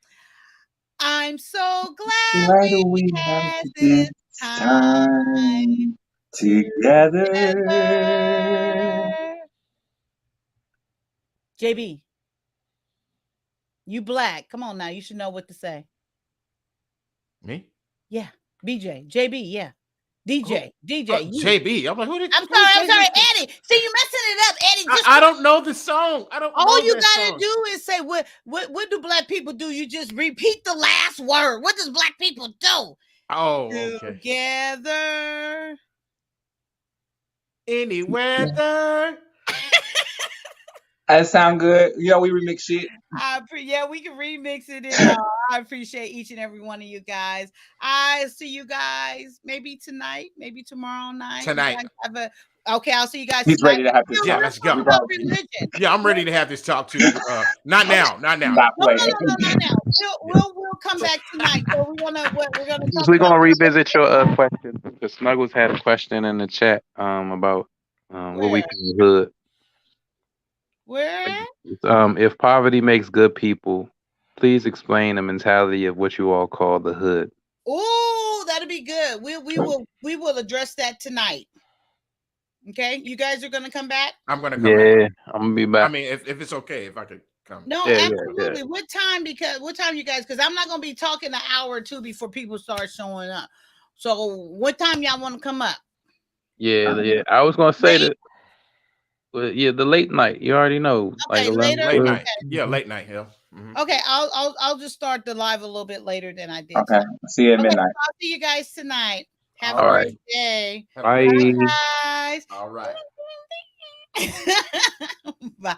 I'm so glad we had this time together. JB, you black. Come on now. You should know what to say. Me? Yeah. JB, yeah. DJ. JB. I'm like, who did? I'm sorry, Eddie. See, you messing it up, Eddie. I don't know the song. I don't. All you gotta song. do is say what do black people do? You just repeat the last word. What does black people do? Oh, okay. Together. Any weather. That sound good. You know, we remix shit. We can remix it. I appreciate each and every one of you guys. I see you guys maybe tonight, maybe tomorrow night. Tonight. Okay, I'll see you guys. He's ready to have this. Yeah, let's go. Religion. Yeah, I'm ready to have this talk too. Not now. No, not now. We'll come back tonight. So we're gonna revisit your question. The Snuggles had a question in the chat about what we call hood. Where? If poverty makes good people, please explain the mentality of what you all call the hood. Oh, that'll be good. We will address that tonight. Okay, you guys are gonna come back. I'm gonna come back. I'm gonna be back. I mean, if it's okay, if I could come. No, absolutely. What time, you guys? Because I'm not gonna be talking an hour or two before people start showing up. So, what time y'all want to come up? Yeah. I was gonna say that. Well, yeah, the late night. You already know. Okay, like late night. Okay. Yeah, late night. Yeah. Mm-hmm. Okay, I'll just start the live a little bit later than I did. Okay, see you at midnight. I'll see you guys tonight. Have a All great day. Bye. Bye, guys. All right. Bye.